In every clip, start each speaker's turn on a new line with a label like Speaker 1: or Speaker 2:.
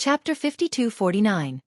Speaker 1: Chapter 52-49.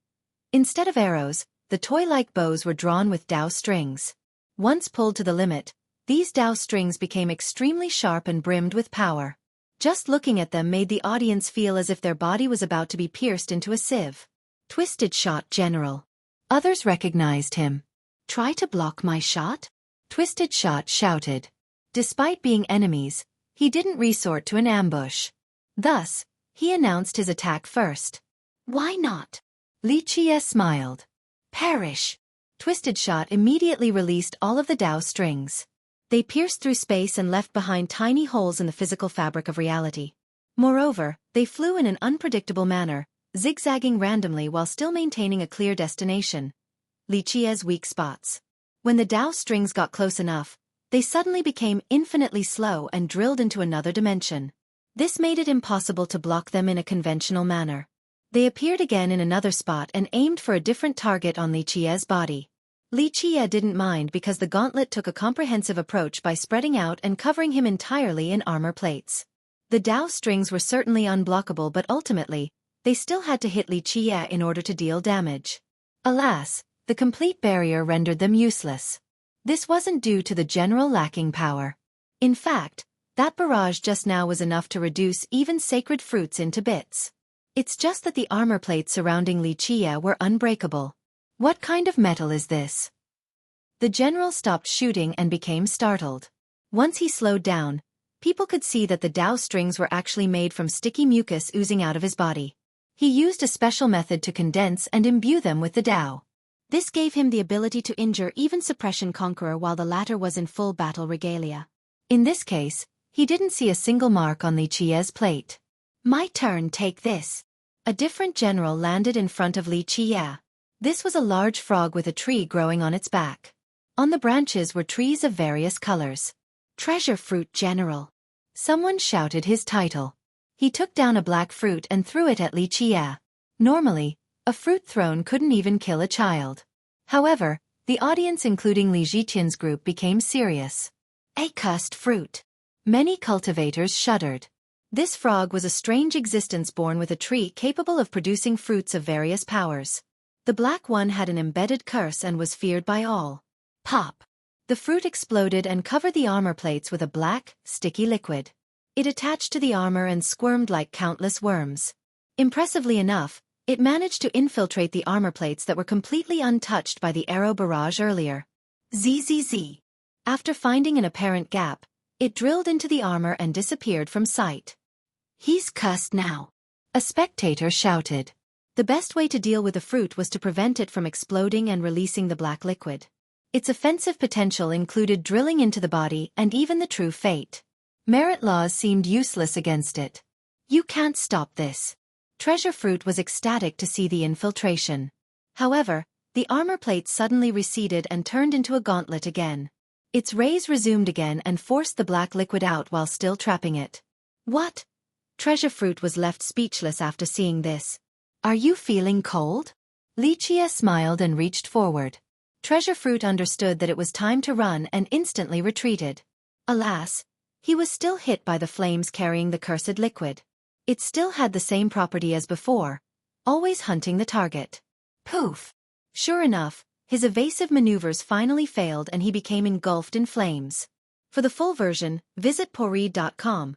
Speaker 1: Instead of arrows, the toy-like bows were drawn with dowel strings. Once pulled to the limit, these dowel strings became extremely sharp and brimmed with power. Just looking at them made the audience feel as if their body was about to be pierced into a sieve. Twisted Shot General. Others recognized him. "Try to block my shot?" Twisted Shot shouted. Despite being enemies, he didn't resort to an ambush. Thus, he announced his attack first. "Why not?" Xueqi smiled. "Perish!" Twisted Shot immediately released all of the dowel strings. They pierced through space and left behind tiny holes in the physical fabric of reality. Moreover, they flew in an unpredictable manner, zigzagging randomly while still maintaining a clear destination. Xueqi's weak spots. When the dowel strings got close enough, they suddenly became infinitely slow and drilled into another dimension. This made it impossible to block them in a conventional manner. They appeared again in another spot and aimed for a different target on Xueqi's body. Xueqi didn't mind because the gauntlet took a comprehensive approach by spreading out and covering him entirely in armor plates. The dowel strings were certainly unblockable, but ultimately, they still had to hit Xueqi in order to deal damage. Alas, the complete barrier rendered them useless. This wasn't due to the general lacking power. In fact, that barrage just now was enough to reduce even sacred fruits into bits. It's just that the armor plates surrounding Xueqi were unbreakable. "What kind of metal is this?" The general stopped shooting and became startled. Once he slowed down, people could see that the dowel strings were actually made from sticky mucus oozing out of his body. He used a special method to condense and imbue them with the dowel. This gave him the ability to injure even Suppression Conqueror while the latter was in full battle regalia. In this case, he didn't see a single mark on Xueqi's plate. "My turn, take this." A different general landed in front of Xueqi. This was a large frog with a tree growing on its back. On the branches were trees of various colors. "Treasure Fruit General." Someone shouted his title. He took down a black fruit and threw it at Xueqi. Normally, a fruit thrown couldn't even kill a child. However, the audience including Li Zhiqian's group became serious. "A cursed fruit." Many cultivators shuddered. This frog was a strange existence born with a tree capable of producing fruits of various powers. The black one had an embedded curse and was feared by all. Pop! The fruit exploded and covered the armor plates with a black, sticky liquid. It attached to the armor and squirmed like countless worms. Impressively enough, it managed to infiltrate the armor plates that were completely untouched by the arrow barrage earlier. Zzz. After finding an apparent gap, it drilled into the armor and disappeared from sight. "He's cursed now," a spectator shouted. The best way to deal with the fruit was to prevent it from exploding and releasing the black liquid. Its offensive potential included drilling into the body and even the true fate. Merit laws seemed useless against it. "You can't stop this." Treasure Fruit was ecstatic to see the infiltration. However, the armor plate suddenly receded and turned into a gauntlet again. Its rays resumed again and forced the black liquid out while still trapping it. "What?" Treasure Fruit was left speechless after seeing this. "Are you feeling cold?" Xueqi smiled and reached forward. Treasure Fruit understood that it was time to run and instantly retreated. Alas, he was still hit by the flames carrying the cursed liquid. It still had the same property as before, always hunting the target. Poof! Sure enough, his evasive maneuvers finally failed and he became engulfed in flames. For the full version, visit pourri.com.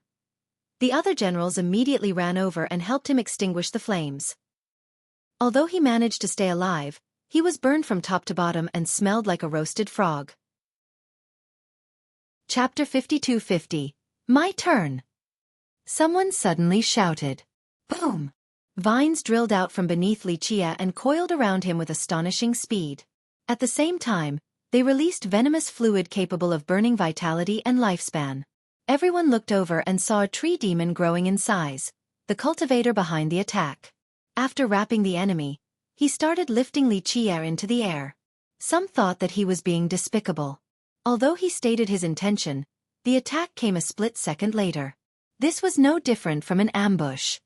Speaker 1: The other generals immediately ran over and helped him extinguish the flames. Although he managed to stay alive, he was burned from top to bottom and smelled like a roasted frog. Chapter 52-50. My turn. Someone suddenly shouted. Boom! Vines drilled out from beneath Xueqi and coiled around him with astonishing speed. At the same time, they released venomous fluid capable of burning vitality and lifespan. Everyone looked over and saw a tree demon growing in size, the cultivator behind the attack. After wrapping the enemy, he started lifting Xueqi into the air. Some thought that he was being despicable. Although he stated his intention, the attack came a split second later. This was no different from an ambush.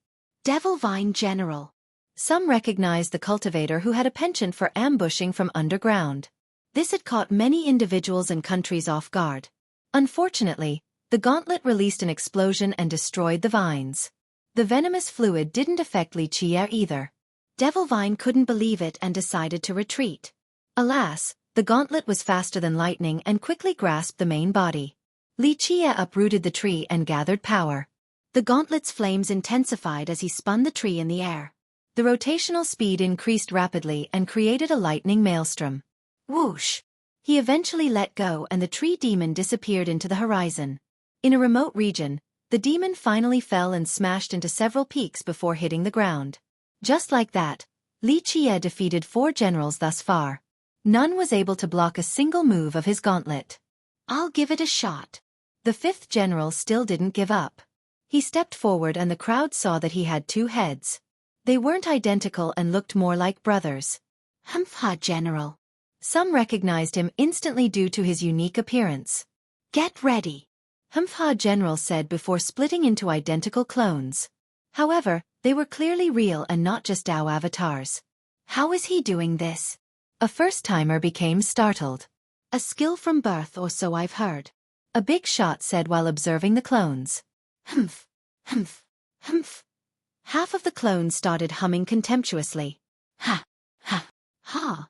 Speaker 1: Devil Vine General. Some recognized the cultivator who had a penchant for ambushing from underground. This had caught many individuals and countries off guard. Unfortunately, the gauntlet released an explosion and destroyed the vines. The venomous fluid didn't affect Li Qiye either. Devilvine couldn't believe it and decided to retreat. Alas, the gauntlet was faster than lightning and quickly grasped the main body. Li Qiye uprooted the tree and gathered power. The gauntlet's flames intensified as he spun the tree in the air. The rotational speed increased rapidly and created a lightning maelstrom. Whoosh! He eventually let go and the tree demon disappeared into the horizon. In a remote region, the demon finally fell and smashed into several peaks before hitting the ground. Just like that, Li Qiye defeated 4 generals thus far. None was able to block a single move of his gauntlet. I'll give it a shot. The 5th general still didn't give up. He stepped forward and the crowd saw that he had 2 heads. They weren't identical and looked more like brothers. Humpha General. Some recognized him instantly due to his unique appearance. Get ready, Humpha General said before splitting into identical clones. However, they were clearly real and not just Dao avatars. How is he doing this? A first-timer became startled. A skill from birth or so I've heard. A big shot said while observing the clones. Humph, humph, humph. Half of the clones started humming contemptuously. Ha, ha, ha.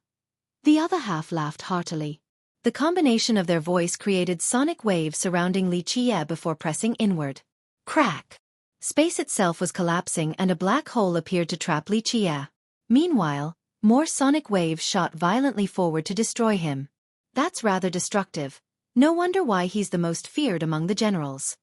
Speaker 1: The other half laughed heartily. The combination of their voice created sonic waves surrounding Li Qiye before pressing inward. Crack! Space itself was collapsing and a black hole appeared to trap Li Qiye. Meanwhile, more sonic waves shot violently forward to destroy him. That's rather destructive. No wonder why he's the most feared among the generals.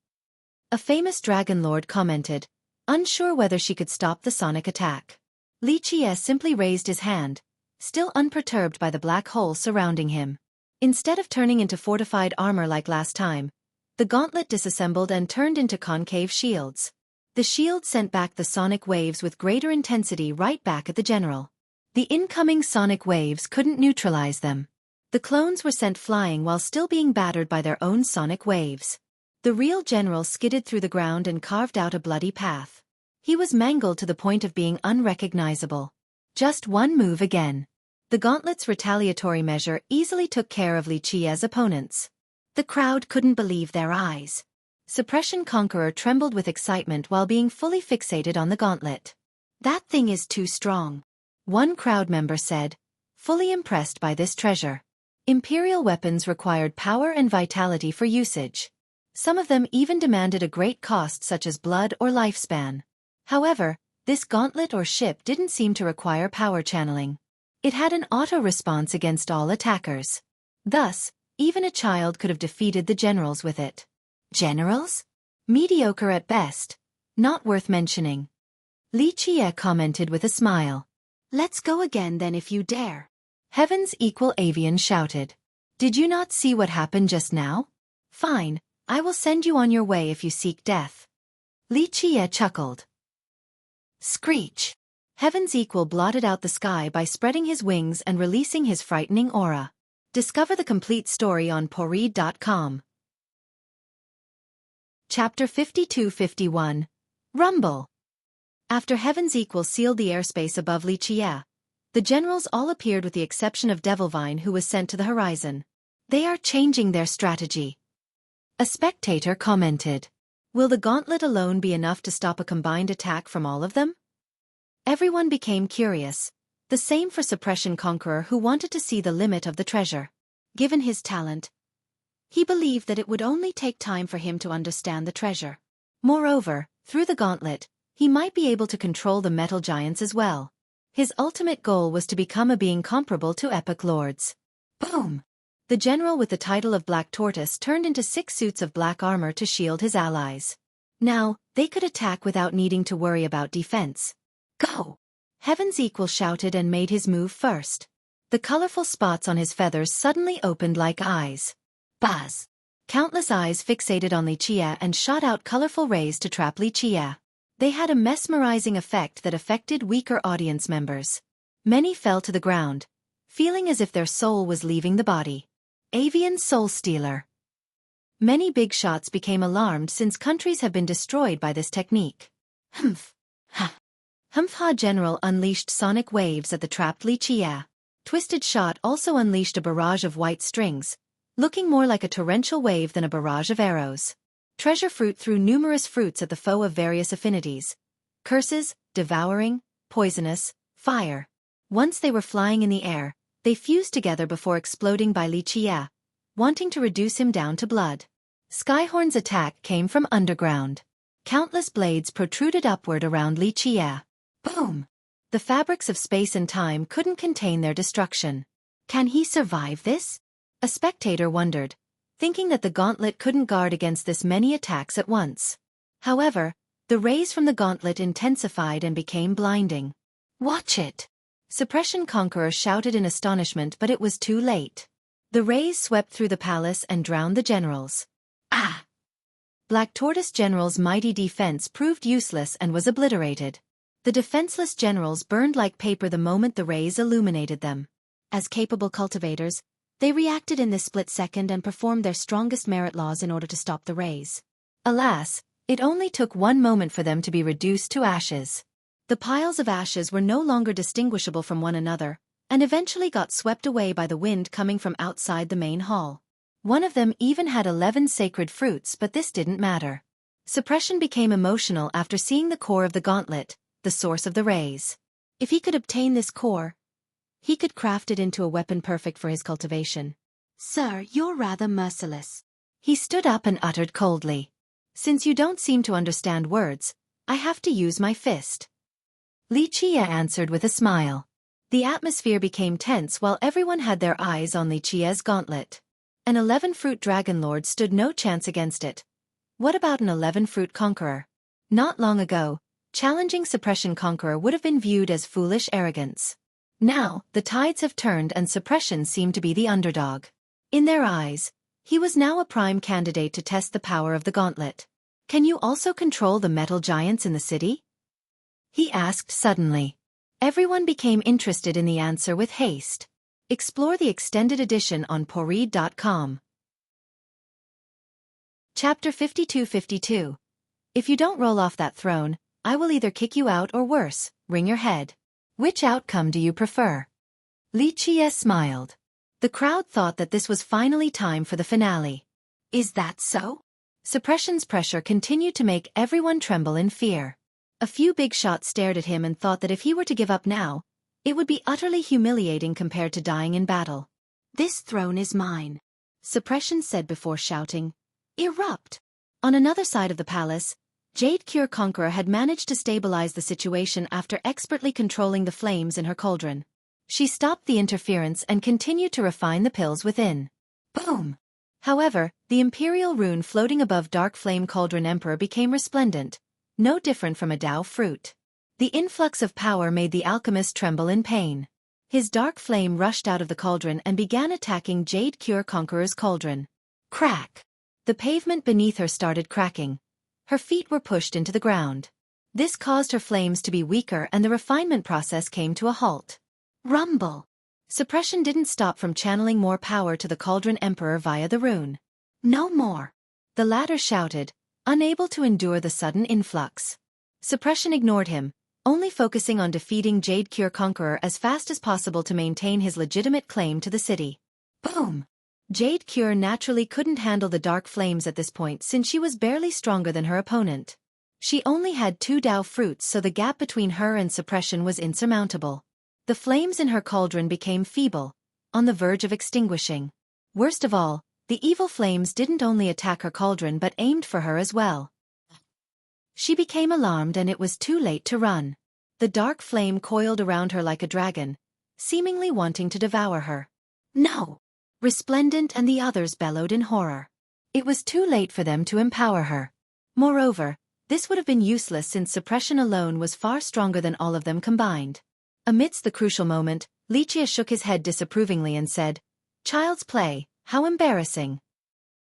Speaker 1: A famous dragon lord commented, unsure whether she could stop the sonic attack. Li Qiye simply raised his hand, still unperturbed by the black hole surrounding him. Instead of turning into fortified armor like last time, the gauntlet disassembled and turned into concave shields. The shield sent back the sonic waves with greater intensity right back at the general. The incoming sonic waves couldn't neutralize them. The clones were sent flying while still being battered by their own sonic waves. The real general skidded through the ground and carved out a bloody path. He was mangled to the point of being unrecognizable. Just one move again. The gauntlet's retaliatory measure easily took care of Li Qiye's opponents. The crowd couldn't believe their eyes. Suppression Conqueror trembled with excitement while being fully fixated on the gauntlet. That thing is too strong, one crowd member said, fully impressed by this treasure. Imperial weapons required power and vitality for usage. Some of them even demanded a great cost such as blood or lifespan. However, this gauntlet or ship didn't seem to require power channeling. It had an auto-response against all attackers. Thus, even a child could have defeated the generals with it. Generals? Mediocre at best. Not worth mentioning. Li Qiye commented with a smile. Let's go again then if you dare. Heaven's Equal Avian shouted. Did you not see what happened just now? Fine, I will send you on your way if you seek death. Li Qiye chuckled. Screech! Heaven's Equal blotted out the sky by spreading his wings and releasing his frightening aura. Discover the complete story on poread.com. Chapter 52-51. Rumble. After Heaven's Equal sealed the airspace above Li Qiye, the generals all appeared with the exception of Devilvine, who was sent to the horizon. They are changing their strategy. A spectator commented. Will the gauntlet alone be enough to stop a combined attack from all of them? Everyone became curious. The same for Suppression Conqueror, who wanted to see the limit of the treasure. Given his talent, he believed that it would only take time for him to understand the treasure. Moreover, through the gauntlet, he might be able to control the metal giants as well. His ultimate goal was to become a being comparable to epic lords. Boom! The general with the title of Black Tortoise turned into 6 suits of black armor to shield his allies. Now, they could attack without needing to worry about defense. Go! Heaven's Equal shouted and made his move first. The colorful spots on his feathers suddenly opened like eyes. Buzz! Countless eyes fixated on Li Qiye and shot out colorful rays to trap Li Qiye. They had a mesmerizing effect that affected weaker audience members. Many fell to the ground, feeling as if their soul was leaving the body. Avian Soul Stealer. Many big shots became alarmed since countries have been destroyed by this technique. Humph! Ha! Humpha General unleashed sonic waves at the trapped Li Qiye. Twisted Shot also unleashed a barrage of white strings, looking more like a torrential wave than a barrage of arrows. Treasure Fruit threw numerous fruits at the foe of various affinities, Curses, devouring, poisonous, fire. Once they were flying in the air, they fused together before exploding by Xueqi, wanting to reduce him down to blood. Skyhorn's attack came from underground. Countless blades protruded upward around Xueqi. Boom! The fabrics of space and time couldn't contain their destruction. Can he survive this? A spectator wondered, thinking that the gauntlet couldn't guard against this many attacks at once. However, the rays from the gauntlet intensified and became blinding. Watch it! Suppression Conqueror shouted in astonishment, but it was too late. The rays swept through the palace and drowned the generals. Ah! Black Tortoise General's mighty defense proved useless and was obliterated. The defenseless generals burned like paper the moment the rays illuminated them. As capable cultivators, they reacted in this split second and performed their strongest merit laws in order to stop the rays. Alas, it only took one moment for them to be reduced to ashes. The piles of ashes were no longer distinguishable from one another, and eventually got swept away by the wind coming from outside the main hall. One of them even had 11 sacred fruits, but this didn't matter. Suppression became emotional after seeing the core of the gauntlet, the source of the rays. If he could obtain this core, he could craft it into a weapon perfect for his cultivation. Sir, you're rather merciless. He stood up and uttered coldly. Since you don't seem to understand words, I have to use my fist. Xueqi answered with a smile. The atmosphere became tense while everyone had their eyes on Xueqi's gauntlet. An 11-fruit dragon lord stood no chance against it. What about an 11-fruit conqueror? Not long ago, challenging Suppression Conqueror would have been viewed as foolish arrogance. Now, the tides have turned and Suppression seemed to be the underdog. In their eyes, he was now a prime candidate to test the power of the gauntlet. Can you also control the metal giants in the city? He asked suddenly. Everyone became interested in the answer with haste. Explore the extended edition on poread.com. Chapter 52:52. If you don't roll off that throne, I will either kick you out or worse, wring your head. Which outcome do you prefer? Xueqi smiled. The crowd thought that this was finally time for the finale. Is that so? Suppression's pressure continued to make everyone tremble in fear. A few big shots stared at him and thought that if he were to give up now, it would be utterly humiliating compared to dying in battle. This throne is mine, Suppression said before shouting, Erupt! On another side of the palace, Jade Cure Conqueror had managed to stabilize the situation after expertly controlling the flames in her cauldron. She stopped the interference and continued to refine the pills within. Boom! However, the imperial rune floating above Dark Flame Cauldron Emperor became resplendent, no different from a Dao fruit. The influx of power made the alchemist tremble in pain. His dark flame rushed out of the cauldron and began attacking Jade Cure Conqueror's cauldron. Crack! The pavement beneath her started cracking. Her feet were pushed into the ground. This caused her flames to be weaker and the refinement process came to a halt. Rumble! Suppression didn't stop from channeling more power to the Cauldron Emperor via the rune. No more! The latter shouted, unable to endure the sudden influx. Suppression ignored him, only focusing on defeating Jade Cure Conqueror as fast as possible to maintain his legitimate claim to the city. Boom! Jade Cure naturally couldn't handle the dark flames at this point since she was barely stronger than her opponent. She only had 2 Dao fruits, so the gap between her and Suppression was insurmountable. The flames in her cauldron became feeble, on the verge of extinguishing. Worst of all, the evil flames didn't only attack her cauldron but aimed for her as well. She became alarmed and it was too late to run. The dark flame coiled around her like a dragon, seemingly wanting to devour her. No! Resplendent and the others bellowed in horror. It was too late for them to empower her. Moreover, this would have been useless since Suppression alone was far stronger than all of them combined. Amidst the crucial moment, Xueqi shook his head disapprovingly and said, Child's play, how embarrassing.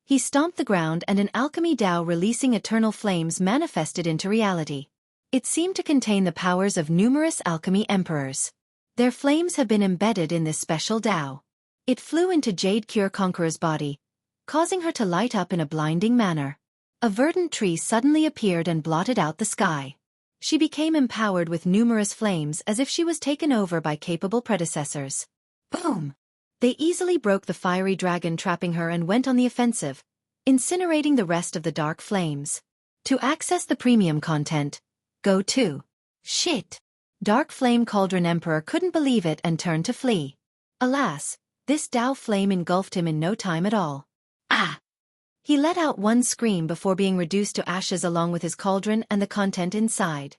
Speaker 1: He stomped the ground and an alchemy Dao releasing eternal flames manifested into reality. It seemed to contain the powers of numerous alchemy emperors. Their flames have been embedded in this special Dao. It flew into Jade Cure Conqueror's body, causing her to light up in a blinding manner. A verdant tree suddenly appeared and blotted out the sky. She became empowered with numerous flames as if she was taken over by capable predecessors. Boom! They easily broke the fiery dragon trapping her and went on the offensive, incinerating the rest of the dark flames. To access the premium content, Go to. Shit. Dark Flame Cauldron Emperor couldn't believe it and turned to flee. Alas, this Tao flame engulfed him in no time at all. Ah! He let out one scream before being reduced to ashes along with his cauldron and the content inside.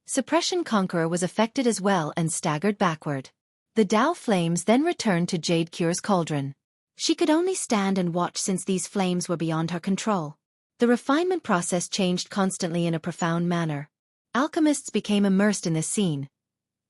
Speaker 1: Suppression Conqueror was affected as well and staggered backward. The Tao flames then returned to Jade Cure's cauldron. She could only stand and watch since these flames were beyond her control. The refinement process changed constantly in a profound manner. Alchemists became immersed in this scene.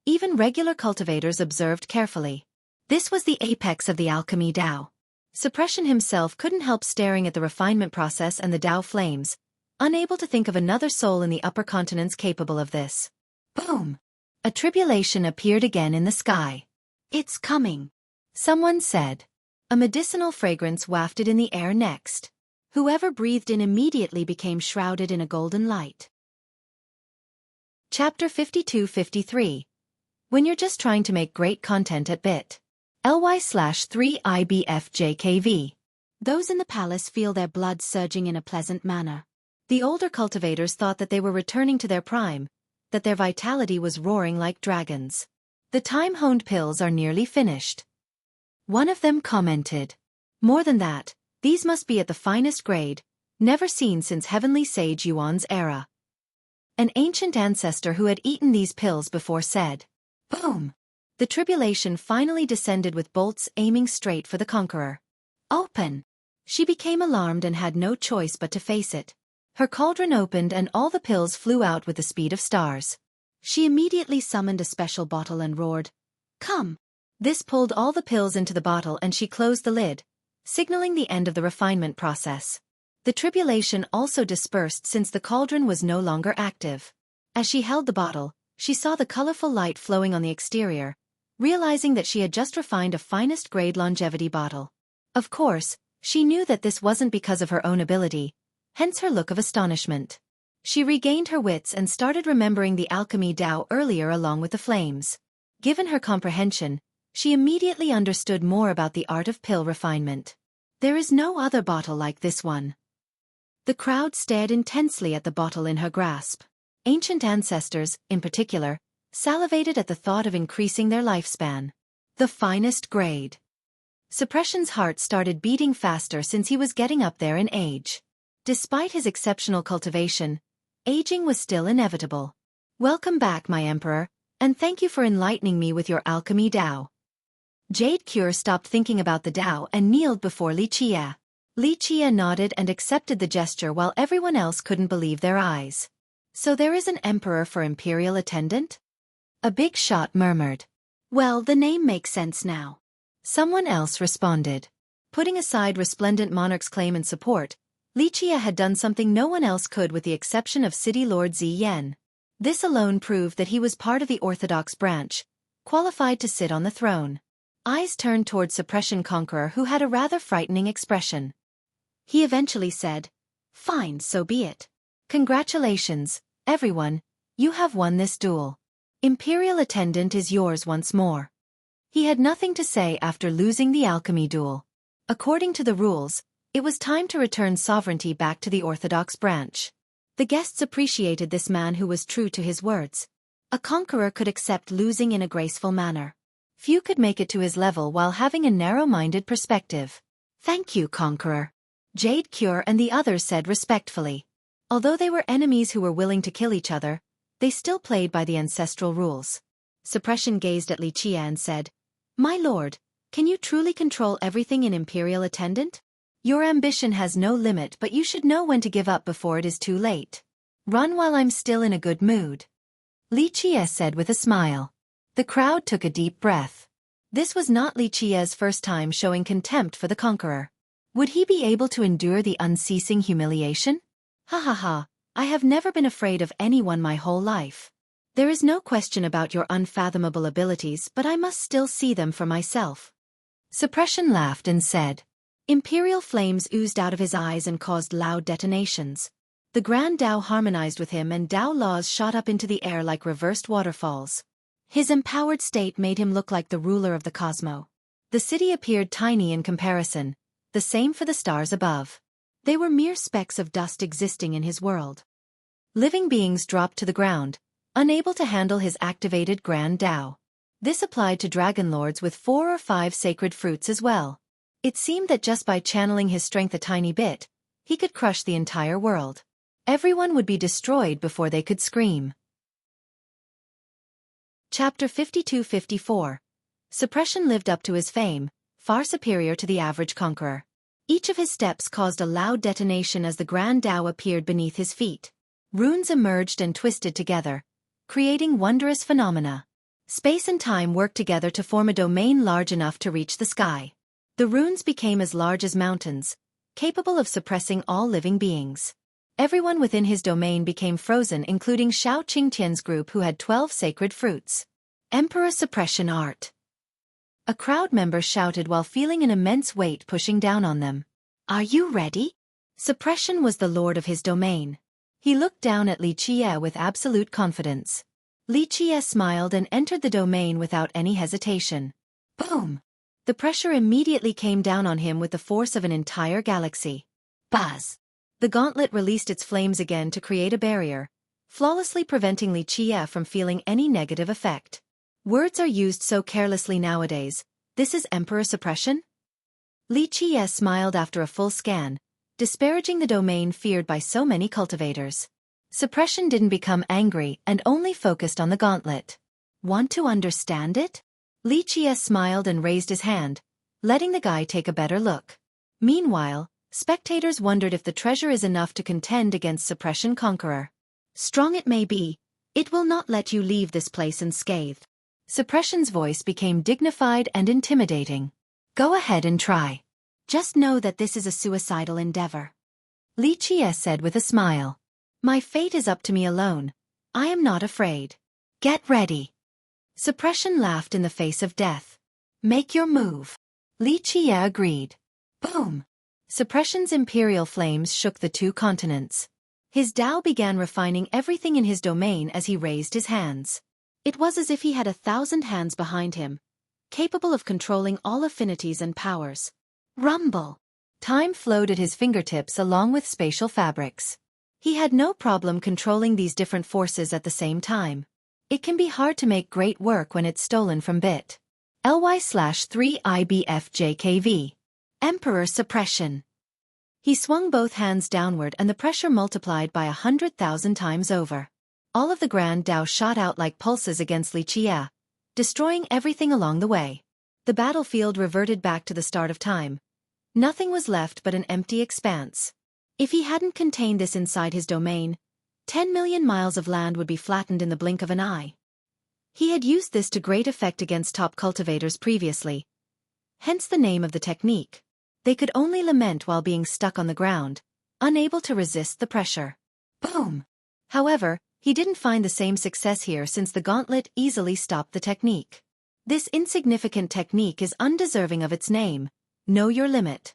Speaker 1: Even regular cultivators observed carefully. This was the apex of the alchemy Tao. Suppression himself couldn't help staring at the refinement process and the Tao flames, unable to think of another soul in the upper continents capable of this. Boom! A tribulation appeared again in the sky. It's coming, someone said. A medicinal fragrance wafted in the air next. Whoever breathed in immediately became shrouded in a golden light. Chapter 52-53. When you're just trying to make great content at bit.ly/3IBFJKV. Those in the palace feel their blood surging in a pleasant manner. The older cultivators thought that they were returning to their prime, that their vitality was roaring like dragons. The time-honed pills are nearly finished. One of them commented. More than that, these must be at the finest grade, never seen since Heavenly Sage Yuan's era. An ancient ancestor who had eaten these pills before said. Boom! The tribulation finally descended with bolts aiming straight for the conqueror. Open! She became alarmed and had no choice but to face it. Her cauldron opened and all the pills flew out with the speed of stars. She immediately summoned a special bottle and roared, "Come!" This pulled all the pills into the bottle and she closed the lid, signaling the end of the refinement process. The tribulation also dispersed since the cauldron was no longer active. As she held the bottle, she saw the colorful light flowing on the exterior, realizing that she had just refined a finest grade longevity bottle. Of course, she knew that this wasn't because of her own ability, hence her look of astonishment. She regained her wits and started remembering the alchemy Tao earlier along with the flames. Given her comprehension, she immediately understood more about the art of pill refinement. There is no other bottle like this one. The crowd stared intensely at the bottle in her grasp. Ancient ancestors, in particular, salivated at the thought of increasing their lifespan. The finest grade. Suppression's heart started beating faster since he was getting up there in age. Despite his exceptional cultivation, aging was still inevitable. Welcome back, my emperor, and thank you for enlightening me with your alchemy Tao. Jade Cure stopped thinking about the Tao and kneeled before Li Qie. Li Qie nodded and accepted the gesture while everyone else couldn't believe their eyes. So there is an emperor for imperial attendant? A big shot murmured. Well, the name makes sense now. Someone else responded. Putting aside Resplendent Monarch's claim and support, Li Qie had done something no one else could with the exception of City Lord Ziyan. This alone proved that he was part of the Orthodox branch, qualified to sit on the throne. Eyes turned toward Suppression Conqueror who had a rather frightening expression. He eventually said, "Fine, so be it. Congratulations, everyone, you have won this duel. Imperial Attendant is yours once more." He had nothing to say after losing the alchemy duel. According to the rules, it was time to return sovereignty back to the Orthodox branch. The guests appreciated this man who was true to his words. A conqueror could accept losing in a graceful manner. Few could make it to his level while having a narrow-minded perspective. "Thank you, Conqueror," Jade Cure and the others said respectfully. Although they were enemies who were willing to kill each other, they still played by the ancestral rules. Suppression gazed at Li Qie and said, "My lord, can you truly control everything in Imperial Attendant? Your ambition has no limit, but you should know when to give up before it is too late. Run while I'm still in a good mood," Li Qie said with a smile. The crowd took a deep breath. This was not Li Qie's first time showing contempt for the conqueror. Would he be able to endure the unceasing humiliation? "Ha ha ha, I have never been afraid of anyone my whole life. There is no question about your unfathomable abilities, but I must still see them for myself." Suppression laughed and said. Imperial flames oozed out of his eyes and caused loud detonations. The Grand Tao harmonized with him and Tao laws shot up into the air like reversed waterfalls. His empowered state made him look like the ruler of the cosmos. The city appeared tiny in comparison, the same for the stars above. They were mere specks of dust existing in his world. Living beings dropped to the ground, unable to handle his activated Grand Tao. This applied to dragon lords with 4 or 5 sacred fruits as well. It seemed that just by channeling his strength a tiny bit, he could crush the entire world. Everyone would be destroyed before they could scream. Chapter 52-54. Suppression lived up to his fame, far superior to the average conqueror. Each of his steps caused a loud detonation as the Grand Tao appeared beneath his feet. Runes emerged and twisted together, creating wondrous phenomena. Space and time worked together to form a domain large enough to reach the sky. The runes became as large as mountains, capable of suppressing all living beings. Everyone within his domain became frozen, including Shao Qingtian's group who had 12 sacred fruits. Emperor Suppression Art. A crowd member shouted while feeling an immense weight pushing down on them. Are you ready? Suppression was the lord of his domain. He looked down at Li Qie with absolute confidence. Li Qie smiled and entered the domain without any hesitation. Boom! The pressure immediately came down on him with the force of an entire galaxy. Buzz! The gauntlet released its flames again to create a barrier, flawlessly preventing Li Qie from feeling any negative effect. Words are used so carelessly nowadays. This is Emperor Suppression? Li Qie smiled after a full scan, disparaging the domain feared by so many cultivators. Suppression didn't become angry and only focused on the gauntlet. Want to understand it? Li Qie smiled and raised his hand, letting the guy take a better look. Meanwhile, spectators wondered if the treasure is enough to contend against Suppression Conqueror. Strong it may be, it will not let you leave this place unscathed. Suppression's voice became dignified and intimidating. Go ahead and try. Just know that this is a suicidal endeavor. Li Qie said with a smile. My fate is up to me alone. I am not afraid. Get ready. Suppression laughed in the face of death. Make your move. Li Qie agreed. Boom! Suppression's imperial flames shook the 2 continents. His Tao began refining everything in his domain as he raised his hands. It was as if he had 1,000 hands behind him, capable of controlling all affinities and powers. Rumble! Time flowed at his fingertips along with spatial fabrics. He had no problem controlling these different forces at the same time. It can be hard to make great work when it's stolen from bit. LY/3IBFJKV. Emperor Suppression. He swung both hands downward and the pressure multiplied by 100,000 times over. All of the Grand Tao shot out like pulses against Li Qie, destroying everything along the way. The battlefield reverted back to the start of time. Nothing was left but an empty expanse. If he hadn't contained this inside his domain, 10 million miles of land would be flattened in the blink of an eye. He had used this to great effect against top cultivators previously. Hence the name of the technique. They could only lament while being stuck on the ground, unable to resist the pressure. Boom! However, he didn't find the same success here since the gauntlet easily stopped the technique. This insignificant technique is undeserving of its name. Know your limit.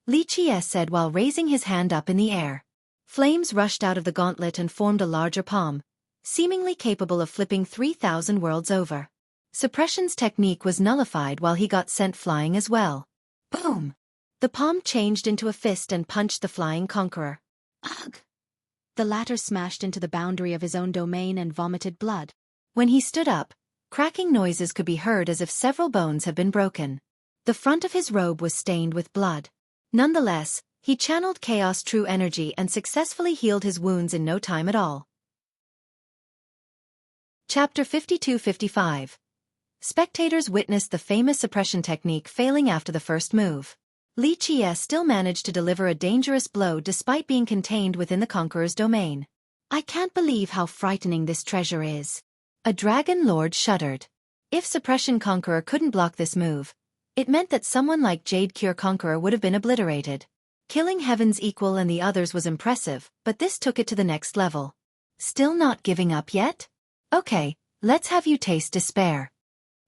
Speaker 1: Li Qie said while raising his hand up in the air. Flames rushed out of the gauntlet and formed a larger palm, seemingly capable of flipping 3,000 worlds over. Suppression's technique was nullified while he got sent flying as well. Boom! The palm changed into a fist and punched the flying conqueror. Ugh! The latter smashed into the boundary of his own domain and vomited blood. When he stood up, cracking noises could be heard as if several bones had been broken. The front of his robe was stained with blood. Nonetheless, he channeled Chaos True Energy and successfully healed his wounds in no time at all. Chapter 52-55. Spectators witnessed the famous suppression technique failing after the first move. Li Qie still managed to deliver a dangerous blow despite being contained within the conqueror's domain. I can't believe how frightening this treasure is. A dragon lord shuddered. If Suppression Conqueror couldn't block this move, it meant that someone like Jade Cure Conqueror would have been obliterated. Killing Heaven's Equal and the others was impressive, but this took it to the next level. Still not giving up yet? Okay, let's have you taste despair.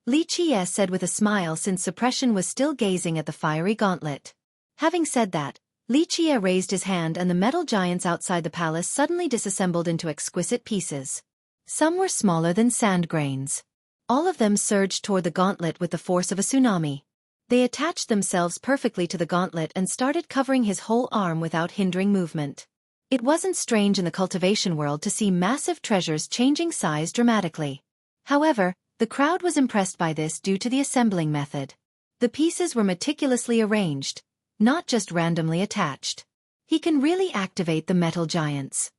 Speaker 1: Li Qie said with a smile since Suppression was still gazing at the fiery gauntlet. Having said that, Li Qie raised his hand and the metal giants outside the palace suddenly disassembled into exquisite pieces. Some were smaller than sand grains. All of them surged toward the gauntlet with the force of a tsunami. They attached themselves perfectly to the gauntlet and started covering his whole arm without hindering movement. It wasn't strange in the cultivation world to see massive treasures changing size dramatically. However, the crowd was impressed by this due to the assembling method. The pieces were meticulously arranged, not just randomly attached. He can really activate the metal giants.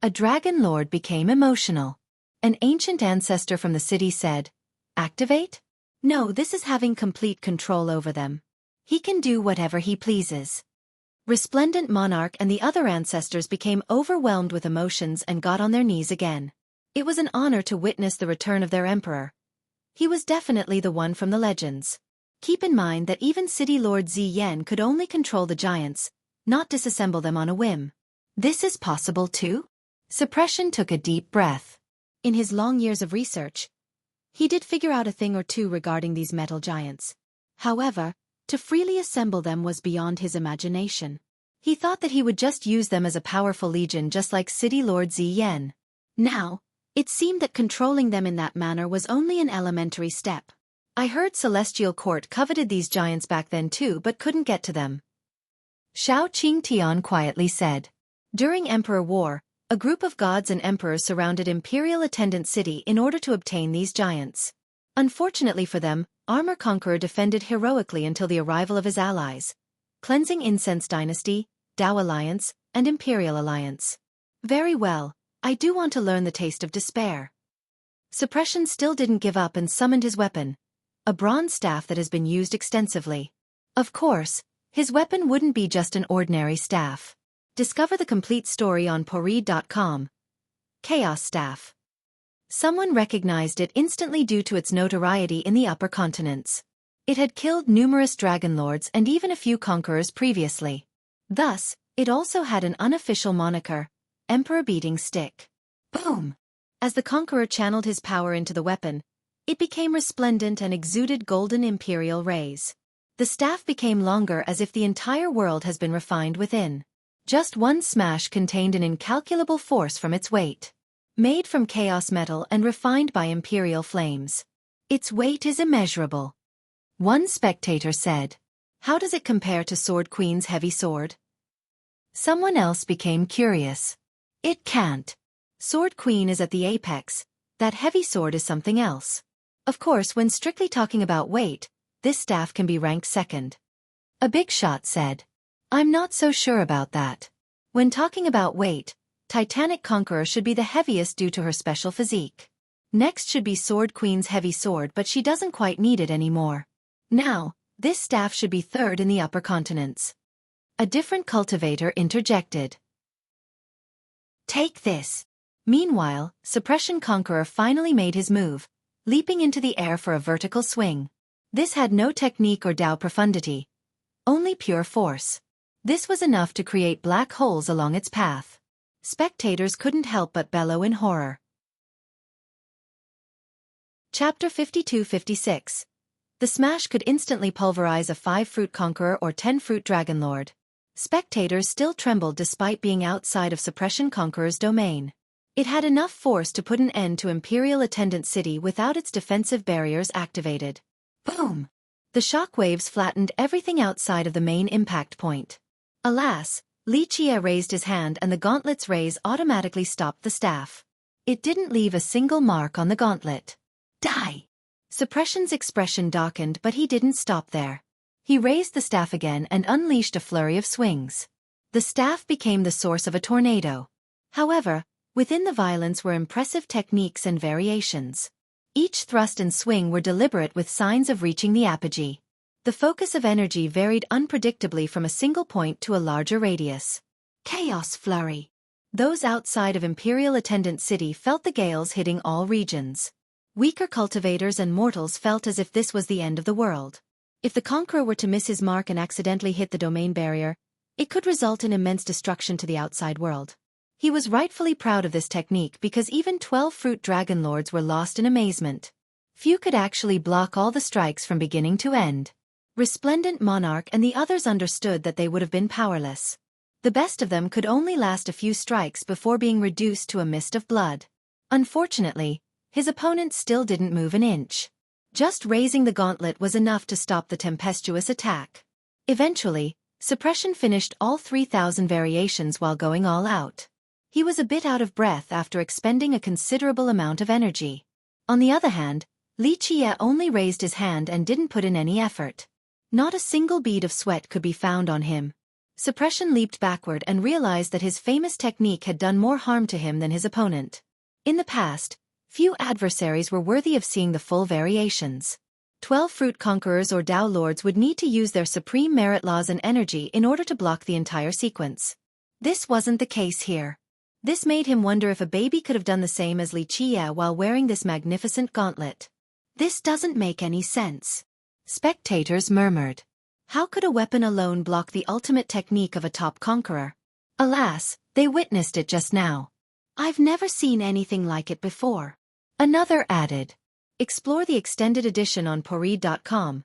Speaker 1: A dragon lord became emotional. An ancient ancestor from the city said, "Activate? No, this is having complete control over them. He can do whatever he pleases." Resplendent Monarch and the other ancestors became overwhelmed with emotions and got on their knees again. It was an honor to witness the return of their emperor. He was definitely the one from the legends. Keep in mind that even City Lord Ziyan could only control the giants, not disassemble them on a whim. This is possible too? Suppression took a deep breath. In his long years of research, he did figure out a thing or two regarding these metal giants. However, to freely assemble them was beyond his imagination. He thought that he would just use them as a powerful legion just like City Lord Ziyan. Now, it seemed that controlling them in that manner was only an elementary step. I heard Celestial Court coveted these giants back then too but couldn't get to them. Shao Qingtian quietly said. During Emperor War, a group of gods and emperors surrounded Imperial Attendant City in order to obtain these giants. Unfortunately for them, Armor Conqueror defended heroically until the arrival of his allies, Cleansing Incense Dynasty, Dao Alliance, and Imperial Alliance. Very well, I do want to learn the taste of despair. Suppression still didn't give up and summoned his weapon, a bronze staff that has been used extensively. Of course, his weapon wouldn't be just an ordinary staff. Discover the complete story on Poreed.com. Chaos Staff. Someone recognized it instantly due to its notoriety in the upper continents. It had killed numerous dragon lords and even a few conquerors previously. Thus, it also had an unofficial moniker, Emperor Beating Stick. Boom! As the conqueror channeled his power into the weapon, it became resplendent and exuded golden imperial rays. The staff became longer as if the entire world has been refined within. Just one smash contained an incalculable force from its weight. Made from chaos metal and refined by imperial flames. Its weight is immeasurable. One spectator said. How does it compare to Sword Queen's heavy sword? Someone else became curious. It can't. Sword Queen is at the apex, that heavy sword is something else. Of course, when strictly talking about weight, this staff can be ranked second. A big shot said. I'm not so sure about that. When talking about weight, Titanic Conqueror should be the heaviest due to her special physique. Next should be Sword Queen's heavy sword, but she doesn't quite need it anymore. Now, this staff should be third in the upper continents. A different cultivator interjected. Take this. Meanwhile, Suppression Conqueror finally made his move, leaping into the air for a vertical swing. This had no technique or Dao profundity, only pure force. This was enough to create black holes along its path. Spectators couldn't help but bellow in horror. Chapter 52-56. The smash could instantly pulverize a 5-fruit conqueror or 10-fruit dragon lord. Spectators still trembled despite being outside of Suppression Conqueror's domain. It had enough force to put an end to Imperial Attendant City without its defensive barriers activated. Boom! The shockwaves flattened everything outside of the main impact point. Alas, Li Chia raised his hand and the gauntlet's rays automatically stopped the staff. It didn't leave a single mark on the gauntlet. Die! Suppression's expression darkened, but he didn't stop there. He raised the staff again and unleashed a flurry of swings. The staff became the source of a tornado. However, within the violence were impressive techniques and variations. Each thrust and swing were deliberate with signs of reaching the apogee. The focus of energy varied unpredictably from a single point to a larger radius. Chaos flurry. Those outside of Imperial Attendant City felt the gales hitting all regions. Weaker cultivators and mortals felt as if this was the end of the world. If the conqueror were to miss his mark and accidentally hit the domain barrier, it could result in immense destruction to the outside world. He was rightfully proud of this technique because even 12-fruit dragon lords were lost in amazement. Few could actually block all the strikes from beginning to end. Resplendent Monarch and the others understood that they would have been powerless. The best of them could only last a few strikes before being reduced to a mist of blood. Unfortunately, his opponent still didn't move an inch. Just raising the gauntlet was enough to stop the tempestuous attack. Eventually, Suppression finished all 3,000 variations while going all out. He was a bit out of breath after expending a considerable amount of energy. On the other hand, Xueqi only raised his hand and didn't put in any effort. Not a single bead of sweat could be found on him. Suppression leaped backward and realized that his famous technique had done more harm to him than his opponent. In the past, few adversaries were worthy of seeing the full variations. 12 fruit conquerors or Tao lords would need to use their supreme merit laws and energy in order to block the entire sequence. This wasn't the case here. This made him wonder if a baby could have done the same as Xueqi while wearing this magnificent gauntlet. This doesn't make any sense. Spectators murmured. How could a weapon alone block the ultimate technique of a top conqueror? Alas, they witnessed it just now. I've never seen anything like it before. Another added. Explore the extended edition on Poreed.com.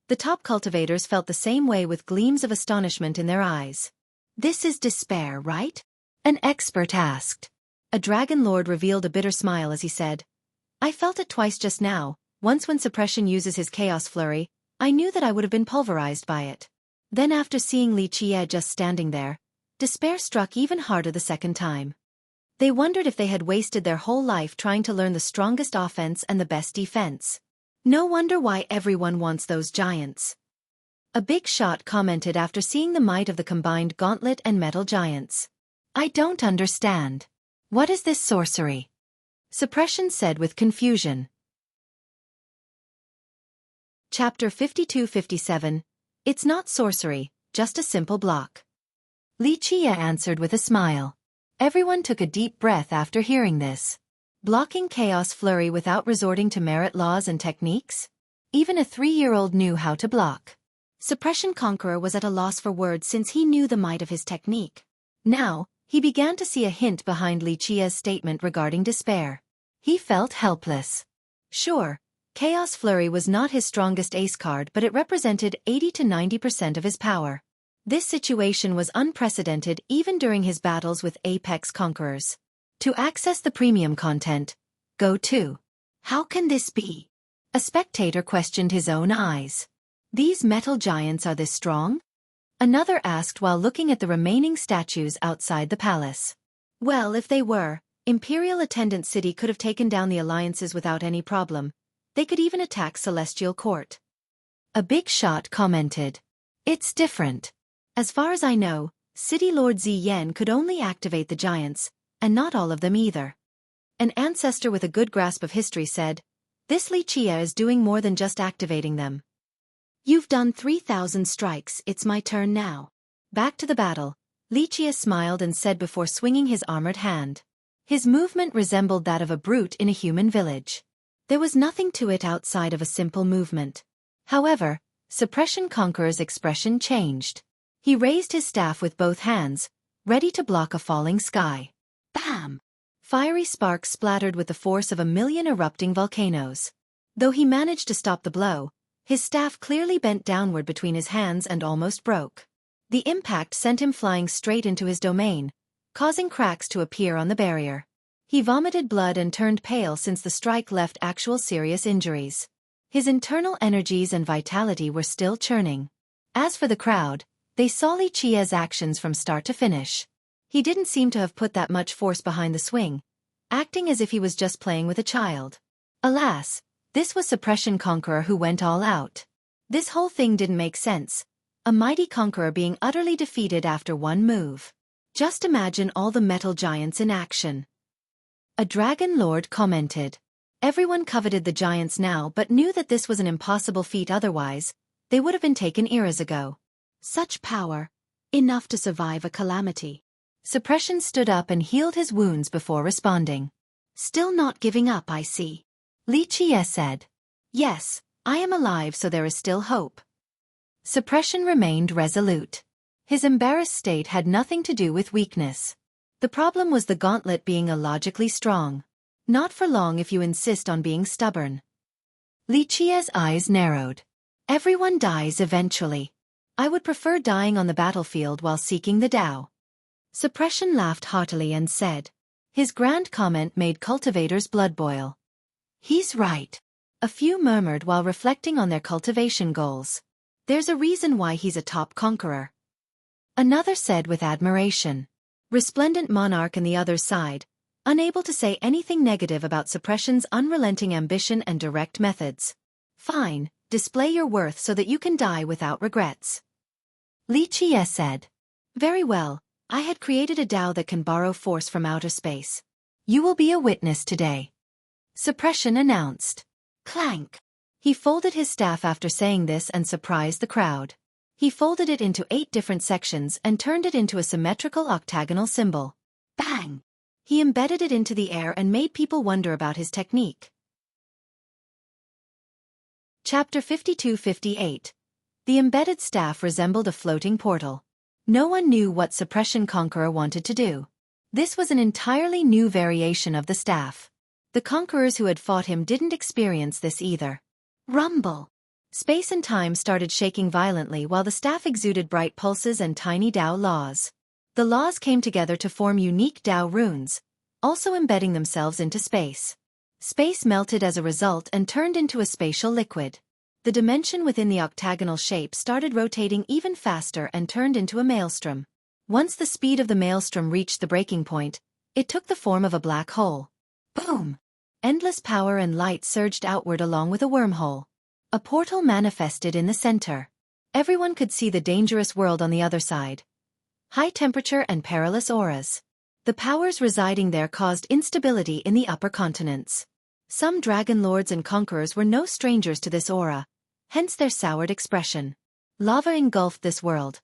Speaker 1: The top cultivators felt the same way with gleams of astonishment in their eyes. This is despair, right? An expert asked. A dragon lord revealed a bitter smile as he said, I felt it twice just now. Once when Suppression uses his chaos flurry, I knew that I would have been pulverized by it. Then after seeing Xueqi just standing there, despair struck even harder the second time. They wondered if they had wasted their whole life trying to learn the strongest offense and the best defense. No wonder why everyone wants those giants. A big shot commented after seeing the might of the combined gauntlet and metal giants. I don't understand. What is this sorcery? Suppression said with confusion. Chapter 52-57. It's not sorcery, just a simple block. Xueqi answered with a smile. Everyone took a deep breath after hearing this. Blocking chaos flurry without resorting to merit laws and techniques? Even a 3-year-old knew how to block. Suppression Conqueror was at a loss for words since he knew the might of his technique. Now, he began to see a hint behind Xueqi's statement regarding despair. He felt helpless. Sure, Chaos Flurry was not his strongest ace card, but it represented 80 to 90% of his power. This situation was unprecedented even during his battles with Apex Conquerors. To access the premium content, go to. How can this be? A spectator questioned his own eyes. These metal giants are this strong? Another asked while looking at the remaining statues outside the palace. Well, if they were, Imperial Attendant City could have taken down the alliances without any problem. They could even attack Celestial Court. A big shot commented. It's different. As far as I know, City Lord Ziyan could only activate the giants, and not all of them either. An ancestor with a good grasp of history said, this Xueqi is doing more than just activating them. You've done 3,000 strikes, it's my turn now. Back to the battle, Xueqi smiled and said before swinging his armored hand. His movement resembled that of a brute in a human village. There was nothing to it outside of a simple movement. However, Suppression Conqueror's expression changed. He raised his staff with both hands, ready to block a falling sky. Bam! Fiery sparks splattered with the force of 1,000,000 erupting volcanoes. Though he managed to stop the blow, his staff clearly bent downward between his hands and almost broke. The impact sent him flying straight into his domain, causing cracks to appear on the barrier. He vomited blood and turned pale since the strike left actual serious injuries. His internal energies and vitality were still churning. As for the crowd, they saw Xueqi's actions from start to finish. He didn't seem to have put that much force behind the swing, acting as if he was just playing with a child. Alas, this was Suppression Conqueror who went all out. This whole thing didn't make sense, a mighty conqueror being utterly defeated after one move. Just imagine all the metal giants in action. A dragon lord commented. Everyone coveted the giants now but knew that this was an impossible feat otherwise, they would have been taken eras ago. Such power. Enough to survive a calamity. Suppression stood up and healed his wounds before responding. Still not giving up, I see. Xueqi said. Yes, I am alive, so there is still hope. Suppression remained resolute. His embarrassed state had nothing to do with weakness. The problem was the gauntlet being illogically strong. Not for long if you insist on being stubborn. Xueqi's eyes narrowed. Everyone dies eventually. I would prefer dying on the battlefield while seeking the Tao. Suppression laughed heartily and said. His grand comment made cultivators' blood boil. He's right. A few murmured while reflecting on their cultivation goals. There's a reason why he's a top conqueror. Another said with admiration. Resplendent Monarch and the others sighed, unable to say anything negative about Suppression's unrelenting ambition and direct methods. Fine, display your worth so that you can die without regrets. Xueqi said. Very well, I had created a Tao that can borrow force from outer space. You will be a witness today. Suppression announced. Clank. He folded his staff after saying this and surprised the crowd. He folded it into 8 different sections and turned it into a symmetrical octagonal symbol. Bang! He embedded it into the air and made people wonder about his technique. Chapter 52-58. The embedded staff resembled a floating portal. No one knew what Suppression Conqueror wanted to do. This was an entirely new variation of the staff. The conquerors who had fought him didn't experience this either. Rumble! Space and time started shaking violently while the staff exuded bright pulses and tiny Tao laws. The laws came together to form unique Tao runes, also embedding themselves into space. Space melted as a result and turned into a spatial liquid. The dimension within the octagonal shape started rotating even faster and turned into a maelstrom. Once the speed of the maelstrom reached the breaking point, it took the form of a black hole. Boom! Endless power and light surged outward along with a wormhole. A portal manifested in the center. Everyone could see the dangerous world on the other side. High temperature and perilous auras. The powers residing there caused instability in the upper continents. Some dragon lords and conquerors were no strangers to this aura, hence their soured expression. Lava engulfed this world.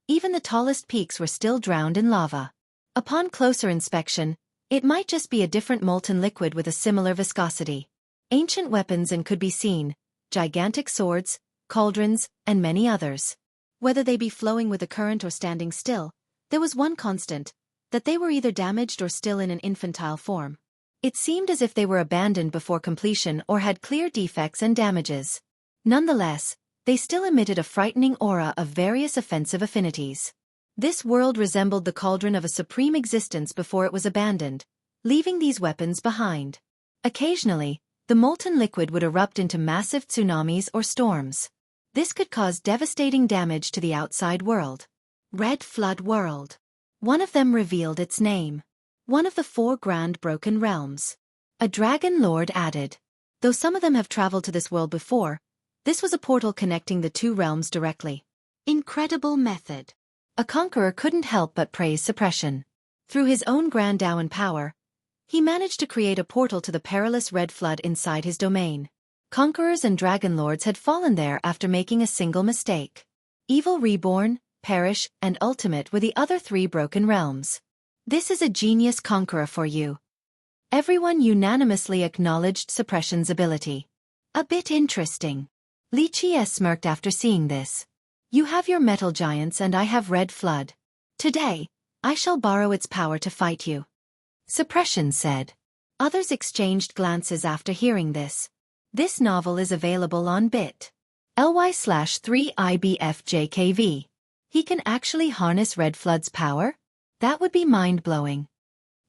Speaker 1: Even the tallest peaks were still drowned in lava. Upon closer inspection, it might just be a different molten liquid with a similar viscosity. Ancient weapons and could be seen, gigantic swords, cauldrons, and many others. Whether they be flowing with the current or standing still, there was one constant, that they were either damaged or still in an infantile form. It seemed as if they were abandoned before completion or had clear defects and damages. Nonetheless, they still emitted a frightening aura of various offensive affinities. This world resembled the cauldron of a supreme existence before it was abandoned, leaving these weapons behind. Occasionally, the molten liquid would erupt into massive tsunamis or storms. This could cause devastating damage to the outside world. Red Flood World. One of them revealed its name. One of the 4 grand broken realms. A dragon lord added. Though some of them have traveled to this world before, this was a portal connecting the 2 realms directly. Incredible method. A conqueror couldn't help but praise Suppression. Through his own grand Tao and power, he managed to create a portal to the perilous Red Flood inside his domain. Conquerors and dragon lords had fallen there after making a single mistake. Evil Reborn, Perish, and Ultimate were the other 3 broken realms. This is a genius conqueror for you. Everyone unanimously acknowledged Suppression's ability. A bit interesting. Xueqi smirked after seeing this. You have your metal giants and I have Red Flood. Today, I shall borrow its power to fight you. Suppression said. Others exchanged glances after hearing this. This novel is available on bit.ly/3IBFJKV. He can actually harness Red Flood's power? That would be mind-blowing.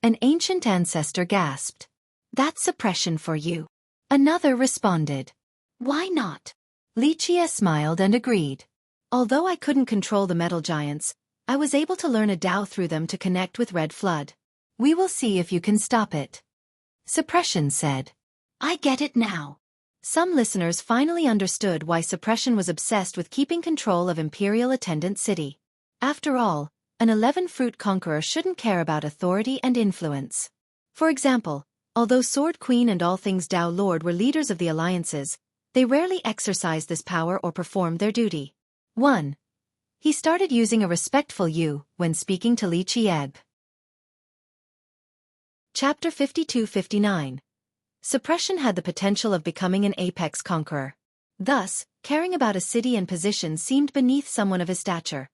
Speaker 1: An ancient ancestor gasped. That's Suppression for you. Another responded. Why not? Xueqi smiled and agreed. Although I couldn't control the metal giants, I was able to learn a Tao through them to connect with Red Flood. We will see if you can stop it. Suppression said. I get it now. Some listeners finally understood why Suppression was obsessed with keeping control of Imperial Attendant City. After all, an 11-fruit conqueror shouldn't care about authority and influence. For example, although Sword Queen and all things Tao Lord were leaders of the alliances, they rarely exercised this power or performed their duty. 1. He started using a respectful you when speaking to Xueqi. Chapter 52-59. Suppression had the potential of becoming an apex conqueror. Thus, caring about a city and position seemed beneath someone of his stature.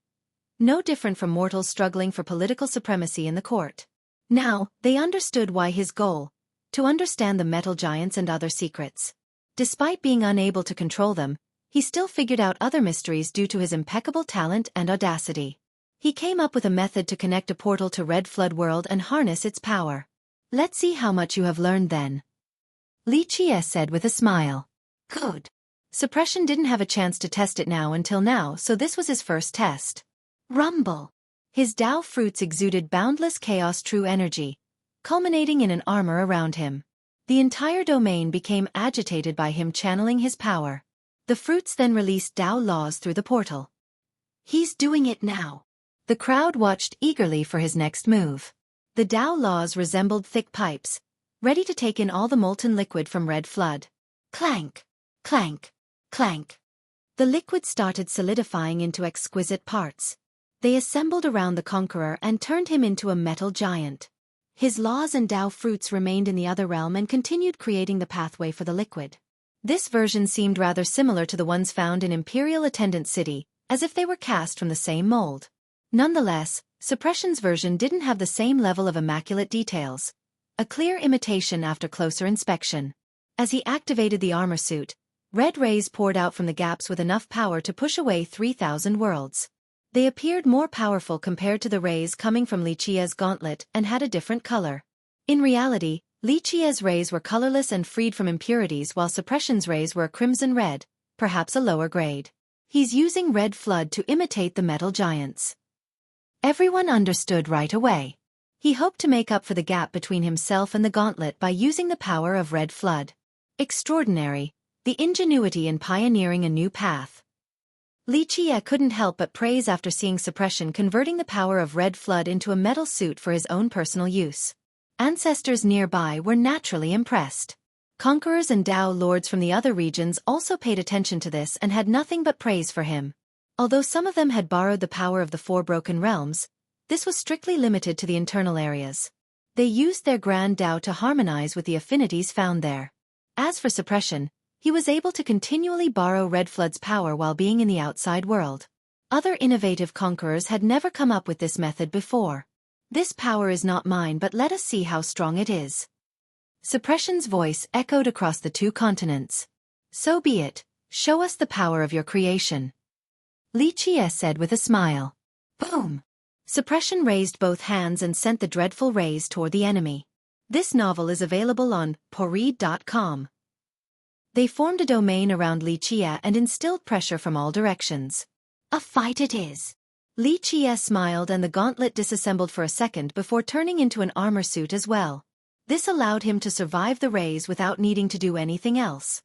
Speaker 1: No different from mortals struggling for political supremacy in the court. Now, they understood why his goal, to understand the metal giants and other secrets. Despite being unable to control them, he still figured out other mysteries due to his impeccable talent and audacity. He came up with a method to connect a portal to Red Flood World and harness its power. Let's see how much you have learned then. Xueqi said with a smile. Good. Suppression didn't have a chance to test it until now, so this was his first test. Rumble! His Tao fruits exuded boundless chaos true energy, culminating in an armor around him. The entire domain became agitated by him channeling his power. The fruits then released Tao laws through the portal. He's doing it now. The crowd watched eagerly for his next move. The Tao laws resembled thick pipes, ready to take in all the molten liquid from Red Flood. Clank! Clank! Clank! The liquid started solidifying into exquisite parts. They assembled around the conqueror and turned him into a metal giant. His laws and Tao fruits remained in the other realm and continued creating the pathway for the liquid. This version seemed rather similar to the ones found in Imperial Attendant City, as if they were cast from the same mold. Nonetheless, Suppression's version didn't have the same level of immaculate details. A clear imitation after closer inspection. As he activated the armor suit, red rays poured out from the gaps with enough power to push away 3,000 worlds. They appeared more powerful compared to the rays coming from Li Qi's gauntlet and had a different color. In reality, Li Qi's rays were colorless and freed from impurities while Suppression's rays were a crimson red, perhaps a lower grade. He's using Red Flood to imitate the metal giants. Everyone understood right away. He hoped to make up for the gap between himself and the gauntlet by using the power of Red Flood. Extraordinary, the ingenuity in pioneering a new path. Li Qie couldn't help but praise after seeing Suppression converting the power of Red Flood into a metal suit for his own personal use. Ancestors nearby were naturally impressed. Conquerors and Tao lords from the other regions also paid attention to this and had nothing but praise for him. Although some of them had borrowed the power of the Four Broken Realms, this was strictly limited to the internal areas. They used their grand Tao to harmonize with the affinities found there. As for Suppression, he was able to continually borrow Red Flood's power while being in the outside world. Other innovative conquerors had never come up with this method before. This power is not mine, but let us see how strong it is. Suppression's voice echoed across the 2 continents. So be it, show us the power of your creation. Li Qie said with a smile. Boom! Suppression raised both hands and sent the dreadful rays toward the enemy. This novel is available on poread.com. They formed a domain around Li Qie and instilled pressure from all directions. A fight it is. Li Qie smiled and the gauntlet disassembled for a second before turning into an armor suit as well. This allowed him to survive the rays without needing to do anything else.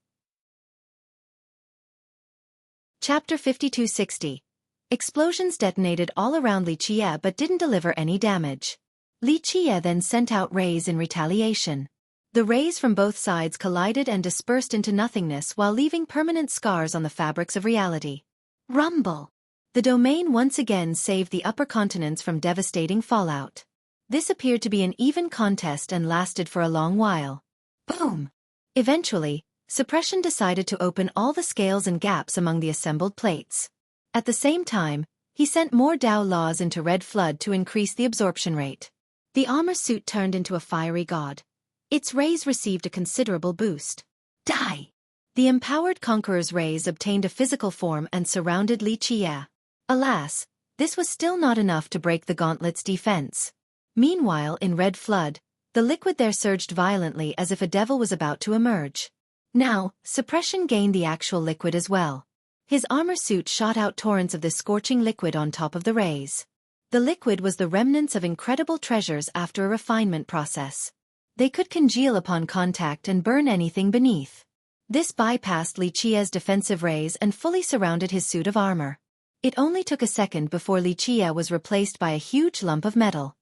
Speaker 1: Chapter 5260. Explosions detonated all around Li Qie but didn't deliver any damage. Li Qie then sent out rays in retaliation. The rays from both sides collided and dispersed into nothingness while leaving permanent scars on the fabrics of reality. Rumble! The domain once again saved the upper continents from devastating fallout. This appeared to be an even contest and lasted for a long while. Boom! Eventually, Suppression decided to open all the scales and gaps among the assembled plates. At the same time, he sent more Tao laws into Red Flood to increase the absorption rate. The armor suit turned into a fiery god. Its rays received a considerable boost. Die! The empowered conqueror's rays obtained a physical form and surrounded Li Qie. Alas, this was still not enough to break the gauntlet's defense. Meanwhile, in Red Flood, the liquid there surged violently as if a devil was about to emerge. Now, Suppression gained the actual liquid as well. His armor suit shot out torrents of this scorching liquid on top of the rays. The liquid was the remnants of incredible treasures after a refinement process. They could congeal upon contact and burn anything beneath. This bypassed Li Qie's defensive rays and fully surrounded his suit of armor. It only took a second before Li Qie was replaced by a huge lump of metal.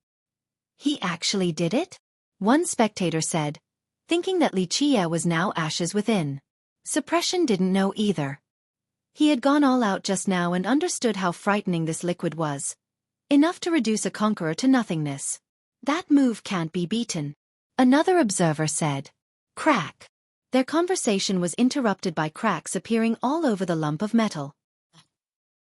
Speaker 1: He actually did it? One spectator said, thinking that Li Qie was now ashes within. Suppression didn't know either. He had gone all out just now and understood how frightening this liquid was. Enough to reduce a conqueror to nothingness. That move can't be beaten. Another observer said. Crack. Their conversation was interrupted by cracks appearing all over the lump of metal.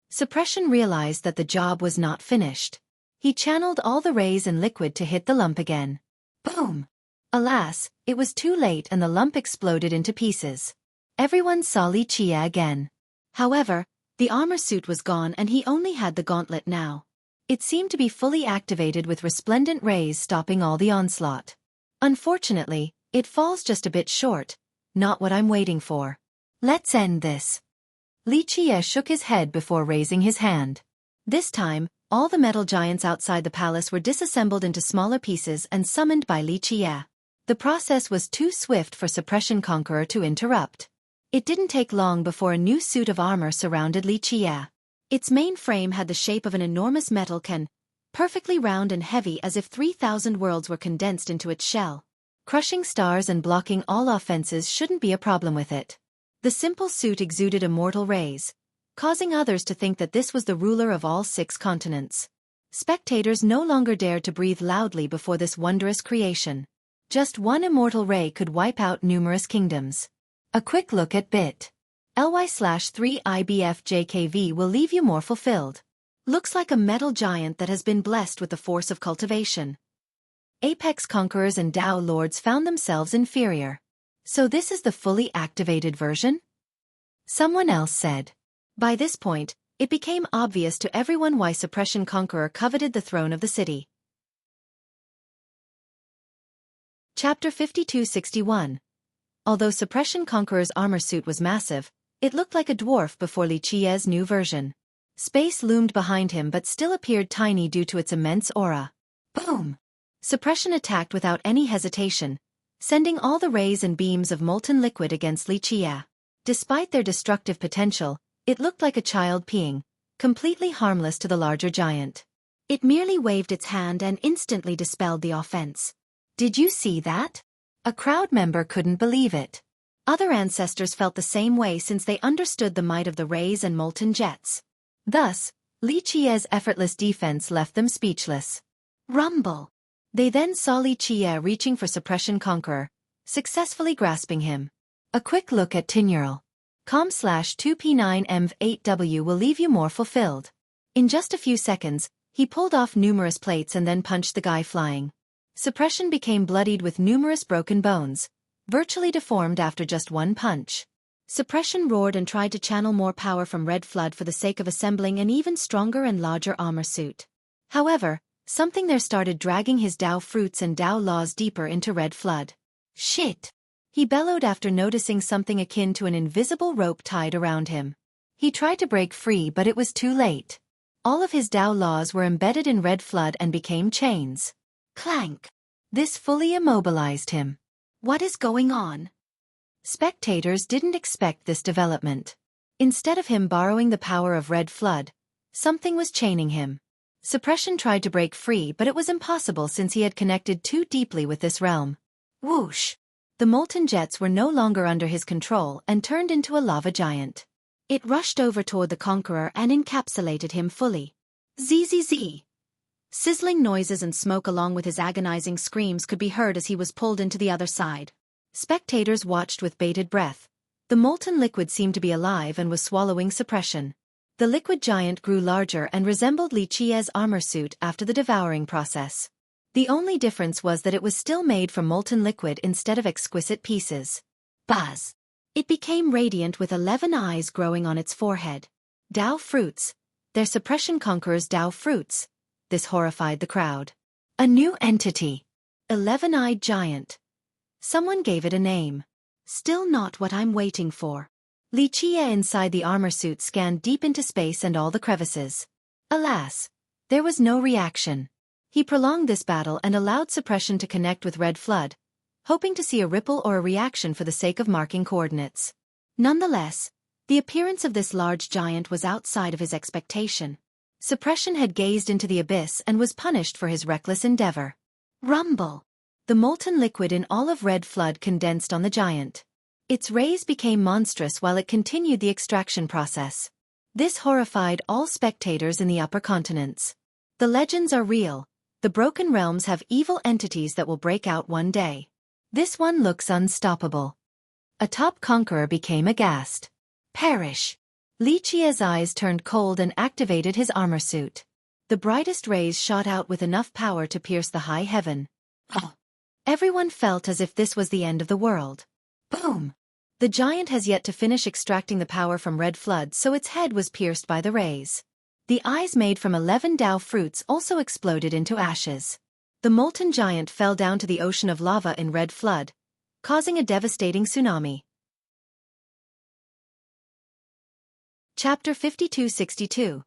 Speaker 1: Suppression realized that the job was not finished. He channeled all the rays and liquid to hit the lump again. Boom! Alas, it was too late and the lump exploded into pieces. Everyone saw Li Qie again. However, the armor suit was gone and he only had the gauntlet now. It seemed to be fully activated with resplendent rays stopping all the onslaught. Unfortunately, it falls just a bit short, not what I'm waiting for. Let's end this. Li Qie shook his head before raising his hand. This time, All the metal giants outside the palace were disassembled into smaller pieces and summoned by Xueqi. The process was too swift for Suppression Conqueror to interrupt. It didn't take long before a new suit of armor surrounded Xueqi. Its main frame had the shape of an enormous metal can, perfectly round and heavy as if 3,000 worlds were condensed into its shell. Crushing stars and blocking all offenses shouldn't be a problem with it. The simple suit exuded immortal rays, causing others to think that this was the ruler of all 6 continents. Spectators no longer dared to breathe loudly before this wondrous creation. Just one immortal ray could wipe out numerous kingdoms. A quick look at bit.ly/3IBFJKV will leave you more fulfilled. Looks like a metal giant that has been blessed with the force of cultivation. Apex conquerors and Dao lords found themselves inferior. So this is the fully activated version? Someone else said. By this point, it became obvious to everyone why Suppression Conqueror coveted the throne of the city. Chapter 5261. Although Suppression Conqueror's armor suit was massive, it looked like a dwarf before Xueqi's new version. Space loomed behind him but still appeared tiny due to its immense aura. Boom! Suppression attacked without any hesitation, sending all the rays and beams of molten liquid against Xueqi. Despite their destructive potential, it looked like a child peeing, completely harmless to the larger giant. It merely waved its hand and instantly dispelled the offense. Did you see that? A crowd member couldn't believe it. Other ancestors felt the same way since they understood the might of the rays and molten jets. Thus, Xueqi's effortless defense left them speechless. Rumble! They then saw Xueqi reaching for Suppression Conqueror, successfully grasping him. A quick look at Tineural.com/2P9MV8W will leave you more fulfilled. In just a few seconds, he pulled off numerous plates and then punched the guy flying. Suppression became bloodied with numerous broken bones, virtually deformed after just one punch. Suppression roared and tried to channel more power from Red Flood for the sake of assembling an even stronger and larger armor suit. However, something there started dragging his Dao fruits and Dao laws deeper into Red Flood. Shit! He bellowed after noticing something akin to an invisible rope tied around him. He tried to break free but it was too late. All of his Dao laws were embedded in Red Flood and became chains. Clank! This fully immobilized him. What is going on? Spectators didn't expect this development. Instead of him borrowing the power of Red Flood, something was chaining him. Suppression tried to break free but it was impossible since he had connected too deeply with this realm. Whoosh! The molten jets were no longer under his control and turned into a lava giant. It rushed over toward the conqueror and encapsulated him fully. Zzz! Sizzling noises and smoke along with his agonizing screams could be heard as he was pulled into the other side. Spectators watched with bated breath. The molten liquid seemed to be alive and was swallowing Suppression. The liquid giant grew larger and resembled Xueqi's armor suit after the devouring process. The only difference was that it was still made from molten liquid instead of exquisite pieces. Buzz! It became radiant with 11 eyes growing on its forehead. Dao fruits. Their Suppression Conqueror's Dao fruits. This horrified the crowd. A new entity. 11-eyed giant. Someone gave it a name. Still not what I'm waiting for. Xueqi inside the armor suit scanned deep into space and all the crevices. Alas, there was no reaction. He prolonged this battle and allowed Suppression to connect with Red Flood, hoping to see a ripple or a reaction for the sake of marking coordinates. Nonetheless, the appearance of this large giant was outside of his expectation. Suppression had gazed into the abyss and was punished for his reckless endeavor. Rumble! The molten liquid in all of Red Flood condensed on the giant. Its rays became monstrous while it continued the extraction process. This horrified all spectators in the upper continents. The legends are real. The broken realms have evil entities that will break out one day. This one looks unstoppable. A top conqueror became aghast. Perish! Xueqi's eyes turned cold and activated his armor suit. The brightest rays shot out with enough power to pierce the high heaven. Oh. Everyone felt as if this was the end of the world. Boom! The giant has yet to finish extracting the power from Red Flood, so its head was pierced by the rays. The eyes made from 11 Dao fruits also exploded into ashes. The molten giant fell down to the ocean of lava in Red Flood, causing a devastating tsunami. Chapter 5262.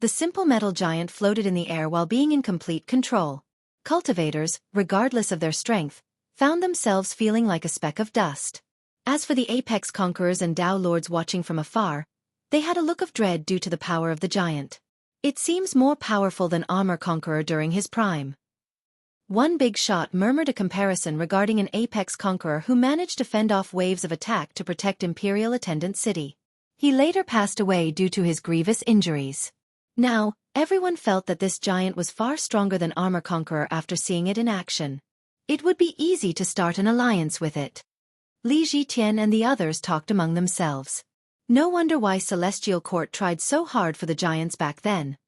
Speaker 1: The simple metal giant floated in the air while being in complete control. Cultivators, regardless of their strength, found themselves feeling like a speck of dust. As for the apex conquerors and Tao lords watching from afar, they had a look of dread due to the power of the giant. It seems more powerful than Armor Conqueror during his prime. One Big Shot murmured a comparison regarding an apex conqueror who managed to fend off waves of attack to protect Imperial Attendant City. He later passed away due to his grievous injuries. Now, everyone felt that this giant was far stronger than Armor Conqueror after seeing it in action. It would be easy to start an alliance with it. Li Zhitian and the others talked among themselves. No wonder why Celestial Court tried so hard for the giants back then.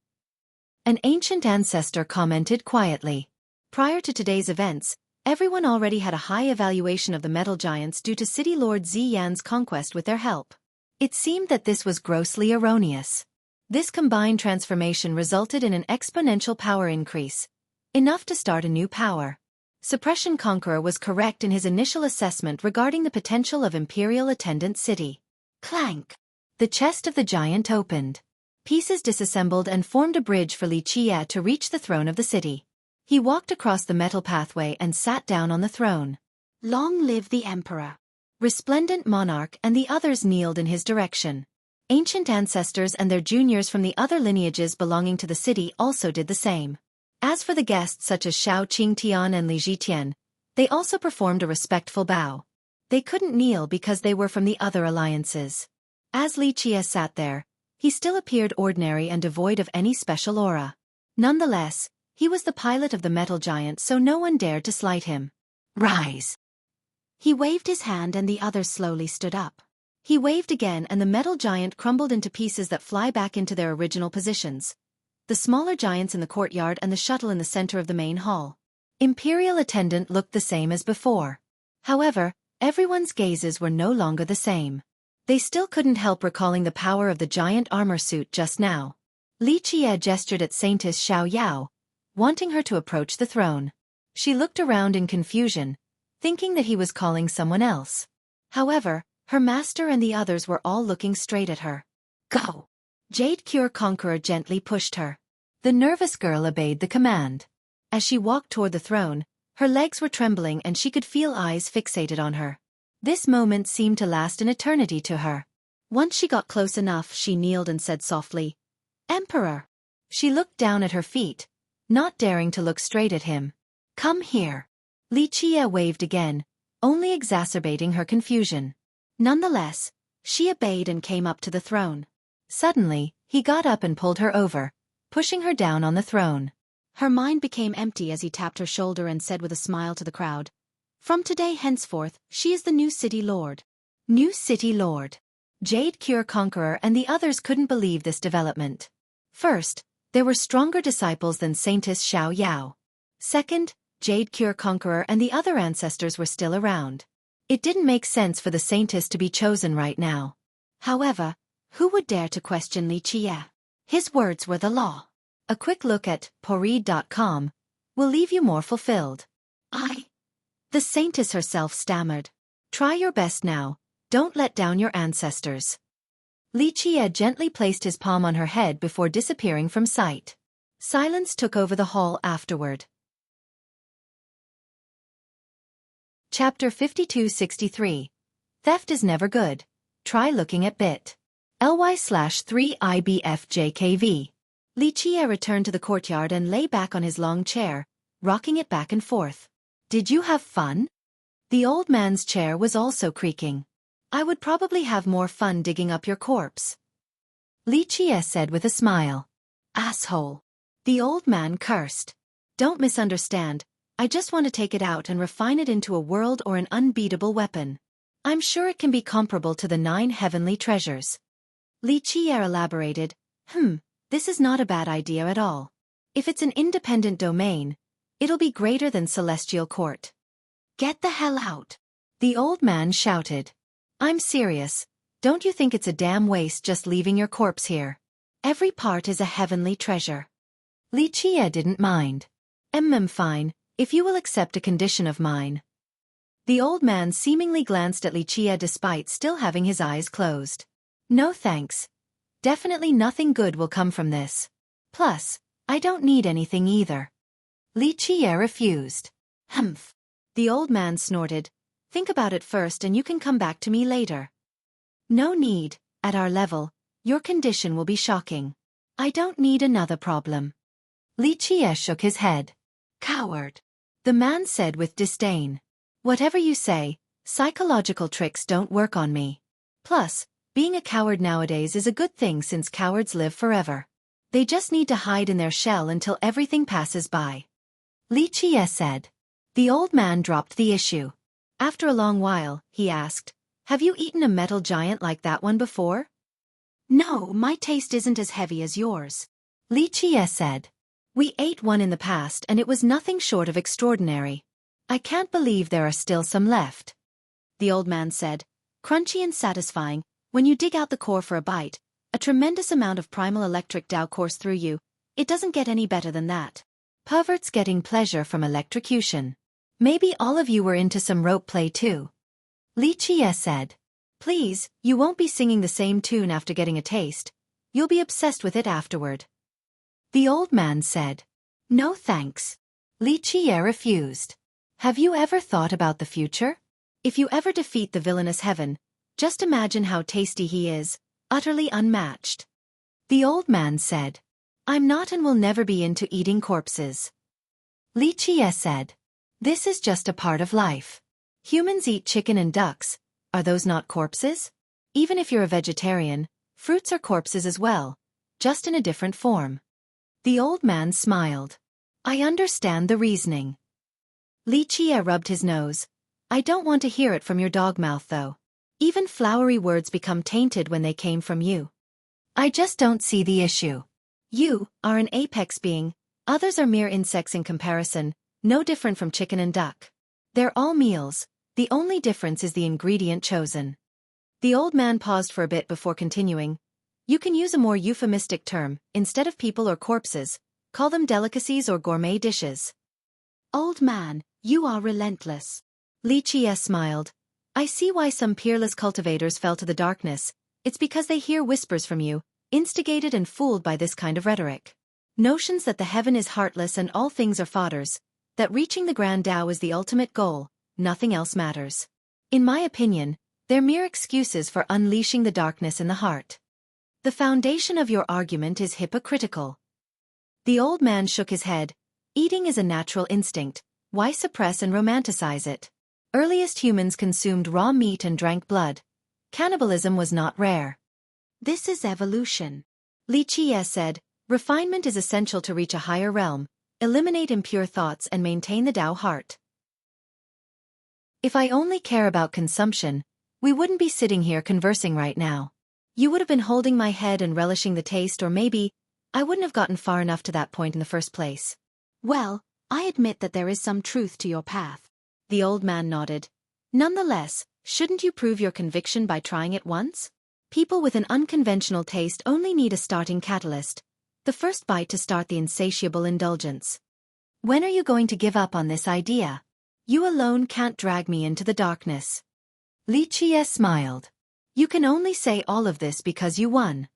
Speaker 1: An ancient ancestor commented quietly. Prior to today's events, everyone already had a high evaluation of the metal giants due to City Lord Ziyan's conquest with their help. It seemed that this was grossly erroneous. This combined transformation resulted in an exponential power increase, enough to start a new power. Suppression Conqueror was correct in his initial assessment regarding the potential of Imperial Attendant City. Clank! The chest of the giant opened. Pieces disassembled and formed a bridge for Li Qie to reach the throne of the city. He walked across the metal pathway and sat down on the throne. Long live the Emperor! Resplendent Monarch and the others kneeled in his direction. Ancient ancestors and their juniors from the other lineages belonging to the city also did the same. As for the guests such as Shao Qingtian and Li Zhitian, they also performed a respectful bow. They couldn't kneel because they were from the other alliances. As Li Qie sat there, he still appeared ordinary and devoid of any special aura. Nonetheless, he was the pilot of the metal giant, so no one dared to slight him. Rise! He waved his hand and the others slowly stood up. He waved again and the metal giant crumbled into pieces that fly back into their original positions. The smaller giants in the courtyard and the shuttle in the center of the main hall. Imperial Attendant looked the same as before. However, everyone's gazes were no longer the same. They still couldn't help recalling the power of the giant armor suit just now. Li Qie gestured at Saintess Xiao Yao, wanting her to approach the throne. She looked around in confusion, thinking that he was calling someone else. However, her master and the others were all looking straight at her. Go! Jade Cure Conqueror gently pushed her. The nervous girl obeyed the command. As she walked toward the throne, her legs were trembling and she could feel eyes fixated on her. This moment seemed to last an eternity to her. Once she got close enough, she kneeled and said softly, "Emperor." She looked down at her feet, not daring to look straight at him. "Come here." Li Qie waved again, only exacerbating her confusion. Nonetheless, she obeyed and came up to the throne. Suddenly, he got up and pulled her over, pushing her down on the throne. Her mind became empty as he tapped her shoulder and said with a smile to the crowd, "From today henceforth, she is the new city lord." New city lord. Jade Cure Conqueror and the others couldn't believe this development. First, there were stronger disciples than Saintess Xiao Yao. Second, Jade Cure Conqueror and the other ancestors were still around. It didn't make sense for the Saintess to be chosen right now. However, who would dare to question Li Qie? His words were the law. A quick look at poreed.com will leave you more fulfilled. The Saintess herself stammered. "Try your best now, don't let down your ancestors." Li Qie gently placed his palm on her head before disappearing from sight. Silence took over the hall afterward. Chapter 5263. Theft is never good. Try looking at bit.ly/3IBFJKV. Li Qie returned to the courtyard and lay back on his long chair, rocking it back and forth. "Did you have fun?" The old man's chair was also creaking. "I would probably have more fun digging up your corpse," Li Qie said with a smile. "Asshole." The old man cursed. "Don't misunderstand. I just want to take it out and refine it into a world or an unbeatable weapon. I'm sure it can be comparable to the 9 heavenly treasures." Li Qie elaborated, This is not a bad idea at all. If it's an independent domain, it'll be greater than Celestial Court." "Get the hell out," the old man shouted. "I'm serious. Don't you think it's a damn waste just leaving your corpse here? Every part is a heavenly treasure." Li Qie didn't mind. Fine, if you will accept a condition of mine." The old man seemingly glanced at Li Qie despite still having his eyes closed. "No thanks. Definitely nothing good will come from this. Plus, I don't need anything either. Li Qiye refused. Humph. The old man snorted. Think about it first and you can come back to me later. No need, at our level, your condition will be shocking. I don't need another problem. Li Qiye shook his head. Coward. The man said with disdain. Whatever you say, psychological tricks don't work on me. Plus, being a coward nowadays is a good thing since cowards live forever. They just need to hide in their shell until everything passes by. Li Qiye said. The old man dropped the issue. After a long while, he asked, have you eaten a metal giant like that one before? No, my taste isn't as heavy as yours. Li Qiye said. We ate one in the past and it was nothing short of extraordinary. I can't believe there are still some left. The old man said, crunchy and satisfying, when you dig out the core for a bite, a tremendous amount of primal electric Tao course through you. It doesn't get any better than that. Perverts getting pleasure from electrocution. Maybe all of you were into some rope play too. Li Qiye said. Please, you won't be singing the same tune after getting a taste. You'll be obsessed with it afterward. The old man said. No thanks. Li Qiye refused. Have you ever thought about the future? If you ever defeat the villainous heaven, just imagine how tasty he is, utterly unmatched. The old man said. I'm not and will never be into eating corpses. Li Qiye said. This is just a part of life. Humans eat chicken and ducks. Are those not corpses? Even if you're a vegetarian, fruits are corpses as well, just in a different form. The old man smiled. I understand the reasoning. Li Qiye rubbed his nose. I don't want to hear it from your dog mouth though. Even flowery words become tainted when they came from you. I just don't see the issue. You are an apex being, others are mere insects in comparison, no different from chicken and duck. They're all meals, the only difference is the ingredient chosen. The old man paused for a bit before continuing. You can use a more euphemistic term, instead of people or corpses, call them delicacies or gourmet dishes. Old man, you are relentless. Li Qiye smiled. I see why some peerless cultivators fell to the darkness. It's because they hear whispers from you, instigated and fooled by this kind of rhetoric. Notions that the heaven is heartless and all things are fodders, that reaching the grand Tao is the ultimate goal, nothing else matters. In my opinion, they're mere excuses for unleashing the darkness in the heart. The foundation of your argument is hypocritical. The old man shook his head. Eating is a natural instinct, why suppress and romanticize it? Earliest humans consumed raw meat and drank blood. Cannibalism was not rare. This is evolution. Li Qiye said, refinement is essential to reach a higher realm, eliminate impure thoughts and maintain the Tao heart. If I only care about consumption, we wouldn't be sitting here conversing right now. You would have been holding my head and relishing the taste, or maybe I wouldn't have gotten far enough to that point in the first place. Well, I admit that there is some truth to your path. The old man nodded. Nonetheless, shouldn't you prove your conviction by trying it once? People with an unconventional taste only need a starting catalyst, the first bite to start the insatiable indulgence. When are you going to give up on this idea? You alone can't drag me into the darkness. Li Qiye smiled. You can only say all of this because you won.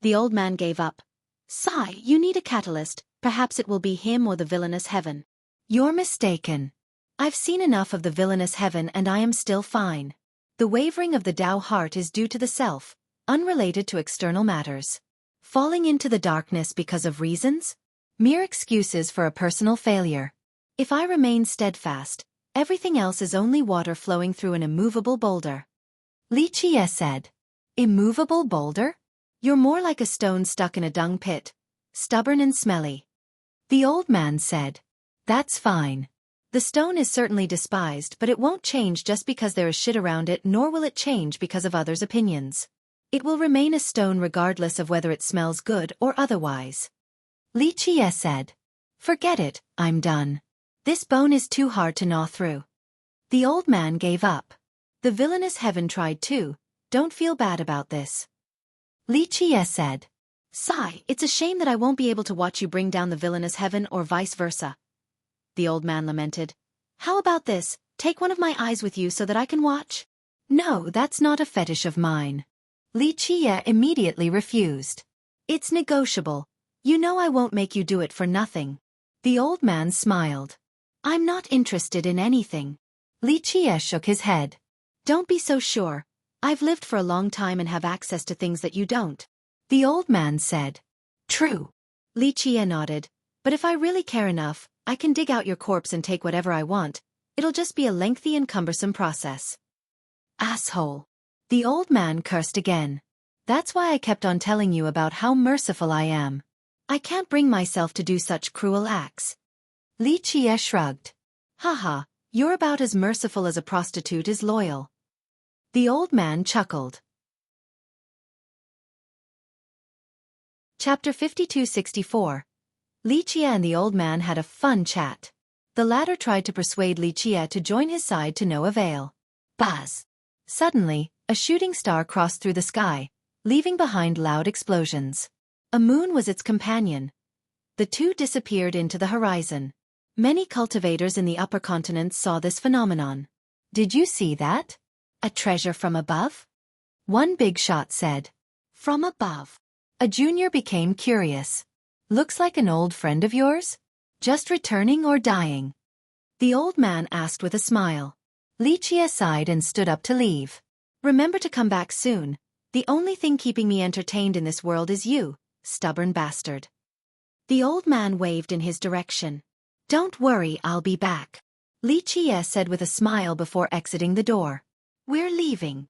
Speaker 1: The old man gave up. Sigh, you need a catalyst, perhaps it will be him or the villainous heaven. You're mistaken. I've seen enough of the villainous heaven and I am still fine. The wavering of the Tao heart is due to the self, unrelated to external matters. Falling into the darkness because of reasons? Mere excuses for a personal failure. If I remain steadfast, everything else is only water flowing through an immovable boulder. Li Qiye said. Immovable boulder? You're more like a stone stuck in a dung pit, stubborn and smelly. The old man said. That's fine. The stone is certainly despised, but it won't change just because there is shit around it, nor will it change because of others' opinions. It will remain a stone regardless of whether it smells good or otherwise. Li Qiye said. Forget it, I'm done. This bone is too hard to gnaw through. The old man gave up. The villainous heaven tried too, don't feel bad about this. Li Qiye said. Sigh, it's a shame that I won't be able to watch you bring down the villainous heaven or vice versa. The old man lamented. How about this, take one of my eyes with you so that I can watch? No, that's not a fetish of mine. Li Qiye immediately refused. It's negotiable. You know I won't make you do it for nothing. The old man smiled. I'm not interested in anything. Li Qie shook his head. Don't be so sure. I've lived for a long time and have access to things that you don't. The old man said. True. Li Qie nodded. But if I really care enough, I can dig out your corpse and take whatever I want. It'll just be a lengthy and cumbersome process. Asshole. The old man cursed again. That's why I kept on telling you about how merciful I am. I can't bring myself to do such cruel acts. Li Qie shrugged. Haha, you're about as merciful as a prostitute is loyal. The old man chuckled. Chapter 5264. Li Qie and the old man had a fun chat. The latter tried to persuade Li Qie to join his side to no avail. Buzz! Suddenly, a shooting star crossed through the sky, leaving behind loud explosions. A moon was its companion. The two disappeared into the horizon. Many cultivators in the upper continents saw this phenomenon. Did you see that? A treasure from above? One big shot said. From above. A junior became curious. Looks like an old friend of yours? Just returning or dying? The old man asked with a smile. Li Qie sighed and stood up to leave. Remember to come back soon. The only thing keeping me entertained in this world is you, stubborn bastard. The old man waved in his direction. Don't worry, I'll be back. Li Qie said with a smile before exiting the door. We're leaving.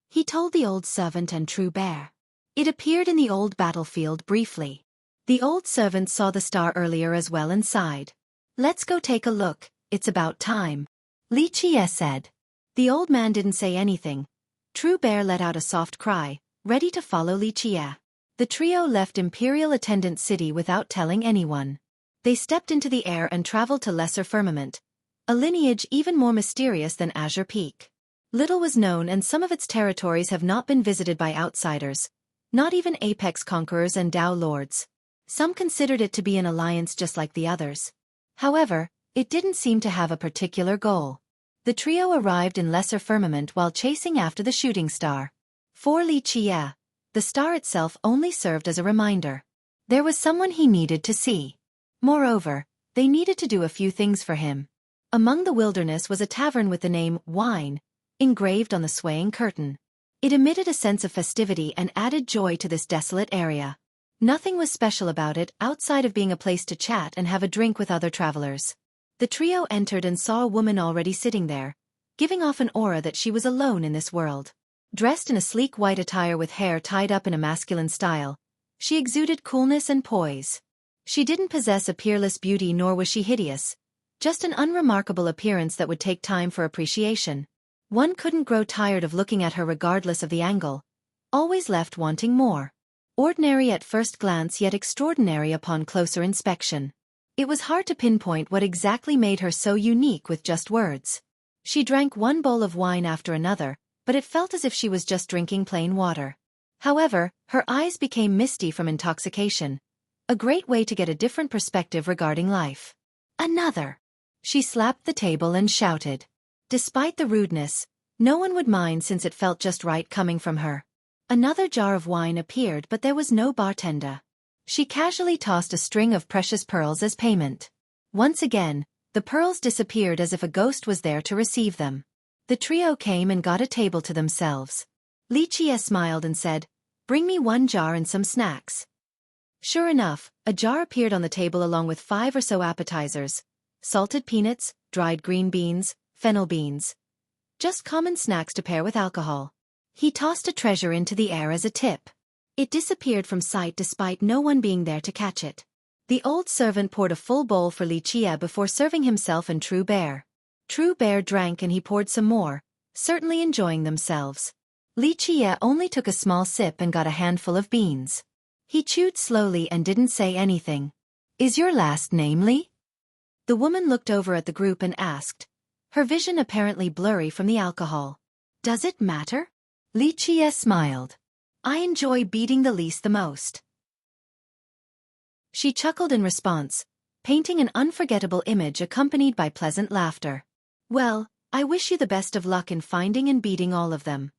Speaker 1: He told the old servant and True Bear. It appeared in the old battlefield briefly. The old servant saw the star earlier as well and sighed. Let's go take a look, it's about time. Li Qie said. The old man didn't say anything. True Bear let out a soft cry, ready to follow Li Qie. The trio left Imperial Attendant City without telling anyone. They stepped into the air and traveled to Lesser Firmament, a lineage even more mysterious than Azure Peak. Little was known and some of its territories have not been visited by outsiders, not even Apex Conquerors and Dao Lords. Some considered it to be an alliance just like the others. However, it didn't seem to have a particular goal. The trio arrived in Lesser Firmament while chasing after the shooting star. For Li Qie, the star itself only served as a reminder. There was someone he needed to see. Moreover, they needed to do a few things for him. Among the wilderness was a tavern with the name Wine engraved on the swaying curtain. It emitted a sense of festivity and added joy to this desolate area. Nothing was special about it outside of being a place to chat and have a drink with other travelers. The trio entered and saw a woman already sitting there, giving off an aura that she was alone in this world. Dressed in a sleek white attire with hair tied up in a masculine style, she exuded coolness and poise. She didn't possess a peerless beauty nor was she hideous, just an unremarkable appearance that would take time for appreciation. One couldn't grow tired of looking at her regardless of the angle, always left wanting more. Ordinary at first glance yet extraordinary upon closer inspection. It was hard to pinpoint what exactly made her so unique with just words. She drank one bowl of wine after another, but it felt as if she was just drinking plain water. However, her eyes became misty from intoxication, a great way to get a different perspective regarding life. Another! She slapped the table and shouted. Despite the rudeness, no one would mind since it felt just right coming from her. Another jar of wine appeared but there was no bartender. She casually tossed a string of precious pearls as payment. Once again, the pearls disappeared as if a ghost was there to receive them. The trio came and got a table to themselves. Li Qie smiled and said, "Bring me one jar and some snacks." Sure enough, a jar appeared on the table along with 5 or so appetizers. Salted peanuts, dried green beans, fennel beans. Just common snacks to pair with alcohol. He tossed a treasure into the air as a tip. It disappeared from sight despite no one being there to catch it. The old servant poured a full bowl for Li Qie before serving himself and True Bear. True Bear drank and he poured some more, certainly enjoying themselves. Li Qie only took a small sip and got a handful of beans. He chewed slowly and didn't say anything. "Is your last name Li?" The woman looked over at the group and asked, her vision apparently blurry from the alcohol. "Does it matter?" Li Qie smiled. "I enjoy beating the least the most." She chuckled in response, painting an unforgettable image accompanied by pleasant laughter. "Well, I wish you the best of luck in finding and beating all of them."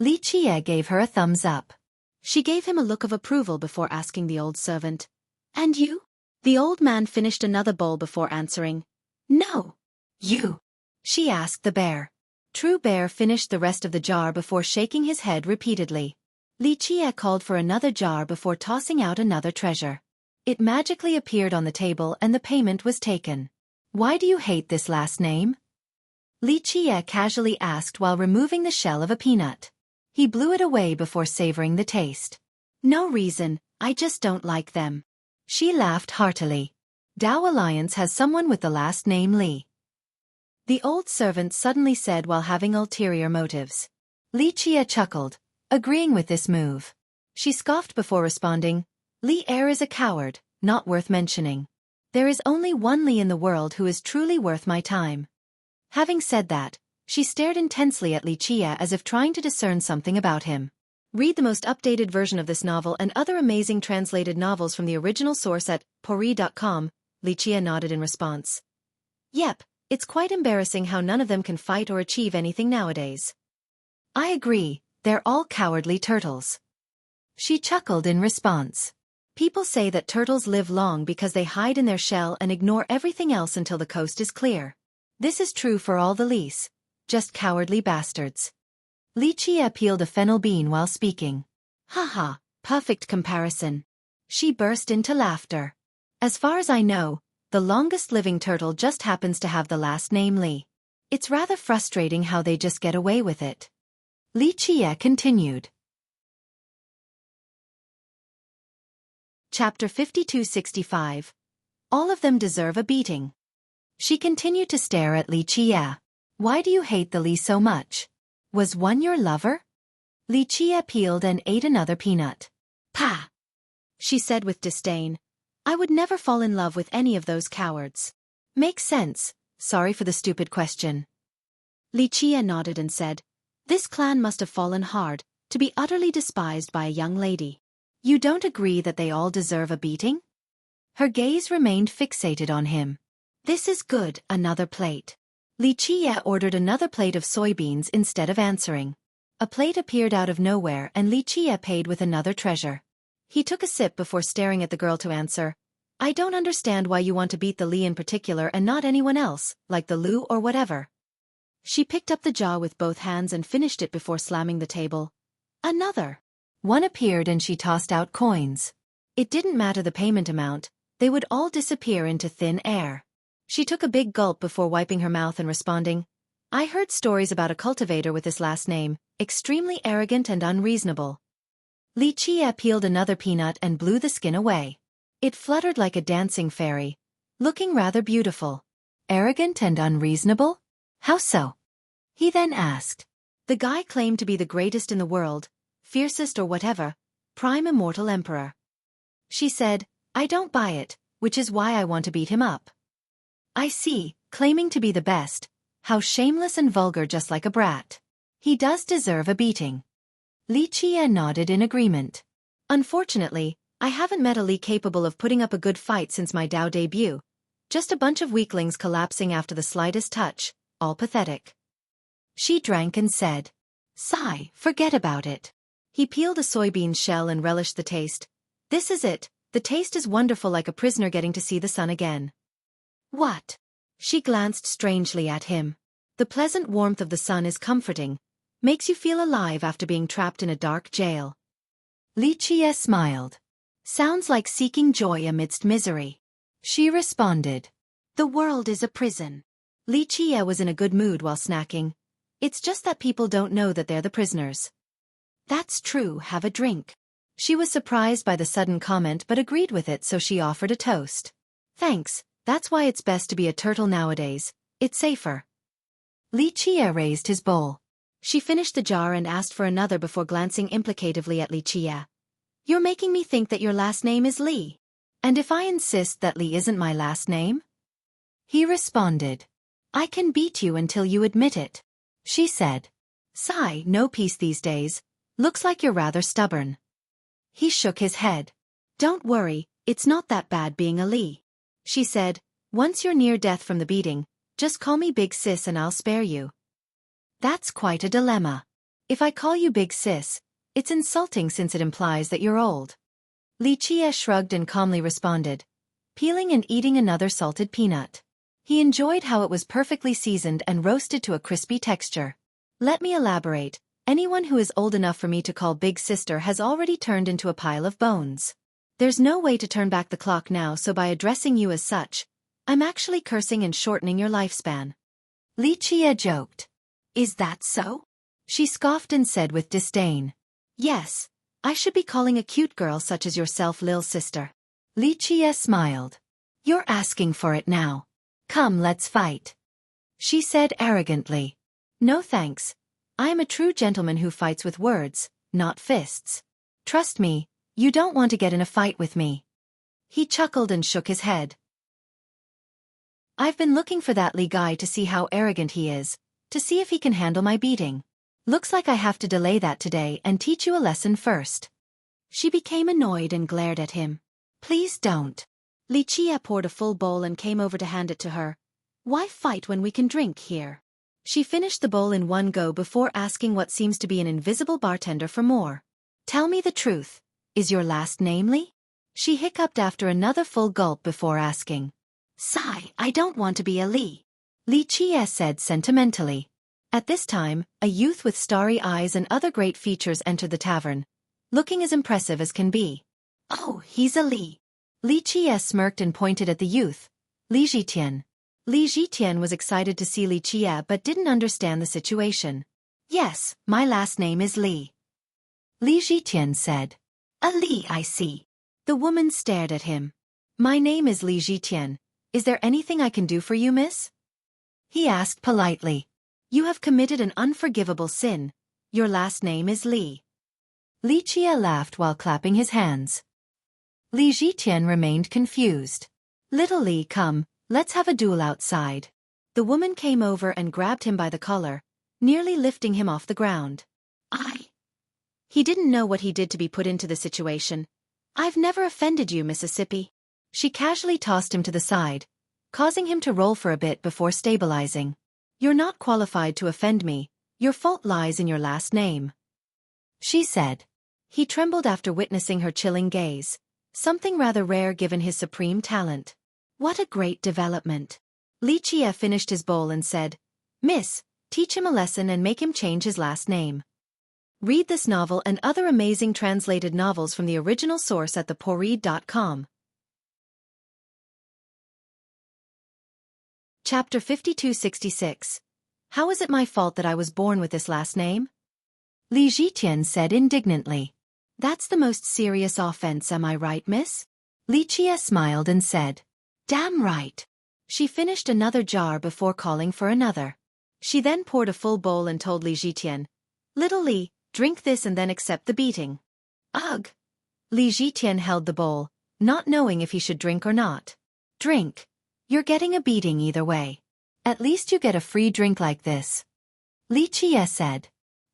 Speaker 1: Li Qie gave her a thumbs up. She gave him a look of approval before asking the old servant, "And you?" The old man finished another bowl before answering, "No. You?" She asked the bear. True Bear finished the rest of the jar before shaking his head repeatedly. Li Qie called for another jar before tossing out another treasure. It magically appeared on the table and the payment was taken. "Why do you hate this last name?" Li Qie casually asked while removing the shell of a peanut. He blew it away before savoring the taste. "No reason, I just don't like them." She laughed heartily. Dao Alliance has someone with the last name Li. The old servant suddenly said while having ulterior motives. Li Qie chuckled, agreeing with this move. She scoffed before responding, "Li Er is a coward, not worth mentioning. There is only one Li in the world who is truly worth my time." Having said that, she stared intensely at Li Qie as if trying to discern something about him. Read the most updated version of this novel and other amazing translated novels from the original source at pori.com. Li Qie nodded in response. "Yep, it's quite embarrassing how none of them can fight or achieve anything nowadays." "I agree, they're all cowardly turtles." She chuckled in response. People say that turtles live long because they hide in their shell and ignore everything else until the coast is clear. This is true for all the Lis, just cowardly bastards. Li Qie peeled a fennel bean while speaking. "Haha, perfect comparison." She burst into laughter. "As far as I know, the longest living turtle just happens to have the last name Li. It's rather frustrating how they just get away with it." Li Qie continued. Chapter 5265. All of them deserve a beating. She continued to stare at Li Qie. "Why do you hate the Li so much? Was one your lover?" Li Qie peeled and ate another peanut. "Pah!" she said with disdain. "I would never fall in love with any of those cowards." "Makes sense, sorry for the stupid question." Li Qie nodded and said, "This clan must have fallen hard, to be utterly despised by a young lady. You don't agree that they all deserve a beating?" Her gaze remained fixated on him. "This is good, another plate." Li Qie ordered another plate of soybeans instead of answering. A plate appeared out of nowhere and Li Qie paid with another treasure. He took a sip before staring at the girl to answer, "I don't understand why you want to beat the Li in particular and not anyone else, like the Lu or whatever." She picked up the jar with both hands and finished it before slamming the table. "Another." One appeared and she tossed out coins. It didn't matter the payment amount, they would all disappear into thin air. She took a big gulp before wiping her mouth and responding, "I heard stories about a cultivator with this last name, extremely arrogant and unreasonable." Li Qie peeled another peanut and blew the skin away. It fluttered like a dancing fairy, looking rather beautiful. "Arrogant and unreasonable? How so?" he then asked. "The guy claimed to be the greatest in the world, fiercest or whatever, prime immortal emperor." She said, "I don't buy it, which is why I want to beat him up." "I see, claiming to be the best. How shameless and vulgar, just like a brat. He does deserve a beating." Li Qie nodded in agreement. "Unfortunately, I haven't met a Li capable of putting up a good fight since my Dao debut. Just a bunch of weaklings collapsing after the slightest touch, all pathetic." She drank and said, "Sigh, forget about it." He peeled a soybean shell and relished the taste. "This is it, the taste is wonderful, like a prisoner getting to see the sun again." "What?" She glanced strangely at him. "The pleasant warmth of the sun is comforting, makes you feel alive after being trapped in a dark jail." Li Qie smiled. "Sounds like seeking joy amidst misery." She responded, "The world is a prison." Li Qie was in a good mood while snacking. "It's just that people don't know that they're the prisoners." "That's true, have a drink." She was surprised by the sudden comment but agreed with it, so she offered a toast. "Thanks, that's why it's best to be a turtle nowadays, it's safer." Li Qie raised his bowl. She finished the jar and asked for another before glancing implicatively at Li Qie. "You're making me think that your last name is Li. And if I insist that Li isn't my last name?" He responded, "I can beat you until you admit it." She said, "Sigh, no peace these days. Looks like you're rather stubborn." He shook his head. "Don't worry, it's not that bad being a Li." She said, "Once you're near death from the beating, just call me Big Sis and I'll spare you." "That's quite a dilemma. If I call you Big Sis, It's insulting since it implies that you're old. Li Chia shrugged and calmly responded, peeling and eating another salted peanut. He enjoyed how it was perfectly seasoned and roasted to a crispy texture. Let me elaborate. Anyone who is old enough for me to call big sister has already turned into a pile of bones. There's no way to turn back the clock now, so by addressing you as such, I'm actually cursing and shortening your lifespan. Li Chia joked. Is that so? She scoffed and said with disdain. Yes, I should be calling a cute girl such as yourself lil sister. Li Chia smiled. You're asking for it now. Come, let's fight. She said arrogantly. No thanks. I am a true gentleman who fights with words, not fists. Trust me, you don't want to get in a fight with me. He chuckled and shook his head. I've been looking for that Li guy to see how arrogant he is, to see if he can handle my beating. Looks like I have to delay that today and teach you a lesson first. She became annoyed and glared at him. Please don't. Li Chia poured a full bowl and came over to hand it to her. Why fight when we can drink here? She finished the bowl in one go before asking what seems to be an invisible bartender for more. Tell me the truth. Is your last name Li? She hiccuped after another full gulp before asking. Sigh, I don't want to be a Li. Li Chia said sentimentally. At this time, a youth with starry eyes and other great features entered the tavern, looking as impressive as can be. Oh, he's a Li. Li Chia smirked and pointed at the youth. Li Jitian. Li Jitian was excited to see Li Chia but didn't understand the situation. Yes, my last name is Li. Li Jitian said. A Li, I see. The woman stared at him. My name is Li Jitian. Is there anything I can do for you, miss? He asked politely. You have committed an unforgivable sin. Your last name is Li. Li Chia laughed while clapping his hands. Li Jitian remained confused. Little Li, come, let's have a duel outside. The woman came over and grabbed him by the collar, nearly lifting him off the ground. He didn't know what he did to be put into the situation. I've never offended you, Mississippi. She casually tossed him to the side, causing him to roll for a bit before stabilizing. You're not qualified to offend me. Your fault lies in your last name. She said. He trembled after witnessing her chilling gaze, something rather rare given his supreme talent. What a great development. Li Chia finished his bowl and said, Miss, teach him a lesson and make him change his last name. Read this novel and other amazing translated novels from the original source at theporead.com. Chapter 5266. How is it my fault that I was born with this last name? Li Jitian said indignantly. That's the most serious offense, am I right, miss? Li Chia smiled and said. Damn right. She finished another jar before calling for another. She then poured a full bowl and told Li Jitian, Little Li, drink this and then accept the beating. Ugh. Li Jitian held the bowl, not knowing if he should drink or not. Drink. You're getting a beating either way. At least you get a free drink like this. Li Chia said.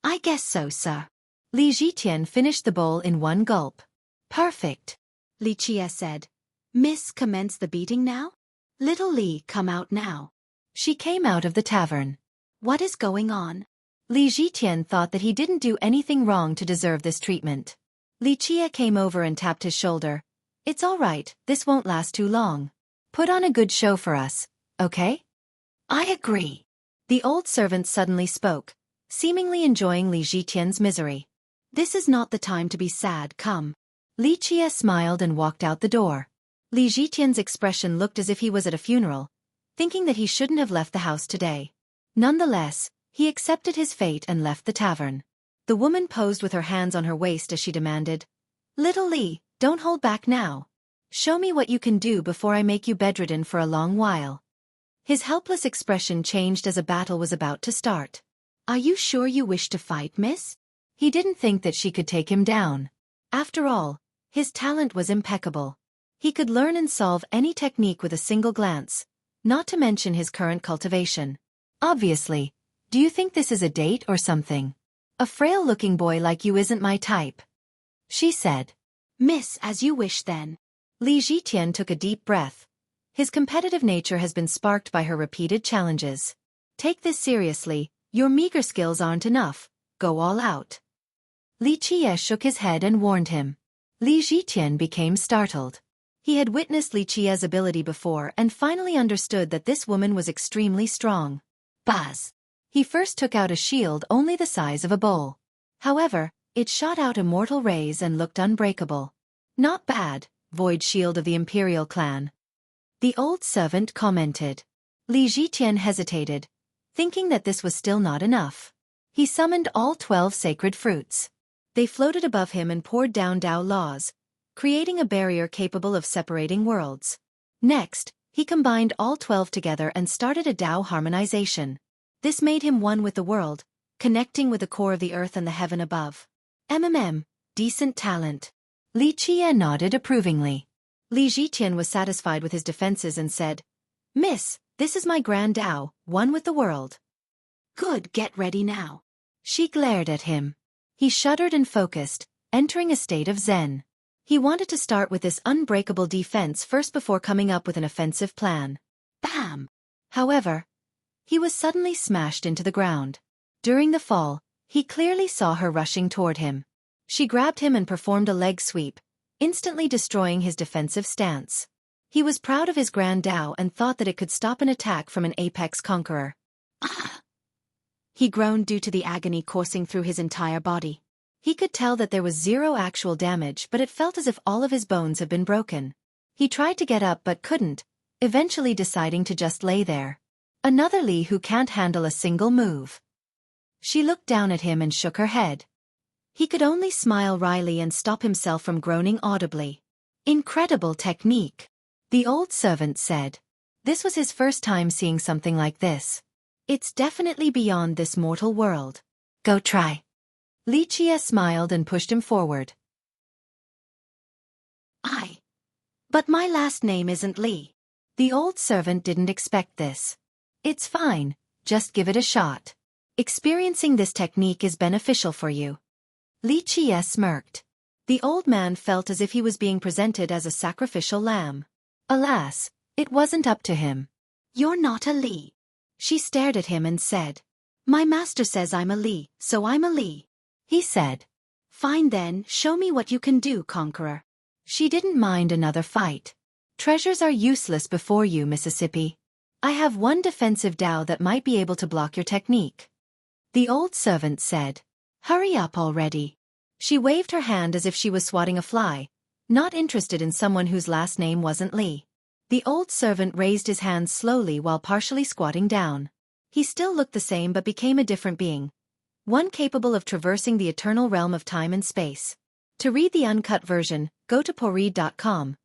Speaker 1: I guess so, sir. Li Jitian finished the bowl in one gulp. Perfect. Li Chia said. Miss, commence the beating now? Little Li, come out now. She came out of the tavern. What is going on? Li Jitian thought that he didn't do anything wrong to deserve this treatment. Li Chia came over and tapped his shoulder. It's all right, this won't last too long. Put on a good show for us, okay? I agree. The old servant suddenly spoke, seemingly enjoying Li Jitian's misery. This is not the time to be sad, come. Li Chia smiled and walked out the door. Li Jitian's expression looked as if he was at a funeral, thinking that he shouldn't have left the house today. Nonetheless, he accepted his fate and left the tavern. The woman posed with her hands on her waist as she demanded, Little Li, don't hold back now. Show me what you can do before I make you bedridden for a long while. His helpless expression changed as a battle was about to start. Are you sure you wish to fight, miss? He didn't think that she could take him down. After all, his talent was impeccable. He could learn and solve any technique with a single glance, not to mention his current cultivation. Obviously, do you think this is a date or something? A frail-looking boy like you isn't my type. She said. Miss, as you wish then. Li Jitian took a deep breath. His competitive nature has been sparked by her repeated challenges. Take this seriously, your meager skills aren't enough, go all out. Li Jie shook his head and warned him. Li Zhiqian became startled. He had witnessed Li Jie's ability before and finally understood that this woman was extremely strong. Buzz! He first took out a shield only the size of a bowl. However, it shot out immortal rays and looked unbreakable. Not bad, void shield of the imperial clan. The old servant commented. Li Zhiqian hesitated, thinking that this was still not enough. He summoned all 12 sacred fruits. They floated above him and poured down Tao laws, creating a barrier capable of separating worlds. Next, he combined all 12 together and started a Tao harmonization. This made him one with the world, connecting with the core of the earth and the heaven above. Decent talent. Li Jie nodded approvingly. Li Zhiqian was satisfied with his defenses and said, "Miss, this is my grand Tao, one with the world." "Good, get ready now." She glared at him. He shuddered and focused, entering a state of zen. He wanted to start with this unbreakable defense first before coming up with an offensive plan. Bam! However, he was suddenly smashed into the ground. During the fall, he clearly saw her rushing toward him. She grabbed him and performed a leg sweep, instantly destroying his defensive stance. He was proud of his grand Tao and thought that it could stop an attack from an apex conqueror. Ah! He groaned due to the agony coursing through his entire body. He could tell that there was zero actual damage, but it felt as if all of his bones had been broken. He tried to get up but couldn't, eventually deciding to just lay there. Another Li who can't handle a single move. She looked down at him and shook her head. He could only smile wryly and stop himself from groaning audibly. Incredible technique, the old servant said. This was his first time seeing something like this. It's definitely beyond this mortal world. Go try. Li Jie smiled and pushed him forward. But my last name isn't Li. The old servant didn't expect this. It's fine, just give it a shot. Experiencing this technique is beneficial for you. Li Jie smirked. The old man felt as if he was being presented as a sacrificial lamb. Alas, it wasn't up to him. You're not a Li. She stared at him and said, "My master says I'm a Li, so I'm a Li." He said, "Fine then, show me what you can do, conqueror." She didn't mind another fight. Treasures are useless before you, Mississippi. I have one defensive Tao that might be able to block your technique. The old servant said, "Hurry up already." She waved her hand as if she was swatting a fly, not interested in someone whose last name wasn't Li. The old servant raised his hands slowly while partially squatting down. He still looked the same but became a different being, one capable of traversing the eternal realm of time and space. To read the uncut version, go to poread.com.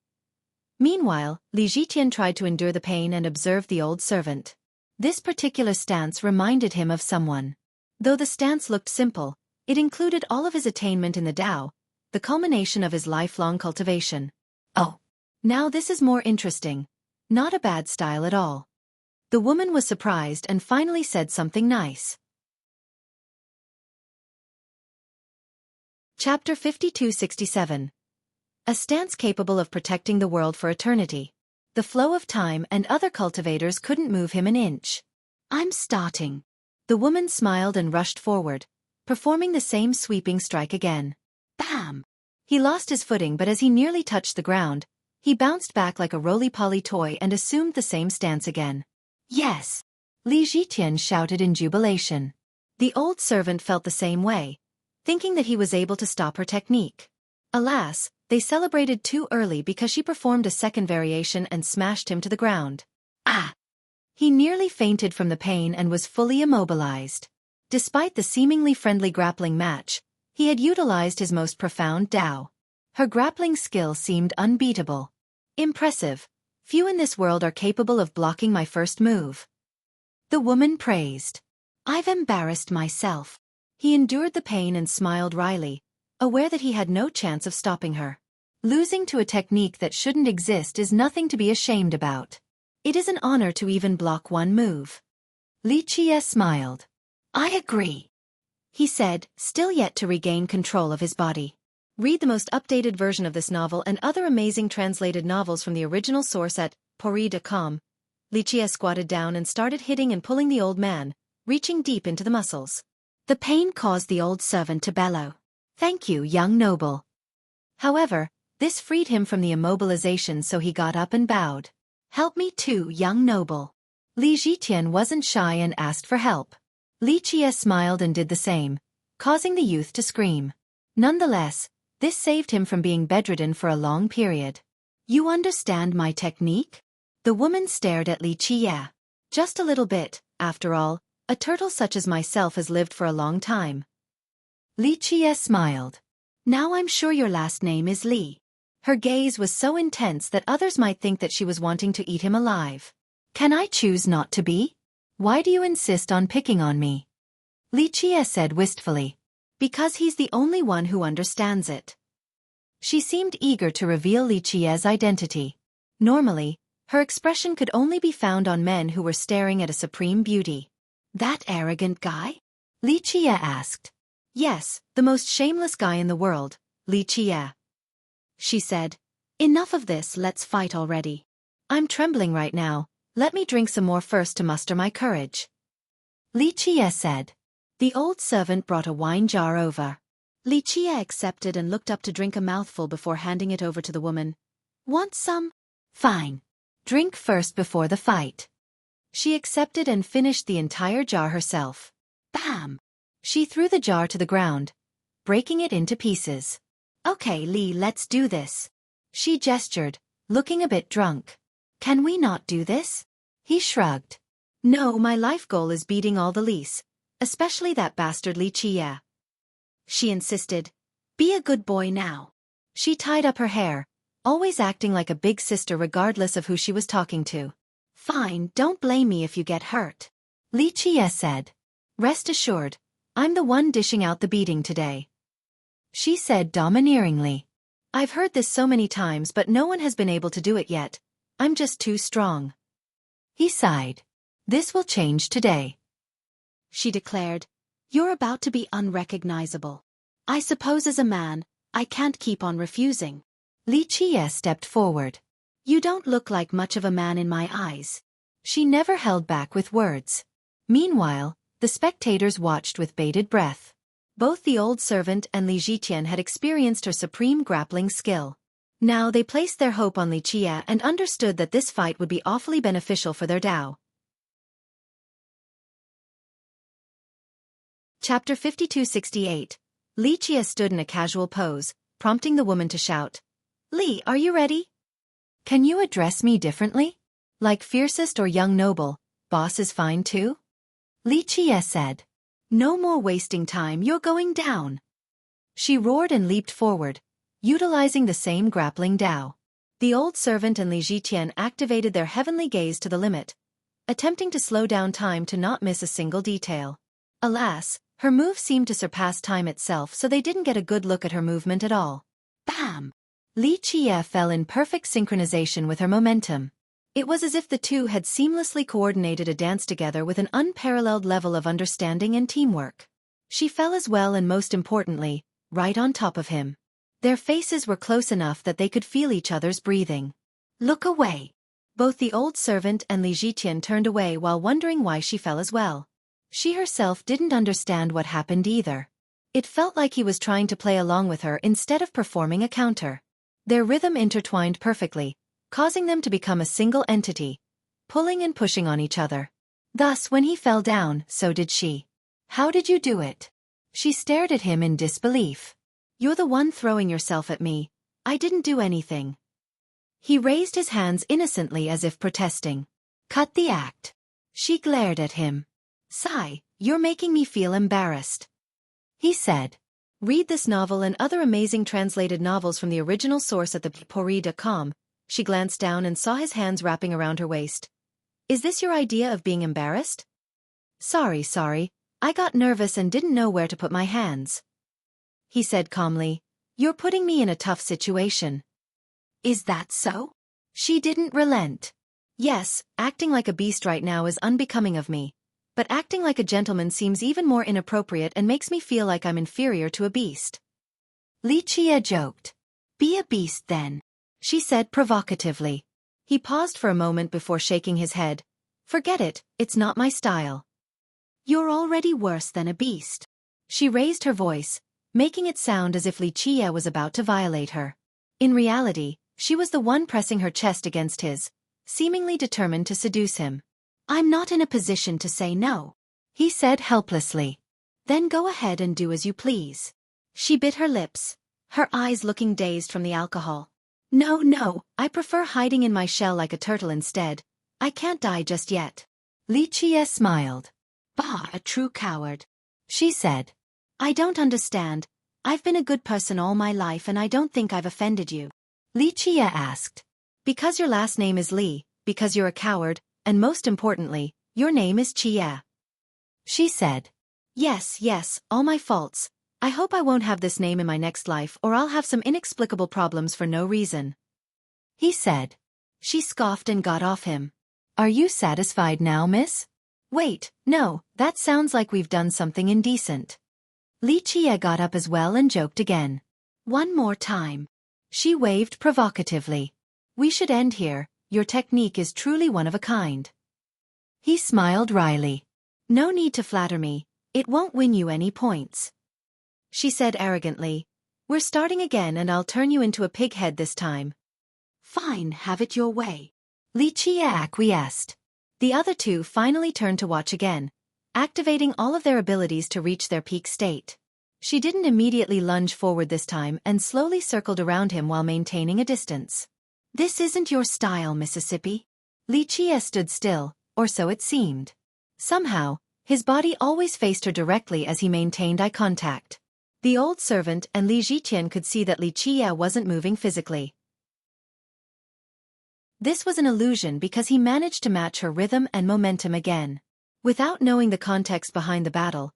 Speaker 1: Meanwhile, Li Zhiqian tried to endure the pain and observed the old servant. This particular stance reminded him of someone. Though the stance looked simple, it included all of his attainment in the Tao, the culmination of his lifelong cultivation. Oh! Now this is more interesting. Not a bad style at all. The woman was surprised and finally said something nice. Chapter 5267. A stance capable of protecting the world for eternity. The flow of time and other cultivators couldn't move him an inch. I'm starting. The woman smiled and rushed forward, performing the same sweeping strike again. Bam! He lost his footing, but as he nearly touched the ground, he bounced back like a roly-poly toy and assumed the same stance again. Yes! Li Zhiqian shouted in jubilation. The old servant felt the same way, thinking that he was able to stop her technique. Alas, they celebrated too early because she performed a second variation and smashed him to the ground. Ah! He nearly fainted from the pain and was fully immobilized. Despite the seemingly friendly grappling match, he had utilized his most profound Tao. Her grappling skill seemed unbeatable. Impressive. Few in this world are capable of blocking my first move. The woman praised. I've embarrassed myself. He endured the pain and smiled wryly, aware that he had no chance of stopping her. Losing to a technique that shouldn't exist is nothing to be ashamed about. It is an honor to even block one move. Li Jie smiled. I agree, he said, still yet to regain control of his body. Read the most updated version of this novel and other amazing translated novels from the original source at poread.com. Li Jie squatted down and started hitting and pulling the old man, reaching deep into the muscles. The pain caused the old servant to bellow. Thank you, young noble. However, this freed him from the immobilization, so he got up and bowed. Help me too, young noble. Li Zhitian wasn't shy and asked for help. Li Jie smiled and did the same, causing the youth to scream. Nonetheless, this saved him from being bedridden for a long period. You understand my technique? The woman stared at Li Jie. Just a little bit, after all, a turtle such as myself has lived for a long time. Li Jie smiled. Now I'm sure your last name is Li. Her gaze was so intense that others might think that she was wanting to eat him alive. Can I choose not to be? Why do you insist on picking on me? Li Jie said wistfully. Because he's the only one who understands it. She seemed eager to reveal Li Jie's identity. Normally, her expression could only be found on men who were staring at a supreme beauty. That arrogant guy? Li Jie asked. Yes, the most shameless guy in the world, Li Jie. She said. Enough of this, let's fight already. I'm trembling right now, let me drink some more first to muster my courage. Li Jie said. The old servant brought a wine jar over. Li Jie accepted and looked up to drink a mouthful before handing it over to the woman. Want some? Fine. Drink first before the fight. She accepted and finished the entire jar herself. Bam! She threw the jar to the ground, breaking it into pieces. Okay, Li, let's do this. She gestured, looking a bit drunk. Can we not do this? He shrugged. No, my life goal is beating all the Lis, especially that bastard Li Jie. She insisted. Be a good boy now. She tied up her hair, always acting like a big sister regardless of who she was talking to. Fine, don't blame me if you get hurt. Li Jie said. Rest assured, I'm the one dishing out the beating today. She said domineeringly. I've heard this so many times but no one has been able to do it yet. I'm just too strong. He sighed. This will change today. She declared. You're about to be unrecognizable. I suppose as a man, I can't keep on refusing. Li Jie stepped forward. You don't look like much of a man in my eyes. She never held back with words. Meanwhile, the spectators watched with bated breath. Both the old servant and Li Zhitian had experienced her supreme grappling skill. Now they placed their hope on Li Jie and understood that this fight would be awfully beneficial for their Dao. Chapter 5268. Li Jie stood in a casual pose, prompting the woman to shout. Li, are you ready? Can you address me differently? Like fiercest or young noble, boss is fine too? Li Jie said. No more wasting time, you're going down. She roared and leaped forward, utilizing the same grappling Dao. The old servant and Li Zhitian activated their heavenly gaze to the limit, attempting to slow down time to not miss a single detail. Alas, her move seemed to surpass time itself, so they didn't get a good look at her movement at all. Bam! Li Jie fell in perfect synchronization with her momentum. It was as if the two had seamlessly coordinated a dance together with an unparalleled level of understanding and teamwork. She fell as well and most importantly, right on top of him. Their faces were close enough that they could feel each other's breathing. Look away! Both the old servant and Li Zhitian turned away while wondering why she fell as well. She herself didn't understand what happened either. It felt like he was trying to play along with her instead of performing a counter. Their rhythm intertwined perfectly, causing them to become a single entity, pulling and pushing on each other. Thus, when he fell down, so did she. How did you do it? She stared at him in disbelief. You're the one throwing yourself at me. I didn't do anything. He raised his hands innocently as if protesting. Cut the act. She glared at him. Sigh, you're making me feel embarrassed. He said. Read this novel and other amazing translated novels from the original source at thepori.com. She glanced down and saw his hands wrapping around her waist. Is this your idea of being embarrassed? Sorry. I got nervous and didn't know where to put my hands. He said calmly. You're putting me in a tough situation. Is that so? She didn't relent. Yes, acting like a beast right now is unbecoming of me. But acting like a gentleman seems even more inappropriate and makes me feel like I'm inferior to a beast. Li Jie joked. Be a beast then, she said provocatively. He paused for a moment before shaking his head. Forget it, it's not my style. You're already worse than a beast. She raised her voice, making it sound as if Li Qie was about to violate her. In reality, she was the one pressing her chest against his, seemingly determined to seduce him. "I'm not in a position to say no," he said helplessly. "Then go ahead and do as you please." She bit her lips, her eyes looking dazed from the alcohol. No, I prefer hiding in my shell like a turtle instead. I can't die just yet." Li Qie smiled. "Bah, a true coward," she said. "I don't understand. I've been a good person all my life and I don't think I've offended you." Li Qie asked. "Because your last name is Li, because you're a coward, and most importantly, your name is Qie," she said. Yes, all my faults. I hope I won't have this name in my next life or I'll have some inexplicable problems for no reason," he said. She scoffed and got off him. "Are you satisfied now, miss?" "Wait, no, that sounds like we've done something indecent." Li Qie got up as well and joked again. "One more time." She waved provocatively. "We should end here, your technique is truly one of a kind." He smiled wryly. "No need to flatter me, it won't win you any points," she said arrogantly. "We're starting again and I'll turn you into a pig head this time." "Fine, have it your way." Li Qie acquiesced. The other two finally turned to watch again, activating all of their abilities to reach their peak state. She didn't immediately lunge forward this time and slowly circled around him while maintaining a distance. "This isn't your style, Mississippi." Li Qie stood still, or so it seemed. Somehow, his body always faced her directly as he maintained eye contact. The old servant and Li Zhiqian could see that Li Qie wasn't moving physically. This was an illusion because he managed to match her rhythm and momentum again. Without knowing the context behind the battle,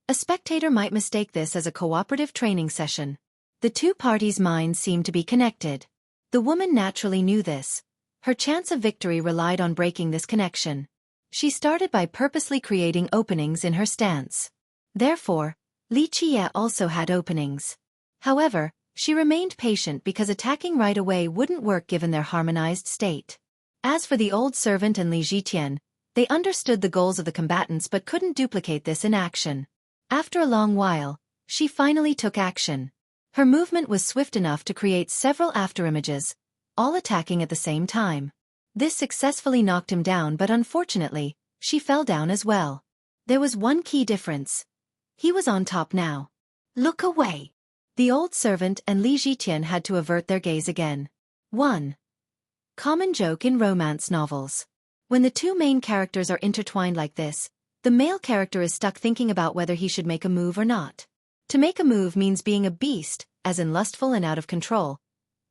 Speaker 1: a spectator might mistake this as a cooperative training session. The two parties' minds seemed to be connected. The woman naturally knew this. Her chance of victory relied on breaking this connection. She started by purposely creating openings in her stance. Therefore, Li Qie also had openings. However, she remained patient because attacking right away wouldn't work given their harmonized state. As for the old servant and Li Zhiqian, they understood the goals of the combatants but couldn't duplicate this in action. After a long while, she finally took action. Her movement was swift enough to create several afterimages, all attacking at the same time. This successfully knocked him down, but unfortunately, she fell down as well. There was one key difference. He was on top now. "Look away." The old servant and Li Zhiqian had to avert their gaze again. 1. Common joke in romance novels. When the two main characters are intertwined like this, the male character is stuck thinking about whether he should make a move or not. To make a move means being a beast, as in lustful and out of control.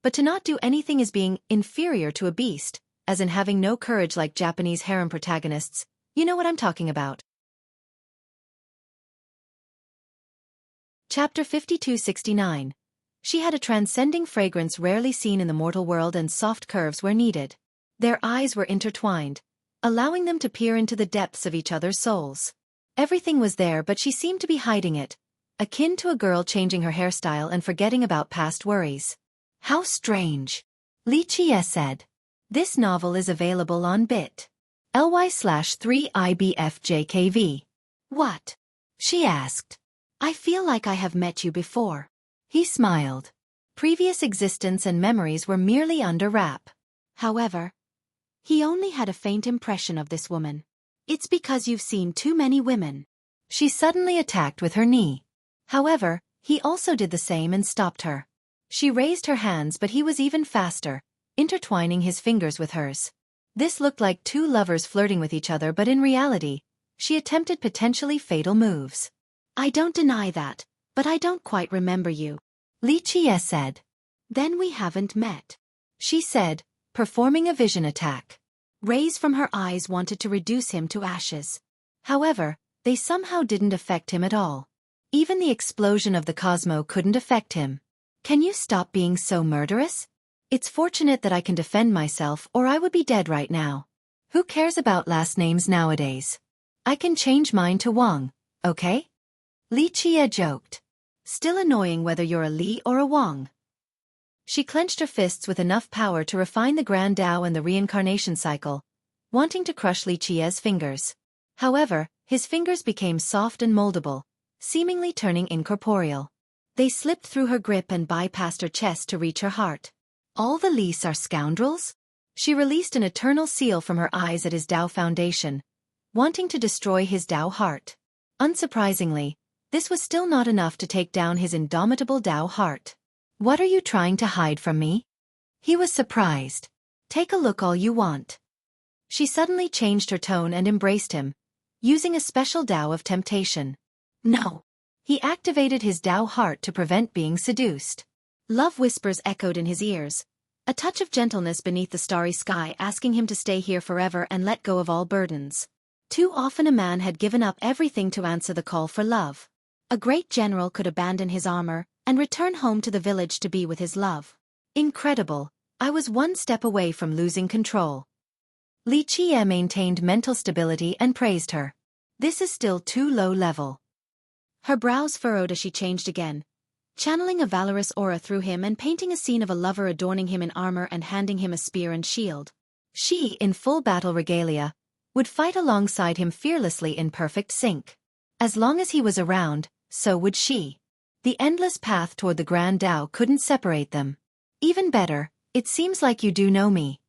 Speaker 1: But to not do anything is being inferior to a beast, as in having no courage like Japanese harem protagonists. You know what I'm talking about. Chapter 5269. She had a transcending fragrance rarely seen in the mortal world and soft curves where needed. Their eyes were intertwined, allowing them to peer into the depths of each other's souls. Everything was there but she seemed to be hiding it, akin to a girl changing her hairstyle and forgetting about past worries. "How strange," Li Qie said. This novel is available on bit.ly/3IBFJKV. "What?" she asked. "I feel like I have met you before." He smiled. Previous existence and memories were merely under wrap. However, he only had a faint impression of this woman. "It's because you've seen too many women." She suddenly attacked with her knee. However, he also did the same and stopped her. She raised her hands but he was even faster, intertwining his fingers with hers. This looked like two lovers flirting with each other, but in reality, she attempted potentially fatal moves. "I don't deny that, but I don't quite remember you," Li Qie said. "Then we haven't met," she said, performing a vision attack. Rays from her eyes wanted to reduce him to ashes. However, they somehow didn't affect him at all. Even the explosion of the Cosmo couldn't affect him. "Can you stop being so murderous? It's fortunate that I can defend myself or I would be dead right now. Who cares about last names nowadays? I can change mine to Wang, okay?" Li Qie joked. "Still annoying whether you're a Li or a Wang." She clenched her fists with enough power to refine the Grand Tao and the reincarnation cycle, wanting to crush Li Qie's fingers. However, his fingers became soft and moldable, seemingly turning incorporeal. They slipped through her grip and bypassed her chest to reach her heart. All the Lis are scoundrels? She released an eternal seal from her eyes at his Tao foundation, wanting to destroy his Tao heart. Unsurprisingly, this was still not enough to take down his indomitable Tao heart. What are you trying to hide from me? He was surprised. Take a look all you want. She suddenly changed her tone and embraced him, using a special Tao of temptation. No. He activated his Tao heart to prevent being seduced. Love whispers echoed in his ears, a touch of gentleness beneath the starry sky asking him to stay here forever and let go of all burdens. Too often a man had given up everything to answer the call for love. A great general could abandon his armor and return home to the village to be with his love. Incredible, I was one step away from losing control. Li Qie maintained mental stability and praised her. This is still too low level. Her brows furrowed as she changed again, channeling a valorous aura through him and painting a scene of a lover adorning him in armor and handing him a spear and shield. She, in full battle regalia, would fight alongside him fearlessly in perfect sync. As long as he was around, so would she. The endless path toward the Grand Tao couldn't separate them. Even better, it seems like you do know me.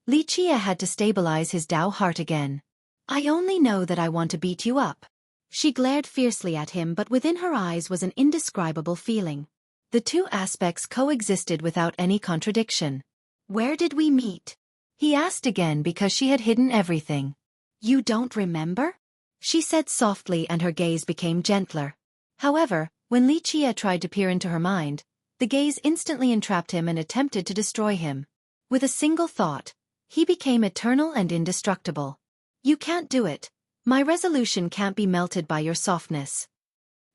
Speaker 1: Li Qie had to stabilize his Tao heart again. I only know that I want to beat you up. She glared fiercely at him, but within her eyes was an indescribable feeling. The two aspects coexisted without any contradiction. Where did we meet? He asked again because she had hidden everything. You don't remember? She said softly and her gaze became gentler. However, when Li Qie tried to peer into her mind, the gaze instantly entrapped him and attempted to destroy him. With a single thought, he became eternal and indestructible. You can't do it. My resolution can't be melted by your softness.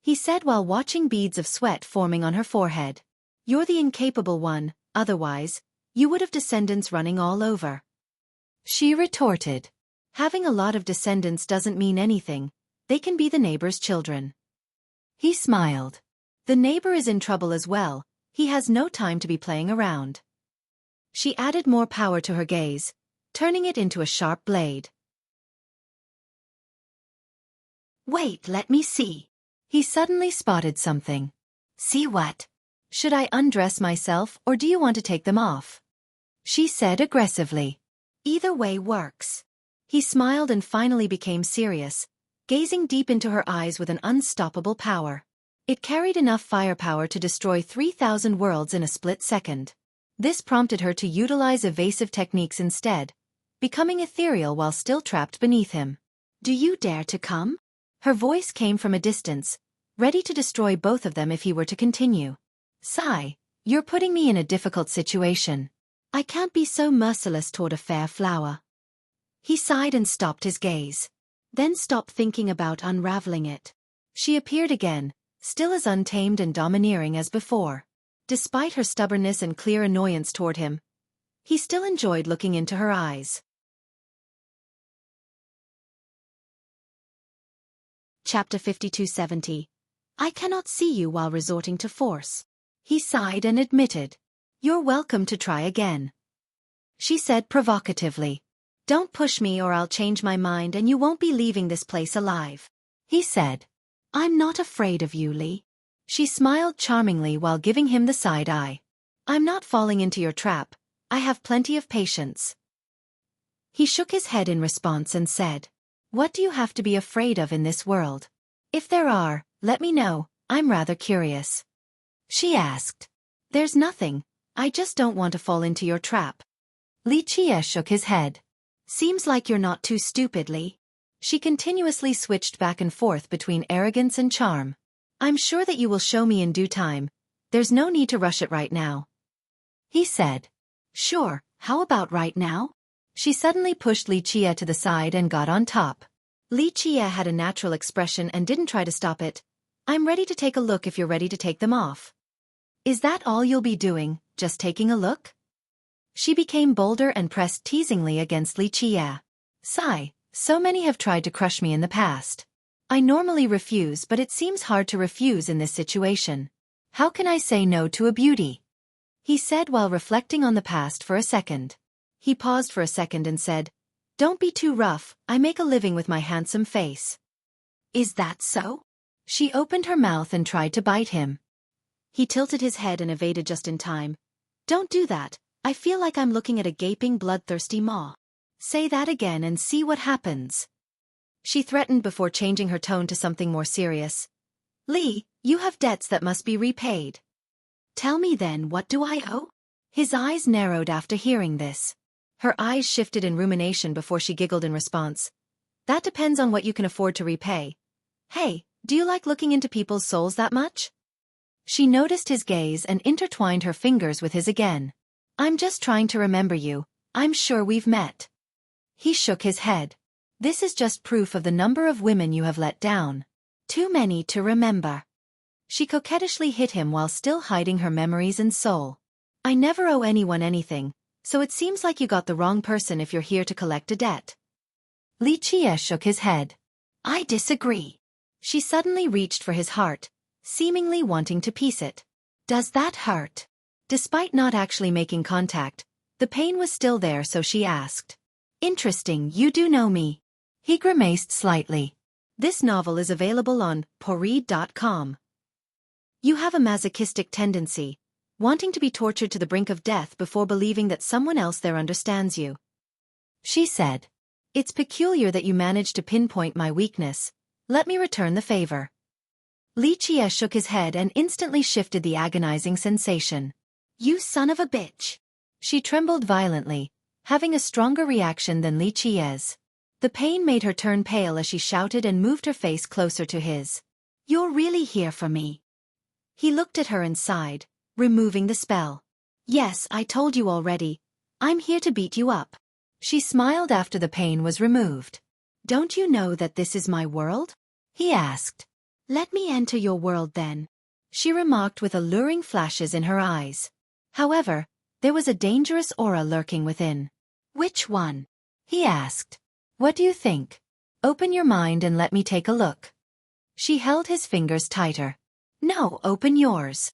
Speaker 1: He said while watching beads of sweat forming on her forehead. You're the incapable one, otherwise, you would have descendants running all over. She retorted. Having a lot of descendants doesn't mean anything, they can be the neighbor's children. He smiled. The neighbor is in trouble as well, he has no time to be playing around. She added more power to her gaze, turning it into a sharp blade. Wait, let me see. He suddenly spotted something. See what? Should I undress myself or do you want to take them off? She said aggressively. Either way works. He smiled and finally became serious, gazing deep into her eyes with an unstoppable power. It carried enough firepower to destroy 3,000 worlds in a split second. This prompted her to utilize evasive techniques instead, becoming ethereal while still trapped beneath him. Do you dare to come? Her voice came from a distance, ready to destroy both of them if he were to continue. Sigh, you're putting me in a difficult situation. I can't be so merciless toward a fair flower. He sighed and stopped his gaze. Then stopped thinking about unraveling it. She appeared again, still as untamed and domineering as before. Despite her stubbornness and clear annoyance toward him, he still enjoyed looking into her eyes. Chapter 5270. I cannot see you while resorting to force. He sighed and admitted. You're welcome to try again. She said provocatively. Don't push me or I'll change my mind and you won't be leaving this place alive. He said. I'm not afraid of you, Li. She smiled charmingly while giving him the side eye. I'm not falling into your trap, I have plenty of patience. He shook his head in response and said. What do you have to be afraid of in this world? If there are, let me know, I'm rather curious. She asked. There's nothing, I just don't want to fall into your trap. Li Qie shook his head. Seems like you're not too stupid, Li. She continuously switched back and forth between arrogance and charm. I'm sure that you will show me in due time, there's no need to rush it right now. He said. Sure, how about right now? She suddenly pushed Li Qie to the side and got on top. Li Qie had a natural expression and didn't try to stop it. I'm ready to take a look if you're ready to take them off. Is that all you'll be doing, just taking a look? She became bolder and pressed teasingly against Li Qie. Sigh, so many have tried to crush me in the past. I normally refuse, but it seems hard to refuse in this situation. How can I say no to a beauty? He said while reflecting on the past for a second. He paused for a second and said, Don't be too rough, I make a living with my handsome face. Is that so? She opened her mouth and tried to bite him. He tilted his head and evaded just in time. Don't do that. I feel like I'm looking at a gaping, bloodthirsty maw. Say that again and see what happens. She threatened before changing her tone to something more serious. Lee, you have debts that must be repaid. Tell me then, what do I owe? His eyes narrowed after hearing this. Her eyes shifted in rumination before she giggled in response. That depends on what you can afford to repay. Hey, do you like looking into people's souls that much? She noticed his gaze and intertwined her fingers with his again. I'm just trying to remember you. I'm sure we've met. He shook his head. This is just proof of the number of women you have let down. Too many to remember. She coquettishly hit him while still hiding her memories and soul. I never owe anyone anything, so it seems like you got the wrong person if you're here to collect a debt. Li Jie shook his head. I disagree. She suddenly reached for his heart, seemingly wanting to piece it. Does that hurt? Despite not actually making contact, the pain was still there, so she asked. Interesting, you do know me. He grimaced slightly. This novel is available on pourread.com. You have a masochistic tendency, wanting to be tortured to the brink of death before believing that someone else there understands you. She said. It's peculiar that you managed to pinpoint my weakness. Let me return the favor. Li Jie shook his head and instantly shifted the agonizing sensation. You son of a bitch. She trembled violently, having a stronger reaction than Li Jie's. The pain made her turn pale as she shouted and moved her face closer to his. You're really here for me. He looked at her and sighed, removing the spell. Yes, I told you already. I'm here to beat you up. She smiled after the pain was removed. Don't you know that this is my world? He asked. Let me enter your world then. She remarked with alluring flashes in her eyes. However, there was a dangerous aura lurking within. Which one? He asked. What do you think? Open your mind and let me take a look. She held his fingers tighter. No, open yours.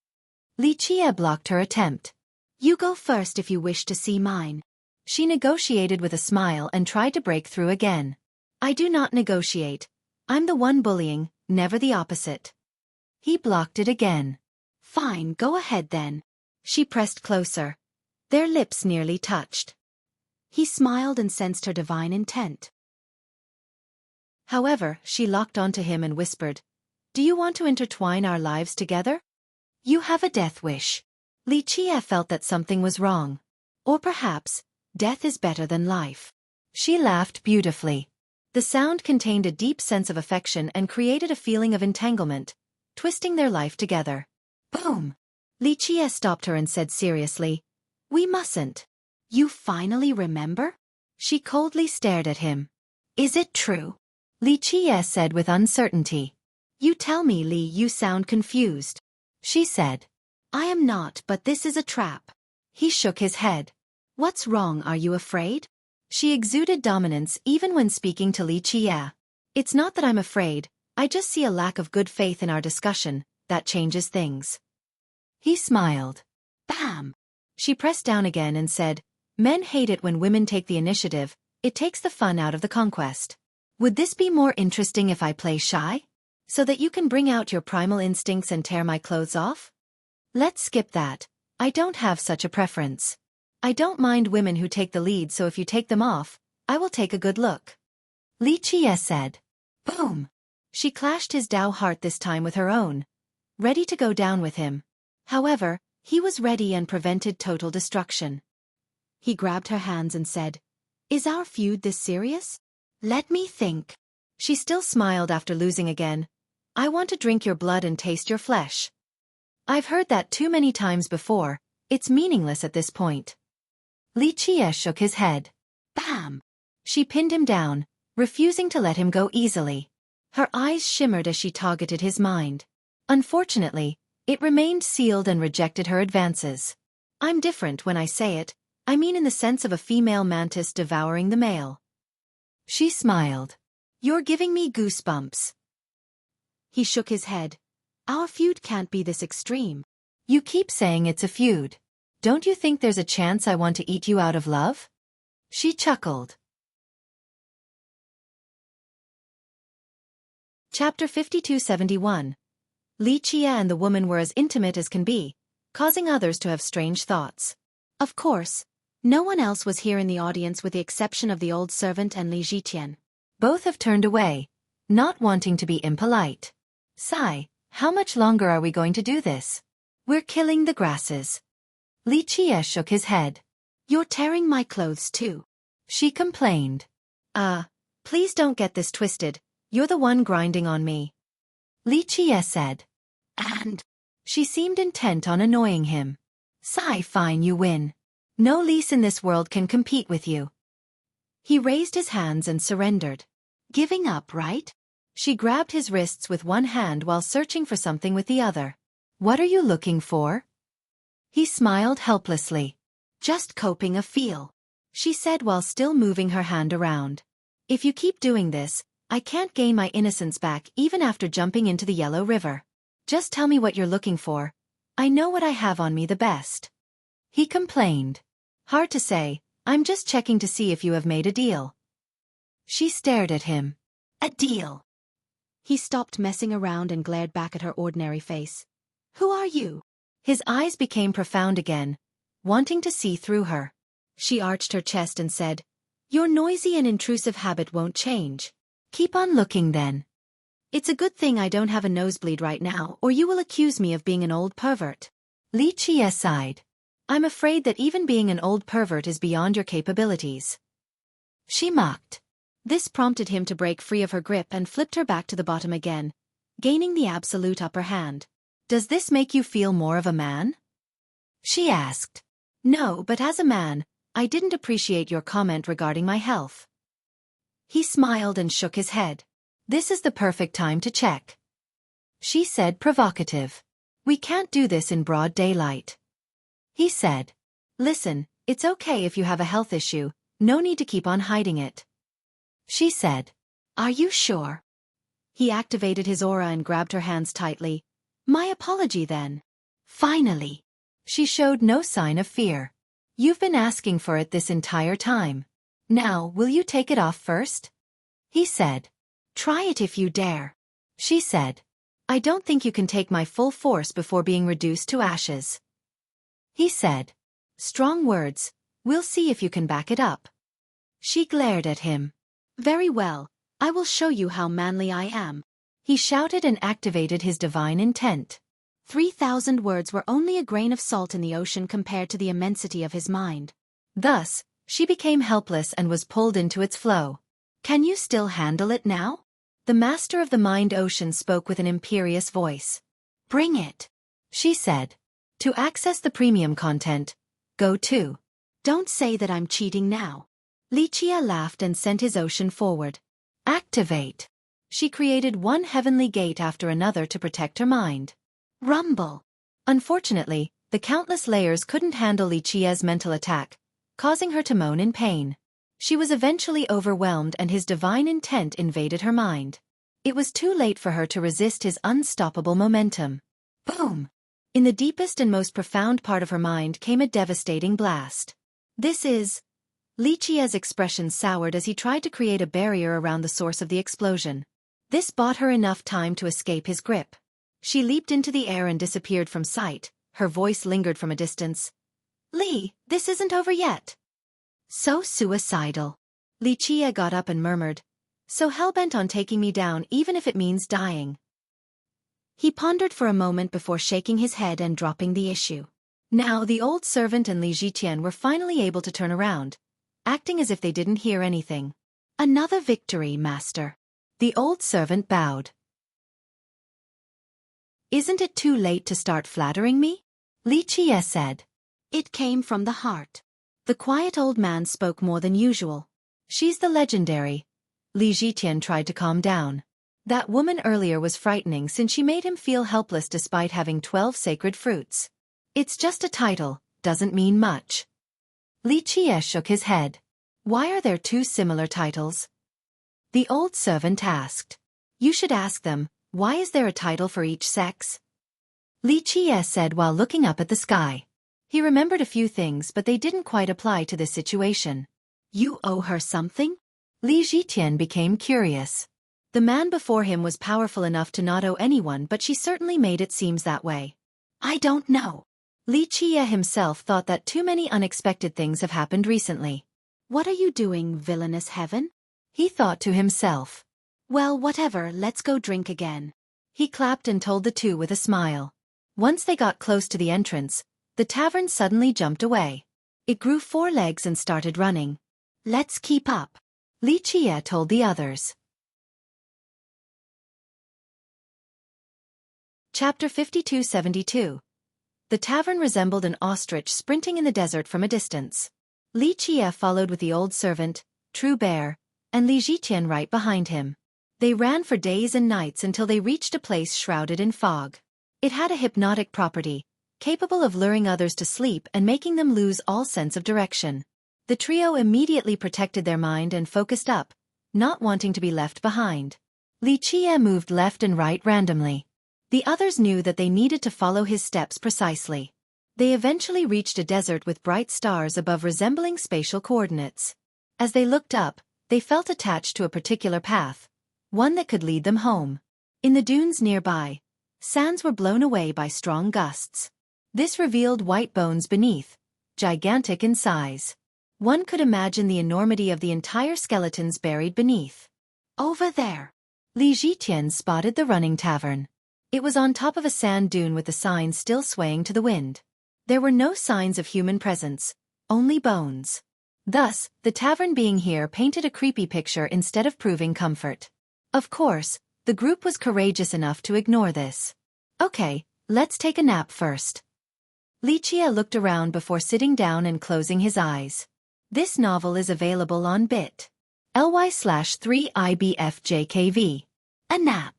Speaker 1: Li Jie blocked her attempt. You go first if you wish to see mine. She negotiated with a smile and tried to break through again. I do not negotiate. I'm the one bullying, never the opposite. He blocked it again. Fine, go ahead then. She pressed closer. Their lips nearly touched. He smiled and sensed her divine intent. However, she locked onto him and whispered, Do you want to intertwine our lives together? You have a death wish. Li Jie felt that something was wrong. Or perhaps, death is better than life. She laughed beautifully. The sound contained a deep sense of affection and created a feeling of entanglement, twisting their life together. Boom! Li Jie stopped her and said seriously, We mustn't. You finally remember? She coldly stared at him. Is it true? Li Jie said with uncertainty. You tell me, Li, you sound confused. She said. I am not, but this is a trap. He shook his head. What's wrong, are you afraid? She exuded dominance even when speaking to Li Jie. It's not that I'm afraid, I just see a lack of good faith in our discussion, that changes things. He smiled. Bam! She pressed down again and said, Men hate it when women take the initiative, it takes the fun out of the conquest. Would this be more interesting if I play shy? So that you can bring out your primal instincts and tear my clothes off? Let's skip that. I don't have such a preference. I don't mind women who take the lead, so if you take them off, I will take a good look. Li Jie said. Boom! She clashed his Dao heart this time with her own, ready to go down with him. However, he was ready and prevented total destruction. He grabbed her hands and said, Is our feud this serious? Let me think. She still smiled after losing again. I want to drink your blood and taste your flesh. I've heard that too many times before, it's meaningless at this point. Li Jie shook his head. Bam! She pinned him down, refusing to let him go easily. Her eyes shimmered as she targeted his mind. Unfortunately, it remained sealed and rejected her advances. I'm different when I say it, I mean in the sense of a female mantis devouring the male. She smiled. You're giving me goosebumps. He shook his head. Our feud can't be this extreme. You keep saying it's a feud. Don't you think there's a chance I want to eat you out of love? She chuckled. Chapter 5271. Li Chia and the woman were as intimate as can be, causing others to have strange thoughts. Of course, no one else was here in the audience with the exception of the old servant and Li Zhitian. Both have turned away, not wanting to be impolite. Sigh, how much longer are we going to do this? We're killing the grasses. Li Chia shook his head. You're tearing my clothes too. She complained. Please don't get this twisted, you're the one grinding on me. Li Chia said. And? She seemed intent on annoying him. Sigh, fine, you win. No lease in this world can compete with you. He raised his hands and surrendered. Giving up, right? She grabbed his wrists with one hand while searching for something with the other. What are you looking for? He smiled helplessly. Just coping a feel, she said while still moving her hand around. If you keep doing this, I can't gain my innocence back even after jumping into the Yellow River. Just tell me what you're looking for. I know what I have on me the best. He complained. Hard to say, I'm just checking to see if you have made a deal. She stared at him. A deal? He stopped messing around and glared back at her ordinary face. Who are you? His eyes became profound again, wanting to see through her. She arched her chest and said, Your noisy and intrusive habit won't change. Keep on looking then. It's a good thing I don't have a nosebleed right now, or you will accuse me of being an old pervert. Li Chia sighed. I'm afraid that even being an old pervert is beyond your capabilities. She mocked. This prompted him to break free of her grip and flipped her back to the bottom again, gaining the absolute upper hand. Does this make you feel more of a man? She asked. No, but as a man, I didn't appreciate your comment regarding my health. He smiled and shook his head. This is the perfect time to check. She said, provocative. We can't do this in broad daylight. He said. Listen, it's okay if you have a health issue, no need to keep on hiding it. She said. Are you sure? He activated his aura and grabbed her hands tightly. My apology then. Finally. She showed no sign of fear. You've been asking for it this entire time. Now, will you take it off first? He said. Try it if you dare. She said. I don't think you can take my full force before being reduced to ashes. He said. Strong words, we'll see if you can back it up. She glared at him. Very well, I will show you how manly I am. He shouted and activated his divine intent. 3,000 words were only a grain of salt in the ocean compared to the immensity of his mind. Thus, she became helpless and was pulled into its flow. Can you still handle it now? The master of the mind ocean spoke with an imperious voice. Bring it, she said. To access the premium content, go to. Don't say that I'm cheating now. Li Chia laughed and sent his ocean forward. Activate. She created one heavenly gate after another to protect her mind. Rumble. Unfortunately, the countless layers couldn't handle Li Chia's mental attack, causing her to moan in pain. She was eventually overwhelmed and his divine intent invaded her mind. It was too late for her to resist his unstoppable momentum. Boom! In the deepest and most profound part of her mind came a devastating blast. This is... Li Chia's expression soured as he tried to create a barrier around the source of the explosion. This bought her enough time to escape his grip. She leaped into the air and disappeared from sight, her voice lingered from a distance. Li, this isn't over yet. So suicidal. Li Chia got up and murmured, so hell-bent on taking me down even if it means dying. He pondered for a moment before shaking his head and dropping the issue. Now the old servant and Li Zhitian were finally able to turn around, acting as if they didn't hear anything. Another victory, master. The old servant bowed. Isn't it too late to start flattering me? Li Chia said. It came from the heart. The quiet old man spoke more than usual. She's the legendary. Li Zhitian tried to calm down. That woman earlier was frightening since she made him feel helpless despite having 12 sacred fruits. It's just a title, doesn't mean much. Li Chia shook his head. Why are there two similar titles? The old servant asked. You should ask them, why is there a title for each sex? Li Chia said while looking up at the sky. He remembered a few things but they didn't quite apply to this situation. You owe her something? Li Zhitian became curious. The man before him was powerful enough to not owe anyone, but she certainly made it seem that way. I don't know. Li Qie himself thought that too many unexpected things have happened recently. What are you doing, villainous heaven? He thought to himself. Well, whatever, let's go drink again. He clapped and told the two with a smile. Once they got close to the entrance, the tavern suddenly jumped away. It grew 4 legs and started running. Let's keep up. Li Qie told the others. Chapter 52-72. The tavern resembled an ostrich sprinting in the desert from a distance. Li Qie followed with the old servant, True Bear, and Li Zhiqian right behind him. They ran for days and nights until they reached a place shrouded in fog. It had a hypnotic property, capable of luring others to sleep and making them lose all sense of direction. The trio immediately protected their mind and focused up, not wanting to be left behind. Li Qie moved left and right randomly. The others knew that they needed to follow his steps precisely. They eventually reached a desert with bright stars above resembling spatial coordinates. As they looked up, they felt attached to a particular path, one that could lead them home. In the dunes nearby, sands were blown away by strong gusts. This revealed white bones beneath, gigantic in size. One could imagine the enormity of the entire skeletons buried beneath. Over there. Li Zhiqian spotted the running tavern. It was on top of a sand dune with the sign still swaying to the wind. There were no signs of human presence, only bones. Thus, the tavern being here painted a creepy picture instead of proving comfort. Of course, the group was courageous enough to ignore this. Okay, let's take a nap first. Li Qie looked around before sitting down and closing his eyes. This novel is available on bit.ly/3IBFJKV. A nap.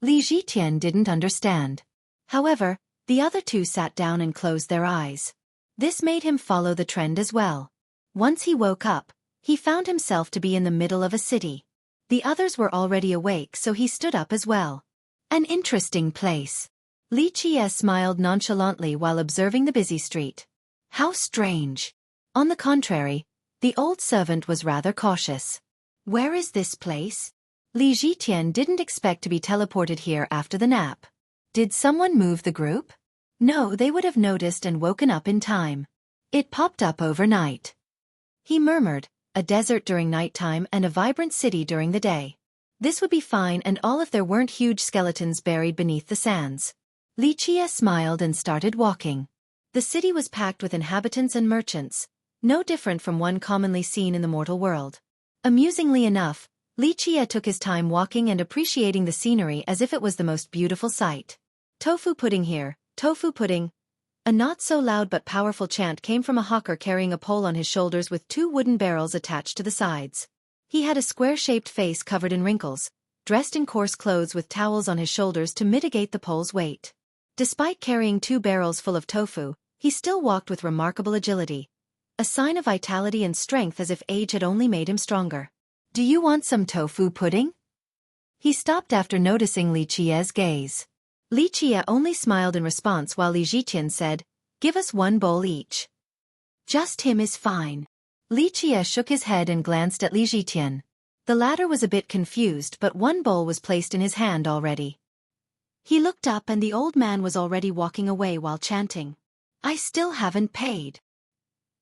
Speaker 1: Li Zhiqian didn't understand. However, the other two sat down and closed their eyes. This made him follow the trend as well. Once he woke up, he found himself to be in the middle of a city. The others were already awake, so he stood up as well. An interesting place. Li Qie smiled nonchalantly while observing the busy street. How strange. On the contrary, the old servant was rather cautious. Where is this place? Li Zhiqian didn't expect to be teleported here after the nap. Did someone move the group? No, they would have noticed and woken up in time. It popped up overnight. He murmured, a desert during nighttime and a vibrant city during the day. This would be fine, and all if there weren't huge skeletons buried beneath the sands. Li Qie smiled and started walking. The city was packed with inhabitants and merchants, no different from one commonly seen in the mortal world. Amusingly enough, Li Qie took his time walking and appreciating the scenery as if it was the most beautiful sight. Tofu pudding here, tofu pudding. A not-so-loud but powerful chant came from a hawker carrying a pole on his shoulders with 2 wooden barrels attached to the sides. He had a square-shaped face covered in wrinkles, dressed in coarse clothes with towels on his shoulders to mitigate the pole's weight. Despite carrying 2 barrels full of tofu, he still walked with remarkable agility, a sign of vitality and strength as if age had only made him stronger. Do you want some tofu pudding? He stopped after noticing Li Qie's gaze. Li Qie only smiled in response while Li Zhiqian said, "Give us 1 bowl each." Just him is fine. Li Qie shook his head and glanced at Li Zhiqian. The latter was a bit confused, but 1 bowl was placed in his hand already. He looked up and the old man was already walking away while chanting, "I still haven't paid."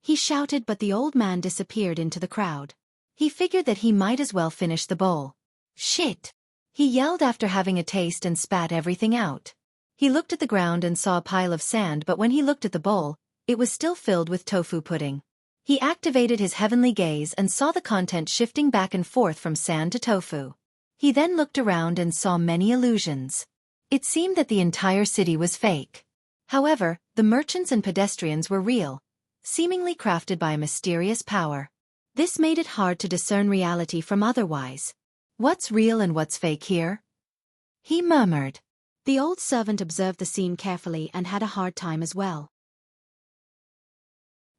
Speaker 1: He shouted, but the old man disappeared into the crowd. He figured that he might as well finish the bowl. Shit! He yelled after having a taste and spat everything out. He looked at the ground and saw a pile of sand, but when he looked at the bowl, it was still filled with tofu pudding. He activated his heavenly gaze and saw the content shifting back and forth from sand to tofu. He then looked around and saw many illusions. It seemed that the entire city was fake. However, the merchants and pedestrians were real, seemingly crafted by a mysterious power. This made it hard to discern reality from otherwise. What's real and what's fake here? He murmured. The old servant observed the scene carefully and had a hard time as well.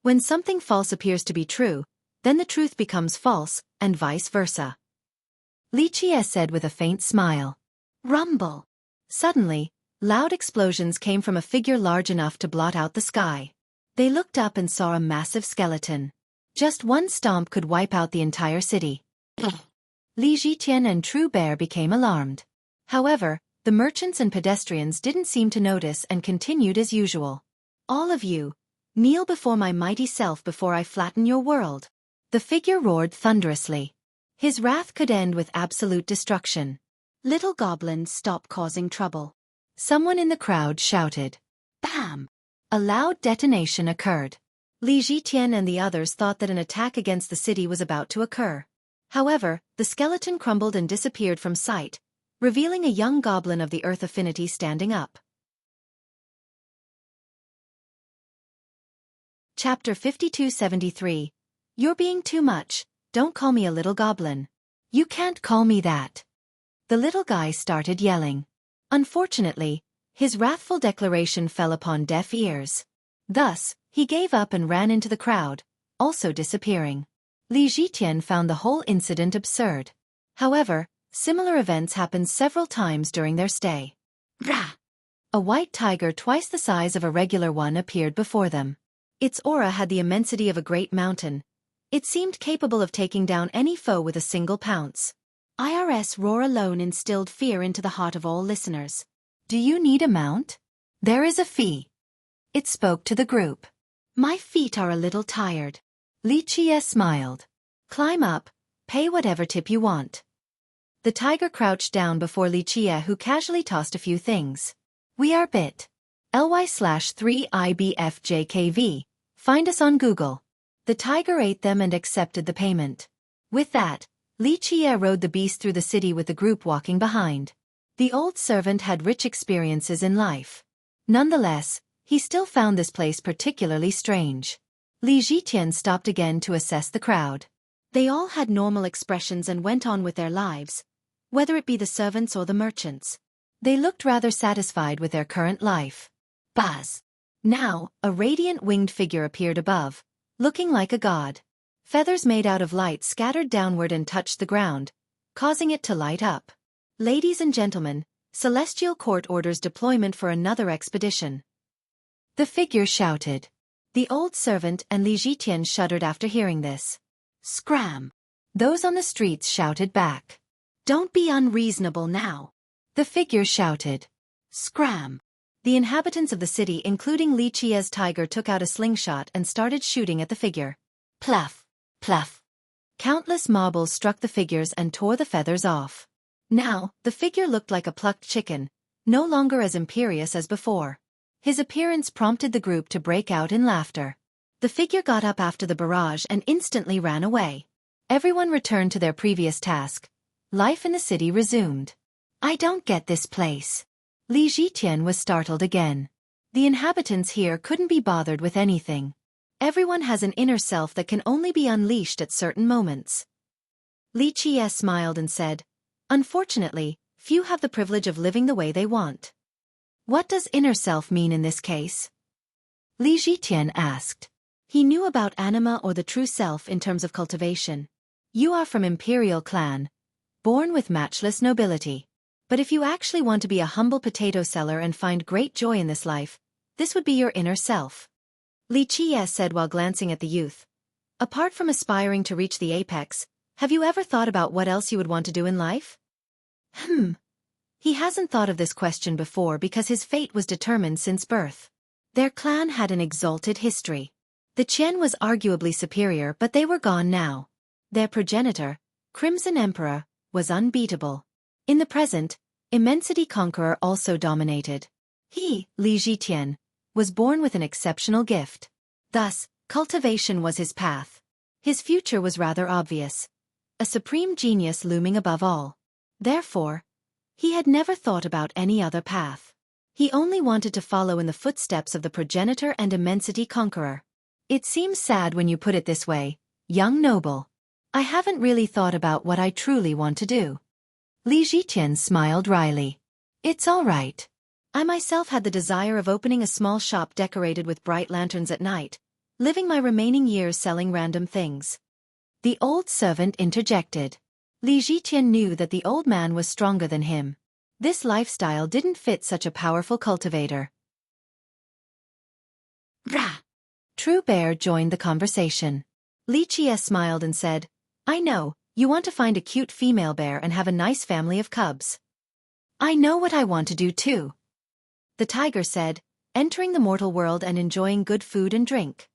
Speaker 1: When something false appears to be true, then the truth becomes false, and vice versa. Li Qie said with a faint smile. Rumble. Suddenly, loud explosions came from a figure large enough to blot out the sky. They looked up and saw a massive skeleton. Just one stomp could wipe out the entire city. Li Zhitian and True Bear became alarmed. However, the merchants and pedestrians didn't seem to notice and continued as usual. All of you, kneel before my mighty self before I flatten your world. The figure roared thunderously. His wrath could end with absolute destruction. Little goblins, stop causing trouble. Someone in the crowd shouted. Bam! A loud detonation occurred. Li Zhitian and the others thought that an attack against the city was about to occur. However, the skeleton crumbled and disappeared from sight, revealing a young goblin of the earth affinity standing up. Chapter 5273. You're being too much, don't call me a little goblin. You can't call me that. The little guy started yelling. Unfortunately, his wrathful declaration fell upon deaf ears. Thus, he gave up and ran into the crowd, also disappearing. Li Zhitian found the whole incident absurd. However, similar events happened several times during their stay. Rah! A white tiger twice the size of a regular one appeared before them. Its aura had the immensity of a great mountain. It seemed capable of taking down any foe with a single pounce. IRS roar alone instilled fear into the heart of all listeners. Do you need a mount? There is a fee. It spoke to the group. My feet are a little tired. Li Qie smiled. Climb up, pay whatever tip you want. The tiger crouched down before Li Qie, who casually tossed a few things. We are bit. ly/3IBFJKV. Find us on Google. The tiger ate them and accepted the payment. With that, Li Qie rode the beast through the city with the group walking behind. The old servant had rich experiences in life. Nonetheless, he still found this place particularly strange. Li Zhitian stopped again to assess the crowd. They all had normal expressions and went on with their lives, whether it be the servants or the merchants. They looked rather satisfied with their current life. Buzz! Now, a radiant winged figure appeared above, looking like a god. Feathers made out of light scattered downward and touched the ground, causing it to light up. Ladies and gentlemen, Celestial Court orders deployment for another expedition. The figure shouted. The old servant and Li Zhitian shuddered after hearing this. Scram! Those on the streets shouted back. Don't be unreasonable now. The figure shouted. Scram! The inhabitants of the city, including Li Qie's tiger, took out a slingshot and started shooting at the figure. Pluff! Pluff! Countless marbles struck the figures and tore the feathers off. Now, the figure looked like a plucked chicken, no longer as imperious as before. His appearance prompted the group to break out in laughter. The figure got up after the barrage and instantly ran away. Everyone returned to their previous task. Life in the city resumed. I don't get this place. Li Zhitian was startled again. The inhabitants here couldn't be bothered with anything. Everyone has an inner self that can only be unleashed at certain moments. Li Qie smiled and said, unfortunately, few have the privilege of living the way they want. What does inner self mean in this case? Li Zhitian asked. He knew about anima or the true self in terms of cultivation. You are from Imperial clan, born with matchless nobility. But if you actually want to be a humble potato seller and find great joy in this life, this would be your inner self. Li Qie said while glancing at the youth. Apart from aspiring to reach the apex, have you ever thought about what else you would want to do in life? He hasn't thought of this question before because his fate was determined since birth. Their clan had an exalted history. The Qian was arguably superior, but they were gone now. Their progenitor, Crimson Emperor, was unbeatable. In the present, Immensity Conqueror also dominated. He, Li Zhitian, was born with an exceptional gift. Thus, cultivation was his path. His future was rather obvious. A supreme genius looming above all. Therefore, he had never thought about any other path. He only wanted to follow in the footsteps of the progenitor and Immensity Conqueror. It seems sad when you put it this way, young noble. I haven't really thought about what I truly want to do. Li Zhitian smiled wryly. It's all right. I myself had the desire of opening a small shop decorated with bright lanterns at night, living my remaining years selling random things. The old servant interjected. Li Zhitian knew that the old man was stronger than him. This lifestyle didn't fit such a powerful cultivator. Rah! True Bear joined the conversation. Li Qie smiled and said, I know, You want to find a cute female bear and have a nice family of cubs. I know what I want to do too. The tiger said, entering the mortal world and enjoying good food and drink.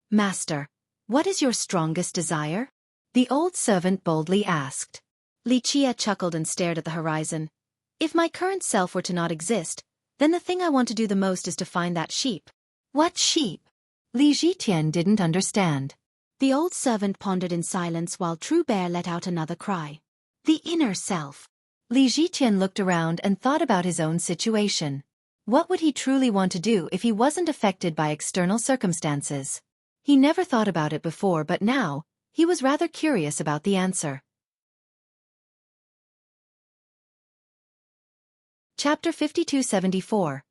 Speaker 1: Master, what is your strongest desire? The old servant boldly asked. Li Chia chuckled and stared at the horizon. If my current self were to not exist, then the thing I want to do the most is to find that sheep. What sheep? Li Jitian didn't understand. The old servant pondered in silence while True Bear let out another cry. The inner self. Li Jitian looked around and thought about his own situation. What would he truly want to do if he wasn't affected by external circumstances? He never thought about it before, but now, he was rather curious about the answer. Chapter 5274.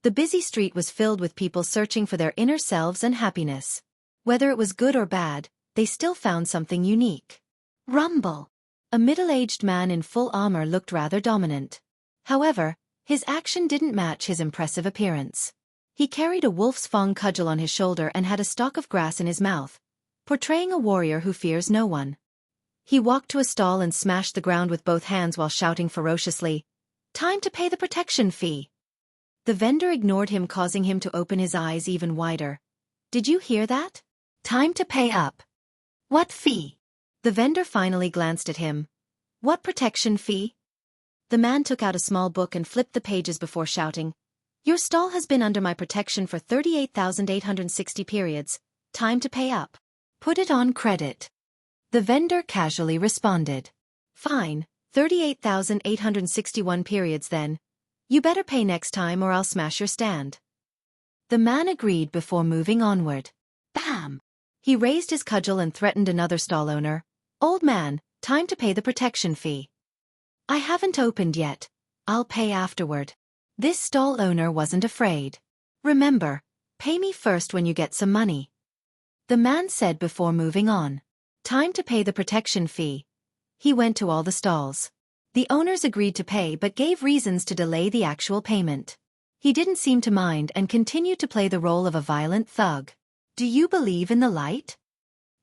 Speaker 1: The busy street was filled with people searching for their inner selves and happiness. Whether it was good or bad, they still found something unique. Rumble. A middle-aged man in full armor looked rather dominant. However, his action didn't match his impressive appearance. He carried a wolf's fang cudgel on his shoulder and had a stalk of grass in his mouth, portraying a warrior who fears no one. He walked to a stall and smashed the ground with both hands while shouting ferociously, "Time to pay the protection fee." The vendor ignored him, causing him to open his eyes even wider. Did you hear that? Time to pay up. What fee? The vendor finally glanced at him. What protection fee? The man took out a small book and flipped the pages before shouting, "Your stall has been under my protection for 38,860 periods. Time to pay up. Put it on credit." The vendor casually responded. "Fine, 38,861 periods then. You better pay next time or I'll smash your stand." The man agreed before moving onward. Bam! He raised his cudgel and threatened another stall owner. "Old man, time to pay the protection fee." "I haven't opened yet. I'll pay afterward." This stall owner wasn't afraid. "Remember, pay me first when you get some money," the man said before moving on. Time to pay the protection fee. He went to all the stalls. The owners agreed to pay but gave reasons to delay the actual payment. He didn't seem to mind and continued to play the role of a violent thug. "Do you believe in the light?"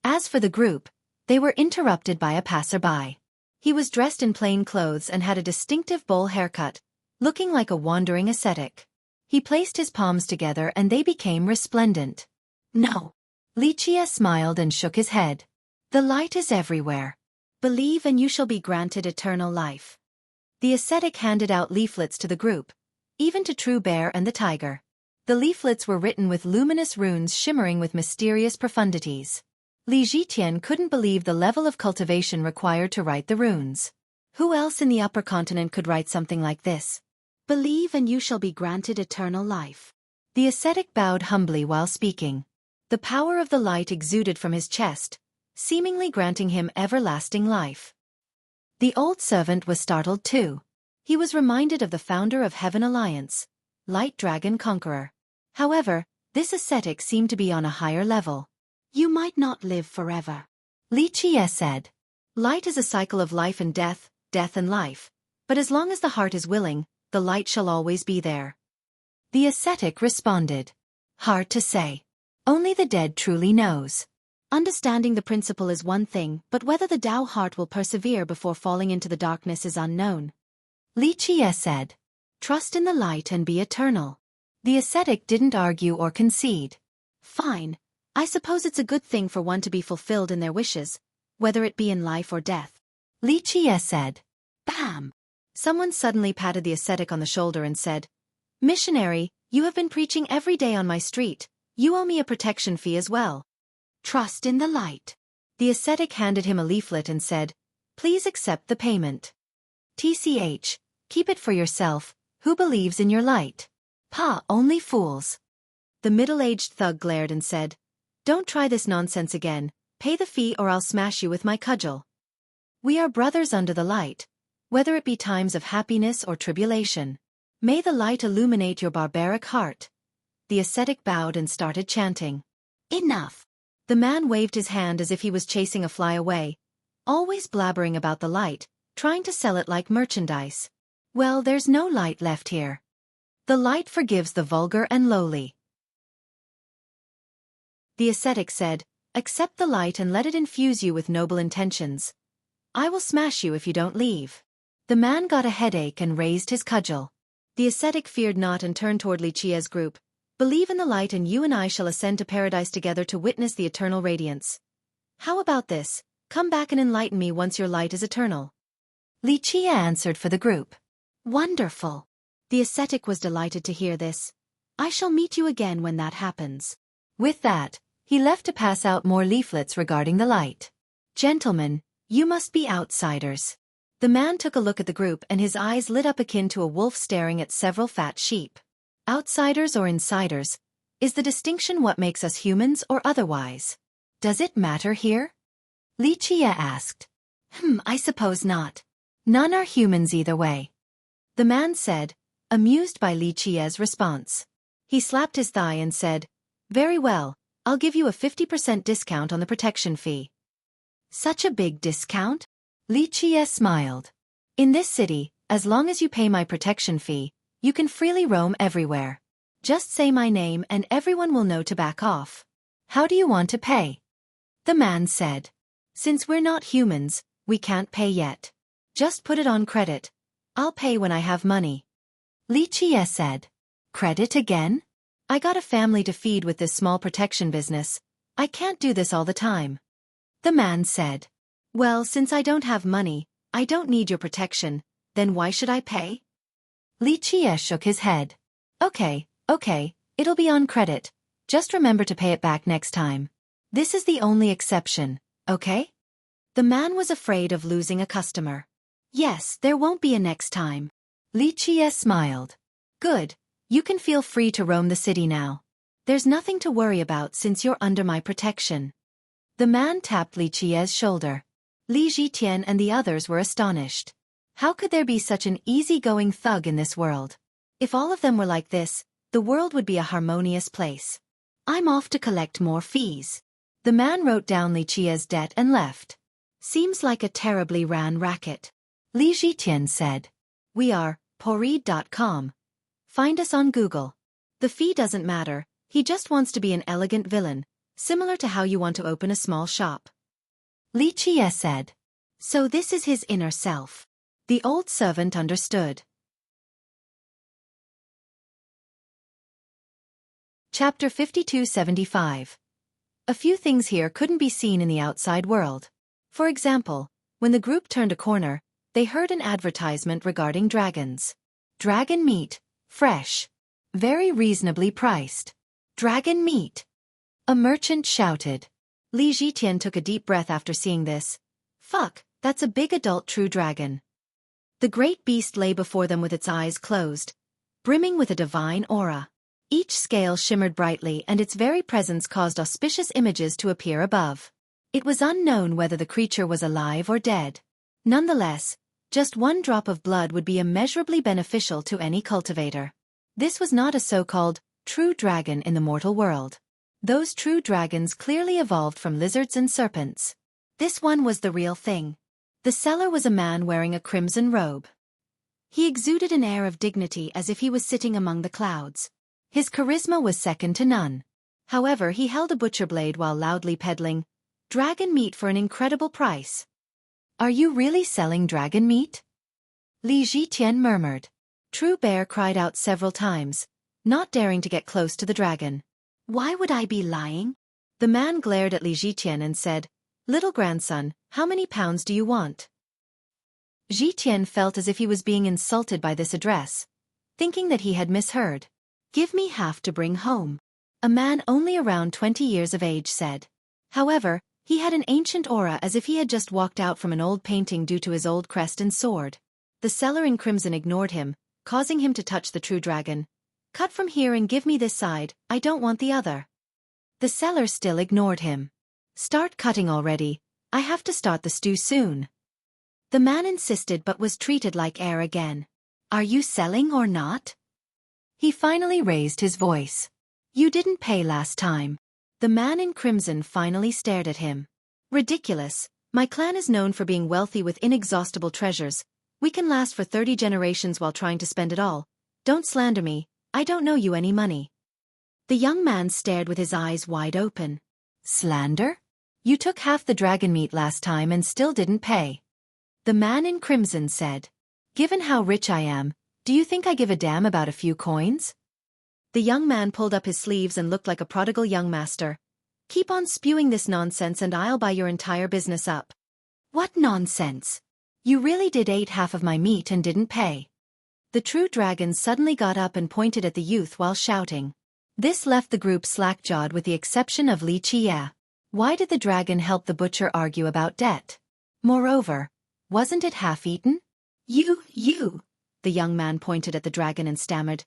Speaker 1: As for the group, they were interrupted by a passerby. He was dressed in plain clothes and had a distinctive bowl haircut, looking like a wandering ascetic. He placed his palms together and they became resplendent. "No." Li Chia smiled and shook his head. "The light is everywhere. Believe and you shall be granted eternal life." The ascetic handed out leaflets to the group, even to True Bear and the tiger. The leaflets were written with luminous runes shimmering with mysterious profundities. Li Jitian couldn't believe the level of cultivation required to write the runes. Who else in the upper continent could write something like this? "Believe and you shall be granted eternal life." The ascetic bowed humbly while speaking. The power of the light exuded from his chest, seemingly granting him everlasting life. The old servant was startled too. He was reminded of the founder of Heaven Alliance, Light Dragon Conqueror. However, this ascetic seemed to be on a higher level. "You might not live forever," Li Chia said. "Light is a cycle of life and death, death and life. But as long as the heart is willing, the light shall always be there." The ascetic responded. "Hard to say. Only the dead truly knows. Understanding the principle is one thing, but whether the Tao heart will persevere before falling into the darkness is unknown." Li Chia said. "Trust in the light and be eternal." The ascetic didn't argue or concede. "Fine. I suppose it's a good thing for one to be fulfilled in their wishes, whether it be in life or death," Li Chia said. Bam! Someone suddenly patted the ascetic on the shoulder and said, "Missionary, you have been preaching every day on my street. You owe me a protection fee as well." "Trust in the light." The ascetic handed him a leaflet and said, "Please accept the payment. TCH, keep it for yourself. Who believes in your light? Pa, only fools." The middle-aged thug glared and said, "Don't try this nonsense again. Pay the fee or I'll smash you with my cudgel. We are brothers under the light, whether it be times of happiness or tribulation. May the light illuminate your barbaric heart." The ascetic bowed and started chanting. "Enough." The man waved his hand as if he was chasing a fly away, always blabbering about the light, trying to sell it like merchandise. Well, there's no light left here. The light forgives the vulgar and lowly. The ascetic said, "Accept the light and let it infuse you with noble intentions. I will smash you if you don't leave. The man got a headache and raised his cudgel. The ascetic feared not and turned toward Li Qi's group. Believe in the light and you and I shall ascend to paradise together to witness the eternal radiance. How about this? Come back and enlighten me once your light is eternal. Li Qi answered for the group. Wonderful. The ascetic was delighted to hear this. I shall meet you again when that happens. With that, he left to pass out more leaflets regarding the light. Gentlemen, you must be outsiders. The man took a look at the group and his eyes lit up akin to a wolf staring at several fat sheep. Outsiders or insiders? Is the distinction what makes us humans or otherwise? Does it matter here? Li Qi asked. I suppose not. None are humans either way. The man said, amused by Li Qi's response. He slapped his thigh and said, very well, I'll give you a 50% discount on the protection fee. Such a big discount? Li Qi smiled. In this city, as long as you pay my protection fee, you can freely roam everywhere. Just say my name and everyone will know to back off. How do you want to pay? The man said. Since we're not humans, we can't pay yet. Just put it on credit. I'll pay when I have money. Li Qi said. Credit again? I got a family to feed with this small protection business. I can't do this all the time. The man said. Well, since I don't have money, I don't need your protection, then why should I pay? Li Qi shook his head. Okay, it'll be on credit. Just remember to pay it back next time. This is the only exception, okay? The man was afraid of losing a customer. Yes, there won't be a next time. Li Qi smiled. Good, you can feel free to roam the city now. There's nothing to worry about since you're under my protection. The man tapped Li Qi's shoulder. Li Zhitian and the others were astonished. How could there be such an easygoing thug in this world? If all of them were like this, the world would be a harmonious place. I'm off to collect more fees. The man wrote down Li Qi's debt and left. Seems like a terribly ran racket. Li Zhitian said. We are Poreed.com. Find us on Google. The fee doesn't matter, he just wants to be an elegant villain, similar to how you want to open a small shop. Li Qi said. So this is his inner self. The old servant understood. Chapter 5275. A few things here couldn't be seen in the outside world. For example, when the group turned a corner, they heard an advertisement regarding dragons. Dragon meat, fresh. Very reasonably priced. Dragon meat. A merchant shouted. Li Zhitian took a deep breath after seeing this. Fuck, that's a big adult true dragon. The great beast lay before them with its eyes closed, brimming with a divine aura. Each scale shimmered brightly and its very presence caused auspicious images to appear above. It was unknown whether the creature was alive or dead. Nonetheless, just one drop of blood would be immeasurably beneficial to any cultivator. This was not a so-called true dragon in the mortal world. Those true dragons clearly evolved from lizards and serpents. This one was the real thing. The seller was a man wearing a crimson robe. He exuded an air of dignity as if he was sitting among the clouds. His charisma was second to none. However, he held a butcher blade while loudly peddling dragon meat for an incredible price. Are you really selling dragon meat? Li Zhitian murmured. True Bear cried out several times, not daring to get close to the dragon. Why would I be lying? The man glared at Li Zhitian and said, Little grandson, how many pounds do you want? Zhitian felt as if he was being insulted by this address, thinking that he had misheard. Give me half to bring home. A man only around 20 years of age said. However, he had an ancient aura as if he had just walked out from an old painting due to his old crest and sword. The seller in crimson ignored him, causing him to touch the true dragon. Cut from here and give me this side, I don't want the other. The seller still ignored him. Start cutting already, I have to start the stew soon. The man insisted but was treated like air again. Are you selling or not? He finally raised his voice. You didn't pay last time. The man in crimson finally stared at him. Ridiculous, my clan is known for being wealthy with inexhaustible treasures. We can last for 30 generations while trying to spend it all. Don't slander me, I don't know you any money. The young man stared with his eyes wide open. Slander? You took half the dragon meat last time and still didn't pay. The man in crimson said. Given how rich I am, do you think I give a damn about a few coins? The young man pulled up his sleeves and looked like a prodigal young master. Keep on spewing this nonsense and I'll buy your entire business up. What nonsense? You really did eat half of my meat and didn't pay. The true dragon suddenly got up and pointed at the youth while shouting. This left the group slack-jawed with the exception of Li Qie. Why did the dragon help the butcher argue about debt? Moreover, wasn't it half-eaten? You. The young man pointed at the dragon and stammered.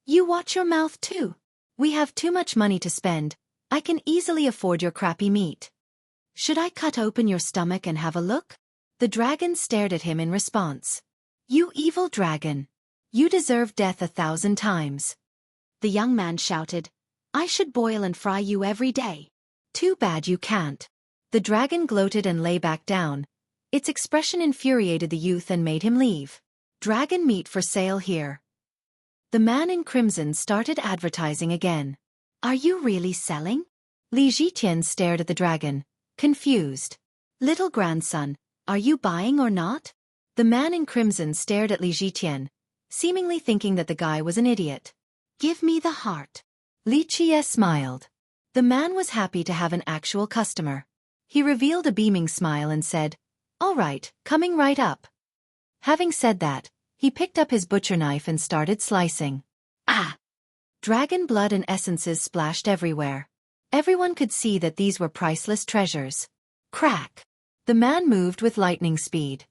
Speaker 1: You watch your mouth too. We have too much money to spend. I can easily afford your crappy meat. Should I cut open your stomach and have a look? The dragon stared at him in response. You evil dragon. You deserve death 1,000 times. The young man shouted. I should boil and fry you every day. Too bad you can't. The dragon gloated and lay back down. Its expression infuriated the youth and made him leave. Dragon meat for sale here. The man in crimson started advertising again. Are you really selling? Li Zhitian stared at the dragon, confused. Little grandson, are you buying or not? The man in crimson stared at Li Zhitian, seemingly thinking that the guy was an idiot. Give me the heart. Li Qie smiled. The man was happy to have an actual customer. He revealed a beaming smile and said, All right, coming right up. Having said that, he picked up his butcher knife and started slicing. Ah! Dragon blood and essences splashed everywhere. Everyone could see that these were priceless treasures. Crack! The man moved with lightning speed.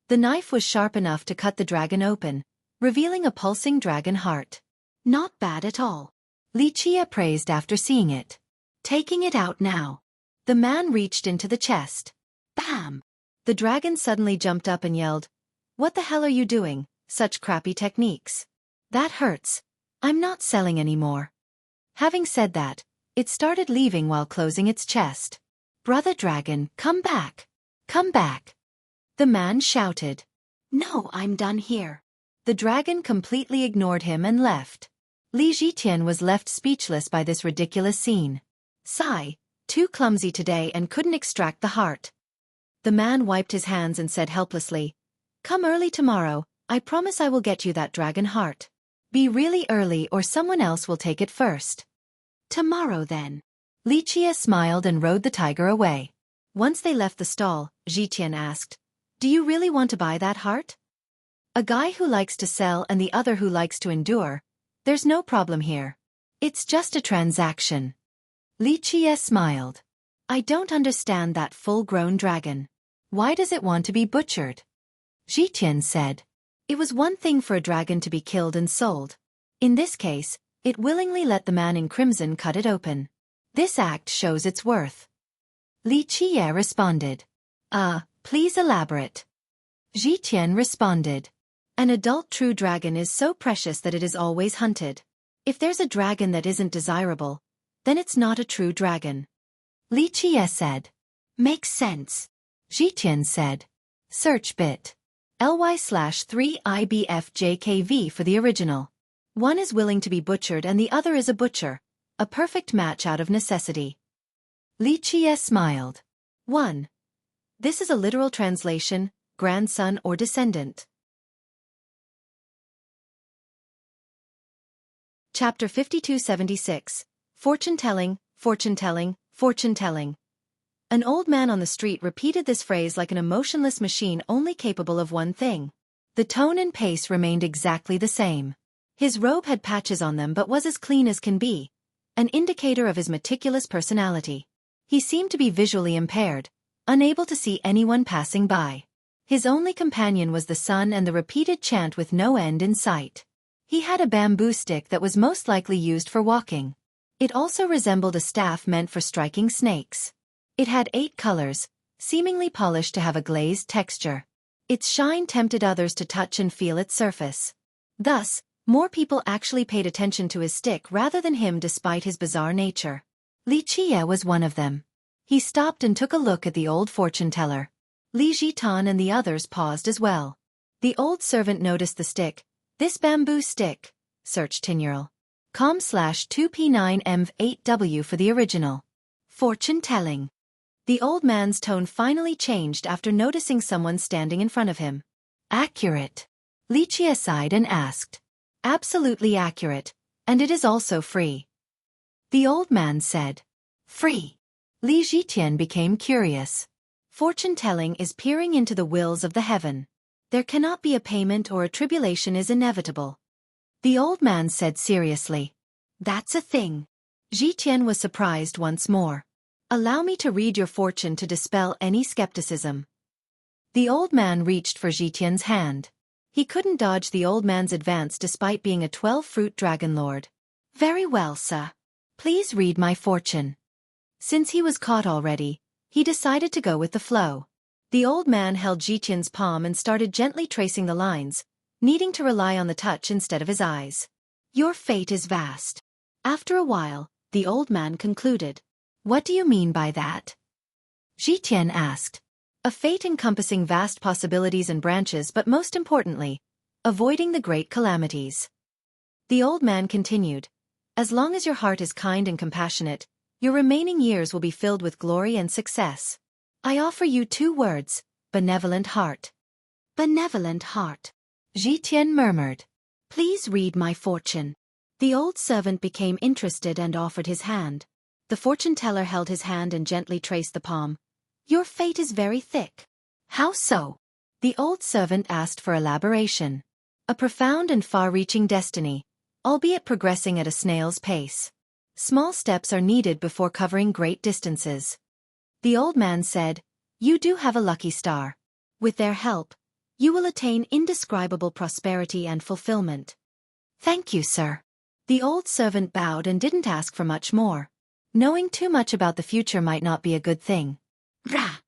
Speaker 1: The knife was sharp enough to cut the dragon open, revealing a pulsing dragon heart. Not bad at all. Li Qie praised after seeing it. Taking it out now. The man reached into the chest. Bam! The dragon suddenly jumped up and yelled, What the hell are you doing? Such crappy techniques. That hurts. I'm not selling anymore. Having said that, it started leaving while closing its chest. Brother dragon, come back. Come back. The man shouted. No, I'm done here. The dragon completely ignored him and left. Li Zhitian was left speechless by this ridiculous scene. Sigh, too clumsy today and couldn't extract the heart. The man wiped his hands and said helplessly, Come early tomorrow, I promise I will get you that dragon heart. Be really early or someone else will take it first. Tomorrow then. Li Qie smiled and rode the tiger away. Once they left the stall, Zhitian asked, Do you really want to buy that heart? A guy who likes to sell and the other who likes to endure. There's no problem here. It's just a transaction. Li Qie smiled. I don't understand that full-grown dragon. Why does it want to be butchered? Zhitian said. It was one thing for a dragon to be killed and sold. In this case, it willingly let the man in crimson cut it open. This act shows its worth. Li Qie responded. Please elaborate. Zhitian responded. An adult true dragon is so precious that it is always hunted. If there's a dragon that isn't desirable, then it's not a true dragon. Li Qie said. Makes sense. Zhitian said. Search bit. ly/3IBFJKV for the original. One is willing to be butchered and the other is a butcher. A perfect match out of necessity. Li Qie smiled. 1. This is a literal translation, grandson or descendant. Chapter 5276. Fortune-telling, fortune-telling, fortune-telling. An old man on the street repeated this phrase like an emotionless machine only capable of one thing. The tone and pace remained exactly the same. His robe had patches on them but was as clean as can be, an indicator of his meticulous personality. He seemed to be visually impaired, unable to see anyone passing by. His only companion was the sun and the repeated chant with no end in sight. He had a bamboo stick that was most likely used for walking. It also resembled a staff meant for striking snakes. It had 8 colors, seemingly polished to have a glazed texture. Its shine tempted others to touch and feel its surface. Thus, more people actually paid attention to his stick rather than him despite his bizarre nature. Li Qie was one of them. He stopped and took a look at the old fortune-teller. Li Zhitan and the others paused as well. The old servant noticed the stick. This bamboo stick. Search Tinural.com/2P9MV8W for the original. Fortune-telling. The old man's tone finally changed after noticing someone standing in front of him. Accurate. Li Qie sighed and asked. Absolutely accurate, and it is also free. The old man said. Free. Li Zhitian became curious. Fortune-telling is peering into the wills of the heaven. There cannot be a payment or a tribulation is inevitable. The old man said seriously. That's a thing. Zhitian was surprised once more. Allow me to read your fortune to dispel any skepticism. The old man reached for Zhitian's hand. He couldn't dodge the old man's advance despite being a 12-fruit dragon lord. Very well, sir. Please read my fortune. Since he was caught already, he decided to go with the flow. The old man held Zhitian's palm and started gently tracing the lines, needing to rely on the touch instead of his eyes. Your fate is vast. After a while, the old man concluded. What do you mean by that? Zhitian asked. A fate encompassing vast possibilities and branches, but most importantly, avoiding the great calamities. The old man continued. As long as your heart is kind and compassionate, your remaining years will be filled with glory and success. I offer you 2 words, benevolent heart. Benevolent heart. Zhitian murmured. Please read my fortune. The old servant became interested and offered his hand. The fortune-teller held his hand and gently traced the palm. Your fate is very thick. How so? The old servant asked for elaboration. A profound and far-reaching destiny, albeit progressing at a snail's pace. Small steps are needed before covering great distances. The old man said, You do have a lucky star. With their help, you will attain indescribable prosperity and fulfillment. Thank you, sir. The old servant bowed and didn't ask for much more. Knowing too much about the future might not be a good thing. Rah!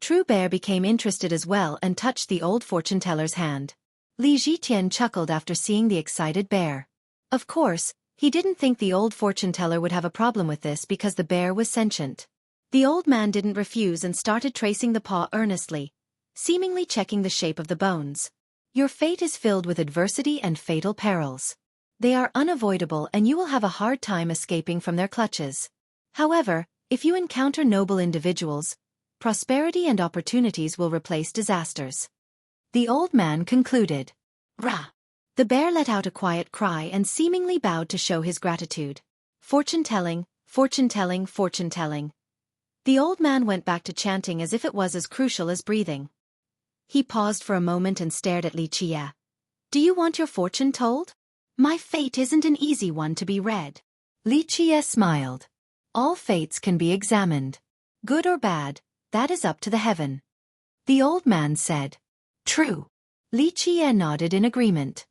Speaker 1: True Bear became interested as well and touched the old fortune-teller's hand. Li Zhitian chuckled after seeing the excited bear. Of course, he didn't think the old fortune-teller would have a problem with this because the bear was sentient. The old man didn't refuse and started tracing the paw earnestly, seemingly checking the shape of the bones. Your fate is filled with adversity and fatal perils. They are unavoidable and you will have a hard time escaping from their clutches. However, if you encounter noble individuals, prosperity and opportunities will replace disasters. The old man concluded. Rah! The bear let out a quiet cry and seemingly bowed to show his gratitude. Fortune-telling, fortune-telling, fortune-telling. The old man went back to chanting as if it was as crucial as breathing. He paused for a moment and stared at Li Qie. Do you want your fortune told? My fate isn't an easy one to be read. Li Qie smiled. All fates can be examined. Good or bad, that is up to the heaven. The old man said. True. Li Qie nodded in agreement.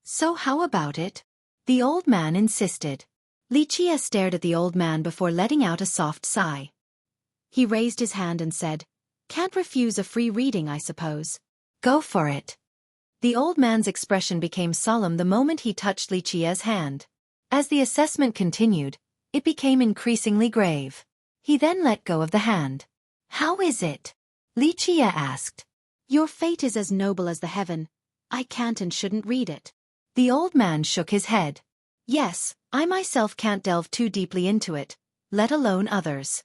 Speaker 1: So how about it? The old man insisted. Li Qie stared at the old man before letting out a soft sigh. He raised his hand and said, Can't refuse a free reading, I suppose. Go for it. The old man's expression became solemn the moment he touched Li Qie's hand. As the assessment continued, it became increasingly grave. He then let go of the hand. How is it? Li Qie asked. Your fate is as noble as the heaven. I can't and shouldn't read it. The old man shook his head. Yes, I myself can't delve too deeply into it, let alone others.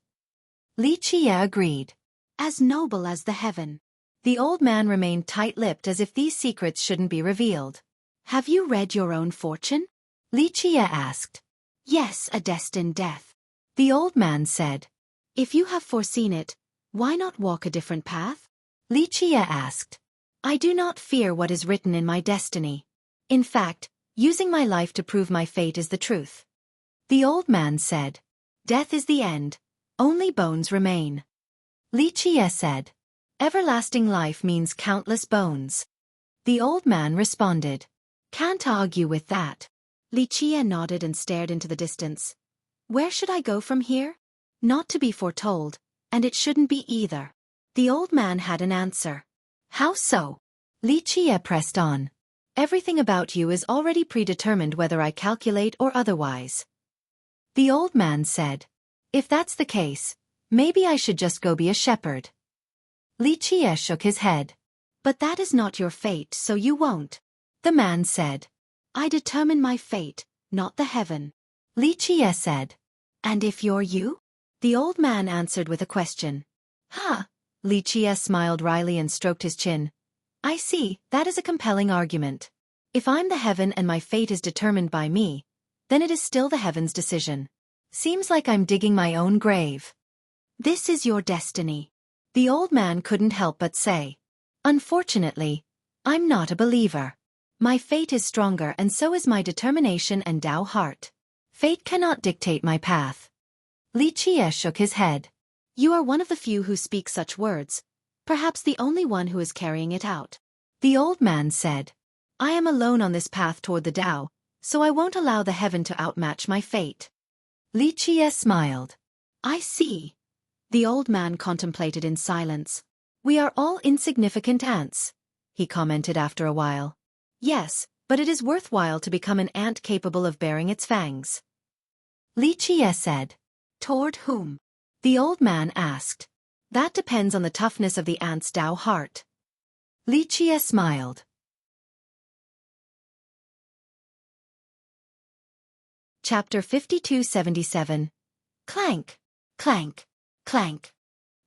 Speaker 1: Li Qie agreed. As noble as the heaven. The old man remained tight-lipped as if these secrets shouldn't be revealed. Have you read your own fortune? Li Qie asked. Yes, a destined death. The old man said. If you have foreseen it, why not walk a different path? Li Qie asked. I do not fear what is written in my destiny. In fact, using my life to prove my fate is the truth. The old man said. Death is the end. Only bones remain. Li Qie said. Everlasting life means countless bones. The old man responded. Can't argue with that. Li Qie nodded and stared into the distance. Where should I go from here? Not to be foretold, and it shouldn't be either. The old man had an answer. How so? Li Qie pressed on. Everything about you is already predetermined whether I calculate or otherwise. The old man said. If that's the case, maybe I should just go be a shepherd. Li Qie shook his head. But that is not your fate, so you won't. The man said. I determine my fate, not the heaven. Li Qie said. And if you're you? The old man answered with a question. Ha! Li Qie smiled wryly and stroked his chin. I see, that is a compelling argument. If I'm the heaven and my fate is determined by me, then it is still the heaven's decision. Seems like I'm digging my own grave. This is your destiny. The old man couldn't help but say. Unfortunately, I'm not a believer. My fate is stronger and so is my determination and Tao heart. Fate cannot dictate my path. Li Qie shook his head. You are one of the few who speak such words, perhaps the only one who is carrying it out. The old man said. I am alone on this path toward the Tao, so I won't allow the heaven to outmatch my fate. Li Qie smiled. I see. The old man contemplated in silence. We are all insignificant ants, he commented after a while. Yes, but it is worthwhile to become an ant capable of bearing its fangs. Li Qie said. Toward whom? The old man asked. That depends on the toughness of the ant's Tao heart. Li Qie smiled. Chapter 5277. Clank, clank, clank.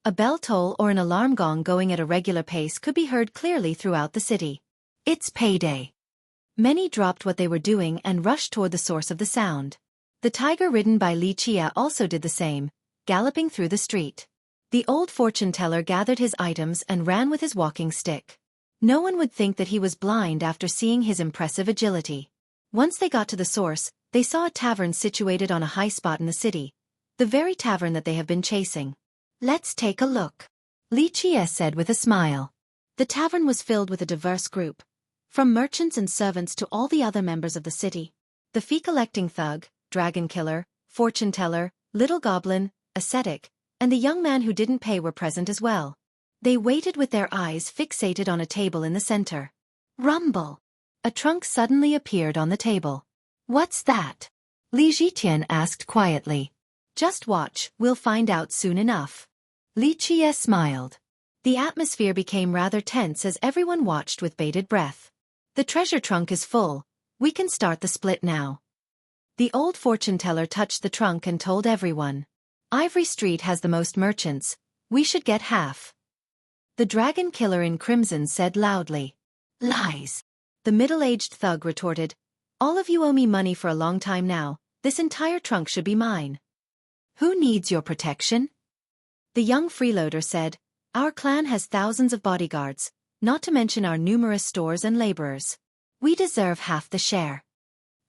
Speaker 1: A bell toll or an alarm gong going at a regular pace could be heard clearly throughout the city. It's payday. Many dropped what they were doing and rushed toward the source of the sound. The tiger ridden by Li Qie also did the same, galloping through the street. The old fortune teller gathered his items and ran with his walking stick. No one would think that he was blind after seeing his impressive agility. Once they got to the source, they saw a tavern situated on a high spot in the city, the very tavern that they have been chasing. Let's take a look, Li Qie said with a smile. The tavern was filled with a diverse group, from merchants and servants to all the other members of the city. The fee-collecting thug, dragon killer, fortune teller, little goblin, ascetic, and the young man who didn't pay were present as well. They waited with their eyes fixated on a table in the center. Rumble! A trunk suddenly appeared on the table. What's that? Li Zhitian asked quietly. Just watch, we'll find out soon enough. Li Qie smiled. The atmosphere became rather tense as everyone watched with bated breath. The treasure trunk is full. We can start the split now. The old fortune teller touched the trunk and told everyone. Ivory Street has the most merchants. We should get half. The dragon killer in crimson said loudly. Lies. The middle-aged thug retorted. All of you owe me money for a long time now. This entire trunk should be mine. Who needs your protection? The young freeloader said. Our clan has thousands of bodyguards, not to mention our numerous stores and laborers. We deserve half the share.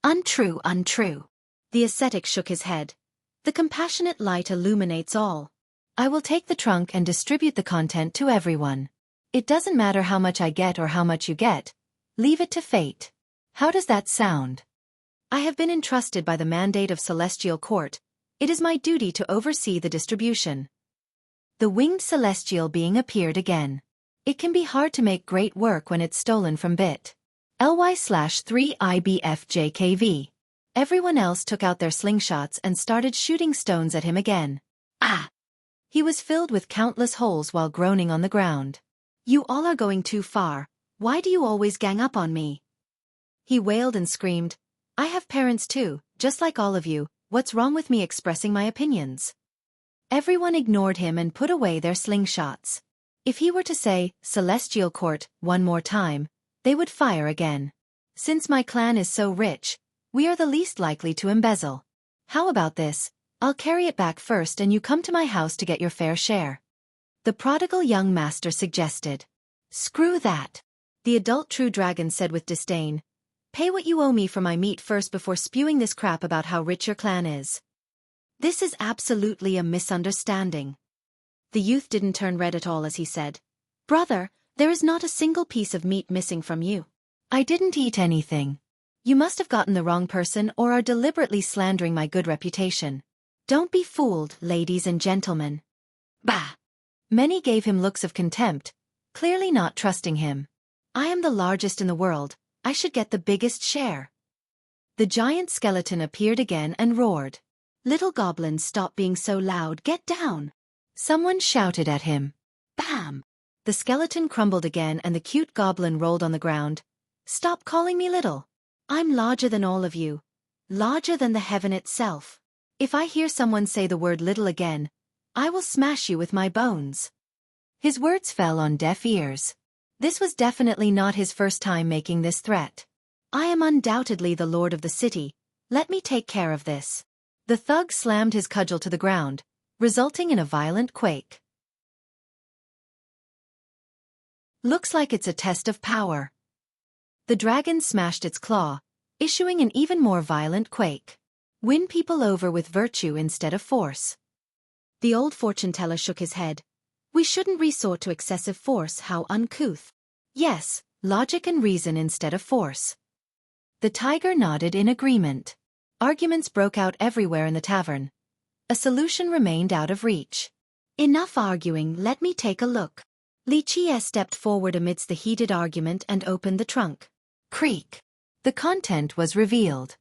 Speaker 1: Untrue, untrue. The ascetic shook his head. The compassionate light illuminates all. I will take the trunk and distribute the content to everyone. It doesn't matter how much I get or how much you get. Leave it to fate. How does that sound? I have been entrusted by the mandate of Celestial Court. It is my duty to oversee the distribution. The winged celestial being appeared again. It can be hard to make great work when it's stolen from bit. ly/3IBFJKV. Everyone else took out their slingshots and started shooting stones at him again. Ah! He was filled with countless holes while groaning on the ground. You all are going too far. Why do you always gang up on me? He wailed and screamed. I have parents too, just like all of you. What's wrong with me expressing my opinions? Everyone ignored him and put away their slingshots. If he were to say, Celestial Court, one more time, they would fire again. Since my clan is so rich, we are the least likely to embezzle. How about this? I'll carry it back first and you come to my house to get your fair share. The prodigal young master suggested. Screw that. The adult true dragon said with disdain. Pay what you owe me for my meat first before spewing this crap about how rich your clan is. This is absolutely a misunderstanding. The youth didn't turn red at all as he said. Brother, there is not a single piece of meat missing from you. I didn't eat anything. You must have gotten the wrong person or are deliberately slandering my good reputation. Don't be fooled, ladies and gentlemen. Bah! Many gave him looks of contempt, clearly not trusting him. I am the largest in the world. I should get the biggest share. The giant skeleton appeared again and roared. Little goblin, stop being so loud, get down. Someone shouted at him. Bam! The skeleton crumbled again and the cute goblin rolled on the ground. Stop calling me little. I'm larger than all of you. Larger than the heaven itself. If I hear someone say the word little again, I will smash you with my bones. His words fell on deaf ears. This was definitely not his first time making this threat. I am undoubtedly the lord of the city. Let me take care of this. The thug slammed his cudgel to the ground, resulting in a violent quake. Looks like it's a test of power. The dragon smashed its claw, issuing an even more violent quake. Win people over with virtue instead of force. The old fortune teller shook his head. We shouldn't resort to excessive force, how uncouth. Yes, logic and reason instead of force. The tiger nodded in agreement. Arguments broke out everywhere in the tavern. A solution remained out of reach. Enough arguing, let me take a look. Xueqi stepped forward amidst the heated argument and opened the trunk. Creak. The content was revealed.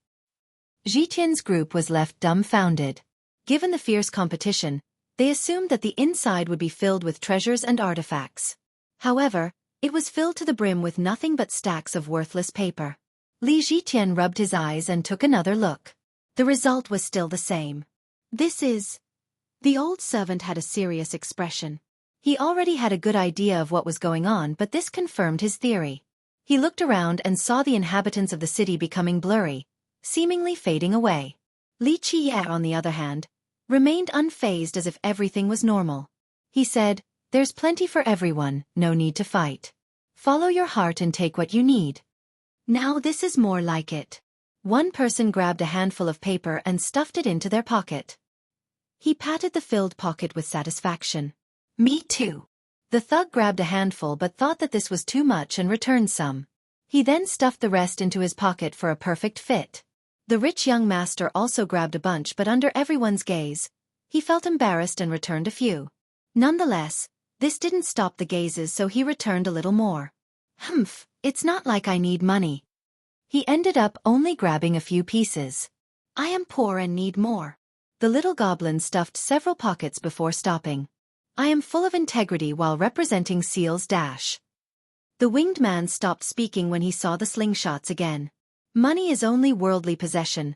Speaker 1: Zhitian's group was left dumbfounded. Given the fierce competition, they assumed that the inside would be filled with treasures and artifacts. However, it was filled to the brim with nothing but stacks of worthless paper. Li Zhitian rubbed his eyes and took another look. The result was still the same. This is... The old servant had a serious expression. He already had a good idea of what was going on, but this confirmed his theory. He looked around and saw the inhabitants of the city becoming blurry, seemingly fading away. Li Qiye, on the other hand, remained unfazed as if everything was normal. He said, "There's plenty for everyone, no need to fight. Follow your heart and take what you need." Now this is more like it. One person grabbed a handful of paper and stuffed it into their pocket. He patted the filled pocket with satisfaction. Me too. The thug grabbed a handful but thought that this was too much and returned some. He then stuffed the rest into his pocket for a perfect fit. The rich young master also grabbed a bunch, but under everyone's gaze, he felt embarrassed and returned a few. Nonetheless, this didn't stop the gazes, so he returned a little more. Humph, it's not like I need money. He ended up only grabbing a few pieces. I am poor and need more. The little goblin stuffed several pockets before stopping. I am full of integrity while representing Seal's dash. The winged man stopped speaking when he saw the slingshots again. Money is only worldly possession.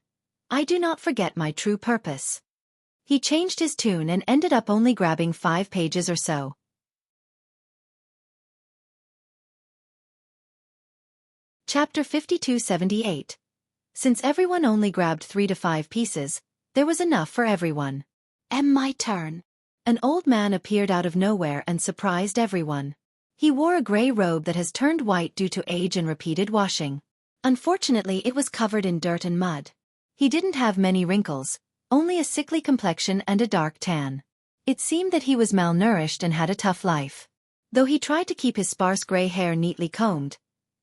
Speaker 1: I do not forget my true purpose. He changed his tune and ended up only grabbing 5 pages or so. Chapter 5278. Since everyone only grabbed 3 to 5 pieces, there was enough for everyone. My turn. An old man appeared out of nowhere and surprised everyone. He wore a gray robe that has turned white due to age and repeated washing. Unfortunately, it was covered in dirt and mud. He didn't have many wrinkles, only a sickly complexion and a dark tan. It seemed that he was malnourished and had a tough life. Though he tried to keep his sparse gray hair neatly combed,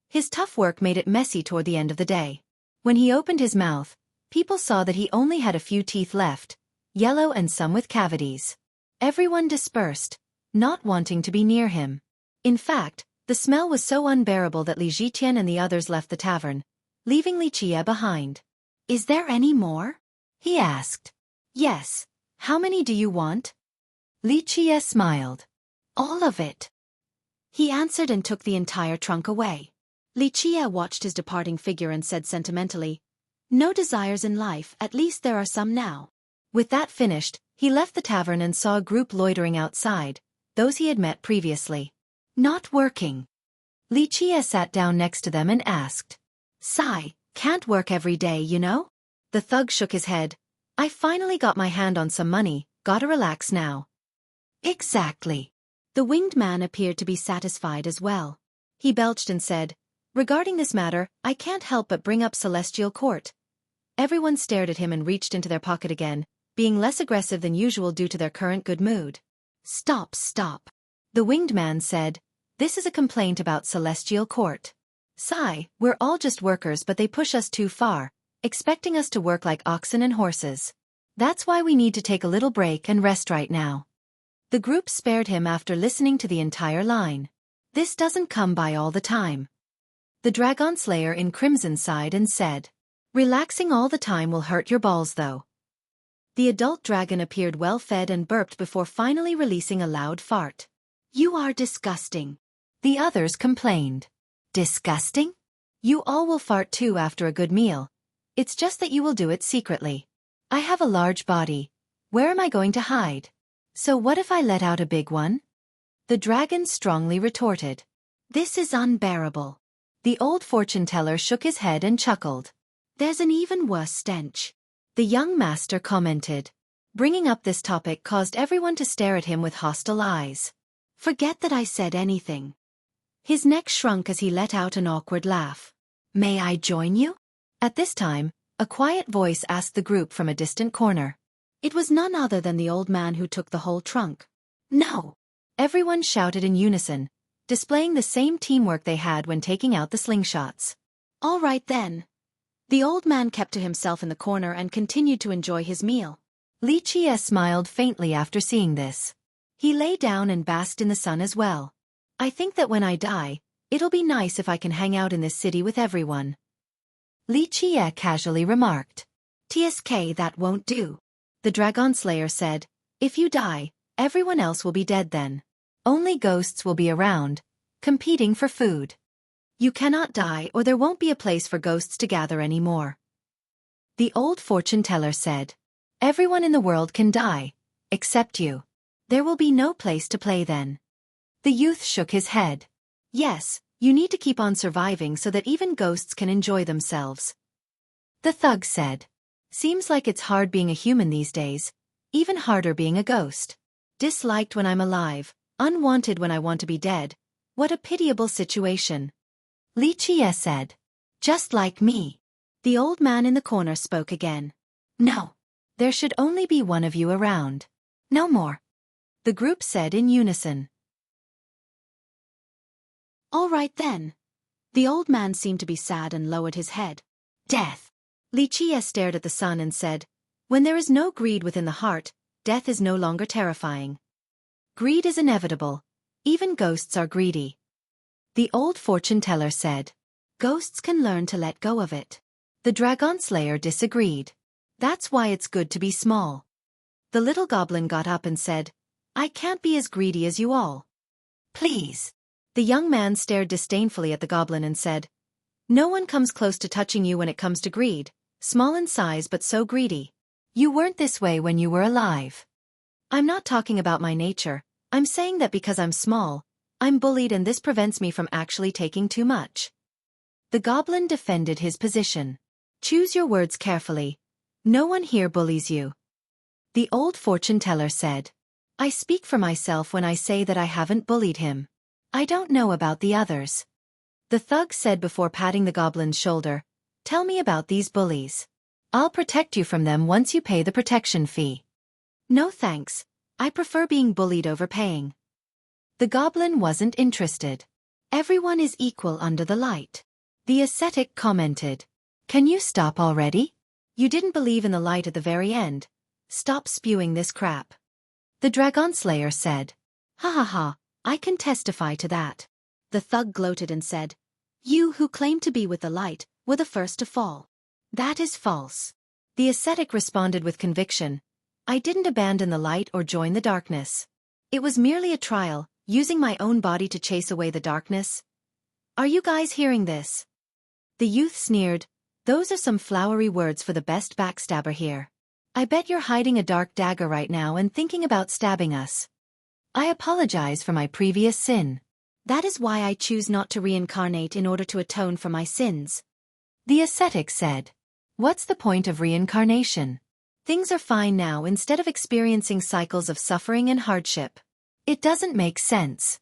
Speaker 1: his tough work made it messy toward the end of the day. When he opened his mouth, people saw that he only had a few teeth left, yellow and some with cavities. Everyone dispersed, not wanting to be near him. In fact, the smell was so unbearable that Li Zhitian and the others left the tavern, leaving Li Qiye behind. Is there any more? He asked. Yes. How many do you want? Li Qiye smiled. All of it. He answered and took the entire trunk away. Li Qiye watched his departing figure and said sentimentally, "No desires in life, at least there are some now." With that finished, he left the tavern and saw a group loitering outside, those he had met previously. Not working. Li Qiye sat down next to them and asked. Sigh, can't work every day, you know? The thug shook his head. I finally got my hand on some money, gotta relax now. Exactly. The winged man appeared to be satisfied as well. He belched and said, regarding this matter, I can't help but bring up Celestial Court. Everyone stared at him and reached into their pocket again, being less aggressive than usual due to their current good mood. Stop. The winged man said, this is a complaint about Celestial Court. Sigh, we're all just workers, but they push us too far, expecting us to work like oxen and horses. That's why we need to take a little break and rest right now. The group spared him after listening to the entire line. This doesn't come by all the time. The Dragon Slayer in Crimson sighed and said, relaxing all the time will hurt your balls though. The adult dragon appeared well fed and burped before finally releasing a loud fart. You are disgusting. The others complained. Disgusting? You all will fart too after a good meal. It's just that you will do it secretly. I have a large body. Where am I going to hide? So what if I let out a big one? The dragon strongly retorted. This is unbearable. The old fortune teller shook his head and chuckled. There's an even worse stench. The young master commented. Bringing up this topic caused everyone to stare at him with hostile eyes. Forget that I said anything. His neck shrunk as he let out an awkward laugh. May I join you? At this time, a quiet voice asked the group from a distant corner. It was none other than the old man who took the whole trunk. No! Everyone shouted in unison, displaying the same teamwork they had when taking out the slingshots. All right then. The old man kept to himself in the corner and continued to enjoy his meal. Xueqi smiled faintly after seeing this. He lay down and basked in the sun as well. I think that when I die, it'll be nice if I can hang out in this city with everyone. Xueqi casually remarked. Tsk, that won't do. The Dragon Slayer said, if you die, everyone else will be dead then. Only ghosts will be around, competing for food. You cannot die or there won't be a place for ghosts to gather anymore. The old fortune teller said, everyone in the world can die, except you. There will be no place to play then. The youth shook his head. Yes, you need to keep on surviving so that even ghosts can enjoy themselves. The thug said. Seems like it's hard being a human these days, even harder being a ghost. Disliked when I'm alive, unwanted when I want to be dead. What a pitiable situation. Xueqi said. Just like me. The old man in the corner spoke again. No. There should only be one of you around. No more. The group said in unison. All right then. The old man seemed to be sad and lowered his head. Death. Xueqi stared at the sun and said, when there is no greed within the heart, death is no longer terrifying. Greed is inevitable. Even ghosts are greedy. The old fortune teller said, ghosts can learn to let go of it. The Dragon Slayer disagreed. That's why it's good to be small. The little goblin got up and said, I can't be as greedy as you all. Please. The young man stared disdainfully at the goblin and said, no one comes close to touching you when it comes to greed, small in size but so greedy. You weren't this way when you were alive. I'm not talking about my nature, I'm saying that because I'm small, I'm bullied and this prevents me from actually taking too much. The goblin defended his position. Choose your words carefully. No one here bullies you. The old fortune teller said. I speak for myself when I say that I haven't bullied him. I don't know about the others. The thug said before patting the goblin's shoulder, tell me about these bullies. I'll protect you from them once you pay the protection fee. No thanks, I prefer being bullied over paying. The goblin wasn't interested. Everyone is equal under the light. The ascetic commented. Can you stop already? You didn't believe in the light at the very end. Stop spewing this crap. The Dragon Slayer said. Ha ha ha, I can testify to that. The thug gloated and said, you who claim to be with the light were the first to fall. That is false. The ascetic responded with conviction. I didn't abandon the light or join the darkness. It was merely a trial, using my own body to chase away the darkness. Are you guys hearing this? The youth sneered. Those are some flowery words for the best backstabber here. I bet you're hiding a dark dagger right now and thinking about stabbing us. I apologize for my previous sin. That is why I choose not to reincarnate in order to atone for my sins. The ascetic said. What's the point of reincarnation? Things are fine now instead of experiencing cycles of suffering and hardship. It doesn't make sense.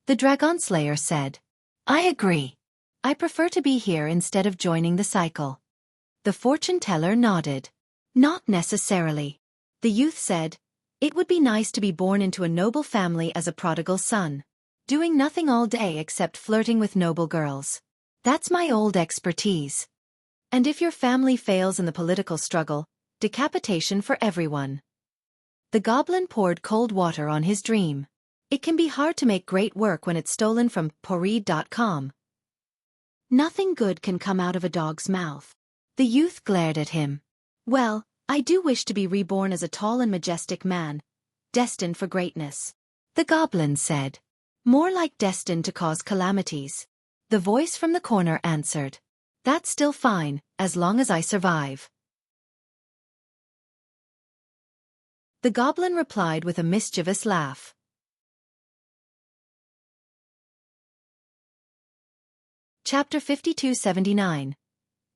Speaker 1: The Dragon Slayer said. I agree. I prefer to be here instead of joining the cycle. The fortune teller nodded. Not necessarily. The youth said, it would be nice to be born into a noble family as a prodigal son. Doing nothing all day except flirting with noble girls. That's my old expertise. And if your family fails in the political struggle, decapitation for everyone. The goblin poured cold water on his dream. It can be hard to make great work when it's stolen from Poreed.com. Nothing good can come out of a dog's mouth. The youth glared at him. Well, I do wish to be reborn as a tall and majestic man, destined for greatness. The goblin said. More like destined to cause calamities. The voice from the corner answered. That's still fine, as long as I survive. The goblin replied with a mischievous laugh. Chapter 5279.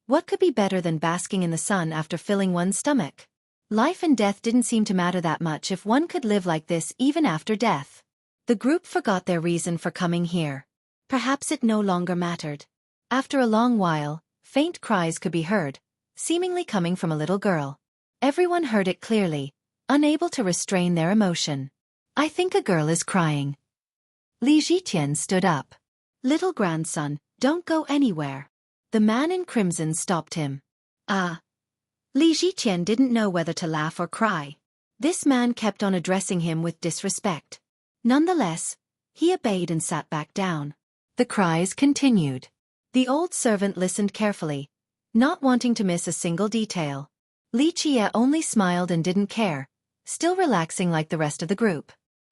Speaker 1: What could be better than basking in the sun after filling one's stomach? Life and death didn't seem to matter that much if one could live like this even after death. The group forgot their reason for coming here. Perhaps it no longer mattered. After a long while, faint cries could be heard, seemingly coming from a little girl. Everyone heard it clearly, unable to restrain their emotion. I think a girl is crying. Li Zhitian stood up. Little grandson, don't go anywhere. The man in crimson stopped him. Li Zhitian didn't know whether to laugh or cry. This man kept on addressing him with disrespect. Nonetheless, he obeyed and sat back down. The cries continued. The old servant listened carefully, not wanting to miss a single detail. Li Chia only smiled and didn't care, still relaxing like the rest of the group.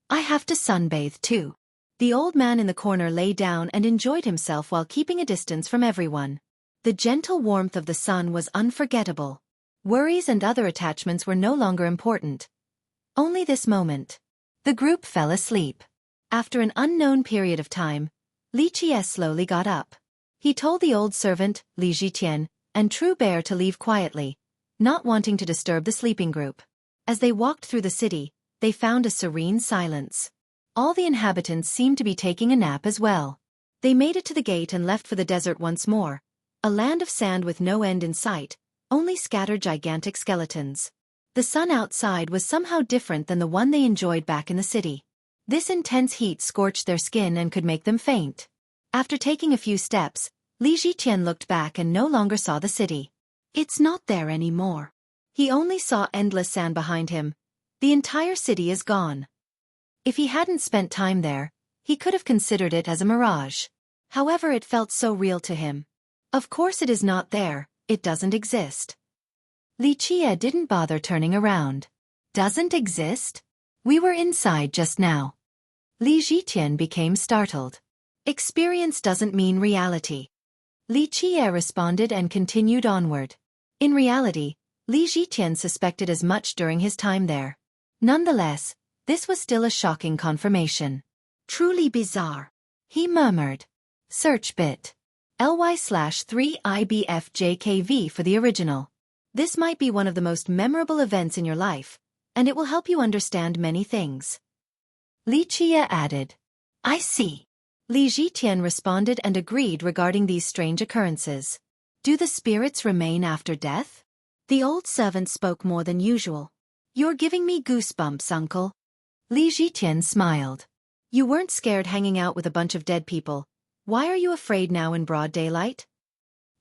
Speaker 1: I have to sunbathe too. The old man in the corner lay down and enjoyed himself while keeping a distance from everyone. The gentle warmth of the sun was unforgettable. Worries and other attachments were no longer important. Only this moment. The group fell asleep. After an unknown period of time, Li Chia slowly got up. He told the old servant, Li Zhitian, and True Bear to leave quietly, not wanting to disturb the sleeping group. As they walked through the city, they found a serene silence. All the inhabitants seemed to be taking a nap as well. They made it to the gate and left for the desert once more, a land of sand with no end in sight, only scattered gigantic skeletons. The sun outside was somehow different than the one they enjoyed back in the city. This intense heat scorched their skin and could make them faint. After taking a few steps, Li Zhitian looked back and no longer saw the city. It's not there anymore. He only saw endless sand behind him. The entire city is gone. If he hadn't spent time there, he could have considered it as a mirage. However, it felt so real to him. Of course it is not there, it doesn't exist. Li Chia didn't bother turning around. Doesn't exist? We were inside just now. Li Zhitian became startled. Experience doesn't mean reality. Li Chia responded and continued onward. In reality, Li Zhitian suspected as much during his time there. Nonetheless, this was still a shocking confirmation. Truly bizarre. He murmured. Search bit. ly/3IBFJKV for the original. This might be one of the most memorable events in your life, and it will help you understand many things. Li Chia added. I see. Li Zhitian responded and agreed regarding these strange occurrences. Do the spirits remain after death? The old servant spoke more than usual. You're giving me goosebumps, uncle. Li Zhitian smiled. You weren't scared hanging out with a bunch of dead people. Why are you afraid now in broad daylight?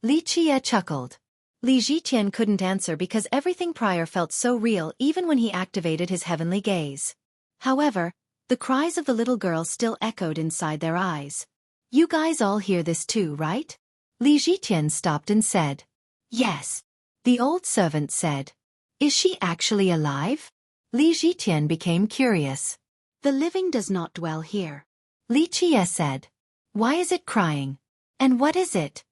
Speaker 1: Li Chia chuckled. Li Zhitian couldn't answer because everything prior felt so real even when he activated his heavenly gaze. However, the cries of the little girl still echoed inside their eyes. You guys all hear this too, right? Li Zhitian stopped and said. Yes. The old servant said. Is she actually alive? Li Zhitian became curious. The living does not dwell here. Li Chia said. Why is it crying? And what is it?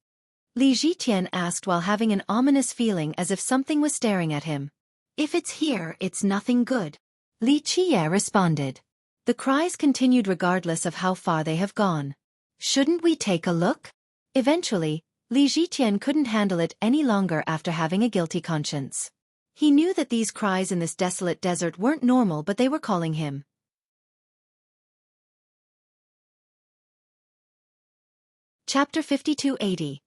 Speaker 1: Li Zhitian asked while having an ominous feeling as if something was staring at him. If it's here, it's nothing good. Li Chia responded. The cries continued regardless of how far they have gone. Shouldn't we take a look? Eventually, Li Zhitian couldn't handle it any longer after having a guilty conscience. He knew that these cries in this desolate desert weren't normal, but they were calling him. Chapter 5280.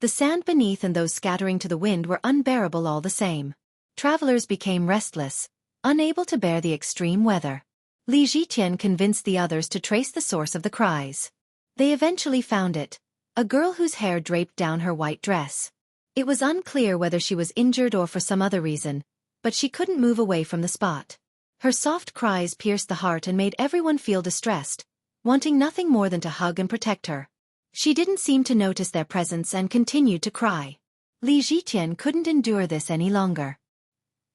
Speaker 1: The sand beneath and those scattering to the wind were unbearable all the same. Travelers became restless, unable to bear the extreme weather. Li Zhitian convinced the others to trace the source of the cries. They eventually found it, a girl whose hair draped down her white dress. It was unclear whether she was injured or for some other reason, but she couldn't move away from the spot. Her soft cries pierced the heart and made everyone feel distressed, wanting nothing more than to hug and protect her. She didn't seem to notice their presence and continued to cry. Li Zhitian couldn't endure this any longer.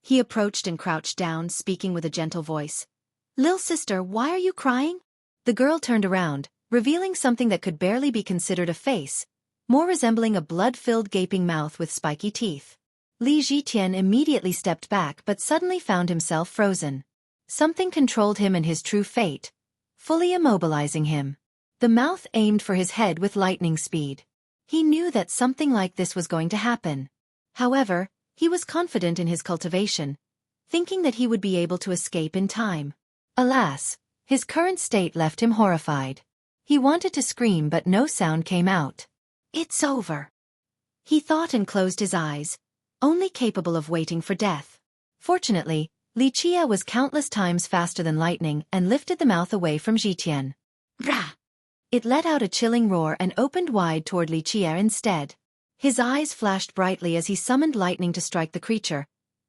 Speaker 1: He approached and crouched down, speaking with a gentle voice. Lil sister, why are you crying? The girl turned around, revealing something that could barely be considered a face, more resembling a blood-filled gaping mouth with spiky teeth. Li Zhitian immediately stepped back but suddenly found himself frozen. Something controlled him and his true fate, fully immobilizing him. The mouth aimed for his head with lightning speed. He knew that something like this was going to happen. However, he was confident in his cultivation, thinking that he would be able to escape in time. Alas, his current state left him horrified. He wanted to scream but no sound came out. It's over, he thought and closed his eyes, only capable of waiting for death. Fortunately, Li Qie was countless times faster than lightning and lifted the mouth away from Zhitian. Rah! It let out a chilling roar and opened wide toward Li Qie instead. His eyes flashed brightly as he summoned lightning to strike the creature,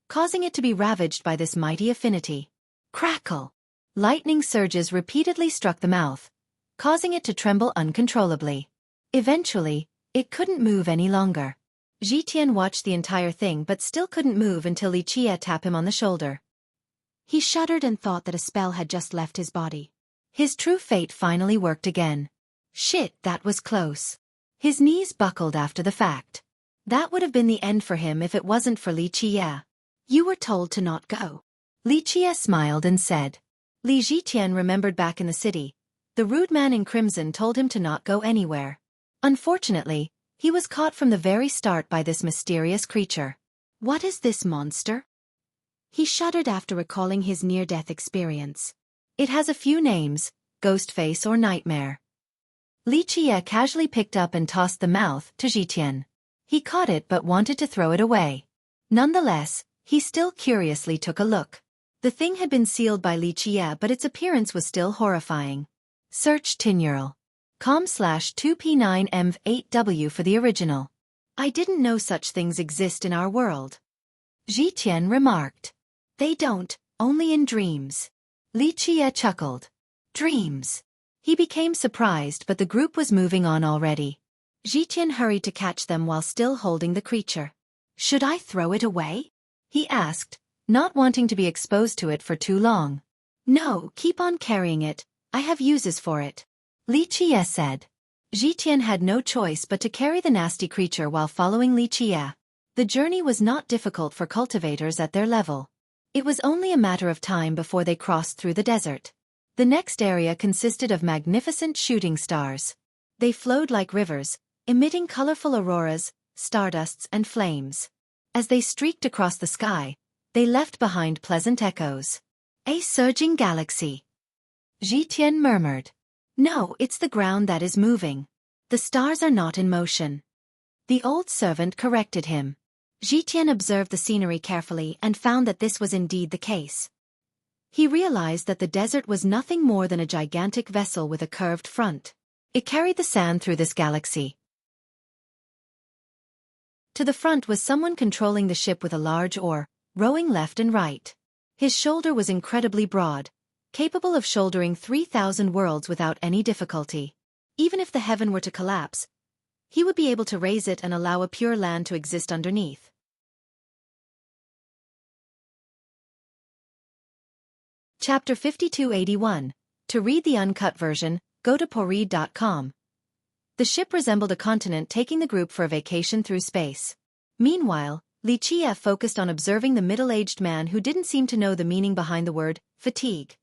Speaker 1: causing it to be ravaged by this mighty affinity. Crackle! Lightning surges repeatedly struck the mouth, causing it to tremble uncontrollably. Eventually, it couldn't move any longer. Zhitian watched the entire thing but still couldn't move until Li Qie tapped him on the shoulder. He shuddered and thought that a spell had just left his body. His true fate finally worked again. Shit, that was close. His knees buckled after the fact. That would have been the end for him if it wasn't for Li Qie. You were told to not go. Li Qie smiled and said. Li Zhitian remembered back in the city. The rude man in crimson told him to not go anywhere. Unfortunately, he was caught from the very start by this mysterious creature. What is this monster? He shuddered after recalling his near-death experience. It has a few names, Ghostface or Nightmare. Li Qie casually picked up and tossed the mouth to Zhitian. He caught it but wanted to throw it away. Nonetheless, he still curiously took a look. The thing had been sealed by Li Qie but its appearance was still horrifying. Search tinyurl.com/2p9mv8w for the original. I didn't know such things exist in our world. Zhitian remarked. They don't, only in dreams. Li Qie chuckled. Dreams. He became surprised but the group was moving on already. Zhitian hurried to catch them while still holding the creature. Should I throw it away? He asked, not wanting to be exposed to it for too long. No, keep on carrying it, I have uses for it. Li Qie said. Zhitian had no choice but to carry the nasty creature while following Li Qie. The journey was not difficult for cultivators at their level. It was only a matter of time before they crossed through the desert. The next area consisted of magnificent shooting stars. They flowed like rivers, emitting colorful auroras, stardusts and flames. As they streaked across the sky, they left behind pleasant echoes. A surging galaxy. Zhitian murmured. No, it's the ground that is moving. The stars are not in motion. The old servant corrected him. Zhitian observed the scenery carefully and found that this was indeed the case. He realized that the desert was nothing more than a gigantic vessel with a curved front. It carried the sand through this galaxy. To the front was someone controlling the ship with a large oar, rowing left and right. His shoulder was incredibly broad, capable of shouldering 3,000 worlds without any difficulty. Even if the heaven were to collapse, he would be able to raise it and allow a pure land to exist underneath. Chapter 5281. To read the uncut version, go to poread.com. The ship resembled a continent taking the group for a vacation through space. Meanwhile, Li Qie focused on observing the middle-aged man who didn't seem to know the meaning behind the word, fatigue.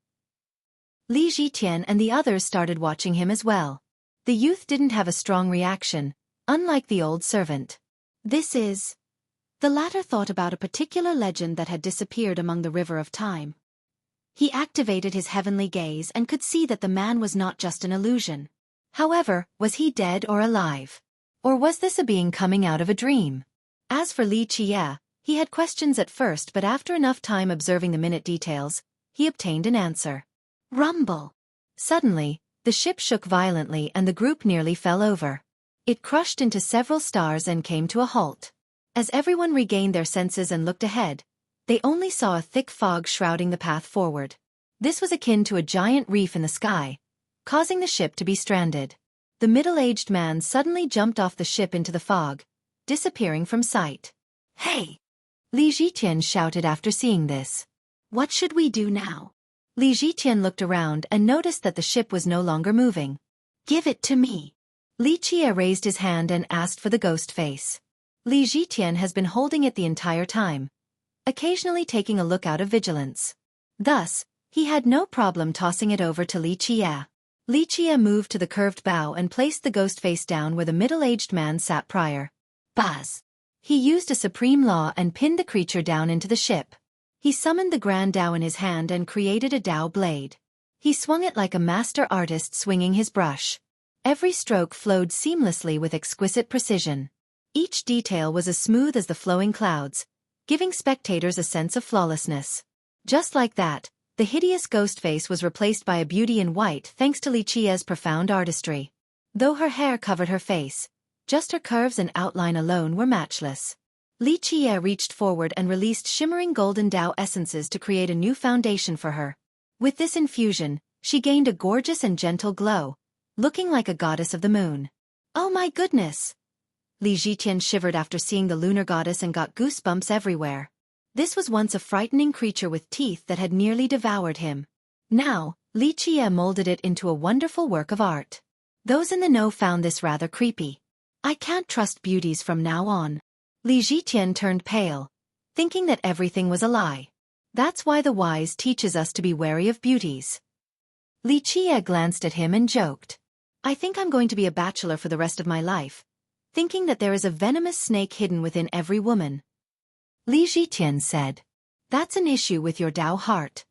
Speaker 1: Li Zhitian and the others started watching him as well. The youth didn't have a strong reaction, unlike the old servant. This is... The latter thought about a particular legend that had disappeared among the river of time. He activated his heavenly gaze and could see that the man was not just an illusion. However, was he dead or alive? Or was this a being coming out of a dream? As for Li Qie, he had questions at first but after enough time observing the minute details, he obtained an answer. Rumble! Suddenly, the ship shook violently and the group nearly fell over. It crushed into several stars and came to a halt. As everyone regained their senses and looked ahead, they only saw a thick fog shrouding the path forward. This was akin to a giant reef in the sky, causing the ship to be stranded. The middle-aged man suddenly jumped off the ship into the fog, disappearing from sight. Hey! Li Zhitian shouted after seeing this. What should we do now? Li Zhitian looked around and noticed that the ship was no longer moving. Give it to me. Li Qie raised his hand and asked for the ghost face. Li Zhitian has been holding it the entire time, occasionally taking a look out of vigilance. Thus, He had no problem tossing it over to Li Qie. Li Qie moved to the curved bow and placed the ghost face down where the middle-aged man sat prior. Buzz! He used a supreme law and pinned the creature down into the ship. He summoned the Grand Dao in his hand and created a Dao blade. He swung it like a master artist swinging his brush. Every stroke flowed seamlessly with exquisite precision. Each detail was as smooth as the flowing clouds, giving spectators a sense of flawlessness. Just like that, the hideous ghost face was replaced by a beauty in white thanks to Li Qie's profound artistry. Though her hair covered her face, just her curves and outline alone were matchless. Li Qie reached forward and released shimmering golden Dao essences to create a new foundation for her. With this infusion, she gained a gorgeous and gentle glow, looking like a goddess of the moon. Oh my goodness! Li Zhitian shivered after seeing the lunar goddess and got goosebumps everywhere. This was once a frightening creature with teeth that had nearly devoured him. Now, Li Qie molded it into a wonderful work of art. Those in the know found this rather creepy. I can't trust beauties from now on. Li Zhitian turned pale, thinking that everything was a lie. That's why the wise teaches us to be wary of beauties. Li Qie glanced at him and joked. I think I'm going to be a bachelor for the rest of my life, thinking that there is a venomous snake hidden within every woman. Li Zhitian said. That's an issue with your Dao heart.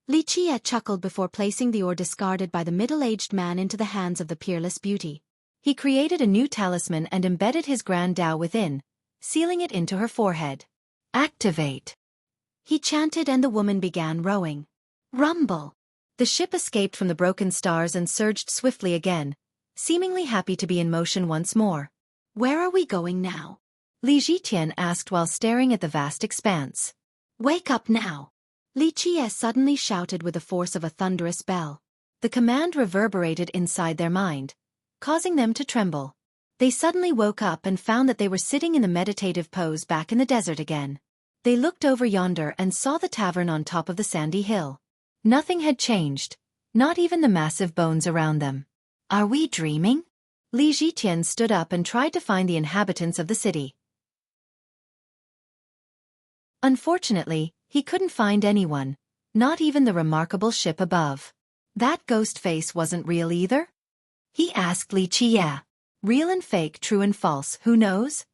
Speaker 1: Li Qie chuckled before placing the ore discarded by the middle-aged man into the hands of the peerless beauty. He created a new talisman and embedded his Grand Dao within, sealing it into her forehead. Activate! He chanted and the woman began rowing. Rumble! The ship escaped from the broken stars and surged swiftly again, seemingly happy to be in motion once more. Where are we going now? Li Zhitian asked while staring at the vast expanse. Wake up now! Li Qie suddenly shouted with the force of a thunderous bell. The command reverberated inside their mind, causing them to tremble. They suddenly woke up and found that they were sitting in the meditative pose back in the desert again. They looked over yonder and saw the tavern on top of the sandy hill. Nothing had changed, not even the massive bones around them. Are we dreaming? Li Zhitian stood up and tried to find the inhabitants of the city. Unfortunately, he couldn't find anyone, not even the remarkable ship above. That ghost face wasn't real either? He asked Li Qie. Real and fake, true and false, who knows?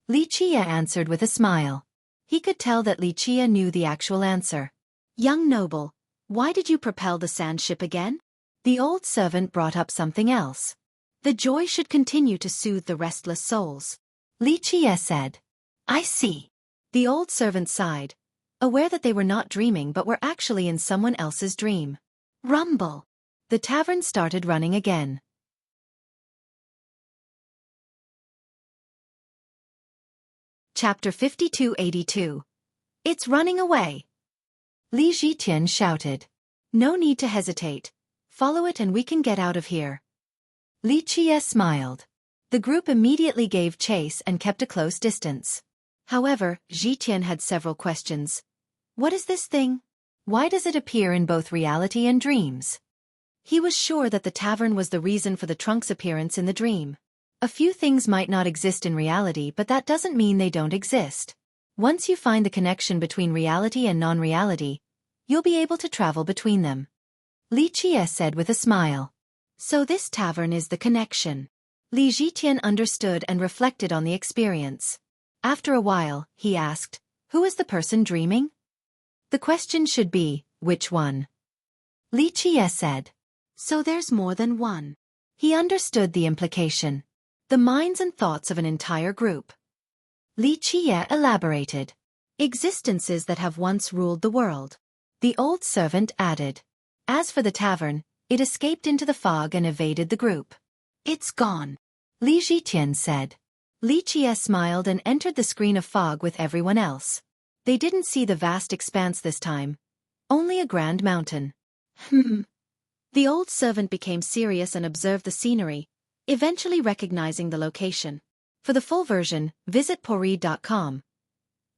Speaker 1: Li Qie answered with a smile. He could tell that Li Qie knew the actual answer. Young noble, why did you propel the sand ship again? The old servant brought up something else. The joy should continue to soothe the restless souls. Li Qie said. I see. The old servant sighed, aware that they were not dreaming but were actually in someone else's dream. Rumble! The tavern started running again. Chapter 5282. It's running away! Li Zhitian shouted. No need to hesitate. Follow it and we can get out of here. Li Qie smiled. The group immediately gave chase and kept a close distance. However, Zhitian had several questions. What is this thing? Why does it appear in both reality and dreams? He was sure that the tavern was the reason for the trunk's appearance in the dream. A few things might not exist in reality, but that doesn't mean they don't exist. Once you find the connection between reality and non-reality, you'll be able to travel between them. Li Qie said with a smile. So this tavern is the connection. Li Zhitian understood and reflected on the experience. After a while, he asked, who is the person dreaming? The question should be, which one? Li Qie said. So there's more than one. He understood the implication. The minds and thoughts of an entire group. Li Qie elaborated. Existences that have once ruled the world. The old servant added. As for the tavern, it escaped into the fog and evaded the group. It's gone. Li Zhitian said. Li Qie smiled and entered the screen of fog with everyone else. They didn't see the vast expanse this time. Only a grand mountain. The old servant became serious and observed the scenery, eventually recognizing the location. For the full version, visit pori.com.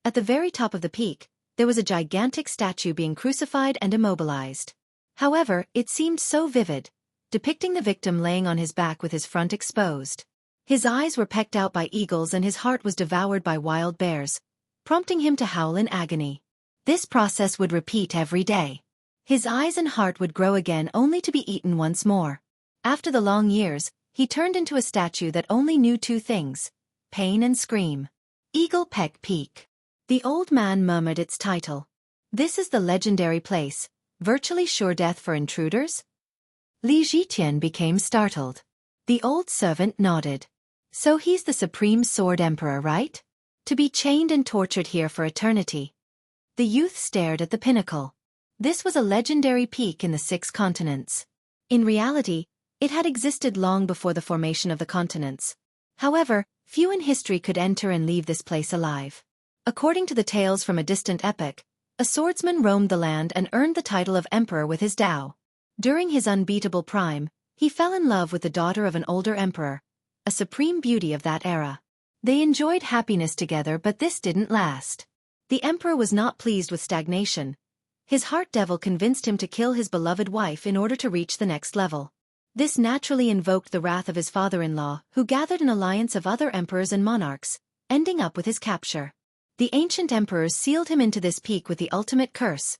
Speaker 1: At the very top of the peak, there was a gigantic statue being crucified and immobilized. However, it seemed so vivid, depicting the victim laying on his back with his front exposed. His eyes were pecked out by eagles and his heart was devoured by wild bears, prompting him to howl in agony. This process would repeat every day. His eyes and heart would grow again only to be eaten once more. After the long years, he turned into a statue that only knew two things: pain and scream. Eagle Peak Peak. The old man murmured its title. This is the legendary place, virtually sure death for intruders? Li Zhiqian became startled. The old servant nodded. So he's the supreme sword emperor, right? To be chained and tortured here for eternity. The youth stared at the pinnacle. This was a legendary peak in the 6 continents. In reality, it had existed long before the formation of the continents. However, few in history could enter and leave this place alive. According to the tales from a distant epoch, a swordsman roamed the land and earned the title of emperor with his Tao. During his unbeatable prime, he fell in love with the daughter of an older emperor, a supreme beauty of that era. They enjoyed happiness together, but this didn't last. The emperor was not pleased with stagnation. His heart devil convinced him to kill his beloved wife in order to reach the next level. This naturally invoked the wrath of his father-in-law, who gathered an alliance of other emperors and monarchs, ending up with his capture. The ancient emperors sealed him into this peak with the ultimate curse,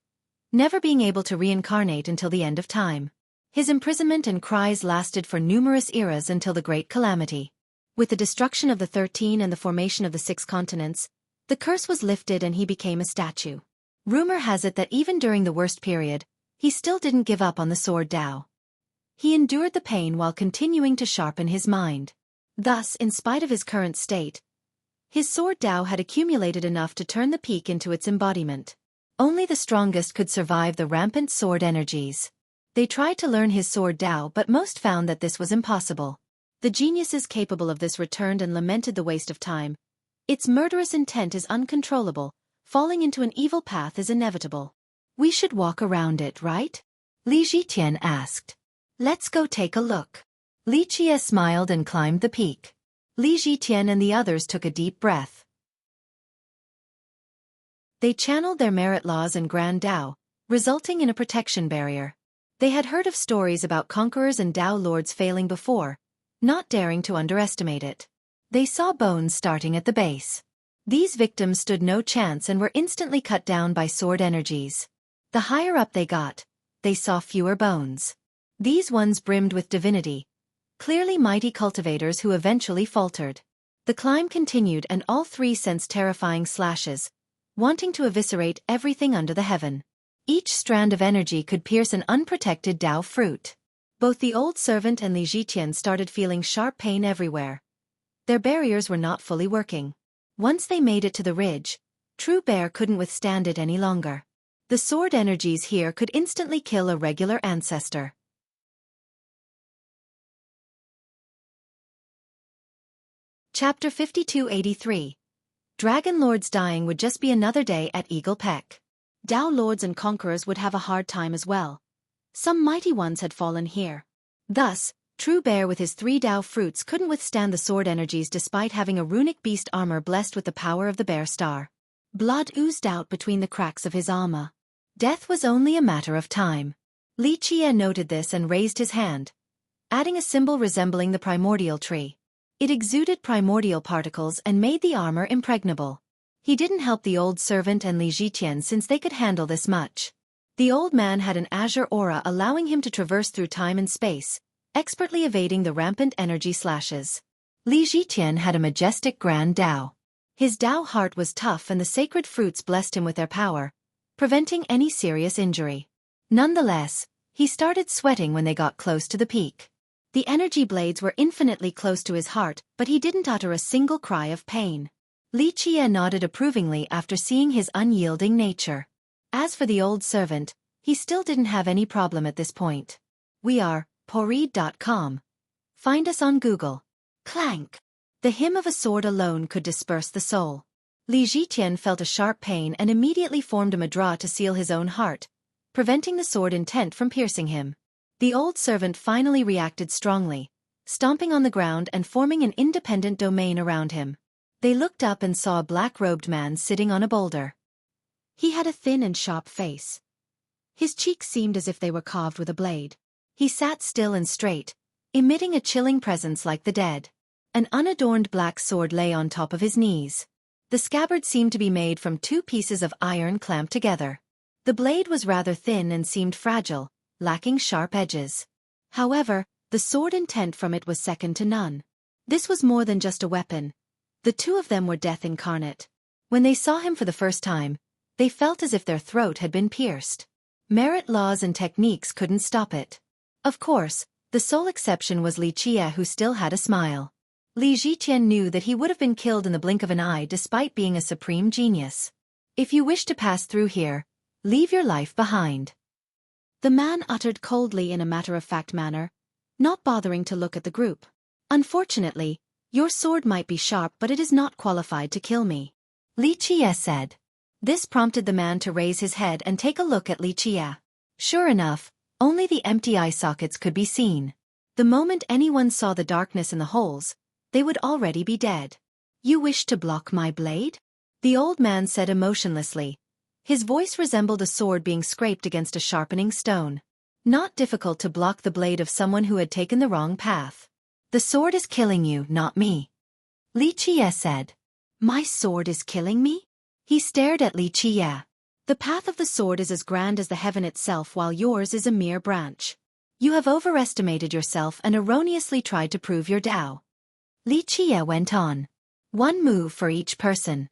Speaker 1: never being able to reincarnate until the end of time. His imprisonment and cries lasted for numerous eras until the Great Calamity. With the destruction of the 13 and the formation of the 6 continents, the curse was lifted and he became a statue. Rumor has it that even during the worst period, he still didn't give up on the sword Tao. He endured the pain while continuing to sharpen his mind. Thus, in spite of his current state, his sword Tao had accumulated enough to turn the peak into its embodiment. Only the strongest could survive the rampant sword energies. They tried to learn his sword Tao, but most found that this was impossible. The geniuses capable of this returned and lamented the waste of time. Its murderous intent is uncontrollable. Falling into an evil path is inevitable. We should walk around it, right? Li Zhiqian asked. Let's go take a look. Li Qie smiled and climbed the peak. Li Zhiqian and the others took a deep breath. They channeled their merit laws and grand Tao, resulting in a protection barrier. They had heard of stories about conquerors and Tao lords failing before, not daring to underestimate it. They saw bones starting at the base. These victims stood no chance and were instantly cut down by sword energies. The higher up they got, they saw fewer bones. These ones brimmed with divinity, clearly mighty cultivators who eventually faltered. The climb continued and all 3 sensed terrifying slashes, wanting to eviscerate everything under the heaven. Each strand of energy could pierce an unprotected Tao fruit. Both the old servant and Li Zhiqian started feeling sharp pain everywhere. Their barriers were not fully working. Once they made it to the ridge, True Bear couldn't withstand it any longer. The sword energies here could instantly kill a regular ancestor. Chapter 5283. Dragon Lords dying would just be another day at Eagle Peak. Tao Lords and Conquerors would have a hard time as well. Some mighty ones had fallen here. Thus, True Bear with his 3 Tao fruits couldn't withstand the sword energies despite having a runic beast armor blessed with the power of the Bear Star. Blood oozed out between the cracks of his armor. Death was only a matter of time. Li Qie noted this and raised his hand, adding a symbol resembling the primordial tree. It exuded primordial particles and made the armor impregnable. He didn't help the old servant and Li Zhiqian since they could handle this much. The old man had an azure aura allowing him to traverse through time and space, expertly evading the rampant energy slashes. Li Zhiqian had a majestic grand Tao. His Tao heart was tough and the sacred fruits blessed him with their power, preventing any serious injury. Nonetheless, he started sweating when they got close to the peak. The energy blades were infinitely close to his heart, but he didn't utter a single cry of pain. Li Qie nodded approvingly after seeing his unyielding nature. As for the old servant, he still didn't have any problem at this point. We are Poreed.com. Find us on Google. Clank. The hymn of a sword alone could disperse the soul. Li Zhiqian felt a sharp pain and immediately formed a mudra to seal his own heart, preventing the sword intent from piercing him. The old servant finally reacted strongly, stomping on the ground and forming an independent domain around him. They looked up and saw a black-robed man sitting on a boulder. He had a thin and sharp face. His cheeks seemed as if they were carved with a blade. He sat still and straight, emitting a chilling presence like the dead. An unadorned black sword lay on top of his knees. The scabbard seemed to be made from 2 pieces of iron clamped together. The blade was rather thin and seemed fragile, lacking sharp edges. However, the sword intent from it was second to none. This was more than just a weapon. The two of them were death incarnate. When they saw him for the first time, they felt as if their throat had been pierced. Merit laws and techniques couldn't stop it. Of course, the sole exception was Li Qie, who still had a smile. Li Zhiqian knew that he would have been killed in the blink of an eye despite being a supreme genius. If you wish to pass through here, leave your life behind. The man uttered coldly in a matter-of-fact manner, not bothering to look at the group. Unfortunately, your sword might be sharp, but it is not qualified to kill me. Li Qie said. This prompted the man to raise his head and take a look at Li Qie. Sure enough, only the empty eye sockets could be seen. The moment anyone saw the darkness in the holes, they would already be dead. You wish to block my blade? The old man said emotionlessly. His voice resembled a sword being scraped against a sharpening stone. Not difficult to block the blade of someone who had taken the wrong path. The sword is killing you, not me. Li Qie said. My sword is killing me? He stared at Li Qie. The path of the sword is as grand as the heaven itself, while yours is a mere branch. You have overestimated yourself and erroneously tried to prove your Tao. Li Qie went on. One move for each person.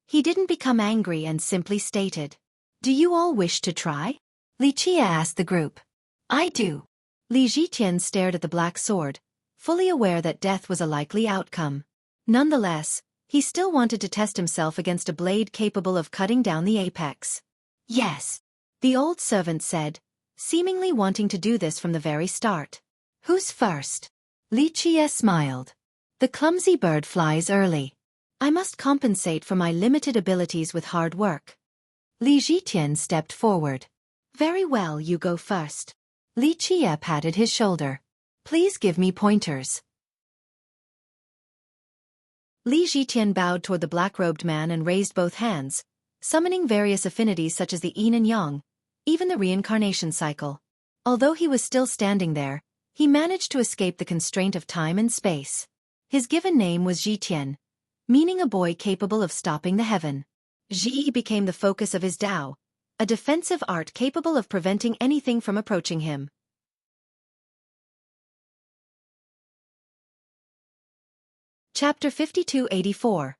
Speaker 1: He didn't become angry and simply stated. Do you all wish to try? Li Qie asked the group. I do. Li Zhiqian stared at the black sword, fully aware that death was a likely outcome. Nonetheless, he still wanted to test himself against a blade capable of cutting down the apex. Yes, the old servant said, seemingly wanting to do this from the very start. Who's first? Li Qie smiled. The clumsy bird flies early. I must compensate for my limited abilities with hard work. Li Zhiqian stepped forward. Very well, you go first. Li Qie patted his shoulder. Please give me pointers. Li Zhiqian bowed toward the black-robed man and raised both hands, summoning various affinities such as the yin and yang, even the reincarnation cycle. Although he was still standing there, he managed to escape the constraint of time and space. His given name was Zhiqian, meaning a boy capable of stopping the heaven. Zhi became the focus of his Tao, a defensive art capable of preventing anything from approaching him. Chapter 5284.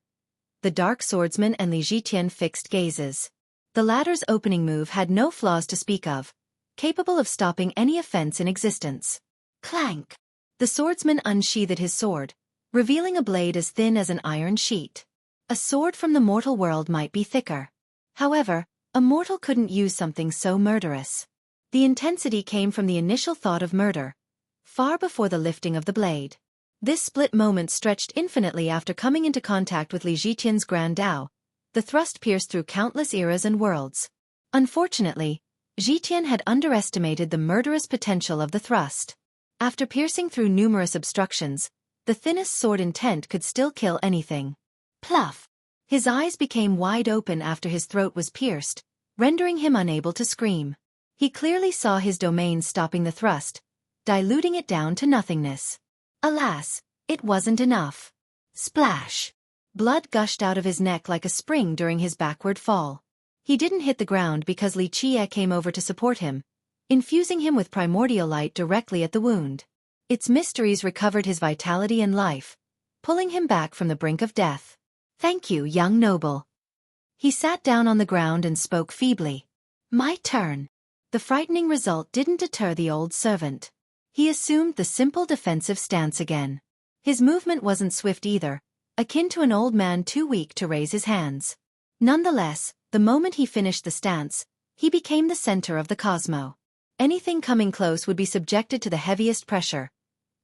Speaker 1: The Dark Swordsman and Li Zhiqian fixed gazes. The latter's opening move had no flaws to speak of, capable of stopping any offense in existence. Clank! The swordsman unsheathed his sword, revealing a blade as thin as an iron sheet. A sword from the mortal world might be thicker. However, a mortal couldn't use something so murderous. The intensity came from the initial thought of murder, far before the lifting of the blade. This split moment stretched infinitely after coming into contact with Li Zhiqian's Grand Tao. The thrust pierced through countless eras and worlds. Unfortunately, Zhiqian had underestimated the murderous potential of the thrust. After piercing through numerous obstructions, the thinnest sword intent could still kill anything. Pluff! His eyes became wide open after his throat was pierced, rendering him unable to scream. He clearly saw his domain stopping the thrust, diluting it down to nothingness. Alas, it wasn't enough. Splash! Blood gushed out of his neck like a spring during his backward fall. He didn't hit the ground because Li Qie came over to support him, infusing him with primordial light directly at the wound. Its mysteries recovered his vitality and life, pulling him back from the brink of death. Thank you, young noble. He sat down on the ground and spoke feebly. My turn. The frightening result didn't deter the old servant. He assumed the simple defensive stance again. His movement wasn't swift either, akin to an old man too weak to raise his hands. Nonetheless, the moment he finished the stance, he became the center of the cosmos. Anything coming close would be subjected to the heaviest pressure,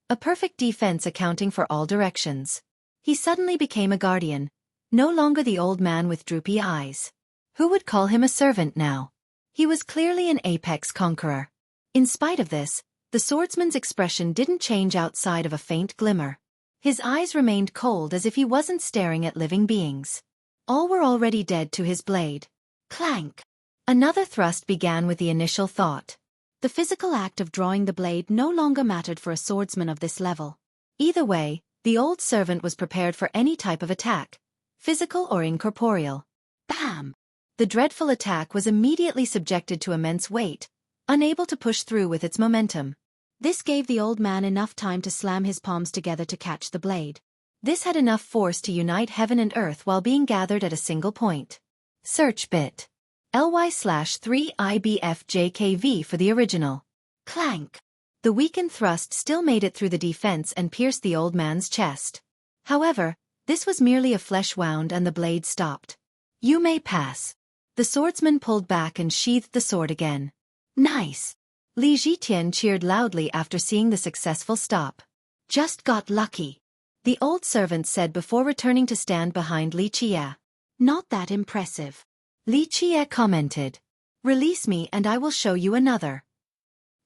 Speaker 1: a perfect defense accounting for all directions. He suddenly became a guardian, no longer the old man with droopy eyes. Who would call him a servant now? He was clearly an apex conqueror. In spite of this, the swordsman's expression didn't change outside of a faint glimmer. His eyes remained cold as if he wasn't staring at living beings. All were already dead to his blade. Clank! Another thrust began with the initial thought. The physical act of drawing the blade no longer mattered for a swordsman of this level. Either way, the old servant was prepared for any type of attack, physical or incorporeal. Bam! The dreadful attack was immediately subjected to immense weight, unable to push through with its momentum. This gave the old man enough time to slam his palms together to catch the blade. This had enough force to unite heaven and earth while being gathered at a single point. Search bit. ly/3IBFJKV for the original. Clank. The weakened thrust still made it through the defense and pierced the old man's chest. However, this was merely a flesh wound and the blade stopped. You may pass. The swordsman pulled back and sheathed the sword again. Nice. Li Jitian cheered loudly after seeing the successful stop. Just got lucky, the old servant said before returning to stand behind Li Qie. Not that impressive, Li Qie commented. Release me and I will show you another.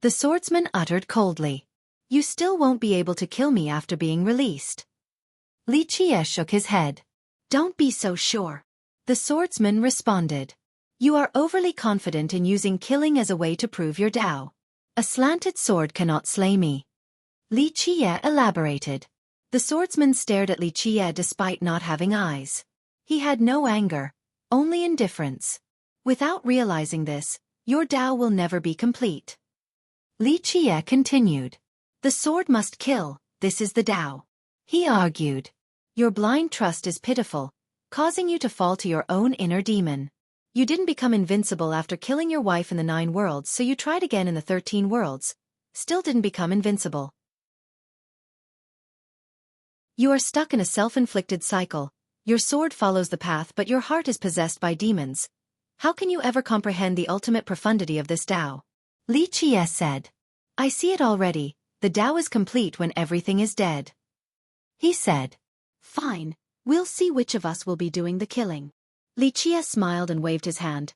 Speaker 1: The swordsman uttered coldly. You still won't be able to kill me after being released. Li Qie shook his head. Don't be so sure. The swordsman responded. You are overly confident in using killing as a way to prove your Dao. A slanted sword cannot slay me. Li Qie elaborated. The swordsman stared at Li Qie despite not having eyes. He had no anger, only indifference. Without realizing this, your Dao will never be complete. Li Qie continued. The sword must kill, this is the Dao. He argued. Your blind trust is pitiful, causing you to fall to your own inner demon. You didn't become invincible after killing your wife in the 9 worlds, so you tried again in the 13 worlds. Still didn't become invincible. You are stuck in a self-inflicted cycle. Your sword follows the path but your heart is possessed by demons. How can you ever comprehend the ultimate profundity of this Dao? Li Qie said. I see it already, the Dao is complete when everything is dead. He said. Fine, we'll see which of us will be doing the killing. Li Qie smiled and waved his hand.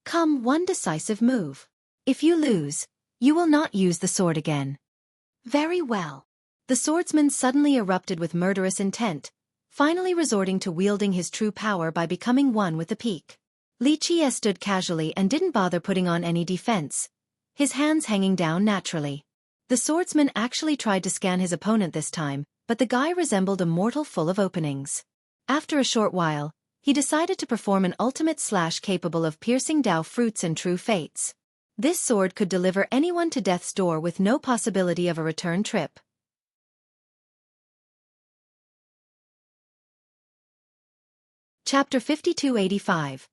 Speaker 1: Come, one decisive move. If you lose, you will not use the sword again. Very well. The swordsman suddenly erupted with murderous intent, finally resorting to wielding his true power by becoming one with the peak. Li Qie stood casually and didn't bother putting on any defense, his hands hanging down naturally. The swordsman actually tried to scan his opponent this time, but the guy resembled a mortal full of openings. After a short while, he decided to perform an ultimate slash capable of piercing Dao fruits and true fates. This sword could deliver anyone to death's door with no possibility of a return trip. Chapter 5285.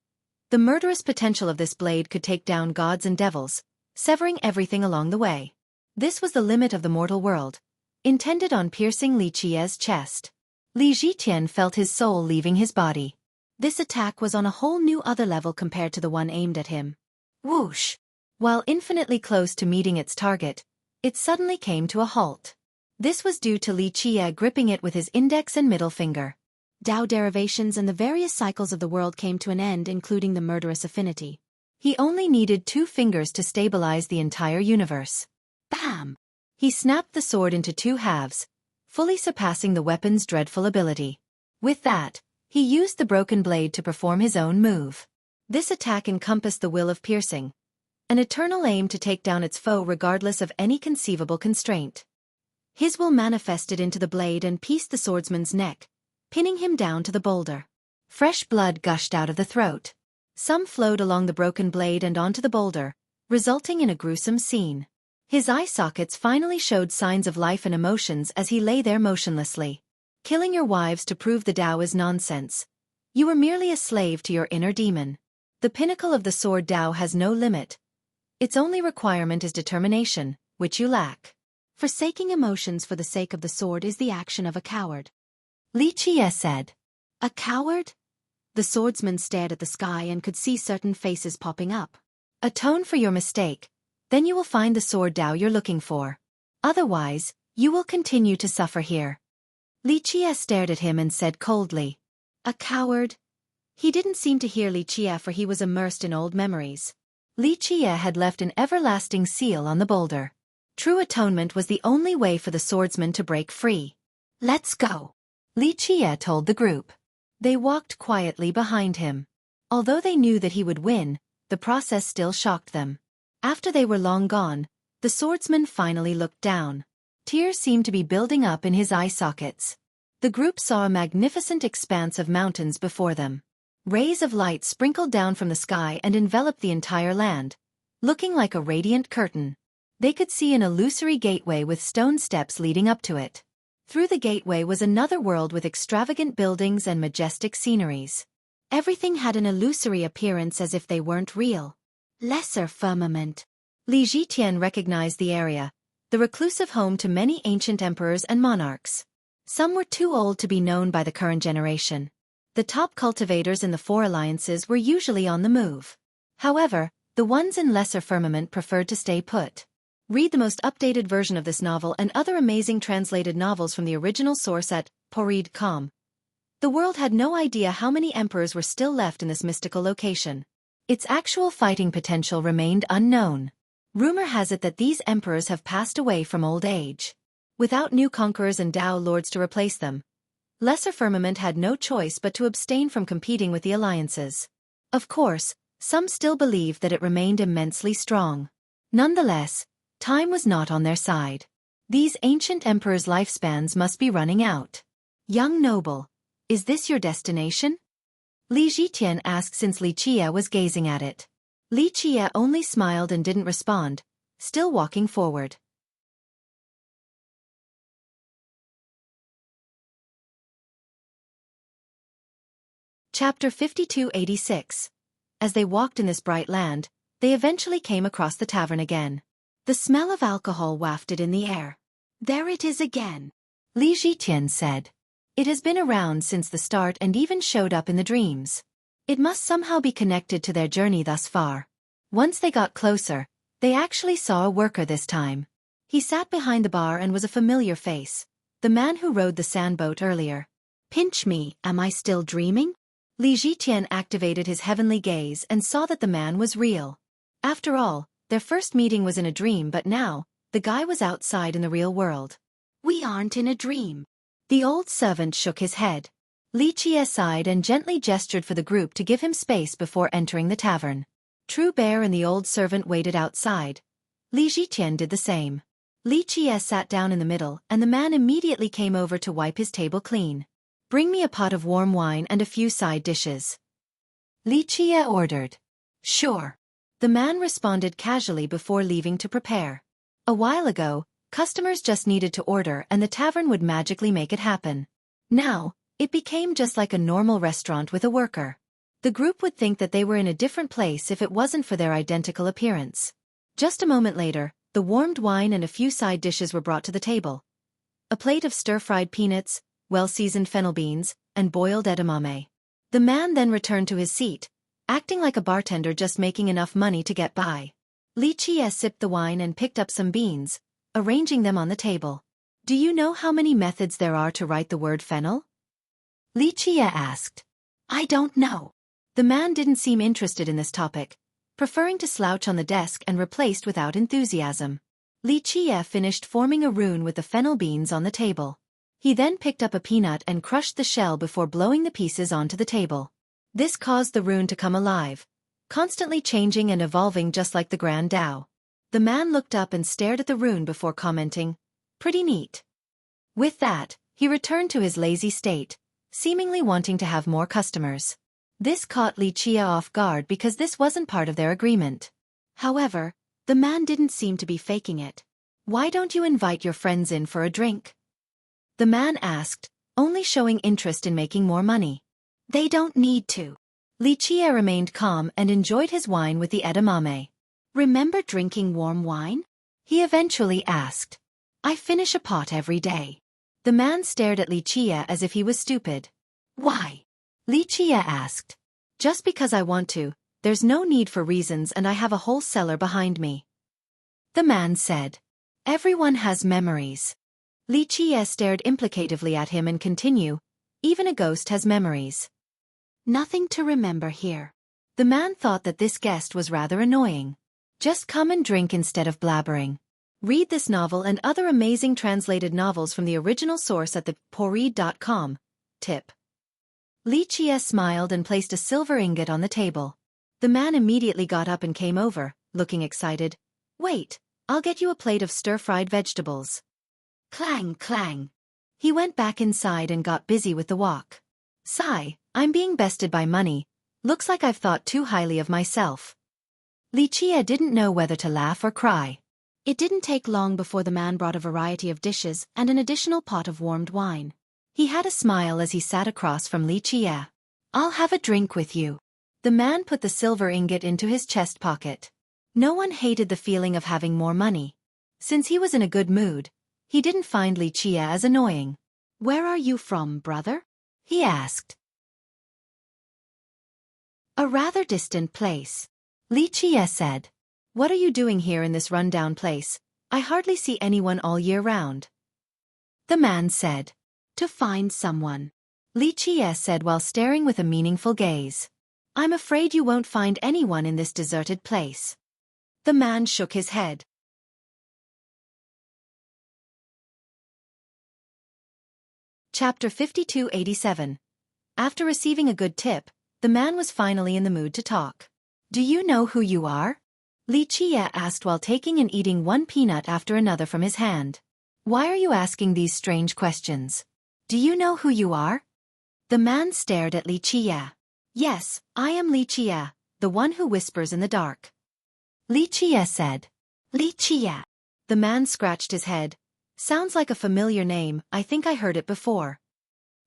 Speaker 1: The murderous potential of this blade could take down gods and devils, severing everything along the way. This was the limit of the mortal world, intended on piercing Li Qie's chest. Li Jitian felt his soul leaving his body. This attack was on a whole new other level compared to the one aimed at him. Whoosh! While infinitely close to meeting its target, it suddenly came to a halt. This was due to Li Qie gripping it with his index and middle finger. Dao derivations and the various cycles of the world came to an end, including the murderous affinity. He only needed 2 fingers to stabilize the entire universe. Bam! He snapped the sword into 2 halves, fully surpassing the weapon's dreadful ability. With that, he used the broken blade to perform his own move. This attack encompassed the will of piercing, an eternal aim to take down its foe regardless of any conceivable constraint. His will manifested into the blade and pieced the swordsman's neck, pinning him down to the boulder. Fresh blood gushed out of the throat. Some flowed along the broken blade and onto the boulder, resulting in a gruesome scene. His eye sockets finally showed signs of life and emotions as he lay there motionlessly. Killing your wives to prove the Dao is nonsense. You were merely a slave to your inner demon. The pinnacle of the sword Dao has no limit. Its only requirement is determination, which you lack. Forsaking emotions for the sake of the sword is the action of a coward. Li Qie said. A coward? The swordsman stared at the sky and could see certain faces popping up. Atone for your mistake, then you will find the sword Dao you're looking for. Otherwise, you will continue to suffer here. Li Qie stared at him and said coldly. A coward? He didn't seem to hear Li Qie, for he was immersed in old memories. Li Qie had left an everlasting seal on the boulder. True atonement was the only way for the swordsman to break free. Let's go, Li Qie told the group. They walked quietly behind him. Although they knew that he would win, the process still shocked them. After they were long gone, the swordsman finally looked down. Tears seemed to be building up in his eye sockets. The group saw a magnificent expanse of mountains before them. Rays of light sprinkled down from the sky and enveloped the entire land, looking like a radiant curtain. They could see an illusory gateway with stone steps leading up to it. Through the gateway was another world with extravagant buildings and majestic sceneries. Everything had an illusory appearance as if they weren't real. Lesser firmament. Li Jitian recognized the area, the reclusive home to many ancient emperors and monarchs. Some were too old to be known by the current generation. The top cultivators in the four alliances were usually on the move. However, the ones in lesser firmament preferred to stay put. Read the most updated version of this novel and other amazing translated novels from the original source at Poreed.com. The world had no idea how many emperors were still left in this mystical location. Its actual fighting potential remained unknown. Rumor has it that these emperors have passed away from old age. Without new conquerors and Dao lords to replace them, Lesser Firmament had no choice but to abstain from competing with the alliances. Of course, some still believed that it remained immensely strong. Nonetheless, time was not on their side. These ancient emperors' lifespans must be running out. Young noble, is this your destination? Li Jitian asked since Li Qie was gazing at it. Li Qie only smiled and didn't respond, still walking forward. Chapter 5286. As they walked in this bright land, they eventually came across the tavern again. The smell of alcohol wafted in the air. There it is again, Li Jitian said. It has been around since the start and even showed up in the dreams. It must somehow be connected to their journey thus far. Once they got closer, they actually saw a worker this time. He sat behind the bar and was a familiar face, the man who rowed the sandboat earlier. Pinch me, am I still dreaming? Li Jitian activated his heavenly gaze and saw that the man was real. After all, their first meeting was in a dream, but now, the guy was outside in the real world. We aren't in a dream. The old servant shook his head. Li Qie sighed and gently gestured for the group to give him space before entering the tavern. True Bear and the old servant waited outside. Li Jitian did the same. Li Qie sat down in the middle and the man immediately came over to wipe his table clean. Bring me a pot of warm wine and a few side dishes, Li Qie ordered. Sure. The man responded casually before leaving to prepare. A while ago, customers just needed to order and the tavern would magically make it happen. Now, it became just like a normal restaurant with a worker. The group would think that they were in a different place if it wasn't for their identical appearance. Just a moment later, the warmed wine and a few side dishes were brought to the table. A plate of stir-fried peanuts, well-seasoned fennel beans, and boiled edamame. The man then returned to his seat, acting like a bartender just making enough money to get by. Li Qie sipped the wine and picked up some beans, arranging them on the table. Do you know how many methods there are to write the word fennel? Li Qie asked. I don't know. The man didn't seem interested in this topic, preferring to slouch on the desk and replaced without enthusiasm. Li Qie finished forming a rune with the fennel beans on the table. He then picked up a peanut and crushed the shell before blowing the pieces onto the table. This caused the rune to come alive, constantly changing and evolving just like the Grand Tao. The man looked up and stared at the rune before commenting, pretty neat. With that, he returned to his lazy state, seemingly wanting to have more customers. This caught Li Qie off guard because this wasn't part of their agreement. However, the man didn't seem to be faking it. Why don't you invite your friends in for a drink? The man asked, only showing interest in making more money. They don't need to. Li Qie remained calm and enjoyed his wine with the edamame. Remember drinking warm wine? He eventually asked. I finish a pot every day. The man stared at Li Qie as if he was stupid. Why? Li Qie asked. Just because I want to, there's no need for reasons and I have a whole cellar behind me. The man said. Everyone has memories. Li Qie stared implicatively at him and continued, even a ghost has memories. Nothing to remember here. The man thought that this guest was rather annoying. Just come and drink instead of blabbering. Read this novel and other amazing translated novels from the original source at the Poreed.com. Tip. Li Qie smiled and placed a silver ingot on the table. The man immediately got up and came over, looking excited. Wait, I'll get you a plate of stir-fried vegetables. Clang, clang. He went back inside and got busy with the wok. Sigh, I'm being bested by money, Looks like I've thought too highly of myself. Li Chia didn't know whether to laugh or cry. It didn't take long before the man brought a variety of dishes and an additional pot of warmed wine. He had a smile as he sat across from Li Chia. "I'll have a drink with you." The man put the silver ingot into his chest pocket. No one hated the feeling of having more money. Since he was in a good mood, he didn't find Li Chia as annoying. "Where are you from, brother?" he asked. "A rather distant place," Li Chia said. "What are you doing here in this run-down place? I hardly see anyone all year round." The man said, "To find someone," Li Chia said while staring with a meaningful gaze. "I'm afraid you won't find anyone in this deserted place." The man shook his head. Chapter 5287. After receiving a good tip, the man was finally in the mood to talk. "Do you know who you are?" Li Chia asked while taking and eating one peanut after another from his hand. "Why are you asking these strange questions? Do you know who you are?" The man stared at Li Chia. "Yes, I am Li Chia, the one who whispers in the dark." Li Chia said. "Li Chia." The man scratched his head. "Sounds like a familiar name, I think I heard it before."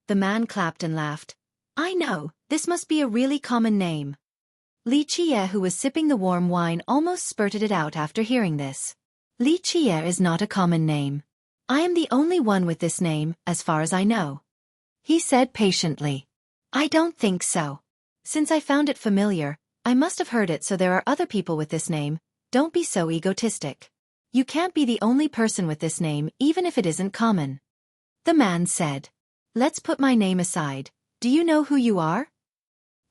Speaker 1: The man clapped and laughed. "I know, this must be a really common name." Li Chia, who was sipping the warm wine, almost spurted it out after hearing this. "Li Chia is not a common name. I am the only one with this name, as far as I know," he said patiently. "I don't think so. Since I found it familiar, I must have heard it, so there are other people with this name. Don't be so egotistic. You can't be the only person with this name, even if it isn't common." The man said. "Let's put my name aside. Do you know who you are?"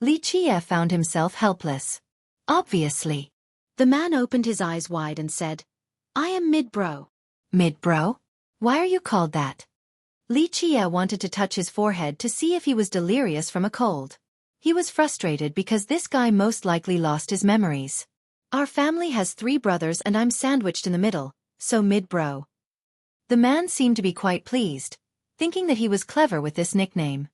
Speaker 1: Li Chia found himself helpless. "Obviously." The man opened his eyes wide and said, "I am Mid-Bro." "Mid-Bro? Why are you called that?" Li Chia wanted to touch his forehead to see if he was delirious from a cold. He was frustrated because this guy most likely lost his memories. "Our family has 3 brothers and I'm sandwiched in the middle, so Mid-Bro." The man seemed to be quite pleased, thinking that he was clever with this nickname.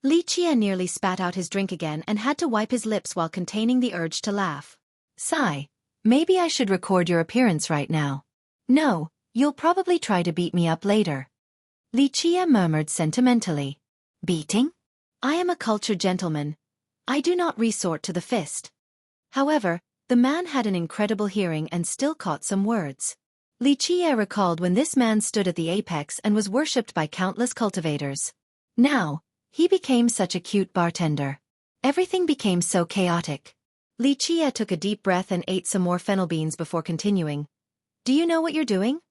Speaker 1: Li Chia nearly spat out his drink again and had to wipe his lips while containing the urge to laugh. "Sigh. Maybe I should record your appearance right now." "No, you'll probably try to beat me up later." Li Chia murmured sentimentally. "Beating? I am a cultured gentleman. I do not resort to the fist." However, the man had an incredible hearing and still caught some words. Li Chia recalled when this man stood at the apex and was worshipped by countless cultivators. Now, he became such a cute bartender. Everything became so chaotic. Li Chia took a deep breath and ate some more fennel beans before continuing. "Do you know what you're doing?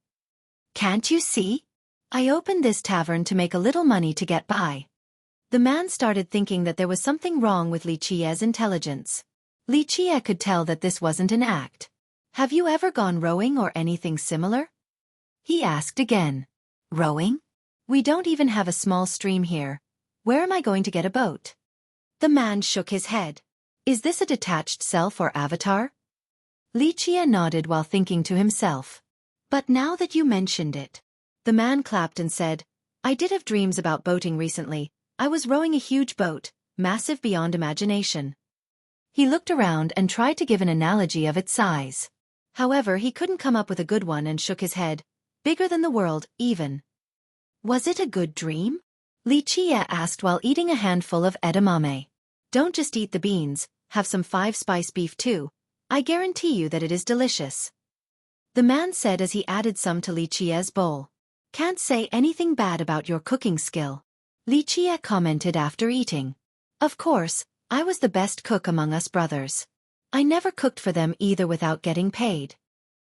Speaker 1: Can't you see? I opened this tavern to make a little money to get by." The man started thinking that there was something wrong with Li Chia's intelligence. Li Chia could tell that this wasn't an act. "Have you ever gone rowing or anything similar?" he asked again. "Rowing? We don't even have a small stream here. Where am I going to get a boat?" The man shook his head. "Is this a detached self or avatar?" Li Chia nodded while thinking to himself. "But now that you mentioned it." The man clapped and said, "I did have dreams about boating recently. I was rowing a huge boat, massive beyond imagination." He looked around and tried to give an analogy of its size. However, he couldn't come up with a good one and shook his head. "Bigger than the world, even." "Was it a good dream?" Li Chia asked while eating a handful of edamame. "Don't just eat the beans, have some 5-spice beef too. I guarantee you that it is delicious," the man said as he added some to Li Chia's bowl. "Can't say anything bad about your cooking skill," Li Chia commented after eating. "Of course, I was the best cook among us brothers. I never cooked for them either without getting paid."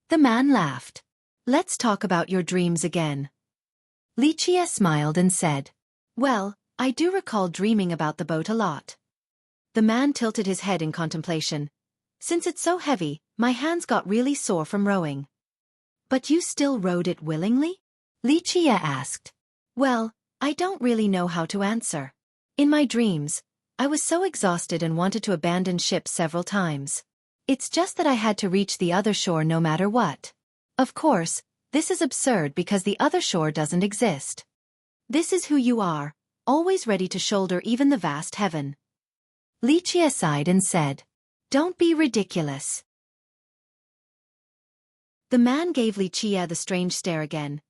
Speaker 1: The man laughed. "Let's talk about your dreams again." Li Chia smiled and said, "Well, I do recall dreaming about the boat a lot." The man tilted his head in contemplation. "Since it's so heavy, my hands got really sore from rowing." "But you still rowed it willingly?" Li Chia asked. "Well, I don't really know how to answer. In my dreams, I was so exhausted and wanted to abandon ship several times. It's just that I had to reach the other shore no matter what. Of course, this is absurd because the other shore doesn't exist. This is who you are, always ready to shoulder even the vast heaven." Li Qie sighed and said, "Don't be ridiculous." The man gave Li Qie the strange stare again.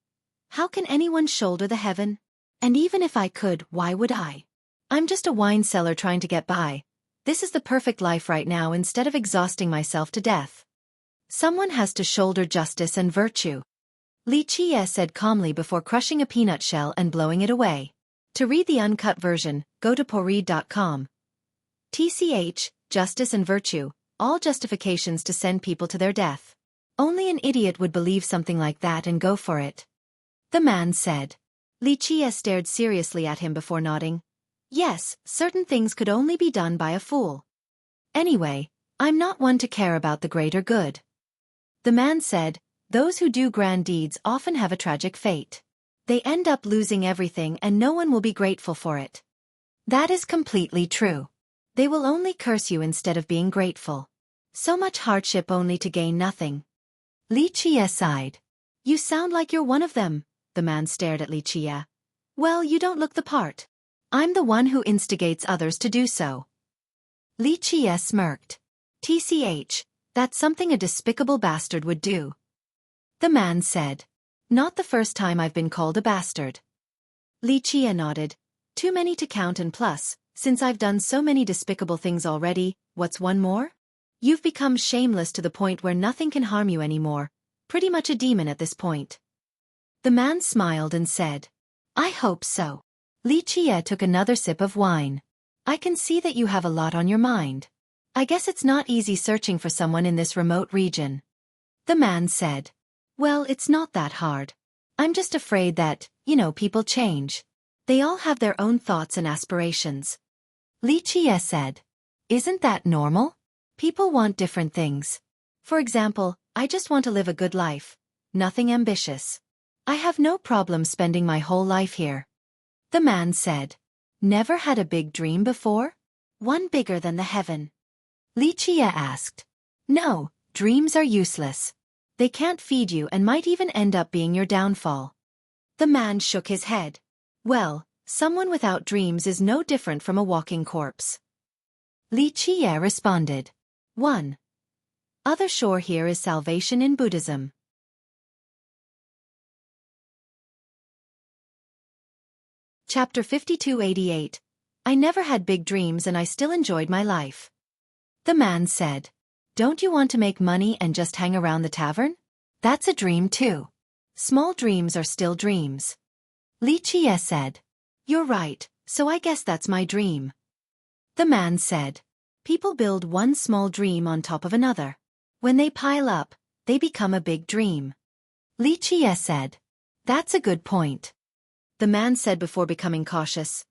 Speaker 1: "How can anyone shoulder the heaven? And even if I could, why would I? I'm just a wine seller trying to get by. This is the perfect life right now instead of exhausting myself to death. Someone has to shoulder justice and virtue." Li Qie said calmly before crushing a peanut shell and blowing it away. To read the uncut version, go to pourread.com. TCH, justice and virtue, all justifications to send people to their death. Only an idiot would believe something like that and go for it. The man said. Li Qie stared seriously at him before nodding. Yes, certain things could only be done by a fool. Anyway, I'm not one to care about the greater good. The man said, those who do grand deeds often have a tragic fate. They end up losing everything and no one will be grateful for it. That is completely true. They will only curse you instead of being grateful. So much hardship only to gain nothing. Li Qie sighed. You sound like you're one of them. The man stared at Li Qie. Well, you don't look the part. I'm the one who instigates others to do so. Li Qie smirked. TCH, that's something a despicable bastard would do. The man said. Not the first time I've been called a bastard. Li Qie nodded. Too many to count, and plus, since I've done so many despicable things already, what's one more? You've become shameless to the point where nothing can harm you anymore. Pretty much a demon at this point. The man smiled and said, I hope so. Li Qie took another sip of wine. I can see that you have a lot on your mind. I guess it's not easy searching for someone in this remote region. The man said, well, it's not that hard. I'm just afraid that, people change. They all have their own thoughts and aspirations. Li Qie said, isn't that normal? People want different things. For example, I just want to live a good life. Nothing ambitious. I have no problem spending my whole life here. The man said, never had a big dream before? One bigger than the heaven? Li Qie asked. No, dreams are useless. They can't feed you and might even end up being your downfall. The man shook his head. Well, someone without dreams is no different from a walking corpse. Li Qie responded. 1. Other shore here is salvation in Buddhism. Chapter 5288. I never had big dreams and I still enjoyed my life. The man said. Don't you want to make money and just hang around the tavern? That's a dream too. Small dreams are still dreams. Li Qie said. You're right, so I guess that's my dream. The man said. People build one small dream on top of another. When they pile up, they become a big dream. Li Qie said. That's a good point. The man said before becoming cautious.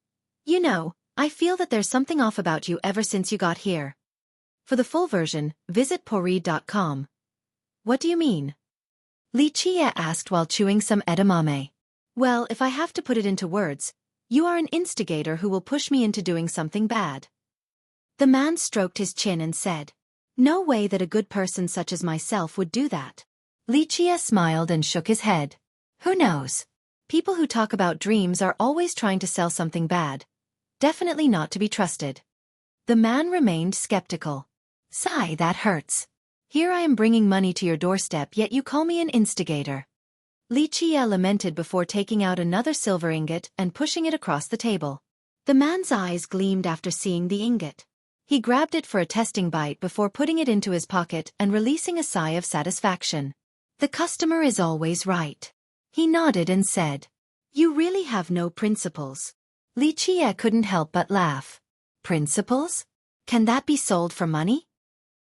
Speaker 1: I feel that there's something off about you ever since you got here. For the full version, visit pourread.com. What do you mean? Li Qie asked while chewing some edamame. Well, if I have to put it into words, you are an instigator who will push me into doing something bad. The man stroked his chin and said, no way that a good person such as myself would do that. Li Qie smiled and shook his head. Who knows? People who talk about dreams are always trying to sell something bad. Definitely not to be trusted. The man remained skeptical. Sigh, that hurts. Here I am bringing money to your doorstep, yet you call me an instigator. Li Qie lamented before taking out another silver ingot and pushing it across the table. The man's eyes gleamed after seeing the ingot. He grabbed it for a testing bite before putting it into his pocket and releasing a sigh of satisfaction. The customer is always right. He nodded and said, you really have no principles. Li Qie couldn't help but laugh. Principles? Can that be sold for money?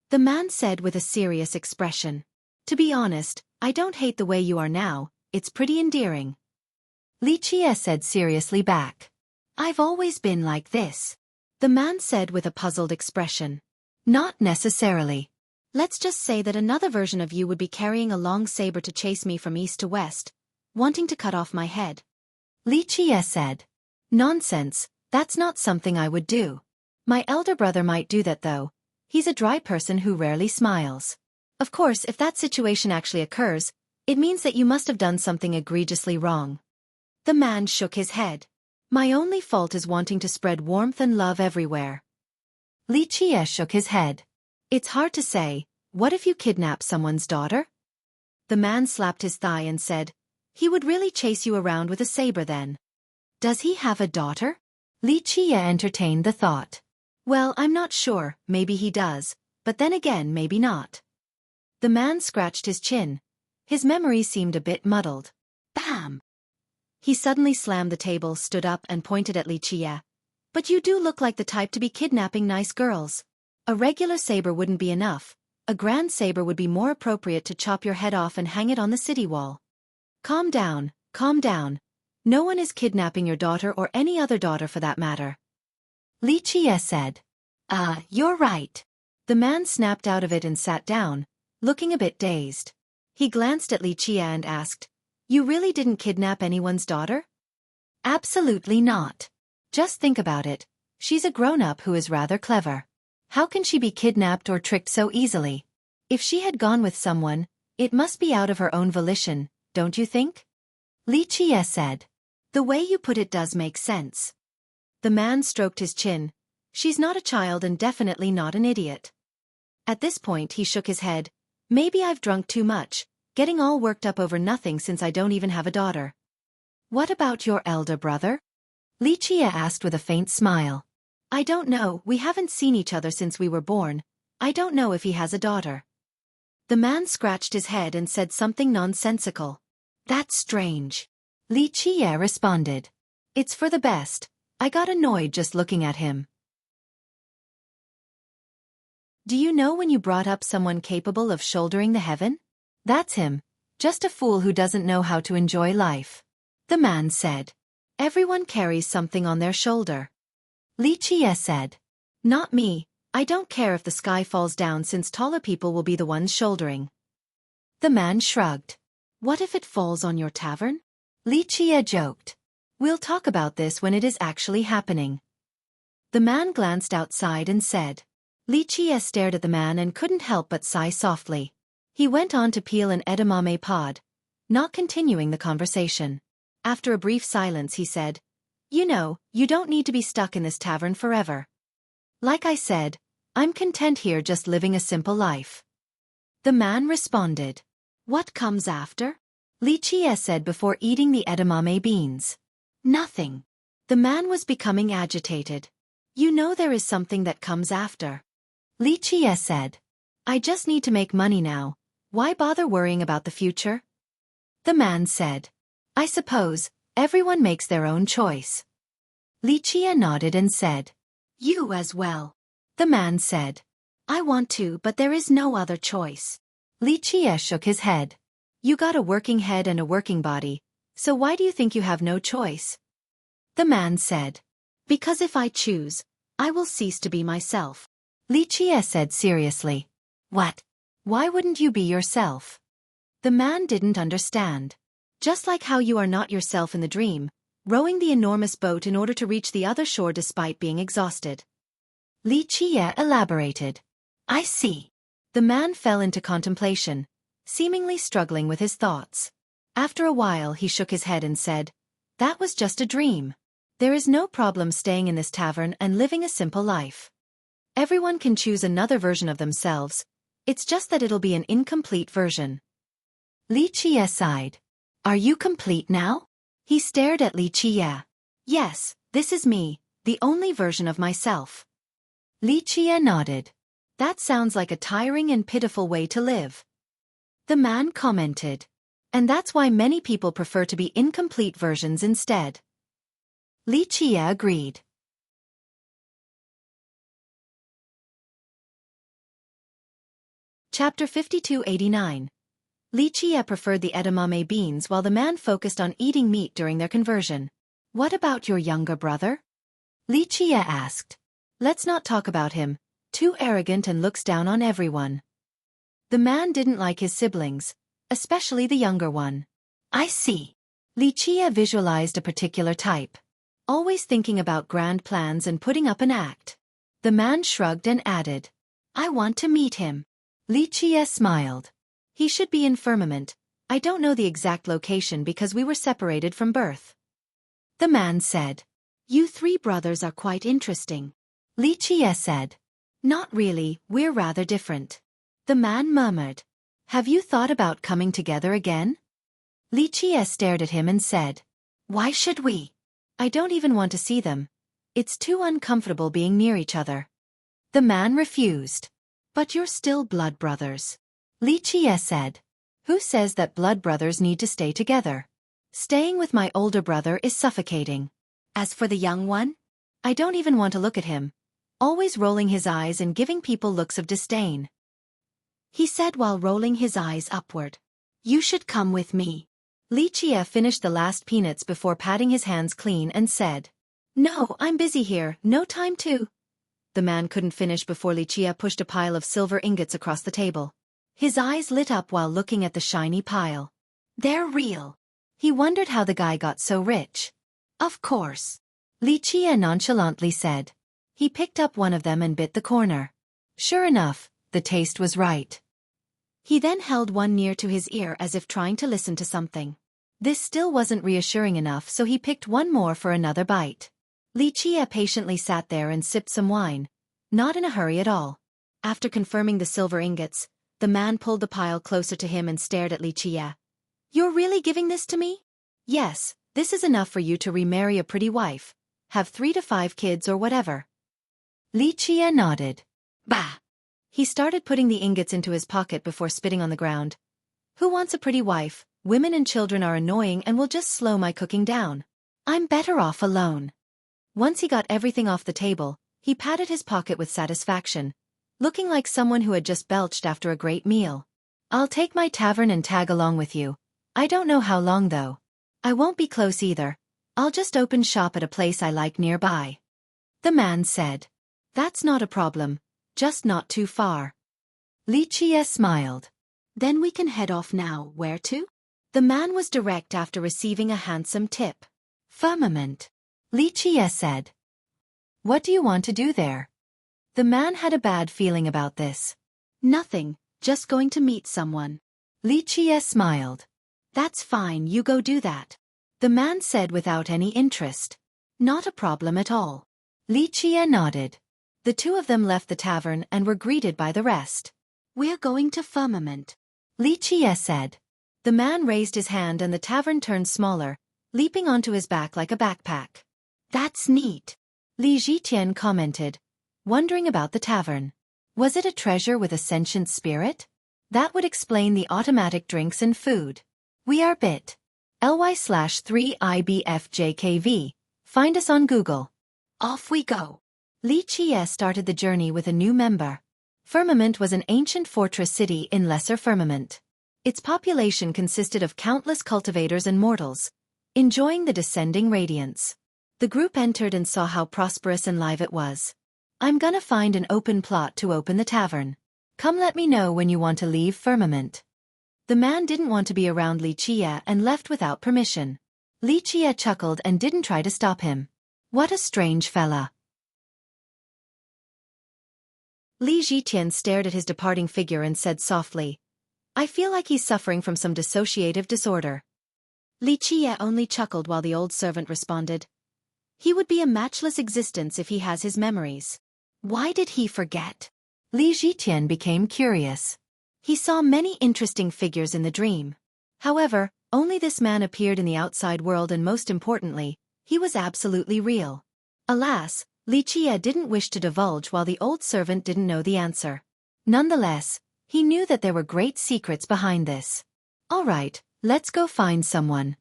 Speaker 1: The man said with a serious expression. To be honest, I don't hate the way you are now, it's pretty endearing. Li Qie said seriously back. I've always been like this. The man said with a puzzled expression. Not necessarily. Let's just say that another version of you would be carrying a long saber to chase me from east to west, wanting to cut off my head. Li Qie said. Nonsense, that's not something I would do. My elder brother might do that though. He's a dry person who rarely smiles. Of course, if that situation actually occurs, it means that you must have done something egregiously wrong. The man shook his head. My only fault is wanting to spread warmth and love everywhere. Li Qie shook his head. It's hard to say. What if you kidnap someone's daughter? The man slapped his thigh and said, he would really chase you around with a saber then. Does he have a daughter? Li Qie entertained the thought. Well, I'm not sure, maybe he does, but then again maybe not. The man scratched his chin. His memory seemed a bit muddled. Bam! He suddenly slammed the table, stood up and pointed at Li Qie. But you do look like the type to be kidnapping nice girls. A regular saber wouldn't be enough. A grand saber would be more appropriate to chop your head off and hang it on the city wall. Calm down, calm down. No one is kidnapping your daughter or any other daughter for that matter. Li Qie said. You're right. The man snapped out of it and sat down, looking a bit dazed. He glanced at Li Qie and asked, you really didn't kidnap anyone's daughter? Absolutely not. Just think about it. She's a grown-up who is rather clever. How can she be kidnapped or tricked so easily? If she had gone with someone, it must be out of her own volition, don't you think? Li Qie said. The way you put it does make sense. The man stroked his chin. She's not a child and definitely not an idiot. At this point he shook his head. Maybe I've drunk too much, getting all worked up over nothing since I don't even have a daughter. What about your elder brother? Li Qie asked with a faint smile. I don't know, we haven't seen each other since we were born. I don't know if he has a daughter. The man scratched his head and said something nonsensical. That's strange. Li Qie responded. It's for the best. I got annoyed just looking at him. Do you know when you brought up someone capable of shouldering the heaven? That's him. Just a fool who doesn't know how to enjoy life. The man said. Everyone carries something on their shoulder. Li Qie said. Not me. I don't care if the sky falls down since taller people will be the ones shouldering. The man shrugged. What if it falls on your tavern? Li Qie joked. We'll talk about this when it is actually happening. The man glanced outside and said. Li Qie stared at the man and couldn't help but sigh softly. He went on to peel an edamame pod, not continuing the conversation. After a brief silence he said, you know, you don't need to be stuck in this tavern forever. Like I said, I'm content here just living a simple life. The man responded. What comes after? Li Qie said before eating the edamame beans. Nothing. The man was becoming agitated. You know there is something that comes after. Li Qie said. I just need to make money now. Why bother worrying about the future? The man said. I suppose, everyone makes their own choice. Li Qie nodded and said. You as well. The man said. I want to, but there is no other choice. Li Qie shook his head. You got a working head and a working body, so why do you think you have no choice? The man said. Because if I choose, I will cease to be myself. Li Qie said seriously. What? Why wouldn't you be yourself? The man didn't understand. Just like how you are not yourself in the dream, rowing the enormous boat in order to reach the other shore despite being exhausted. Li Qie elaborated. I see. The man fell into contemplation, seemingly struggling with his thoughts. After a while he shook his head and said, that was just a dream. There is no problem staying in this tavern and living a simple life. Everyone can choose another version of themselves, it's just that it'll be an incomplete version. Li Qie sighed. Are you complete now? He stared at Li Qie. Yes, this is me, the only version of myself. Li Qie nodded. That sounds like a tiring and pitiful way to live. The man commented. And that's why many people prefer to be incomplete versions instead. Li Qie agreed. Chapter 5289. Li Qie preferred the edamame beans while the man focused on eating meat during their conversion. What about your younger brother? Li Qie asked. Let's not talk about him, too arrogant and looks down on everyone. The man didn't like his siblings, especially the younger one. I see. Li Qie visualized a particular type. Always thinking about grand plans and putting up an act. The man shrugged and added. I want to meet him. Li Qie smiled. He should be in Firmament. I don't know the exact location because we were separated from birth. The man said. You three brothers are quite interesting. Li Qie said. Not really, we're rather different. The man murmured. Have you thought about coming together again? Li Qie stared at him and said. Why should we? I don't even want to see them. It's too uncomfortable being near each other. The man refused. But you're still blood brothers. Li Qie said. Who says that blood brothers need to stay together? Staying with my older brother is suffocating. As for the young one? I don't even want to look at him. Always rolling his eyes and giving people looks of disdain. He said while rolling his eyes upward. You should come with me. Li Qie finished the last peanuts before patting his hands clean and said. No, I'm busy here, no time to. The man couldn't finish before Li Qie pushed a pile of silver ingots across the table. His eyes lit up while looking at the shiny pile. They're real. He wondered how the guy got so rich. Of course. Li Qie nonchalantly said. He picked up one of them and bit the corner. Sure enough, the taste was right. He then held one near to his ear as if trying to listen to something. This still wasn't reassuring enough, so he picked one more for another bite. Li Qie patiently sat there and sipped some wine, not in a hurry at all. After confirming the silver ingots, the man pulled the pile closer to him and stared at Li Qie. You're really giving this to me? Yes, this is enough for you to remarry a pretty wife, have 3 to 5 kids or whatever. Li Qie nodded. Bah! He started putting the ingots into his pocket before spitting on the ground. Who wants a pretty wife? Women and children are annoying and will just slow my cooking down. I'm better off alone. Once he got everything off the table, he patted his pocket with satisfaction, looking like someone who had just belched after a great meal. I'll take my tavern and tag along with you. I don't know how long though. I won't be close either. I'll just open shop at a place I like nearby. The man said. That's not a problem, just not too far. Li Qie smiled. Then we can head off now. Where to? The man was direct after receiving a handsome tip. Firmament. Li Qie said. What do you want to do there? The man had a bad feeling about this. Nothing, just going to meet someone. Li Qie smiled. That's fine, you go do that. The man said without any interest. Not a problem at all. Li Qie nodded. The two of them left the tavern and were greeted by the rest. We're going to Firmament. Li Qie said. The man raised his hand and the tavern turned smaller, leaping onto his back like a backpack. That's neat. Li Zhitian commented, wondering about the tavern. Was it a treasure with a sentient spirit? That would explain the automatic drinks and food. We are bit. ly/3IBFJKV. Find us on Google. Off we go. Li Qie started the journey with a new member. Firmament was an ancient fortress city in Lesser Firmament. Its population consisted of countless cultivators and mortals, enjoying the descending radiance. The group entered and saw how prosperous and live it was. I'm gonna find an open plot to open the tavern. Come let me know when you want to leave Firmament. The man didn't want to be around Li Qie and left without permission. Li Qie chuckled and didn't try to stop him. What a strange fella. Li Zhitian stared at his departing figure and said softly, I feel like he's suffering from some dissociative disorder. Li Qie only chuckled while the old servant responded. He would be a matchless existence if he has his memories. Why did he forget? Li Zhitian became curious. He saw many interesting figures in the dream. However, only this man appeared in the outside world and most importantly, he was absolutely real. Alas, Li Qie didn't wish to divulge while the old servant didn't know the answer. Nonetheless, he knew that there were great secrets behind this. All right, let's go find someone.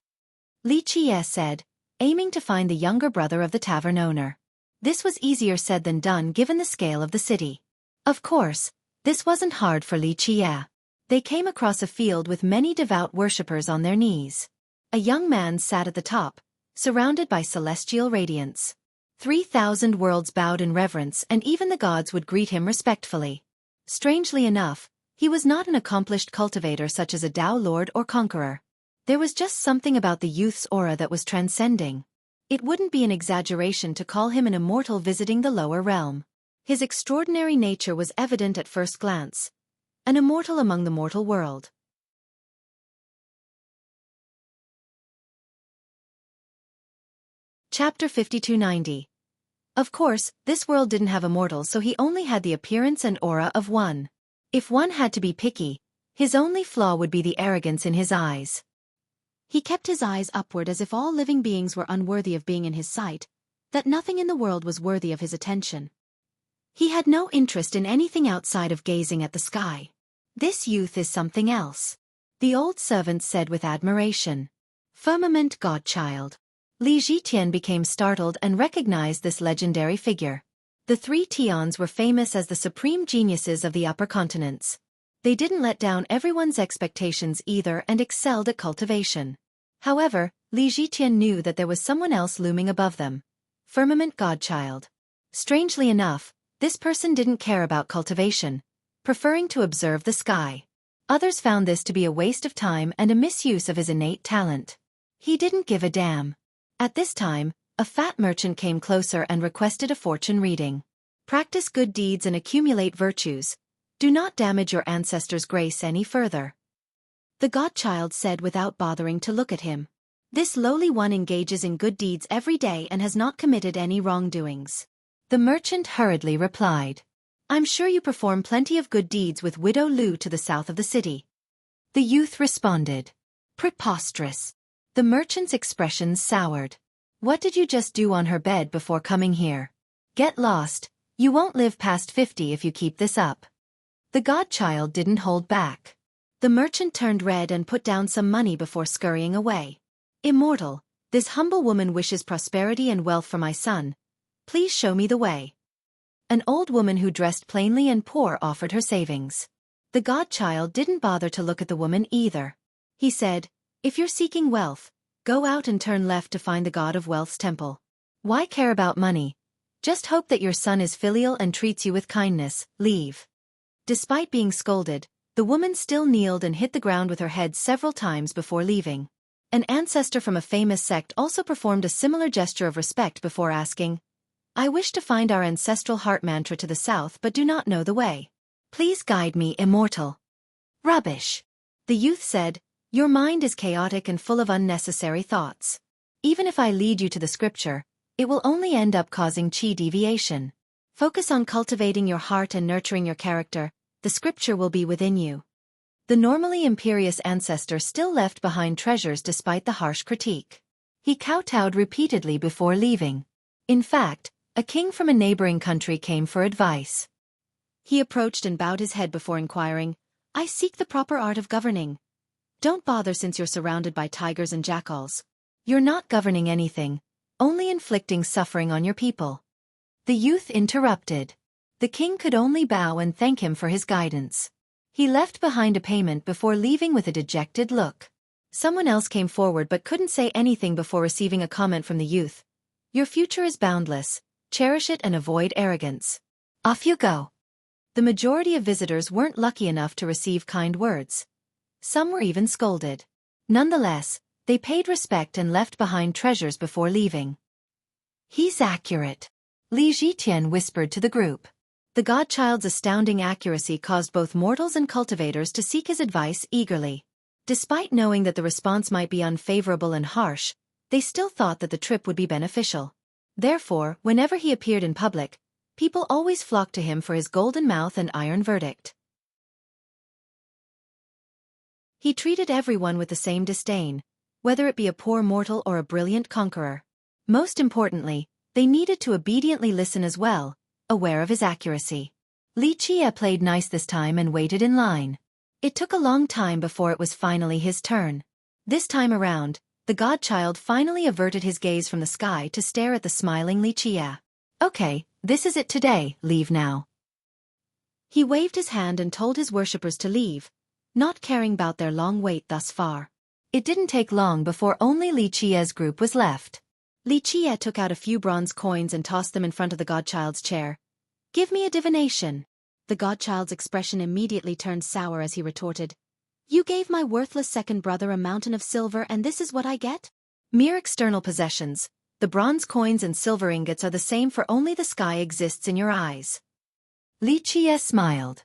Speaker 1: Li Qie said, aiming to find the younger brother of the tavern owner. This was easier said than done given the scale of the city. Of course, this wasn't hard for Li Qie. They came across a field with many devout worshippers on their knees. A young man sat at the top, surrounded by celestial radiance. 3,000 worlds bowed in reverence and even the gods would greet him respectfully. Strangely enough, he was not an accomplished cultivator such as a Tao lord or conqueror. There was just something about the youth's aura that was transcending. It wouldn't be an exaggeration to call him an immortal visiting the lower realm. His extraordinary nature was evident at first glance. An immortal among the mortal world. Chapter 5290. Of course, this world didn't have immortals, so he only had the appearance and aura of one. If one had to be picky, his only flaw would be the arrogance in his eyes. He kept his eyes upward as if all living beings were unworthy of being in his sight, that nothing in the world was worthy of his attention. He had no interest in anything outside of gazing at the sky. This youth is something else, the old servant said with admiration. Firmament godchild. Li Jitian became startled and recognized this legendary figure. The three Tians were famous as the supreme geniuses of the upper continents. They didn't let down everyone's expectations either and excelled at cultivation. However, Li Jitian knew that there was someone else looming above them. Firmament godchild. Strangely enough, this person didn't care about cultivation, preferring to observe the sky. Others found this to be a waste of time and a misuse of his innate talent. He didn't give a damn. At this time, a fat merchant came closer and requested a fortune reading. Practice good deeds and accumulate virtues. Do not damage your ancestors' grace any further. The godchild said without bothering to look at him. This lowly one engages in good deeds every day and has not committed any wrongdoings. The merchant hurriedly replied. I'm sure you perform plenty of good deeds with Widow Lu to the south of the city. The youth responded. Preposterous. The merchant's expression soured. What did you just do on her bed before coming here? Get lost, you won't live past 50 if you keep this up. The godchild didn't hold back. The merchant turned red and put down some money before scurrying away. Immortal, this humble woman wishes prosperity and wealth for my son. Please show me the way. An old woman who dressed plainly and poor offered her savings. The godchild didn't bother to look at the woman either. He said, if you're seeking wealth, go out and turn left to find the god of wealth's temple. Why care about money? Just hope that your son is filial and treats you with kindness. Leave. Despite being scolded, the woman still kneeled and hit the ground with her head several times before leaving. An ancestor from a famous sect also performed a similar gesture of respect before asking, I wish to find our ancestral heart mantra to the south but do not know the way. Please guide me, immortal. Rubbish. The youth said, your mind is chaotic and full of unnecessary thoughts. Even if I lead you to the scripture, it will only end up causing chi deviation. Focus on cultivating your heart and nurturing your character. The scripture will be within you. The normally imperious ancestor still left behind treasures despite the harsh critique. He kowtowed repeatedly before leaving. In fact, a king from a neighboring country came for advice. He approached and bowed his head before inquiring, I seek the proper art of governing. Don't bother since you're surrounded by tigers and jackals. You're not governing anything, only inflicting suffering on your people. The youth interrupted. The king could only bow and thank him for his guidance. He left behind a payment before leaving with a dejected look. Someone else came forward but couldn't say anything before receiving a comment from the youth. Your future is boundless, cherish it and avoid arrogance. Off you go. The majority of visitors weren't lucky enough to receive kind words. Some were even scolded. Nonetheless, they paid respect and left behind treasures before leaving. He's accurate. Li Jitian whispered to the group. The godchild's astounding accuracy caused both mortals and cultivators to seek his advice eagerly. Despite knowing that the response might be unfavorable and harsh, they still thought that the trip would be beneficial. Therefore, whenever he appeared in public, people always flocked to him for his golden mouth and iron verdict. He treated everyone with the same disdain, whether it be a poor mortal or a brilliant conqueror. Most importantly, they needed to obediently listen as well, aware of his accuracy. Li Jie played nice this time and waited in line. It took a long time before it was finally his turn. This time around, the godchild finally averted his gaze from the sky to stare at the smiling Li Jie. Okay, this is it today, leave now. He waved his hand and told his worshippers to leave, not caring about their long wait thus far. It didn't take long before only Li Jie's group was left. Li Jie took out a few bronze coins and tossed them in front of the godchild's chair. Give me a divination. The godchild's expression immediately turned sour as he retorted. You gave my worthless second brother a mountain of silver and this is what I get? Mere external possessions. The bronze coins and silver ingots are the same for only the sky exists in your eyes. Li Jie smiled.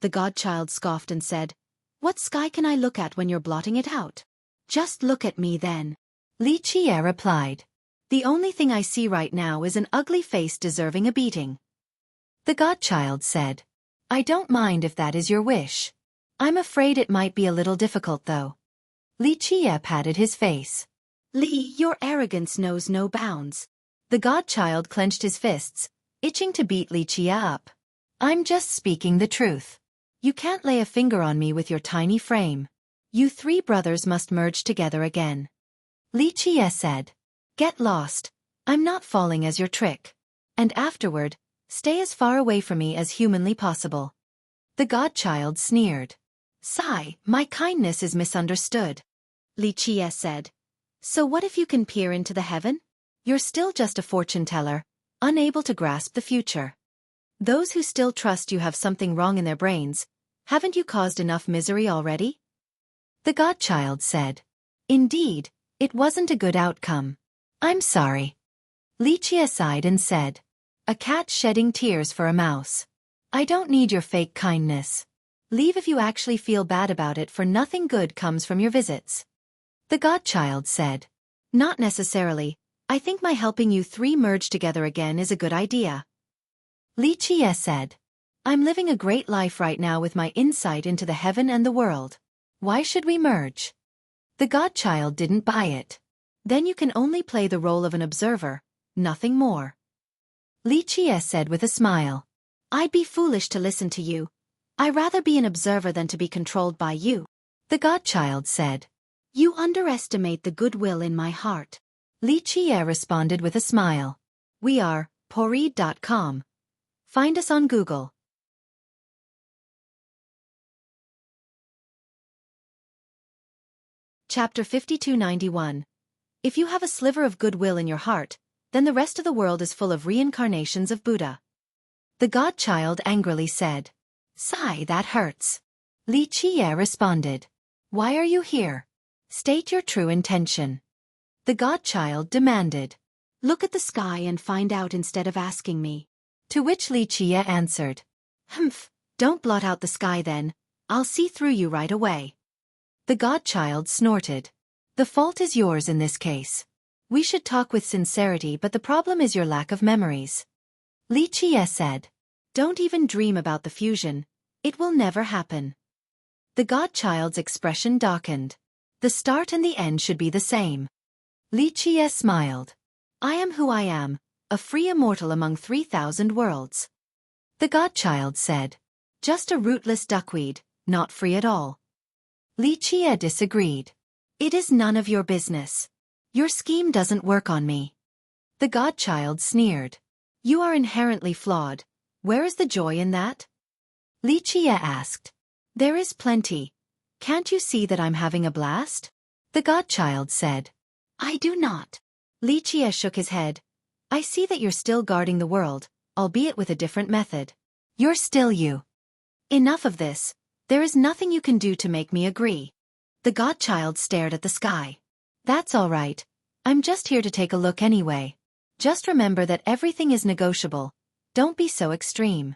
Speaker 1: The godchild scoffed and said, What sky can I look at when you're blotting it out? Just look at me then. Li Jie replied. The only thing I see right now is an ugly face deserving a beating. The godchild said. I don't mind if that is your wish. I'm afraid it might be a little difficult though. Li Qie patted his face. Li, your arrogance knows no bounds. The godchild clenched his fists, itching to beat Li Qie up. I'm just speaking the truth. You can't lay a finger on me with your tiny frame. You three brothers must merge together again. Li Qie said. Get lost. I'm not falling as your trick. And afterward, stay as far away from me as humanly possible. The godchild sneered. Sigh, my kindness is misunderstood. Li Qie said. So what if you can peer into the heaven? You're still just a fortune-teller, unable to grasp the future. Those who still trust you have something wrong in their brains. Haven't you caused enough misery already? The godchild said. Indeed, it wasn't a good outcome. I'm sorry. Li Qie sighed and said. A cat shedding tears for a mouse. I don't need your fake kindness. Leave if you actually feel bad about it, for nothing good comes from your visits. The godchild said. Not necessarily. I think my helping you three merge together again is a good idea. Li Qie said. I'm living a great life right now with my insight into the heaven and the world. Why should we merge? The godchild didn't buy it. Then you can only play the role of an observer, nothing more. Li Qie said with a smile. I'd be foolish to listen to you. I'd rather be an observer than to be controlled by you. The godchild said. You underestimate the goodwill in my heart. Li Qie responded with a smile. We are Poreed.com. Find us on Google. Chapter 5291. If you have a sliver of goodwill in your heart, then the rest of the world is full of reincarnations of Buddha. The godchild angrily said. Sigh, that hurts. Li Qie responded. Why are you here? State your true intention. The godchild demanded. Look at the sky and find out instead of asking me. To which Li Qie answered. Humph, don't blot out the sky then. I'll see through you right away. The godchild snorted. The fault is yours in this case. We should talk with sincerity, but the problem is your lack of memories. Li Qie said. Don't even dream about the fusion. It will never happen. The godchild's expression darkened. The start and the end should be the same. Li Qie smiled. I am who I am, a free immortal among 3,000 worlds. The godchild said. Just a rootless duckweed, not free at all. Li Qie disagreed. It is none of your business. Your scheme doesn't work on me. The godchild sneered. You are inherently flawed. Where is the joy in that? Li Qie asked. There is plenty. Can't you see that I'm having a blast? The godchild said. I do not. Li Qie shook his head. I see that you're still guarding the world, albeit with a different method. You're still you. Enough of this. There is nothing you can do to make me agree. The godchild stared at the sky. That's all right. I'm just here to take a look anyway. Just remember that everything is negotiable. Don't be so extreme.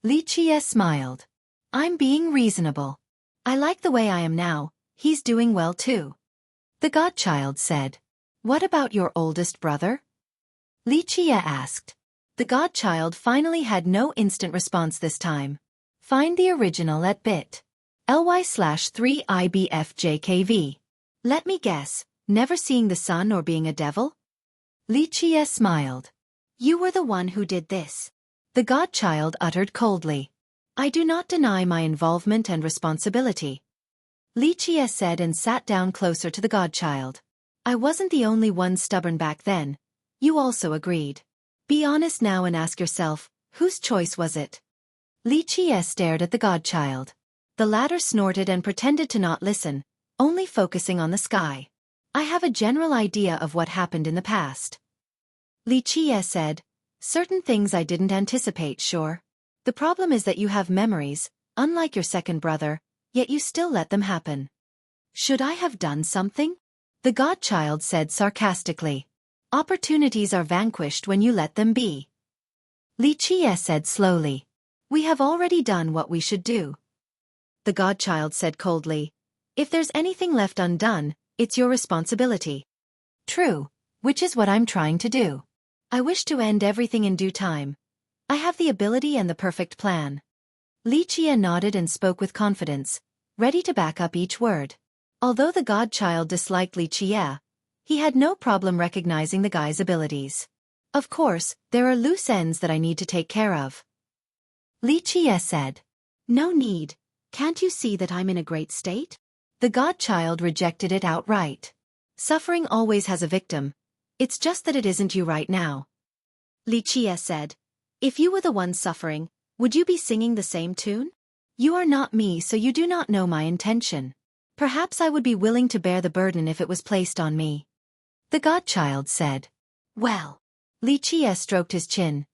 Speaker 1: Li Qie smiled. I'm being reasonable. I like the way I am now. He's doing well too. The godchild said. What about your oldest brother? Li Qie asked. The godchild finally had no instant response this time. Find the original at bit.ly/3ibfjkv. Let me guess, never seeing the sun or being a devil? Li Qie smiled. You were the one who did this. The godchild uttered coldly. I do not deny my involvement and responsibility. Li Qie said and sat down closer to the godchild. I wasn't the only one stubborn back then. You also agreed. Be honest now and ask yourself, whose choice was it? Li Qie stared at the godchild. The latter snorted and pretended to not listen, only focusing on the sky. I have a general idea of what happened in the past. Li Qie said. Certain things I didn't anticipate, sure. The problem is that you have memories, unlike your second brother, yet you still let them happen. Should I have done something? The godchild said sarcastically. Opportunities are vanquished when you let them be. Li Qie said slowly. We have already done what we should do. The godchild said coldly. If there's anything left undone, it's your responsibility. True, which is what I'm trying to do. I wish to end everything in due time. I have the ability and the perfect plan. Li Qie nodded and spoke with confidence, ready to back up each word. Although the godchild disliked Li Qie, he had no problem recognizing the guy's abilities. Of course, there are loose ends that I need to take care of. Li Qie said. No need. Can't you see that I'm in a great state? The godchild rejected it outright. Suffering always has a victim. It's just that it isn't you right now. Li Qie said. If you were the one suffering, would you be singing the same tune? You are not me, so you do not know my intention. Perhaps I would be willing to bear the burden if it was placed on me. The godchild said. Well. Li Qie stroked his chin.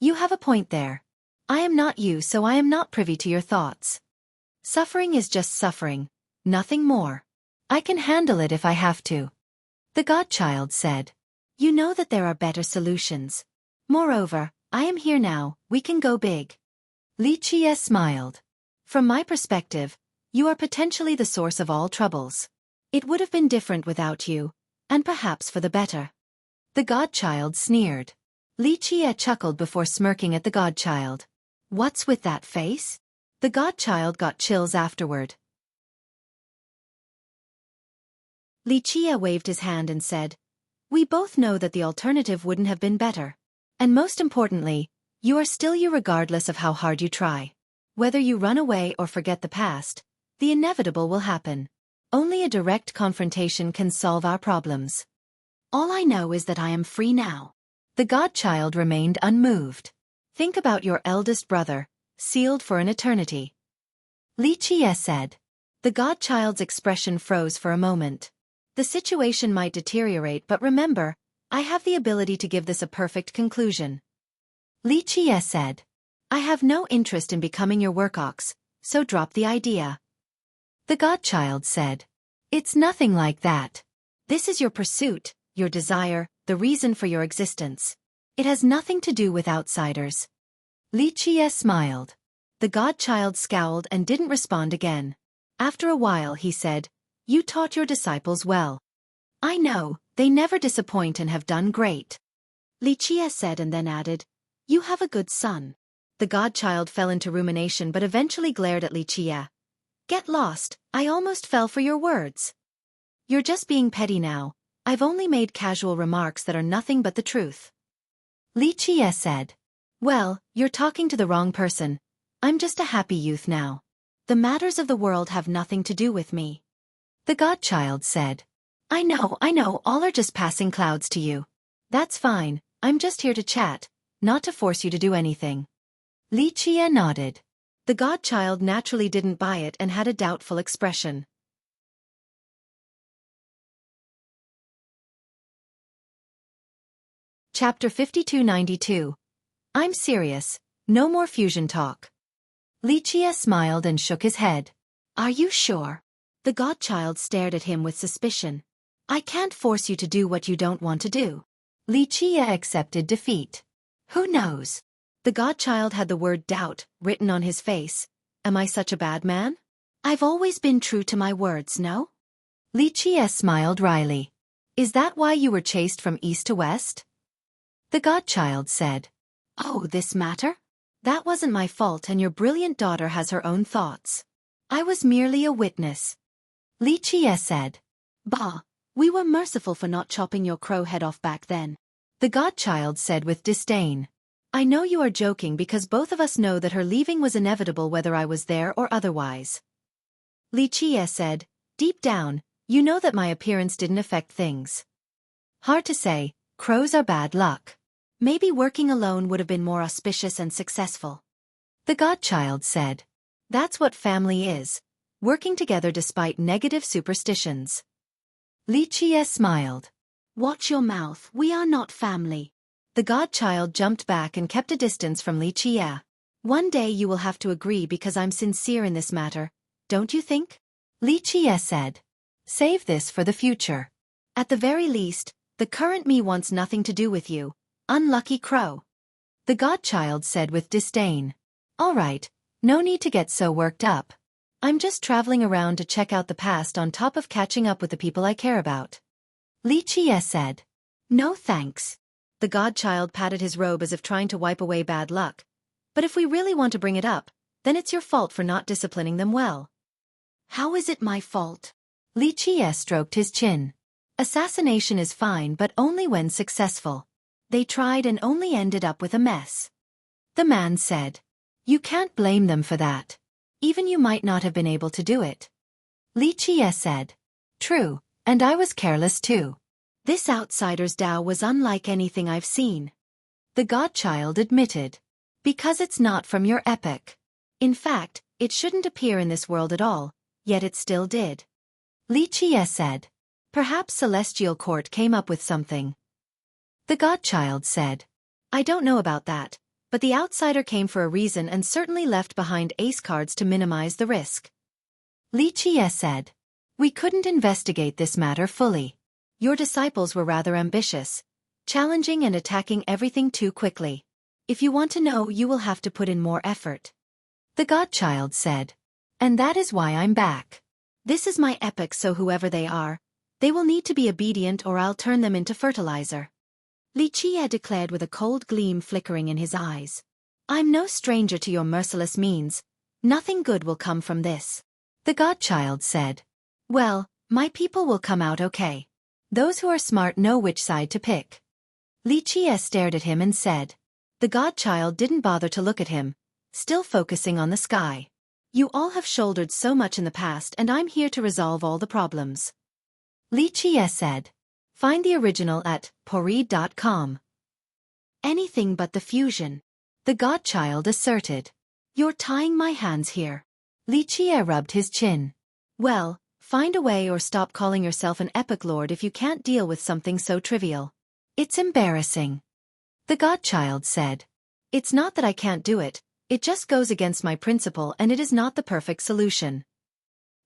Speaker 1: You have a point there. I am not you, so I am not privy to your thoughts. Suffering is just suffering, nothing more. I can handle it if I have to. The godchild said. You know that there are better solutions. Moreover, I am here now, we can go big. Li Qie smiled. From my perspective, you are potentially the source of all troubles. It would have been different without you, and perhaps for the better. The godchild sneered. Li Qie chuckled before smirking at the godchild. What's with that face? The godchild got chills afterward. Li Qie waved his hand and said, We both know that the alternative wouldn't have been better. And most importantly, you are still you regardless of how hard you try. Whether you run away or forget the past, the inevitable will happen. Only a direct confrontation can solve our problems. All I know is that I am free now. The godchild remained unmoved. Think about your eldest brother, sealed for an eternity. Li Qie said. The godchild's expression froze for a moment. The situation might deteriorate, but remember, I have the ability to give this a perfect conclusion. Li Qie said. I have no interest in becoming your work ox, so drop the idea. The godchild said. It's nothing like that. This is your pursuit, your desire, the reason for your existence. It has nothing to do with outsiders. Li Qie smiled. The godchild scowled and didn't respond again. After a while he said, You taught your disciples well. I know, they never disappoint and have done great. Li Qie said and then added, You have a good son. The godchild fell into rumination but eventually glared at Li Qie. Get lost, I almost fell for your words. You're just being petty now. I've only made casual remarks that are nothing but the truth. Li Qie said. Well, you're talking to the wrong person. I'm just a happy youth now. The matters of the world have nothing to do with me. The godchild said. I know, all are just passing clouds to you. That's fine, I'm just here to chat, not to force you to do anything. Li Qie nodded. The godchild naturally didn't buy it and had a doubtful expression. Chapter 5292. I'm serious, no more fusion talk. Li Qie smiled and shook his head. Are you sure? The godchild stared at him with suspicion. I can't force you to do what you don't want to do. Li Qie accepted defeat. Who knows? The godchild had the word doubt written on his face. Am I such a bad man? I've always been true to my words, no? Li Qie smiled wryly. Is that why you were chased from east to west? The godchild said. Oh, this matter? That wasn't my fault and your brilliant daughter has her own thoughts. I was merely a witness. Li Qie said. Bah, we were merciful for not chopping your crow head off back then. The godchild said with disdain. I know you are joking because both of us know that her leaving was inevitable whether I was there or otherwise. Li Qie said, deep down, you know that my appearance didn't affect things. Hard to say, crows are bad luck. Maybe working alone would have been more auspicious and successful. The godchild said. That's what family is, working together despite negative superstitions. Li Qie smiled. Watch your mouth, we are not family. The godchild jumped back and kept a distance from Li Qie. One day you will have to agree because I'm sincere in this matter, don't you think? Li Qie said. Save this for the future. At the very least, the current me wants nothing to do with you. Unlucky crow. The godchild said with disdain. All right, no need to get so worked up. I'm just traveling around to check out the past on top of catching up with the people I care about. Li Qie said. No thanks. The godchild patted his robe as if trying to wipe away bad luck. But if we really want to bring it up, then it's your fault for not disciplining them well. How is it my fault? Li Qie stroked his chin. Assassination is fine but only when successful. They tried and only ended up with a mess. The man said. You can't blame them for that. Even you might not have been able to do it. Li Qie said. True, and I was careless too. This outsider's Tao was unlike anything I've seen. The godchild admitted. Because it's not from your epic. In fact, it shouldn't appear in this world at all, yet it still did. Li Qie said. Perhaps Celestial Court came up with something. The godchild said. I don't know about that, but the outsider came for a reason and certainly left behind ace cards to minimize the risk. Li Qie said. We couldn't investigate this matter fully. Your disciples were rather ambitious, challenging and attacking everything too quickly. If you want to know, you will have to put in more effort. The godchild said. And that is why I'm back. This is my epic, so whoever they are, they will need to be obedient or I'll turn them into fertilizer. Li Qie declared with a cold gleam flickering in his eyes. I'm no stranger to your merciless means. Nothing good will come from this. The godchild said. Well, my people will come out okay. Those who are smart know which side to pick. Li Qie stared at him and said. The godchild didn't bother to look at him, still focusing on the sky. You all have shouldered so much in the past and I'm here to resolve all the problems. Li Qie said. Find the original at poreed.com. Anything but the fusion. The godchild asserted. You're tying my hands here. Li Qie rubbed his chin. Well, find a way or stop calling yourself an epic lord if you can't deal with something so trivial. It's embarrassing. The godchild said. It's not that I can't do it, it just goes against my principle and it is not the perfect solution.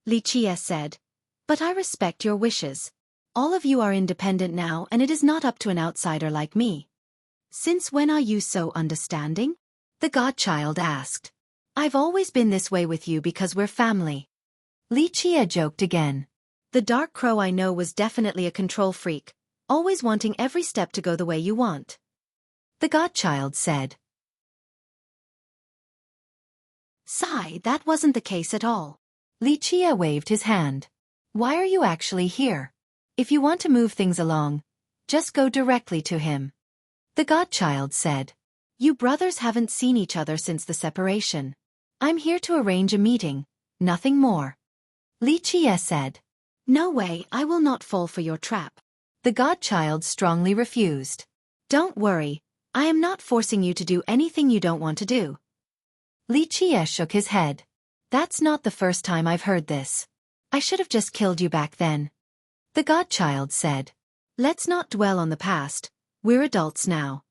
Speaker 1: Li Qie said. But I respect your wishes. All of you are independent now and it is not up to an outsider like me. Since when are you so understanding? The godchild asked. I've always been this way with you because we're family. Li Qie joked again. The dark crow I know was definitely a control freak, always wanting every step to go the way you want. The godchild said. Sigh, that wasn't the case at all. Li Qie waved his hand. Why are you actually here? If you want to move things along, just go directly to him. The godchild said. You brothers haven't seen each other since the separation. I'm here to arrange a meeting, nothing more. Li Qie said. No way, I will not fall for your trap. The godchild strongly refused. Don't worry, I am not forcing you to do anything you don't want to do. Li Qie shook his head. That's not the first time I've heard this. I should have just killed you back then. The godchild said. Let's not dwell on the past, we're adults now.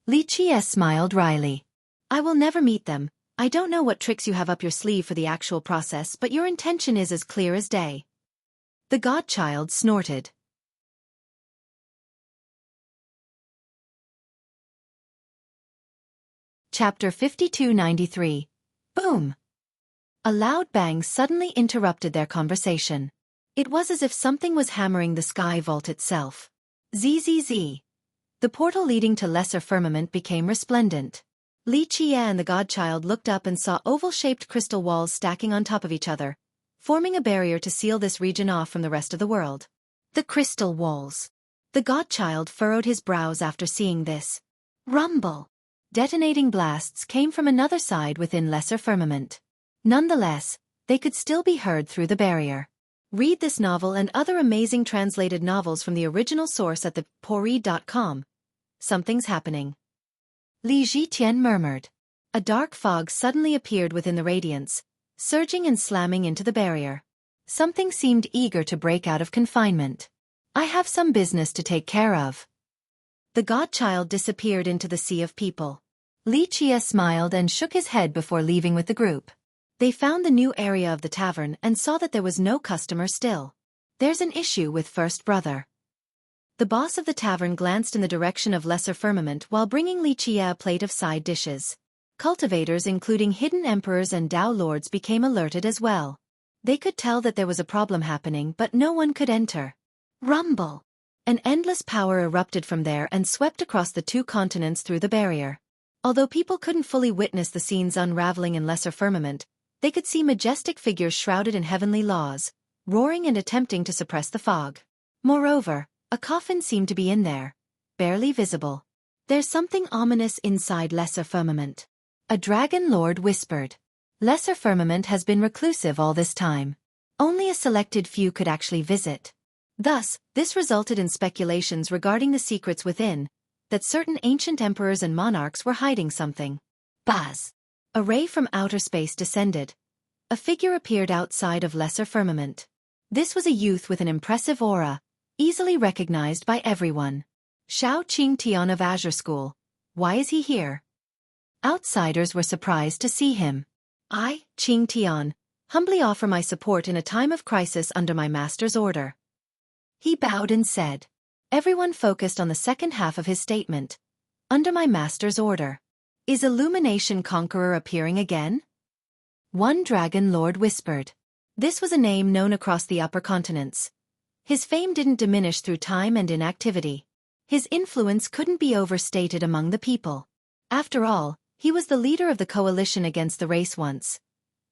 Speaker 1: Li Qie smiled wryly. I will never meet them. I don't know what tricks you have up your sleeve for the actual process, but your intention is as clear as day. The godchild snorted. Chapter 5293. Boom! A loud bang suddenly interrupted their conversation. It was as if something was hammering the sky vault itself. Zzz. The portal leading to lesser firmament became resplendent. Li Qie and the godchild looked up and saw oval-shaped crystal walls stacking on top of each other, forming a barrier to seal this region off from the rest of the world. The crystal walls. The godchild furrowed his brows after seeing this. Rumble! Detonating blasts came from another side within lesser firmament. Nonetheless, they could still be heard through the barrier. Read this novel and other amazing translated novels from the original source at the poreed.com. Something's happening. Li Zhitian murmured. A dark fog suddenly appeared within the radiance, surging and slamming into the barrier. Something seemed eager to break out of confinement. I have some business to take care of. The godchild disappeared into the sea of people. Li Qie smiled and shook his head before leaving with the group. They found the new area of the tavern and saw that there was no customer still. There's an issue with First Brother. The boss of the tavern glanced in the direction of lesser firmament while bringing Li Qie a plate of side dishes. Cultivators including hidden emperors and Tao lords became alerted as well. They could tell that there was a problem happening but no one could enter. Rumble! An endless power erupted from there and swept across the two continents through the barrier. Although people couldn't fully witness the scenes unraveling in lesser firmament, they could see majestic figures shrouded in heavenly laws, roaring and attempting to suppress the fog. Moreover, a coffin seemed to be in there, barely visible. There's something ominous inside lesser firmament. A dragon lord whispered. Lesser firmament has been reclusive all this time. Only a selected few could actually visit. Thus, this resulted in speculations regarding the secrets within, that certain ancient emperors and monarchs were hiding something. Buzz! A ray from outer space descended. A figure appeared outside of lesser firmament. This was a youth with an impressive aura, easily recognized by everyone. Xueqi of Azure School. Why is he here? Outsiders were surprised to see him. I, Qing, humbly offer my support in a time of crisis under my master's order. He bowed and said. Everyone focused on the second half of his statement. Under my master's order. Is Illumination Conqueror appearing again? One dragon lord whispered. This was a name known across the upper continents. His fame didn't diminish through time and inactivity. His influence couldn't be overstated among the people. After all, he was the leader of the coalition against the race once.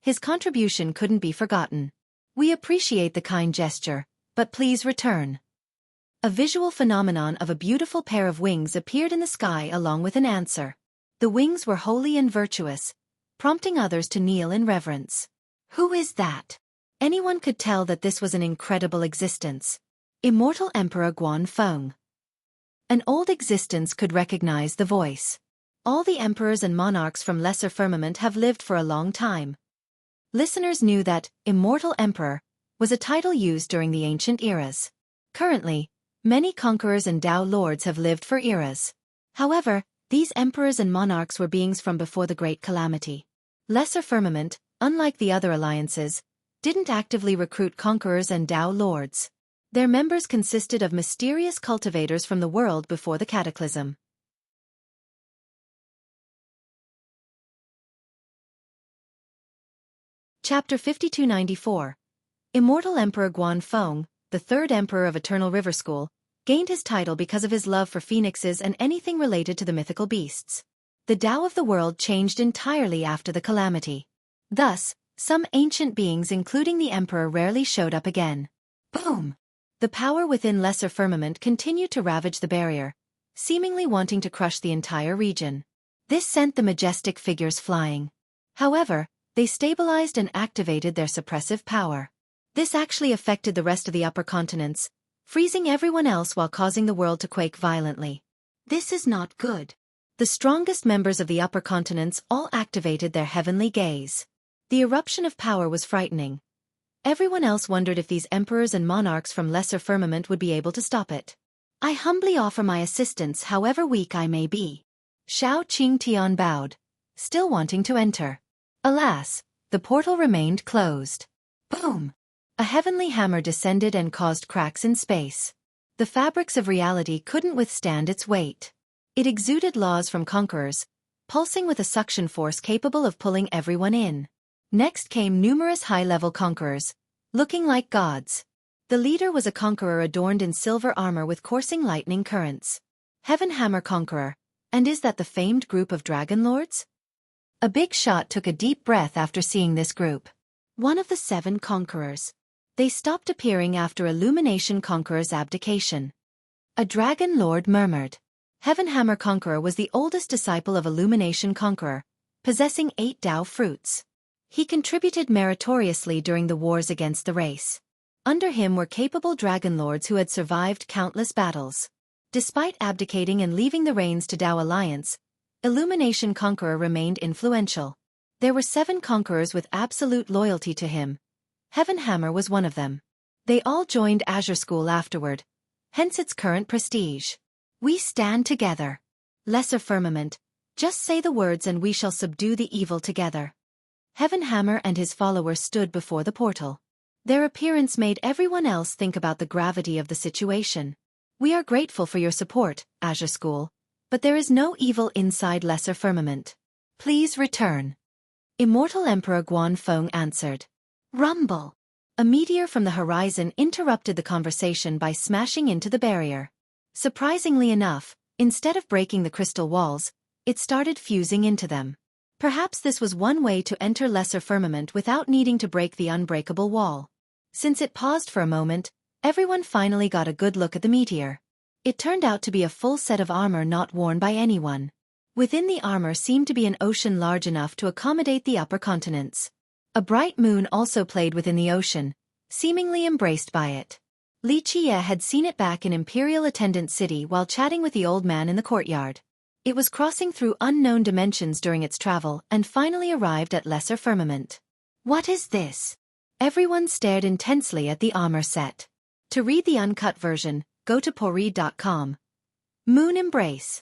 Speaker 1: His contribution couldn't be forgotten. We appreciate the kind gesture, but please return. A visual phenomenon of a beautiful pair of wings appeared in the sky along with an answer. The wings were holy and virtuous, prompting others to kneel in reverence. Who is that? Anyone could tell that this was an incredible existence. Immortal Emperor Guanfeng. An old existence could recognize the voice. All the emperors and monarchs from lesser firmament have lived for a long time. Listeners knew that Immortal Emperor was a title used during the ancient eras. Currently, many conquerors and Tao lords have lived for eras. However, these emperors and monarchs were beings from before the Great Calamity. Lesser firmament, unlike the other alliances, didn't actively recruit conquerors and Tao lords. Their members consisted of mysterious cultivators from the world before the cataclysm. Chapter 5294. Immortal Emperor Guanfeng, the third emperor of Eternal River School, gained his title because of his love for phoenixes and anything related to the mythical beasts. The Tao of the world changed entirely after the calamity. Thus, some ancient beings including the emperor rarely showed up again. Boom! The power within lesser firmament continued to ravage the barrier, seemingly wanting to crush the entire region. This sent the majestic figures flying. However, they stabilized and activated their suppressive power. This actually affected the rest of the upper continents, freezing everyone else while causing the world to quake violently. This is not good. The strongest members of the upper continents all activated their heavenly gaze. The eruption of power was frightening. Everyone else wondered if these emperors and monarchs from lesser firmament would be able to stop it. I humbly offer my assistance however weak I may be. Xueqi bowed, still wanting to enter. Alas, the portal remained closed. Boom! A heavenly hammer descended and caused cracks in space. The fabrics of reality couldn't withstand its weight. It exuded laws from conquerors, pulsing with a suction force capable of pulling everyone in. Next came numerous high-level conquerors, looking like gods. The leader was a conqueror adorned in silver armor with coursing lightning currents. Heaven Hammer Conqueror, and is that the famed group of dragon lords? A big shot took a deep breath after seeing this group. One of the 7 conquerors. They stopped appearing after Illumination Conqueror's abdication. A dragon lord murmured. Heaven Hammer Conqueror was the oldest disciple of Illumination Conqueror, possessing 8 Tao fruits. He contributed meritoriously during the wars against the race. Under him were capable dragon lords who had survived countless battles. Despite abdicating and leaving the reins to Tao Alliance, Illumination Conqueror remained influential. There were 7 conquerors with absolute loyalty to him. Heaven Hammer was one of them. They all joined Azure School afterward, hence its current prestige. We stand together. Lesser firmament, just say the words and we shall subdue the evil together. Heaven Hammer and his followers stood before the portal. Their appearance made everyone else think about the gravity of the situation. We are grateful for your support, Azure School, but there is no evil inside lesser firmament. Please return. Immortal Emperor Guanfeng answered. Rumble. A meteor from the horizon interrupted the conversation by smashing into the barrier. Surprisingly enough, instead of breaking the crystal walls, it started fusing into them. Perhaps this was one way to enter lesser firmament without needing to break the unbreakable wall. Since it paused for a moment, everyone finally got a good look at the meteor. It turned out to be a full set of armor not worn by anyone. Within the armor seemed to be an ocean large enough to accommodate the upper continents. A bright moon also played within the ocean, seemingly embraced by it. Li Qiye had seen it back in Imperial Attendant City while chatting with the old man in the courtyard. It was crossing through unknown dimensions during its travel and finally arrived at lesser firmament. What is this? Everyone stared intensely at the armor set. To read the uncut version, go to poreed.com. Moon Embrace.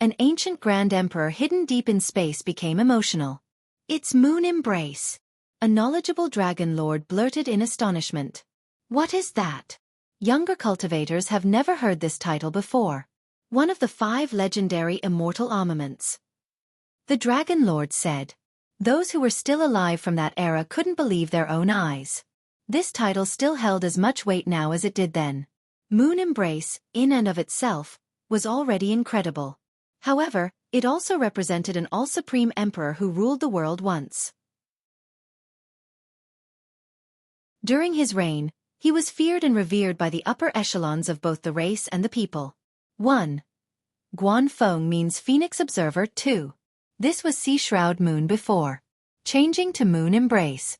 Speaker 1: An ancient Grand Emperor hidden deep in space became emotional. It's Moon Embrace. A knowledgeable dragon lord blurted in astonishment. What is that? Younger cultivators have never heard this title before. One of the 5 legendary immortal armaments. The dragon lord said. Those who were still alive from that era couldn't believe their own eyes. This title still held as much weight now as it did then. Moon Embrace, in and of itself, was already incredible. However, it also represented an all-supreme emperor who ruled the world once. During his reign, he was feared and revered by the upper echelons of both the race and the people. 1. Guan Feng means Phoenix Observer 2. This was Sea Shroud Moon before. Changing to Moon Embrace.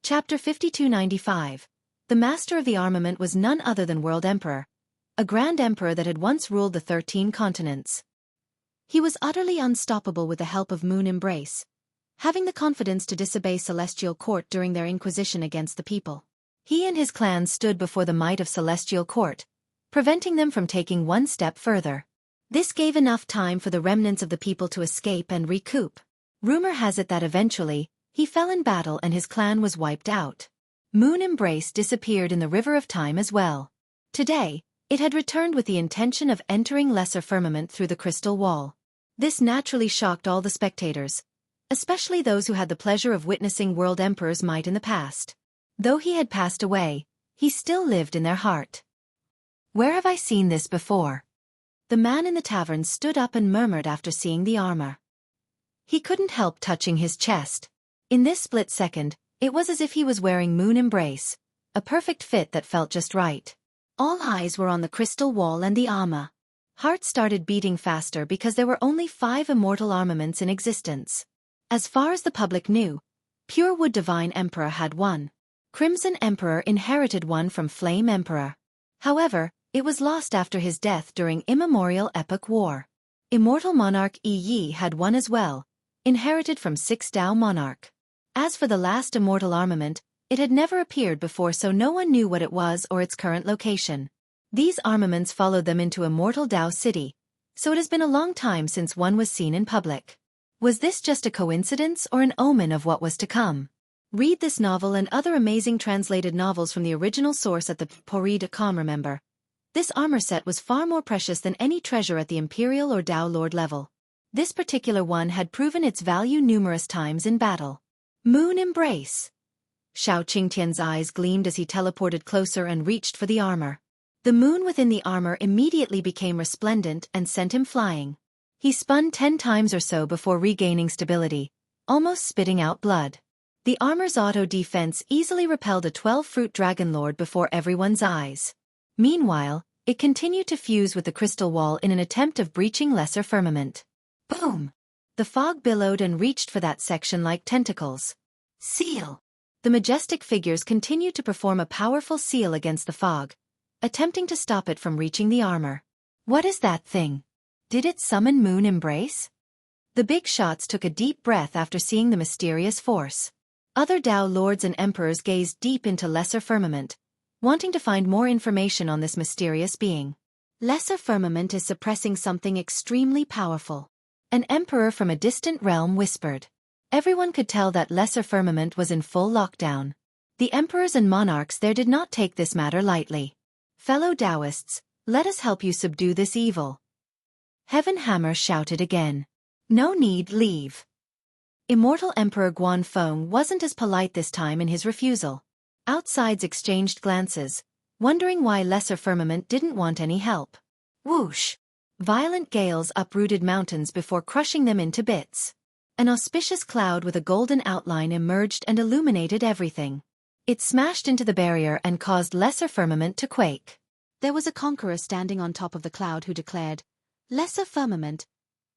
Speaker 1: Chapter 5295. The master of the armament was none other than World Emperor, a grand emperor that had once ruled the 13 continents. He was utterly unstoppable with the help of Moon Embrace, having the confidence to disobey Celestial Court during their inquisition against the people. He and his clan stood before the might of Celestial Court, preventing them from taking one step further. This gave enough time for the remnants of the people to escape and recoup. Rumor has it that eventually, he fell in battle and his clan was wiped out. Moon Embrace disappeared in the River of Time as well. Today, it had returned with the intention of entering lesser firmament through the crystal wall. This naturally shocked all the spectators, especially those who had the pleasure of witnessing World Emperor's might in the past. Though he had passed away, he still lived in their heart. Where have I seen this before? The man in the tavern stood up and murmured after seeing the armor. He couldn't help touching his chest. In this split second, it was as if he was wearing Moon Embrace, a perfect fit that felt just right. All eyes were on the crystal wall and the armor. Hearts started beating faster because there were only 5 immortal armaments in existence. As far as the public knew, Purewood Divine Emperor had one. Crimson Emperor inherited one from Flame Emperor. However, it was lost after his death during Immemorial Epoch War. Immortal Monarch Yi had one as well, inherited from 6 Dao Monarch. As for the last immortal armament, it had never appeared before, so no one knew what it was or its current location. These armaments followed them into Immortal Dao City, so it has been a long time since one was seen in public. Was this just a coincidence or an omen of what was to come? Read this novel and other amazing translated novels from the original source at the poreed.com. Remember, this armor set was far more precious than any treasure at the Imperial or Dao Lord level. This particular one had proven its value numerous times in battle. Moon Embrace. Xiao Qingtian's eyes gleamed as he teleported closer and reached for the armor. The moon within the armor immediately became resplendent and sent him flying. He spun 10 times or so before regaining stability, almost spitting out blood. The armor's auto defense easily repelled a 12-fruit dragon lord before everyone's eyes. Meanwhile, it continued to fuse with the crystal wall in an attempt of breaching lesser firmament. Boom! The fog billowed and reached for that section like tentacles. Seal! The majestic figures continued to perform a powerful seal against the fog, attempting to stop it from reaching the armor. What is that thing? Did it summon Moon Embrace? The big shots took a deep breath after seeing the mysterious force. Other Dao lords and emperors gazed deep into lesser firmament, wanting to find more information on this mysterious being. Lesser firmament is suppressing something extremely powerful. An emperor from a distant realm whispered. Everyone could tell that lesser firmament was in full lockdown. The emperors and monarchs there did not take this matter lightly. Fellow Taoists, let us help you subdue this evil. Heaven Hammer shouted again. No need leave. Immortal Emperor Guanfeng wasn't as polite this time in his refusal. Outsides exchanged glances, wondering why Lesser Firmament didn't want any help. Whoosh! Violent gales uprooted mountains before crushing them into bits. An auspicious cloud with a golden outline emerged and illuminated everything. It smashed into the barrier and caused Lesser Firmament to quake. There was a conqueror standing on top of the cloud who declared, "Lesser Firmament,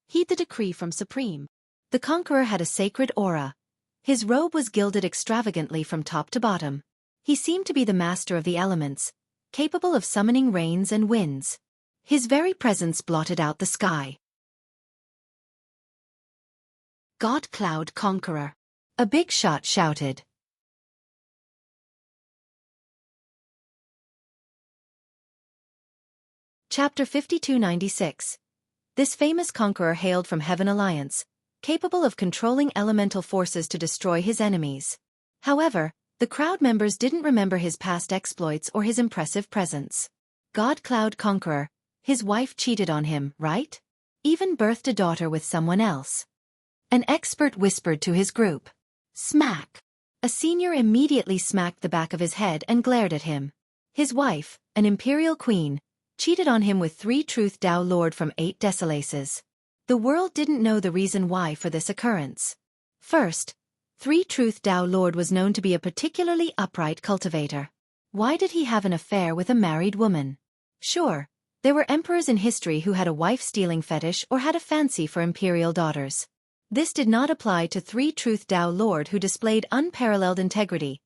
Speaker 1: heed the decree from Supreme." The conqueror had a sacred aura. His robe was gilded extravagantly from top to bottom. He seemed to be the master of the elements, capable of summoning rains and winds. His very presence blotted out the sky. God Cloud Conqueror. A big shot shouted. Chapter 5296. This famous conqueror hailed from Heaven Alliance, capable of controlling elemental forces to destroy his enemies. However, the crowd members didn't remember his past exploits or his impressive presence. God Cloud Conqueror, his wife cheated on him, right? Even birthed a daughter with someone else. An expert whispered to his group. Smack! A senior immediately smacked the back of his head and glared at him. His wife, an imperial queen, cheated on him with 3 Truth Tao Lord from 8 Desolaces. The world didn't know the reason why for this occurrence. First, 3 Truth Tao Lord was known to be a particularly upright cultivator. Why did he have an affair with a married woman? Sure, there were emperors in history who had a wife-stealing fetish or had a fancy for imperial daughters. This did not apply to 3 Truth Tao Lord who displayed unparalleled integrity,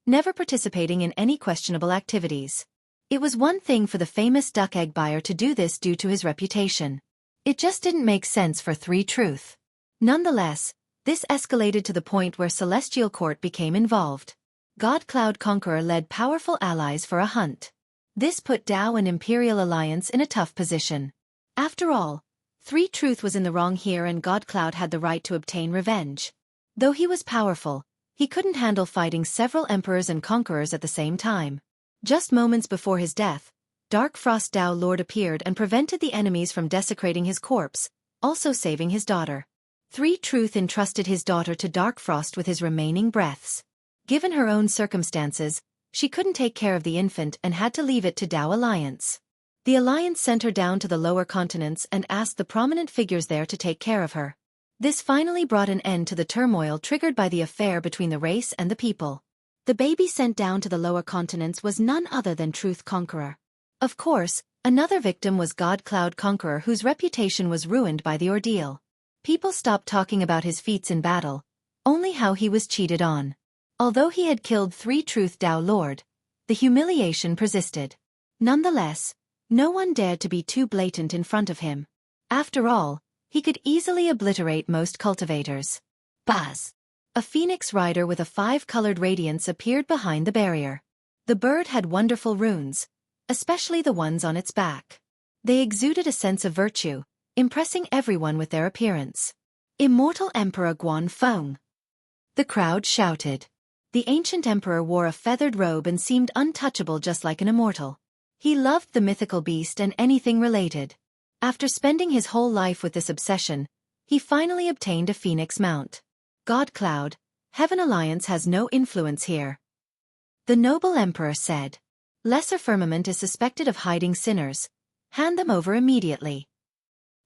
Speaker 1: never participating in any questionable activities. It was one thing for the famous duck egg buyer to do this due to his reputation. It just didn't make sense for 3 Truth. Nonetheless, this escalated to the point where Celestial Court became involved. God Cloud Conqueror led powerful allies for a hunt. This put Tao and Imperial Alliance in a tough position. After all, 3 Truth was in the wrong here and God Cloud had the right to obtain revenge. Though he was powerful, he couldn't handle fighting several emperors and conquerors at the same time. Just moments before his death, Dark Frost Tao Lord appeared and prevented the enemies from desecrating his corpse, also saving his daughter. 3 Truth entrusted his daughter to Dark Frost with his remaining breaths. Given her own circumstances, she couldn't take care of the infant and had to leave it to Tao Alliance. The Alliance sent her down to the lower continents and asked the prominent figures there to take care of her. This finally brought an end to the turmoil triggered by the affair between the race and the people. The baby sent down to the lower continents was none other than Truth Conqueror. Of course, another victim was God Cloud Conqueror whose reputation was ruined by the ordeal. People stopped talking about his feats in battle, only how he was cheated on. Although he had killed 3 Truth Tao Lord, the humiliation persisted. Nonetheless, no one dared to be too blatant in front of him. After all, he could easily obliterate most cultivators. Buzz! A phoenix rider with a 5-colored radiance appeared behind the barrier. The bird had wonderful runes, especially the ones on its back. They exuded a sense of virtue, impressing everyone with their appearance. Immortal Emperor Guanfeng! The crowd shouted. The ancient emperor wore a feathered robe and seemed untouchable just like an immortal. He loved the mythical beast and anything related. After spending his whole life with this obsession, he finally obtained a phoenix mount. God Cloud, Heaven Alliance has no influence here. The noble emperor said. Lesser Firmament is suspected of hiding sinners. Hand them over immediately.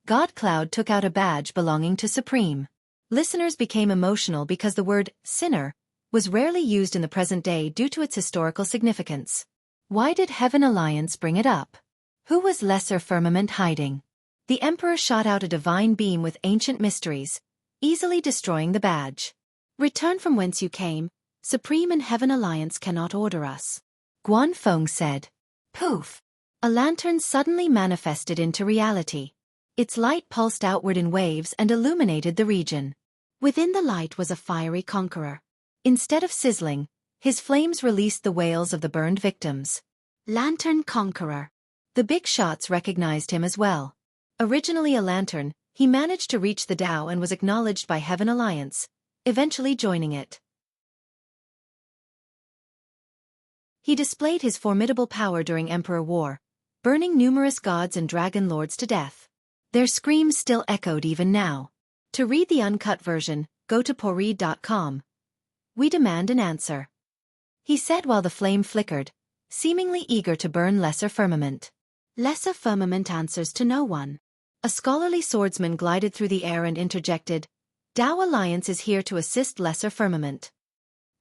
Speaker 1: God Cloud took out a badge belonging to Supreme. Listeners became emotional because the word sinner was rarely used in the present day due to its historical significance. Why did Heaven Alliance bring it up? Who was Lesser Firmament hiding? The emperor shot out a divine beam with ancient mysteries, easily destroying the badge. Return from whence you came. Supreme and Heaven Alliance cannot order us. Guanfeng said. Poof! A lantern suddenly manifested into reality. Its light pulsed outward in waves and illuminated the region. Within the light was a fiery conqueror. Instead of sizzling, his flames released the wails of the burned victims. Lantern Conqueror. The big shots recognized him as well. Originally a lantern, he managed to reach the Tao and was acknowledged by Heaven Alliance, eventually joining it. He displayed his formidable power during Emperor War, burning numerous gods and dragon lords to death. Their screams still echoed even now. To read the uncut version, go to poread.com. We demand an answer, he said while the flame flickered, seemingly eager to burn Lesser Firmament. Lesser Firmament answers to no one. A scholarly swordsman glided through the air and interjected, Tao Alliance is here to assist Lesser Firmament.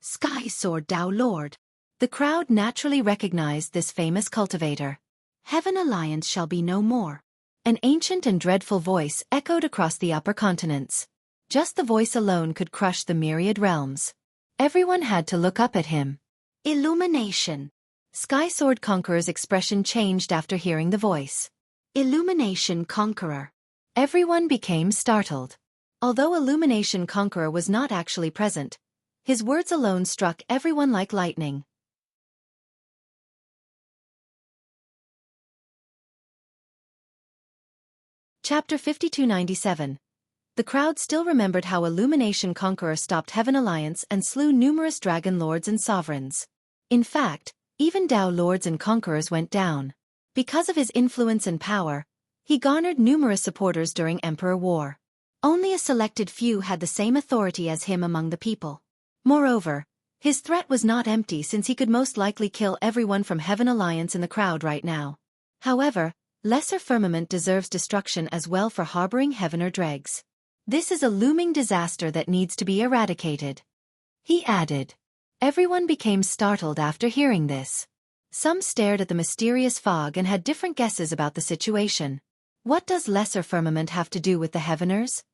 Speaker 1: Sky Sword Tao Lord. The crowd naturally recognized this famous cultivator. Heaven Alliance shall be no more. An ancient and dreadful voice echoed across the upper continents. Just the voice alone could crush the myriad realms. Everyone had to look up at him. Illumination. Sky Sword Conqueror's expression changed after hearing the voice. Illumination Conqueror. Everyone became startled. Although Illumination Conqueror was not actually present, his words alone struck everyone like lightning. Chapter 5297. The crowd still remembered how Illumination Conqueror stopped Heaven Alliance and slew numerous dragon lords and sovereigns. In fact, even Tao lords and conquerors went down. Because of his influence and power, he garnered numerous supporters during Emperor War. Only a selected few had the same authority as him among the people. Moreover, his threat was not empty since he could most likely kill everyone from Heaven Alliance in the crowd right now. However, Lesser Firmament deserves destruction as well for harboring Heavener dregs. This is a looming disaster that needs to be eradicated, he added. Everyone became startled after hearing this. Some stared at the mysterious fog and had different guesses about the situation. What does Lesser Firmament have to do with the Heaveners?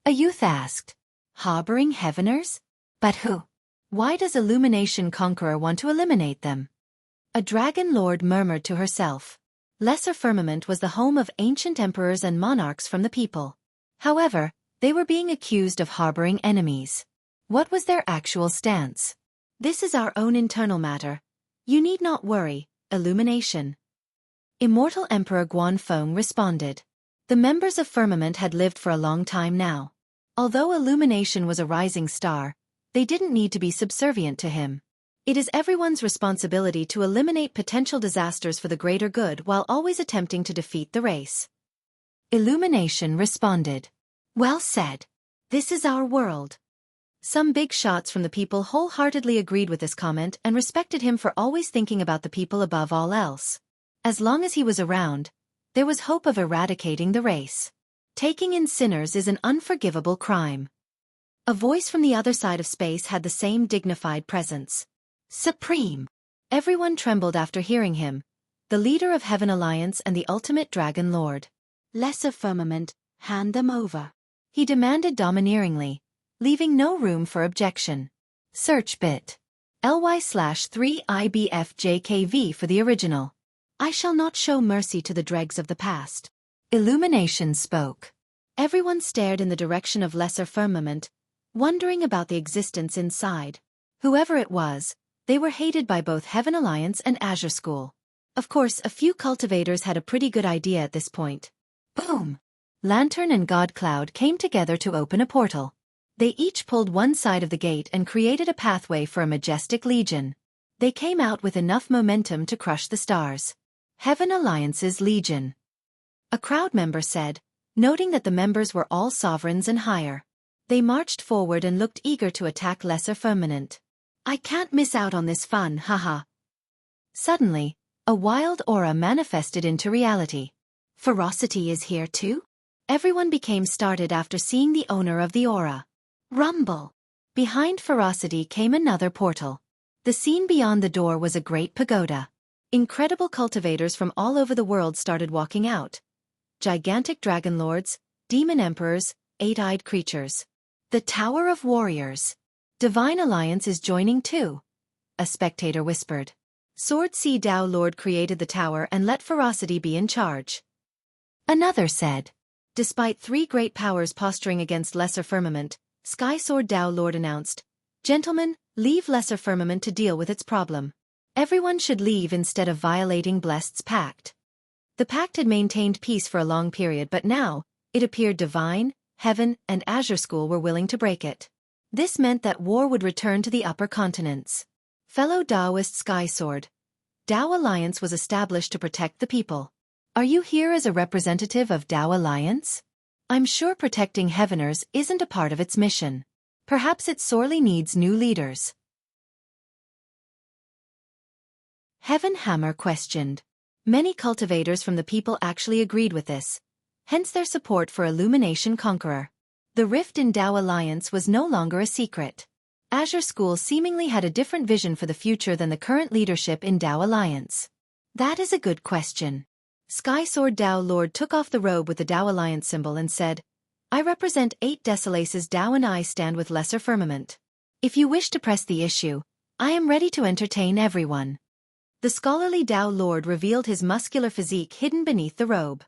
Speaker 1: A youth asked. Harboring Heaveners? But who? Why does Illumination Conqueror want to eliminate them? A dragon lord murmured to herself. Lesser Firmament was the home of ancient emperors and monarchs from the people. However, they were being accused of harboring enemies. What was their actual stance? This is our own internal matter. You need not worry, Illumination. Immortal Emperor Guanfeng responded. The members of Firmament had lived for a long time now. Although Illumination was a rising star, they didn't need to be subservient to him. It is everyone's responsibility to eliminate potential disasters for the greater good while always attempting to defeat the race. Illumination responded. Well said. This is our world. Some big shots from the people wholeheartedly agreed with this comment and respected him for always thinking about the people above all else. As long as he was around, there was hope of eradicating the race. Taking in sinners is an unforgivable crime. A voice from the other side of space had the same dignified presence. Supreme. Everyone trembled after hearing him, the leader of Heaven Alliance and the ultimate Dragon Lord. Lesser Firmament, hand them over, he demanded domineeringly, leaving no room for objection. Search bit. ly/3IBFJKV for the original. I shall not show mercy to the dregs of the past. Illumination spoke. Everyone stared in the direction of Lesser Firmament, wondering about the existence inside. Whoever it was, they were hated by both Heaven Alliance and Azure School. Of course, a few cultivators had a pretty good idea at this point. Boom! Lantern and God Cloud came together to open a portal. They each pulled one side of the gate and created a pathway for a majestic legion. They came out with enough momentum to crush the stars. Heaven Alliance's Legion. A crowd member said, noting that the members were all sovereigns and higher. They marched forward and looked eager to attack Lesser Firmament. I can't miss out on this fun, haha. Suddenly, a wild aura manifested into reality. Ferocity is here too? Everyone became startled after seeing the owner of the aura. Rumble. Behind Ferocity came another portal. The scene beyond the door was a great pagoda. Incredible cultivators from all over the world started walking out. Gigantic dragon lords, demon emperors, eight-eyed creatures. The Tower of Warriors. Divine Alliance is joining too, a spectator whispered. Sword Sea Tao Lord created the tower and let Ferocity be in charge. Another said. Despite three great powers posturing against Lesser Firmament, Sky Sword Tao Lord announced, Gentlemen, leave Lesser Firmament to deal with its problem. Everyone should leave instead of violating Blessed's pact. The pact had maintained peace for a long period, but now, it appeared Divine, Heaven, and Azure School were willing to break it. This meant that war would return to the upper continents. Fellow Taoist Sky Sword. Tao Alliance was established to protect the people. Are you here as a representative of Tao Alliance? I'm sure protecting Heaveners isn't a part of its mission. Perhaps it sorely needs new leaders. Heaven Hammer questioned. Many cultivators from the people actually agreed with this, hence their support for Illumination Conqueror. The rift in Tao Alliance was no longer a secret. Azure School seemingly had a different vision for the future than the current leadership in Tao Alliance. That is a good question. Sky Sword Tao Lord took off the robe with the Tao Alliance symbol and said, I represent 8 Desolaces Tao and I stand with Lesser Firmament. If you wish to press the issue, I am ready to entertain everyone. The scholarly Tao Lord revealed his muscular physique hidden beneath the robe.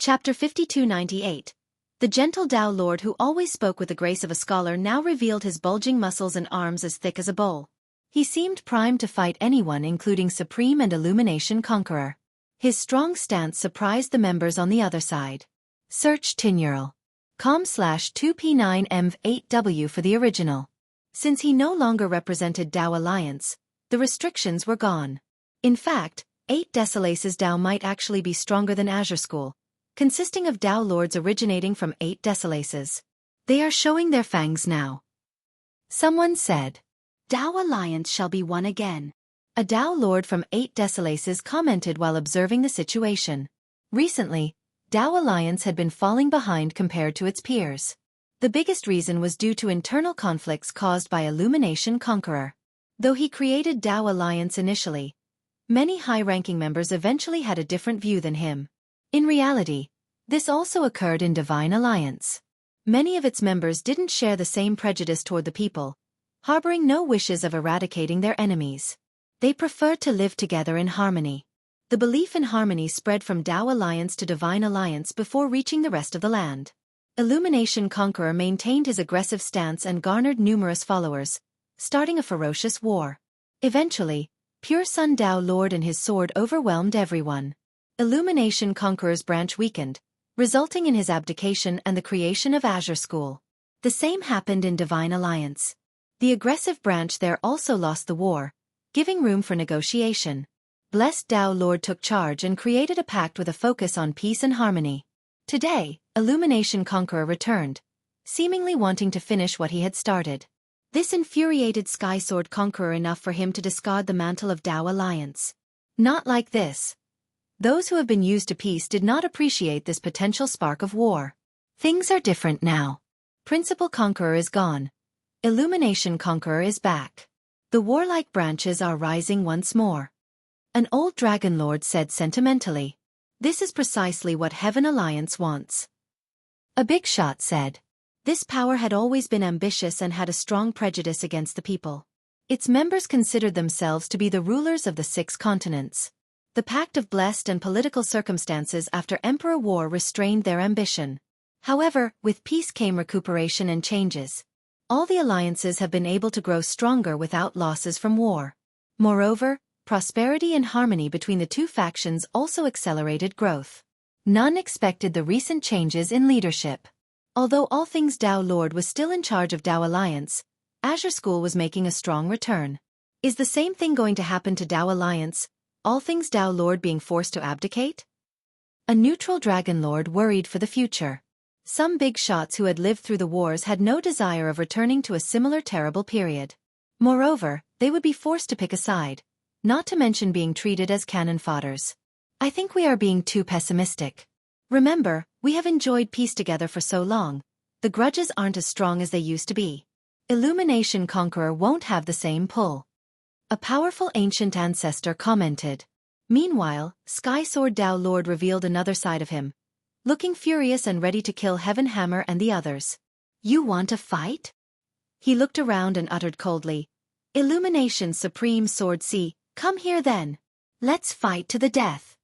Speaker 1: Chapter 5298. The gentle Tao Lord who always spoke with the grace of a scholar now revealed his bulging muscles and arms as thick as a bowl. He seemed primed to fight anyone including Supreme and Illumination Conqueror. His strong stance surprised the members on the other side. Search tinural.com/2p9mv8w for the original. Since he no longer represented Tao Alliance, the restrictions were gone. In fact, 8 Desolaces Tao might actually be stronger than Azure School, consisting of Tao Lords originating from 8 Desolaces. They are showing their fangs now. Someone said, Tao Alliance shall be one again. A Tao Lord from 8 Desolaces commented while observing the situation. Recently, Tao Alliance had been falling behind compared to its peers. The biggest reason was due to internal conflicts caused by Illumination Conqueror. Though he created Tao Alliance initially, many high-ranking members eventually had a different view than him. In reality, this also occurred in Divine Alliance. Many of its members didn't share the same prejudice toward the people, harboring no wishes of eradicating their enemies. They preferred to live together in harmony. The belief in harmony spread from Tao Alliance to Divine Alliance before reaching the rest of the land. Illumination Conqueror maintained his aggressive stance and garnered numerous followers, starting a ferocious war. Eventually, Pure Sun Tao Lord and his sword overwhelmed everyone. Illumination Conqueror's branch weakened, resulting in his abdication and the creation of Azure School. The same happened in Divine Alliance. The aggressive branch there also lost the war, giving room for negotiation. Blessed Tao Lord took charge and created a pact with a focus on peace and harmony. Today, Illumination Conqueror returned, seemingly wanting to finish what he had started. This infuriated Sky Sword Conqueror enough for him to discard the mantle of Tao Alliance. Not like this. Those who have been used to peace did not appreciate this potential spark of war. Things are different now. Principal Conqueror is gone. Illumination Conqueror is back. The warlike branches are rising once more. An old Dragon Lord said sentimentally. This is precisely what Heaven Alliance wants. A big shot said. This power had always been ambitious and had a strong prejudice against the people. Its members considered themselves to be the rulers of the 6 continents. The pact of blessed and political circumstances after Emperor War restrained their ambition. However, with peace came recuperation and changes. All the alliances have been able to grow stronger without losses from war. Moreover, prosperity and harmony between the 2 factions also accelerated growth. None expected the recent changes in leadership. Although All Things Tao Lord was still in charge of Tao Alliance, Azure School was making a strong return. Is the same thing going to happen to Tao Alliance? All Things Tao Lord being forced to abdicate? A neutral Dragon Lord worried for the future. Some big shots who had lived through the wars had no desire of returning to a similar terrible period. Moreover, they would be forced to pick a side, not to mention being treated as cannon fodders. I think we are being too pessimistic. Remember, we have enjoyed peace together for so long. The grudges aren't as strong as they used to be. Illumination Conqueror won't have the same pull. A powerful ancient ancestor commented. Meanwhile, Sky Sword Tao Lord revealed another side of him, looking furious and ready to kill Heaven Hammer and the others. You want a fight? He looked around and uttered coldly. Illumination Supreme Sword C, come here then. Let's fight to the death.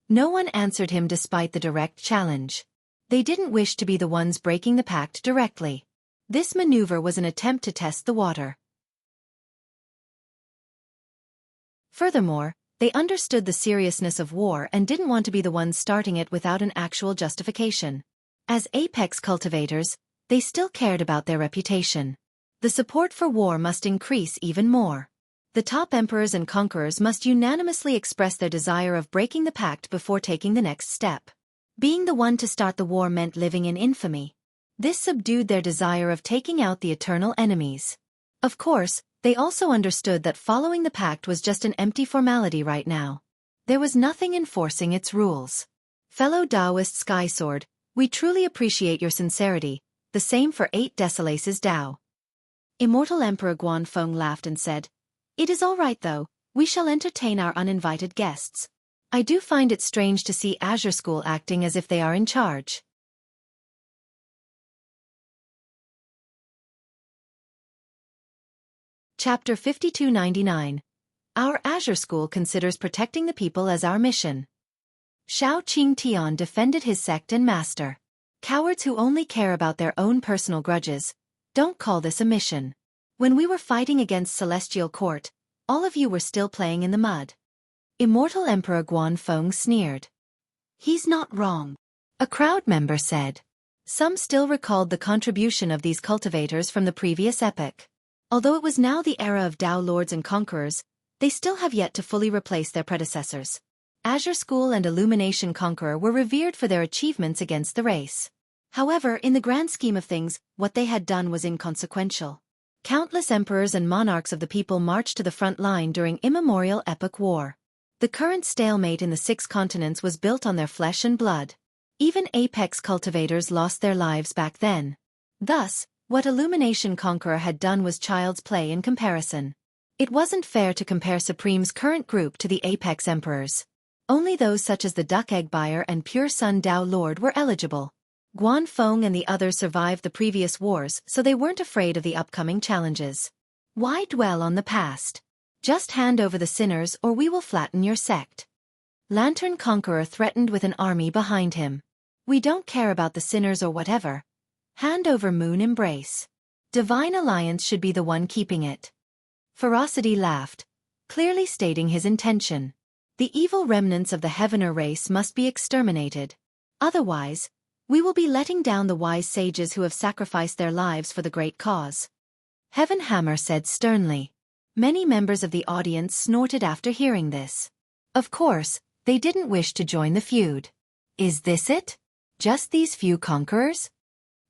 Speaker 1: No one answered him despite the direct challenge. They didn't wish to be the ones breaking the pact directly. This maneuver was an attempt to test the water. Furthermore, they understood the seriousness of war and didn't want to be the ones starting it without an actual justification. As apex cultivators, they still cared about their reputation. The support for war must increase even more. The top emperors and conquerors must unanimously express their desire of breaking the pact before taking the next step. Being the one to start the war meant living in infamy. This subdued their desire of taking out the eternal enemies. Of course, they also understood that following the pact was just an empty formality right now. There was nothing enforcing its rules. Fellow Taoist Skysword, we truly appreciate your sincerity, the same for 8 Desolaces Dao. Immortal Emperor Guanfeng laughed and said, "It is all right though, we shall entertain our uninvited guests. I do find it strange to see Azure School acting as if they are in charge." Chapter 5299. Our Azure School considers protecting the people as our mission. Xueqi defended his sect and master. Cowards who only care about their own personal grudges. Don't call this a mission. When we were fighting against Celestial Court, all of you were still playing in the mud. Immortal Emperor Guanfeng sneered. He's not wrong. A crowd member said. Some still recalled the contribution of these cultivators from the previous epoch. Although it was now the era of Dao Lords and Conquerors, they still have yet to fully replace their predecessors. Azure School and Illumination Conqueror were revered for their achievements against the race. However, in the grand scheme of things, what they had done was inconsequential. Countless emperors and monarchs of the people marched to the front line during immemorial epoch war. The current stalemate in the 6 continents was built on their flesh and blood. Even apex cultivators lost their lives back then. Thus, what Illumination Conqueror had done was child's play in comparison. It wasn't fair to compare Supreme's current group to the apex emperors. Only those such as the Duck Egg Buyer and Pure Sun Dao Lord were eligible. Guanfeng and the others survived the previous wars, so they weren't afraid of the upcoming challenges. Why dwell on the past? Just hand over the sinners or we will flatten your sect. Lantern Conqueror threatened with an army behind him. We don't care about the sinners or whatever. Hand over Moon Embrace. Divine Alliance should be the one keeping it. Ferocity laughed, clearly stating his intention. The evil remnants of the Heavener race must be exterminated. Otherwise, we will be letting down the wise sages who have sacrificed their lives for the great cause. Heaven Hammer said sternly. Many members of the audience snorted after hearing this. Of course, they didn't wish to join the feud. Is this it? Just these few conquerors?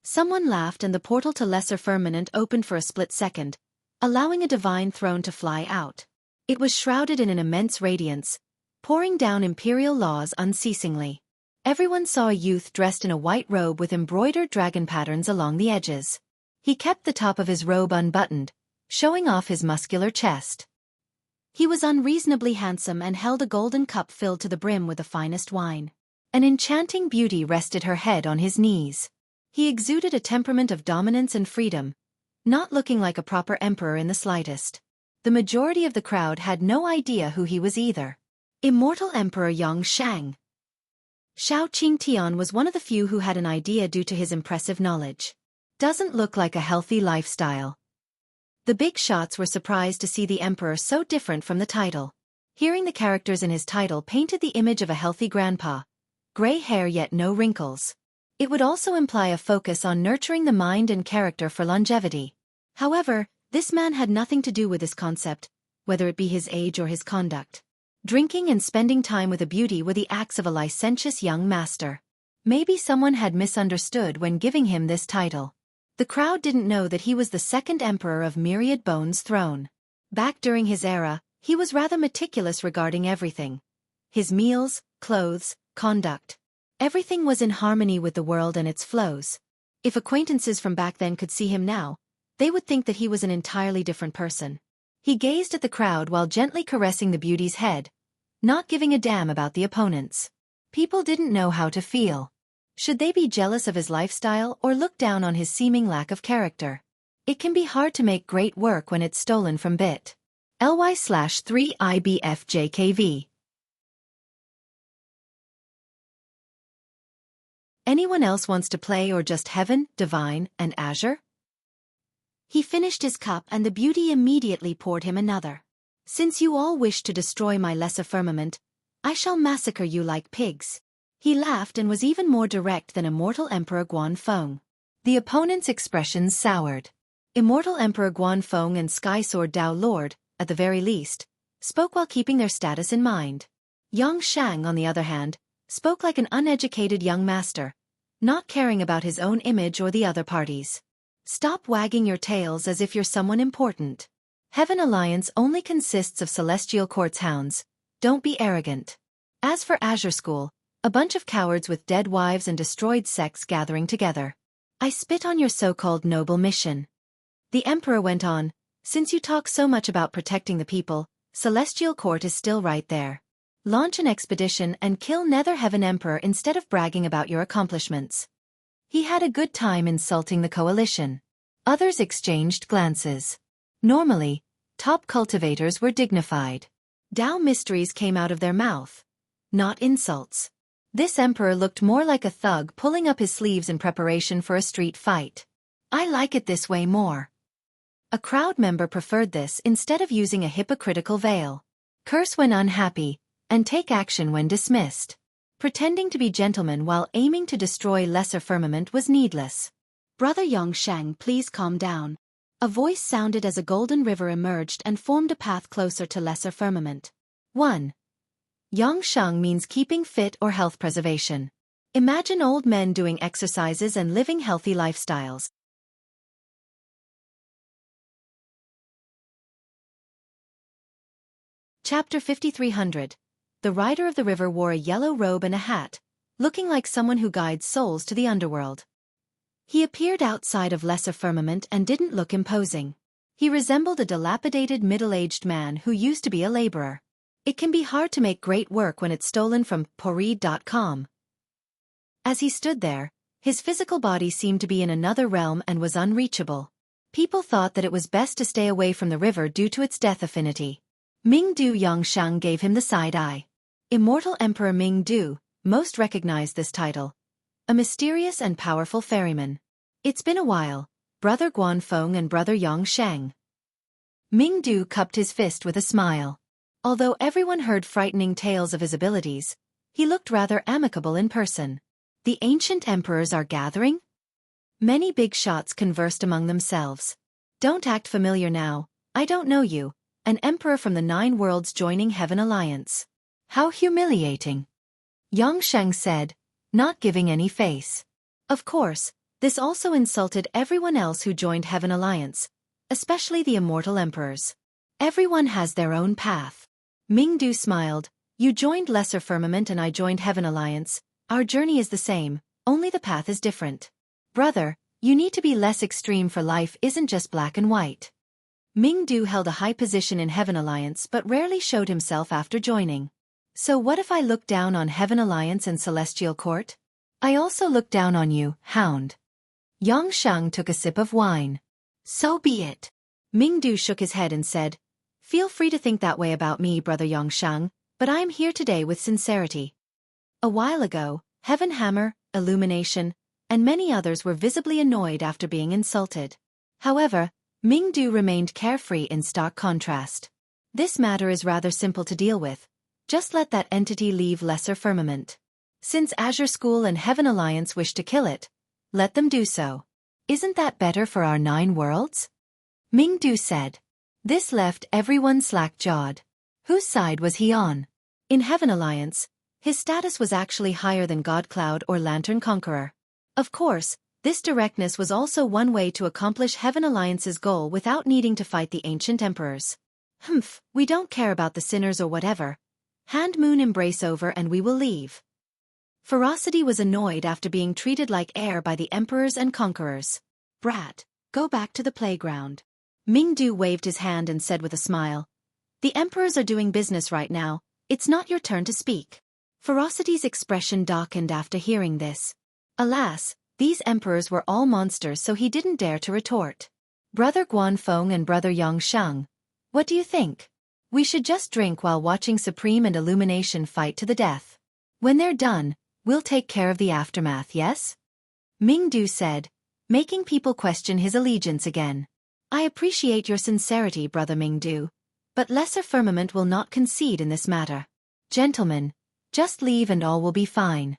Speaker 1: Someone laughed and the portal to Lesser Firmament opened for a split second, allowing a divine throne to fly out. It was shrouded in an immense radiance, pouring down imperial laws unceasingly. Everyone saw a youth dressed in a white robe with embroidered dragon patterns along the edges. He kept the top of his robe unbuttoned, showing off his muscular chest. He was unreasonably handsome and held a golden cup filled to the brim with the finest wine. An enchanting beauty rested her head on his knees. He exuded a temperament of dominance and freedom, not looking like a proper emperor in the slightest. The majority of the crowd had no idea who he was either. Immortal Emperor Yang Shang. Xueqi was one of the few who had an idea due to his impressive knowledge. Doesn't look like a healthy lifestyle. The big shots were surprised to see the emperor so different from the title. Hearing the characters in his title painted the image of a healthy grandpa. Gray hair yet no wrinkles. It would also imply a focus on nurturing the mind and character for longevity. However, this man had nothing to do with this concept, whether it be his age or his conduct. Drinking and spending time with a beauty were the acts of a licentious young master. Maybe someone had misunderstood when giving him this title. The crowd didn't know that he was the second emperor of Myriad Bone's throne. Back during his era, he was rather meticulous regarding everything. His meals, clothes, conduct. Everything was in harmony with the world and its flows. If acquaintances from back then could see him now, they would think that he was an entirely different person. He gazed at the crowd while gently caressing the beauty's head, not giving a damn about the opponents. People didn't know how to feel. Should they be jealous of his lifestyle or look down on his seeming lack of character? It can be hard to make great work when it's stolen from bit. ly/3IBFJKV. Anyone else wants to play or just Heaven, Divine, and Azure? He finished his cup and the beauty immediately poured him another. Since you all wish to destroy my lesser firmament, I shall massacre you like pigs. He laughed and was even more direct than Immortal Emperor Guanfeng. The opponent's expressions soured. Immortal Emperor Guanfeng and Sky Sword Dao Lord, at the very least, spoke while keeping their status in mind. Yang Shang, on the other hand, spoke like an uneducated young master, not caring about his own image or the other party's. Stop wagging your tails as if you're someone important. Heaven Alliance only consists of Celestial Court's hounds. Don't be arrogant. As for Azure School, a bunch of cowards with dead wives and destroyed sects gathering together. I spit on your so-called noble mission. The Emperor went on, since you talk so much about protecting the people, Celestial Court is still right there. Launch an expedition and kill Nether Heaven Emperor instead of bragging about your accomplishments. He had a good time insulting the coalition. Others exchanged glances. Normally, top cultivators were dignified. Dao mysteries came out of their mouth, not insults. This emperor looked more like a thug pulling up his sleeves in preparation for a street fight. I like it this way more. A crowd member preferred this instead of using a hypocritical veil. Curse when unhappy, and take action when dismissed. Pretending to be gentlemen while aiming to destroy Lesser Firmament was needless. Brother Yongshang, please calm down. A voice sounded as a golden river emerged and formed a path closer to Lesser Firmament. 1. Yongshang means keeping fit or health preservation. Imagine old men doing exercises and living healthy lifestyles. Chapter 5300. The rider of the river wore a yellow robe and a hat, looking like someone who guides souls to the underworld. He appeared outside of Lesser Firmament and didn't look imposing. He resembled a dilapidated middle-aged man who used to be a laborer. It can be hard to make great work when it's stolen from Poreed.com. As he stood there, his physical body seemed to be in another realm and was unreachable. People thought that it was best to stay away from the river due to its death affinity. Mingdu Yongshang gave him the side eye. Immortal Emperor Mingdu, most recognized this title. A mysterious and powerful ferryman. It's been a while, Brother Guanfeng and Brother Yongshang. Mingdu cupped his fist with a smile. Although everyone heard frightening tales of his abilities, he looked rather amicable in person. The ancient emperors are gathering? Many big shots conversed among themselves. Don't act familiar now, I don't know you. An emperor from the 9 worlds joining Heaven Alliance. How humiliating. Yongshang said, not giving any face. Of course, this also insulted everyone else who joined Heaven Alliance, especially the immortal emperors. Everyone has their own path. Mingdu smiled, you joined Lesser Firmament and I joined Heaven Alliance. Our journey is the same, only the path is different. Brother, you need to be less extreme, for life isn't just black and white. Mingdu held a high position in Heaven Alliance but rarely showed himself after joining. So what if I look down on Heaven Alliance and Celestial Court? I also look down on you, hound. Yongshang took a sip of wine. So be it. Mingdu shook his head and said, feel free to think that way about me, Brother Yongshang, but I am here today with sincerity. A while ago, Heaven Hammer, Illumination, and many others were visibly annoyed after being insulted. However, Mingdu remained carefree in stark contrast. This matter is rather simple to deal with. Just let that entity leave Lesser Firmament. Since Azure School and Heaven Alliance wish to kill it, let them do so. Isn't that better for our 9 worlds? Mingdu said. This left everyone slack-jawed. Whose side was he on? In Heaven Alliance, his status was actually higher than Godcloud or Lantern Conqueror. Of course, this directness was also one way to accomplish Heaven Alliance's goal without needing to fight the ancient emperors. Humph, we don't care about the sinners or whatever. Hand Moon embrace over and we will leave. Ferocity was annoyed after being treated like air by the emperors and conquerors. Brat, go back to the playground. Mingdu waved his hand and said with a smile, the emperors are doing business right now, it's not your turn to speak. Ferocity's expression darkened after hearing this. Alas, these emperors were all monsters, so he didn't dare to retort. Brother Guanfeng and Brother Yongshang, what do you think? We should just drink while watching Supreme and Illumination fight to the death. When they're done, we'll take care of the aftermath, yes? Mingdu said, making people question his allegiance again. I appreciate your sincerity, Brother Mingdu, but Lesser Firmament will not concede in this matter. Gentlemen, just leave and all will be fine.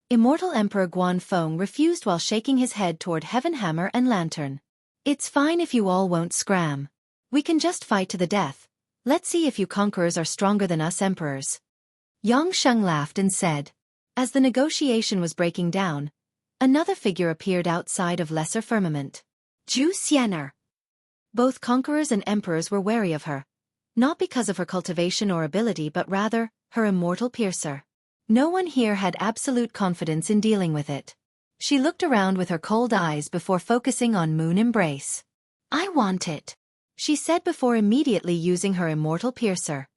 Speaker 1: Immortal Emperor Guanfeng refused while shaking his head toward Heaven Hammer and Lantern. It's fine if you all won't scram. We can just fight to the death. Let's see if you conquerors are stronger than us emperors. Yang Sheng laughed and said. As the negotiation was breaking down, another figure appeared outside of Lesser Firmament. Xueqi. Both conquerors and emperors were wary of her, not because of her cultivation or ability but rather, her immortal piercer. No one here had absolute confidence in dealing with it. She looked around with her cold eyes before focusing on Moon Embrace. I want it, she said before immediately using her immortal piercer.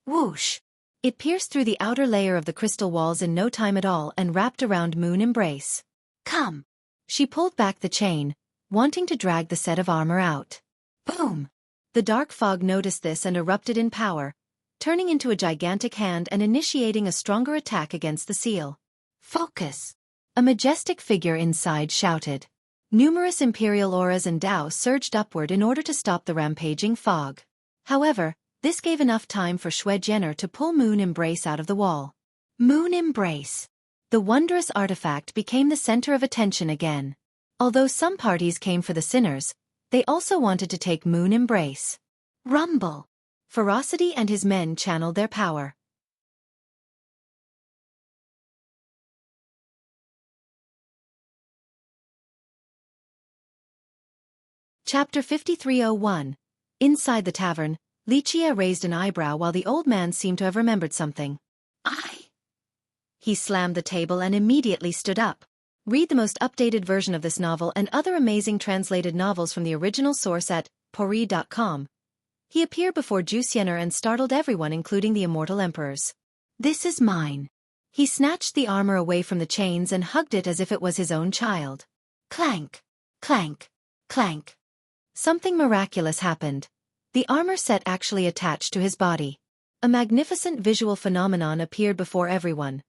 Speaker 1: Whoosh! It pierced through the outer layer of the crystal walls in no time at all and wrapped around Moon Embrace. Come! She pulled back the chain, wanting to drag the set of armor out. Boom! The dark fog noticed this and erupted in power, turning into a gigantic hand and initiating a stronger attack against the seal. Focus! A majestic figure inside shouted. Numerous imperial auras and Dao surged upward in order to stop the rampaging fog. However, this gave enough time for Xueqi to pull Moon Embrace out of the wall. Moon Embrace! The wondrous artifact became the center of attention again. Although some parties came for the sinners, they also wanted to take Moon Embrace. Rumble! Ferocity and his men channeled their power. Chapter 5301. Inside the tavern, Lichia raised an eyebrow while the old man seemed to have remembered something. He slammed the table and immediately stood up. Read the most updated version of this novel and other amazing translated novels from the original source at pori.com. He appeared before Xueqi and startled everyone including the immortal emperors. This is mine. He snatched the armor away from the chains and hugged it as if it was his own child. Clank! Clank! Clank! Something miraculous happened. The armor set actually attached to his body. A magnificent visual phenomenon appeared before everyone.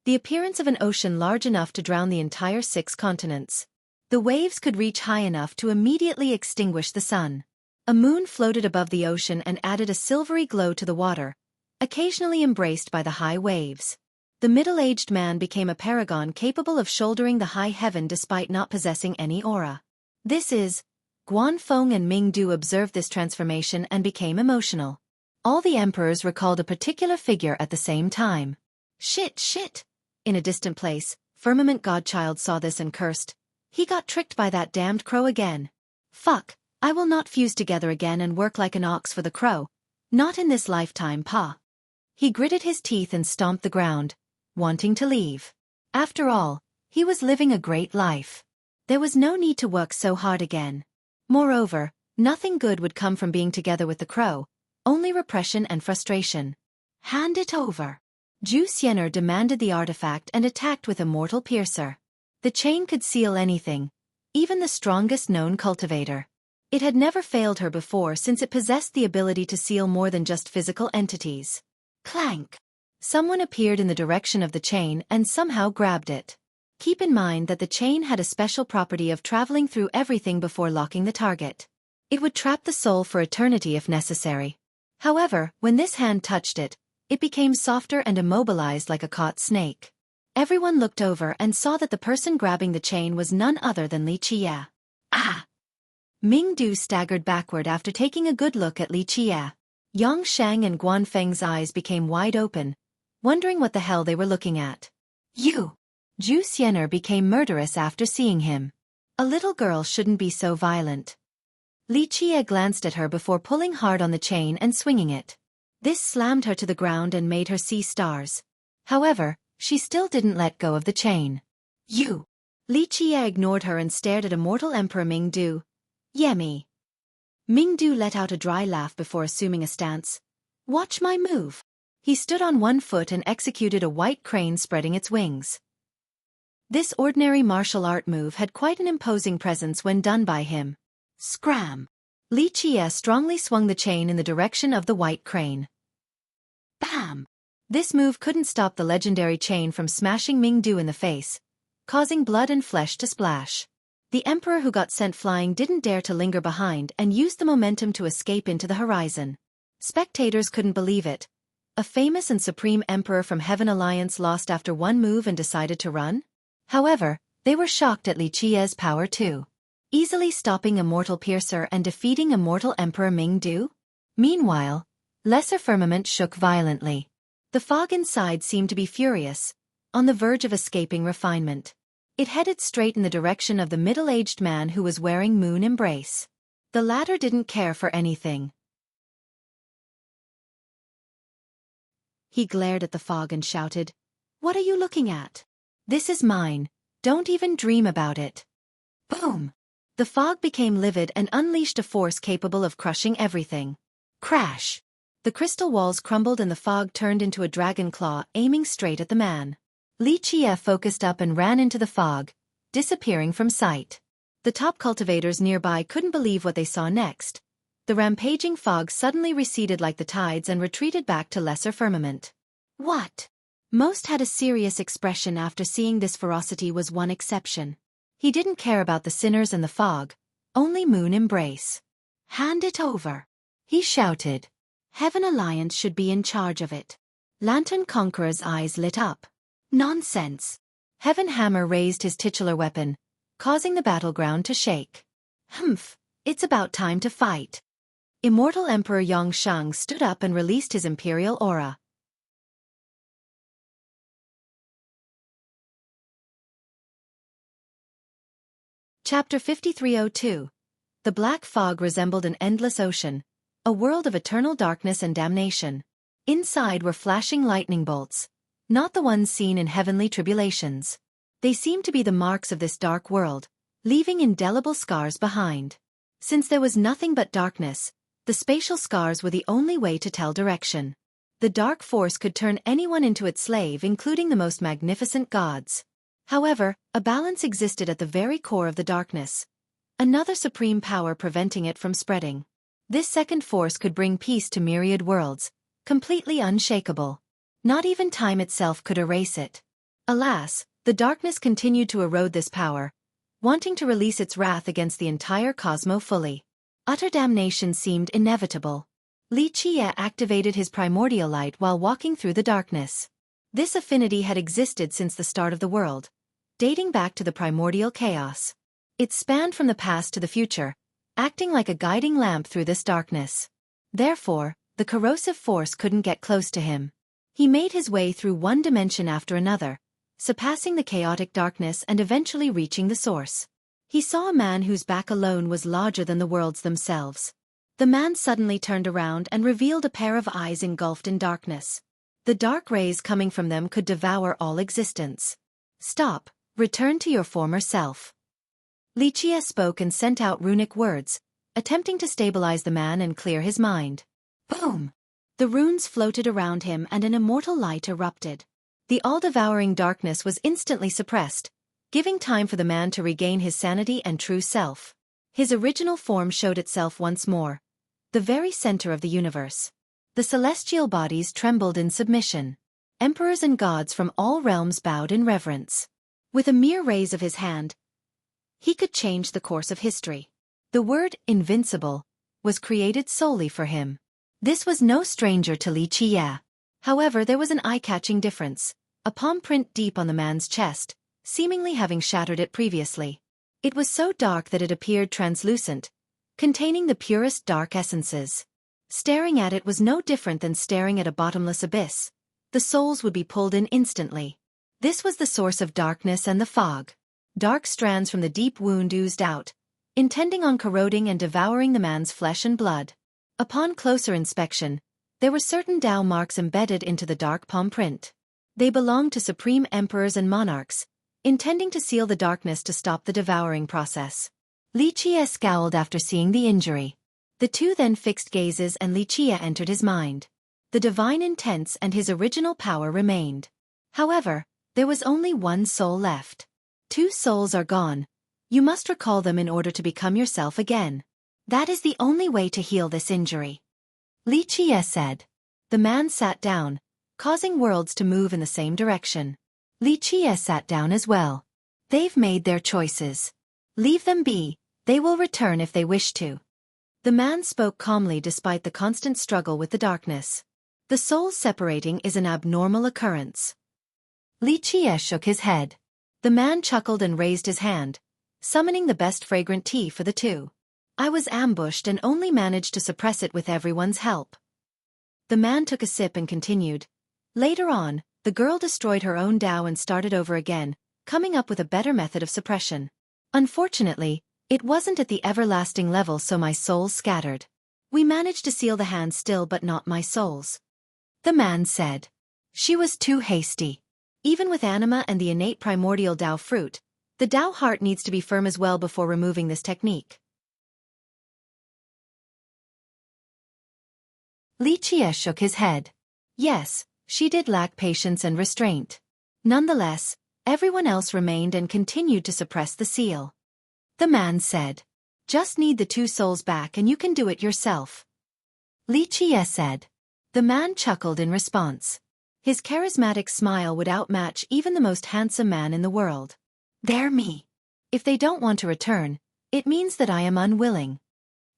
Speaker 1: The appearance of an ocean large enough to drown the entire 6 continents. The waves could reach high enough to immediately extinguish the sun. A moon floated above the ocean and added a silvery glow to the water, occasionally embraced by the high waves. The middle-aged man became a paragon capable of shouldering the high heaven despite not possessing any aura. This is... Guanfeng and Mingdu observed this transformation and became emotional. All the emperors recalled a particular figure at the same time. Shit! In a distant place, Firmament Godchild saw this and cursed. He got tricked by that damned crow again. Fuck, I will not fuse together again and work like an ox for the crow. Not in this lifetime, pa. He gritted his teeth and stomped the ground, wanting to leave. After all, he was living a great life. There was no need to work so hard again. Moreover, nothing good would come from being together with the crow, only repression and frustration. Hand it over. Xueqi demanded the artifact and attacked with Immortal Piercer. The chain could seal anything, even the strongest known cultivator. It had never failed her before since it possessed the ability to seal more than just physical entities. Clank! Someone appeared in the direction of the chain and somehow grabbed it. Keep in mind that the chain had a special property of traveling through everything before locking the target. It would trap the soul for eternity if necessary. However, when this hand touched it, it became softer and immobilized like a caught snake. Everyone looked over and saw that the person grabbing the chain was none other than Lichia. Ah! Mingdu staggered backward after taking a good look at Lichia. Yang Shang and Guanfeng's eyes became wide open, wondering what the hell they were looking at. You! Xueqi became murderous after seeing him. A little girl shouldn't be so violent. Lichia glanced at her before pulling hard on the chain and swinging it. This slammed her to the ground and made her see stars. However, she still didn't let go of the chain. You! Lichia ignored her and stared at Immortal Emperor Mingdu. Yemi. Mingdu let out a dry laugh before assuming a stance. Watch my move. He stood on one foot and executed a white crane spreading its wings. This ordinary martial art move had quite an imposing presence when done by him. Scram! Lichia strongly swung the chain in the direction of the white crane. Bam! This move couldn't stop the legendary chain from smashing Mingdu in the face, causing blood and flesh to splash. The emperor who got sent flying didn't dare to linger behind and used the momentum to escape into the horizon. Spectators couldn't believe it. A famous and supreme emperor from Heaven Alliance lost after one move and decided to run? However, They were shocked at Li Qiye's power too. Easily stopping Immortal Piercer and defeating Immortal Emperor Mingdu? Meanwhile, Lesser Firmament shook violently. The fog inside seemed to be furious, on the verge of escaping refinement. It headed straight in the direction of the middle-aged man who was wearing Moon Embrace. The latter didn't care for anything. He glared at the fog and shouted, "What are you looking at? This is mine, don't even dream about it." Boom! The fog became livid and unleashed a force capable of crushing everything. Crash! The crystal walls crumbled and the fog turned into a dragon claw aiming straight at the man. Li Qiye focused up and ran into the fog, disappearing from sight. The top cultivators nearby couldn't believe what they saw next. The rampaging fog suddenly receded like the tides and retreated back to Lesser Firmament. What? Most had a serious expression after seeing this ferocity was one exception. He didn't care about the sinners and the fog, only Moon Embrace. "Hand it over," he shouted. "Heaven Alliance should be in charge of it." Lantern Conqueror's eyes lit up. "Nonsense." Heaven Hammer raised his titular weapon, causing the battleground to shake. "Humph, it's about time to fight." Immortal Emperor Yongsheng stood up and released his imperial aura. Chapter 5302. The black fog resembled an endless ocean, a world of eternal darkness and damnation. Inside were flashing lightning bolts, not the ones seen in heavenly tribulations. They seemed to be the marks of this dark world, leaving indelible scars behind. Since there was nothing but darkness, the spatial scars were the only way to tell direction. The dark force could turn anyone into its slave, including the most magnificent gods. However, a balance existed at the very core of the darkness. Another supreme power preventing it from spreading. This second force could bring peace to myriad worlds, completely unshakable. Not even time itself could erase it. Alas, the darkness continued to erode this power, wanting to release its wrath against the entire cosmos fully. Utter damnation seemed inevitable. Li Qiye activated his primordial light while walking through the darkness. This affinity had existed since the start of the world, dating back to the primordial chaos. It spanned from the past to the future, acting like a guiding lamp through this darkness. Therefore, the corrosive force couldn't get close to him. He made his way through one dimension after another, surpassing the chaotic darkness and eventually reaching the source. He saw a man whose back alone was larger than the worlds themselves. The man suddenly turned around and revealed a pair of eyes engulfed in darkness. The dark rays coming from them could devour all existence. "Stop, return to your former self." Li Qiye spoke and sent out runic words, attempting to stabilize the man and clear his mind. Boom! The runes floated around him and an immortal light erupted. The all-devouring darkness was instantly suppressed, giving time for the man to regain his sanity and true self. His original form showed itself once more, the very center of the universe. The celestial bodies trembled in submission. Emperors and gods from all realms bowed in reverence. With a mere raise of his hand, he could change the course of history. The word invincible was created solely for him. This was no stranger to Li Qiye. However, there was an eye-catching difference, a palm print deep on the man's chest, seemingly having shattered it previously. It was so dark that it appeared translucent, containing the purest dark essences. Staring at it was no different than staring at a bottomless abyss. The souls would be pulled in instantly. This was the source of darkness and the fog. Dark strands from the deep wound oozed out, intending on corroding and devouring the man's flesh and blood. Upon closer inspection, there were certain Tao marks embedded into the dark palm print. They belonged to supreme emperors and monarchs, intending to seal the darkness to stop the devouring process. Li Qiye scowled after seeing the injury. The two then fixed gazes and Li Qiye entered his mind. The divine intents and his original power remained. However, there was only one soul left. 2 souls are gone. You must recall them in order to become yourself again. That is the only way to heal this injury. Li Qiye said. The man sat down, causing worlds to move in the same direction. Li Qiye sat down as well. They've made their choices. Leave them be, they will return if they wish to. The man spoke calmly despite the constant struggle with the darkness. The souls separating is an abnormal occurrence. Li Qiye shook his head. The man chuckled and raised his hand, summoning the best fragrant tea for the two. I was ambushed and only managed to suppress it with everyone's help. The man took a sip and continued. Later on, the girl destroyed her own Tao and started over again, coming up with a better method of suppression. Unfortunately, it wasn't at the everlasting level, so my souls scattered. We managed to seal the hand still, but not my souls. The man said. She was too hasty. Even with anima and the innate primordial Tao fruit, the Tao heart needs to be firm as well before removing this technique. Li Qie shook his head. Yes, she did lack patience and restraint. Nonetheless, everyone else remained and continued to suppress the seal. The man said. Just need the two souls back and you can do it yourself. Li Qie said. The man chuckled in response. His charismatic smile would outmatch even the most handsome man in the world. They're me. If they don't want to return, it means that I am unwilling.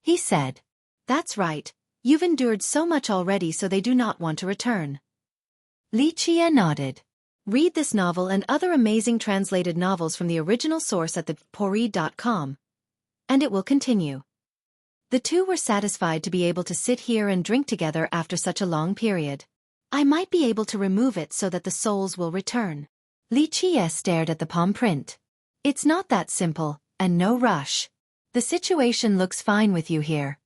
Speaker 1: He said. That's right, you've endured so much already, so they do not want to return. Li Qie nodded. Read this novel and other amazing translated novels from the original source at thepori.com. And it will continue. The two were satisfied to be able to sit here and drink together after such a long period. I might be able to remove it so that the souls will return. Li Qie stared at the palm print. It's not that simple, and no rush. The situation looks fine with you here.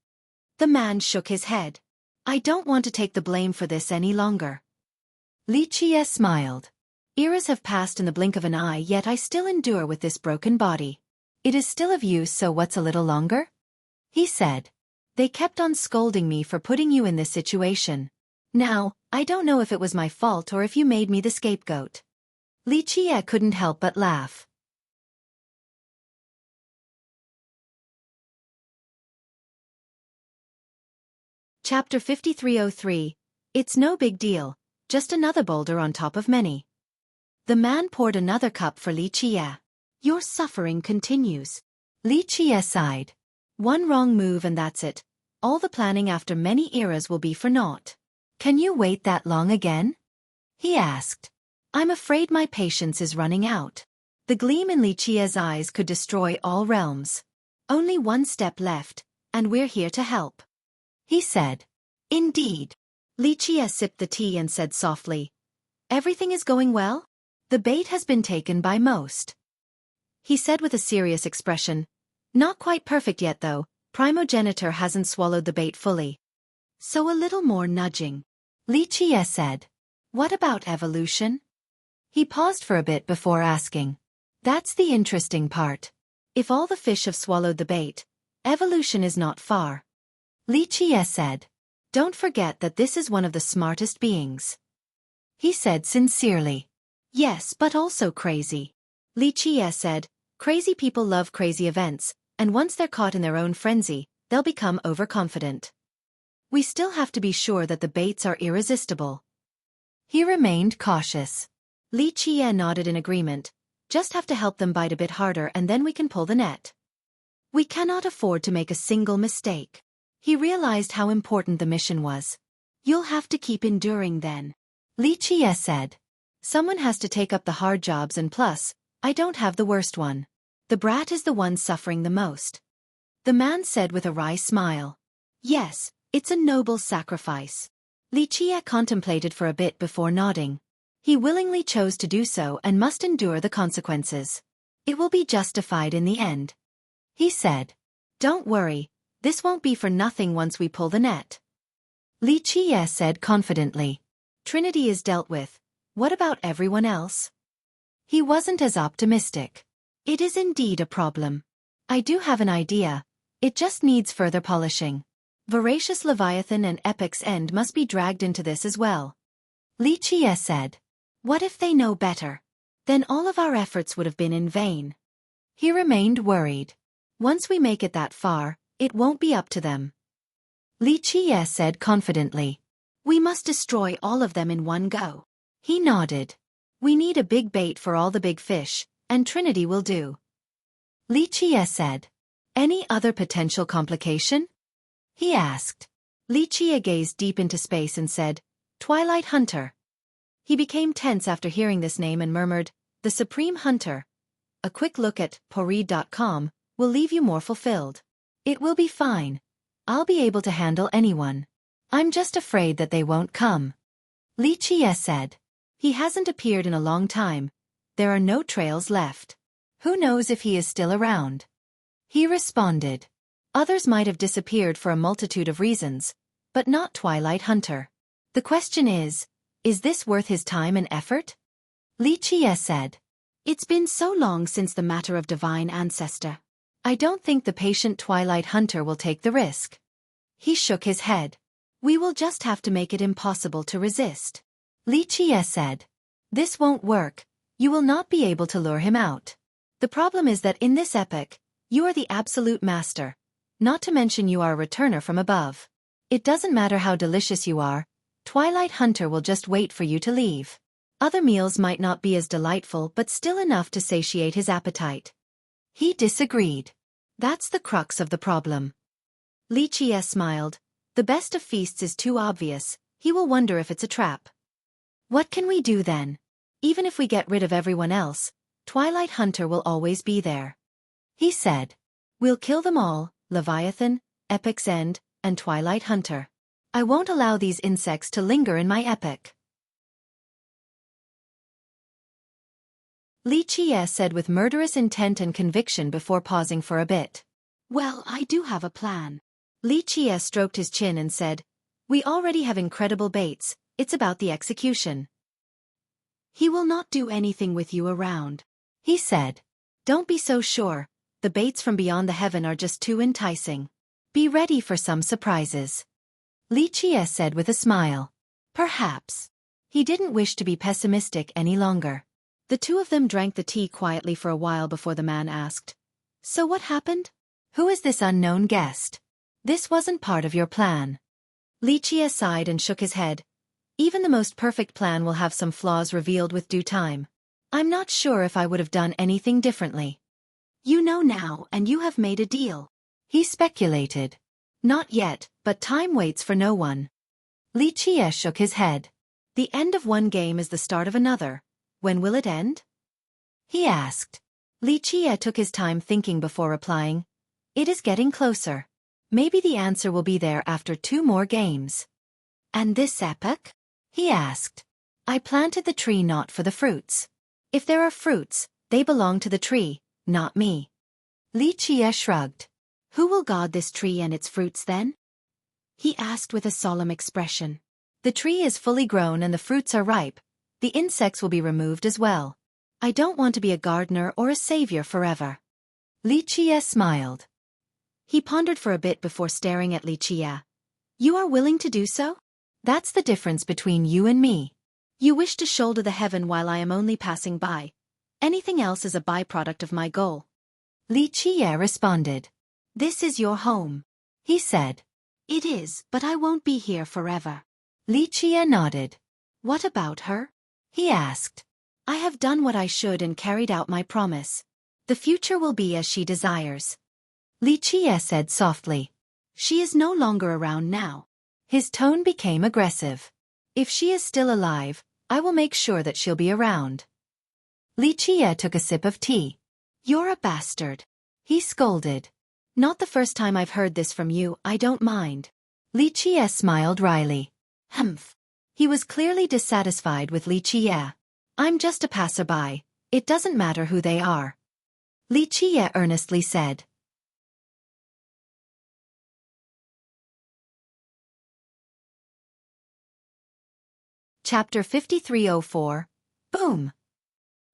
Speaker 1: The man shook his head. I don't want to take the blame for this any longer. Li Qie smiled. Eras have passed in the blink of an eye, yet I still endure with this broken body. It is still of use, so what's a little longer? He said. They kept on scolding me for putting you in this situation. Now, I don't know if it was my fault or if you made me the scapegoat. Li Qie couldn't help but laugh. Chapter 5303. It's no big deal, just another boulder on top of many. The man poured another cup for Li Qie. Your suffering continues. Li Qie sighed. One wrong move and that's it. All the planning after many eras will be for naught. Can you wait that long again? He asked. I'm afraid my patience is running out. The gleam in Li Qie's eyes could destroy all realms. Only one step left, and we're here to help. He said. Indeed. Li Qie sipped the tea and said softly. Everything is going well? The bait has been taken by most. He said with a serious expression. Not quite perfect yet though, primogenitor hasn't swallowed the bait fully. So a little more nudging. Li Qie said. What about evolution? He paused for a bit before asking. That's the interesting part. If all the fish have swallowed the bait, evolution is not far. Li Qie said. Don't forget that this is one of the smartest beings. He said sincerely. Yes, but also crazy. Li Qie said. Crazy people love crazy events, and once they're caught in their own frenzy, they'll become overconfident. We still have to be sure that the baits are irresistible. He remained cautious. Li Qie nodded in agreement. Just have to help them bite a bit harder and then we can pull the net. We cannot afford to make a single mistake. He realized how important the mission was. You'll have to keep enduring then. Li Qie said. Someone has to take up the hard jobs and plus, I don't have the worst one. The brat is the one suffering the most. The man said with a wry smile. Yes, it's a noble sacrifice. Li Qie contemplated for a bit before nodding. He willingly chose to do so and must endure the consequences. It will be justified in the end. He said. Don't worry, this won't be for nothing once we pull the net. Li Qie said confidently. Trinity is dealt with. What about everyone else? He wasn't as optimistic. It is indeed a problem. I do have an idea. It just needs further polishing. Voracious Leviathan and Epic's End must be dragged into this as well. Li Qie said. What if they know better? Then all of our efforts would have been in vain. He remained worried. Once we make it that far, it won't be up to them. Li Qie said confidently. We must destroy all of them in one go. He nodded. We need a big bait for all the big fish, and Trinity will do. Li Qie said. Any other potential complication? He asked. Li Qie gazed deep into space and said, Twilight Hunter. He became tense after hearing this name and murmured, the Supreme Hunter, a quick look at poread.com will leave you more fulfilled. It will be fine. I'll be able to handle anyone. I'm just afraid that they won't come. Li Qie said. He hasn't appeared in a long time. There are no trails left. Who knows if he is still around? He responded. Others might have disappeared for a multitude of reasons, but not Twilight Hunter. The question is this worth his time and effort? Li Qie said. It's been so long since the matter of divine ancestor. I don't think the patient Twilight Hunter will take the risk. He shook his head. We will just have to make it impossible to resist. Li Qie said. This won't work. You will not be able to lure him out. The problem is that in this epoch, you are the absolute master. Not to mention you are a returner from above. It doesn't matter how delicious you are, Twilight Hunter will just wait for you to leave. Other meals might not be as delightful but still enough to satiate his appetite. He disagreed. That's the crux of the problem. Li Qie smiled. The best of feasts is too obvious, he will wonder if it's a trap. What can we do then? Even if we get rid of everyone else, Twilight Hunter will always be there. He said. We'll kill them all, Leviathan, Epic's End, and Twilight Hunter. I won't allow these insects to linger in my epic. Li Qie said with murderous intent and conviction before pausing for a bit. Well, I do have a plan. Li Qie stroked his chin and said, we already have incredible baits, it's about the execution. He will not do anything with you around. He said. Don't be so sure, the baits from beyond the heaven are just too enticing. Be ready for some surprises. Li Qie said with a smile. Perhaps. He didn't wish to be pessimistic any longer. The two of them drank the tea quietly for a while before the man asked. So what happened? Who is this unknown guest? This wasn't part of your plan. Li Qie sighed and shook his head. Even the most perfect plan will have some flaws revealed with due time. I'm not sure if I would have done anything differently. You know now and you have made a deal. He speculated. Not yet, but time waits for no one. Li Qie shook his head. The end of one game is the start of another. When will it end? He asked. Li Qie took his time thinking before replying. It is getting closer. Maybe the answer will be there after 2 more games. And this epoch? He asked. I planted the tree not for the fruits. If there are fruits, they belong to the tree, not me. Li Qie shrugged. Who will guard this tree and its fruits then? He asked with a solemn expression. The tree is fully grown and the fruits are ripe. The insects will be removed as well. I don't want to be a gardener or a savior forever. Li Qie smiled. He pondered for a bit before staring at Li Qie. You are willing to do so? That's the difference between you and me. You wish to shoulder the heaven while I am only passing by. Anything else is a byproduct of my goal. Li Qie responded. This is your home. He said. It is, but I won't be here forever. Li Qie nodded. What about her? He asked. I have done what I should and carried out my promise. The future will be as she desires. Li Qie said softly. She is no longer around now. His tone became aggressive. If she is still alive, I will make sure that she'll be around. Li Qie took a sip of tea. You're a bastard. He scolded. Not the first time I've heard this from you, I don't mind. Li Qie smiled wryly. Humph. He was clearly dissatisfied with Li Qie. I'm just a passerby. It doesn't matter who they are. Li Qie earnestly said. Chapter 5304. Boom!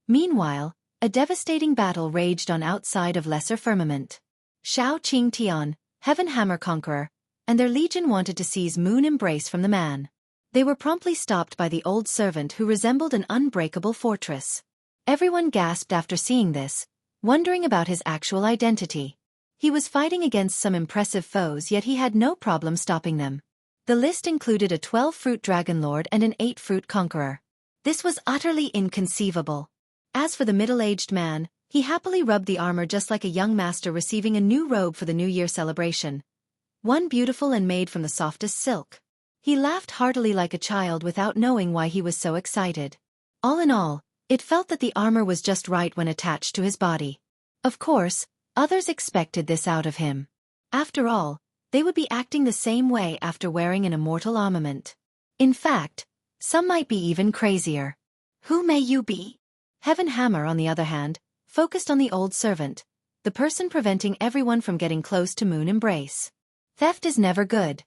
Speaker 1: Meanwhile, a devastating battle raged on outside of Lesser Firmament. Shao Qing Tian, Heaven Hammer Conqueror, and their legion wanted to seize Moon Embrace from the man. They were promptly stopped by the old servant who resembled an unbreakable fortress. Everyone gasped after seeing this, wondering about his actual identity. He was fighting against some impressive foes, yet he had no problem stopping them. The list included a 12-fruit dragon lord and an 8-fruit conqueror. This was utterly inconceivable. As for the middle-aged man, he happily rubbed the armor just like a young master receiving a new robe for the New Year celebration. One beautiful and made from the softest silk. He laughed heartily like a child without knowing why he was so excited. All in all, It felt that the armor was just right when attached to his body. Of course, others expected this out of him. After all, they would be acting the same way after wearing an immortal armament. In fact, some might be even crazier. Who may you be? Heaven Hammer, on the other hand, focused on the old servant, the person preventing everyone from getting close to Moon Embrace. Theft is never good.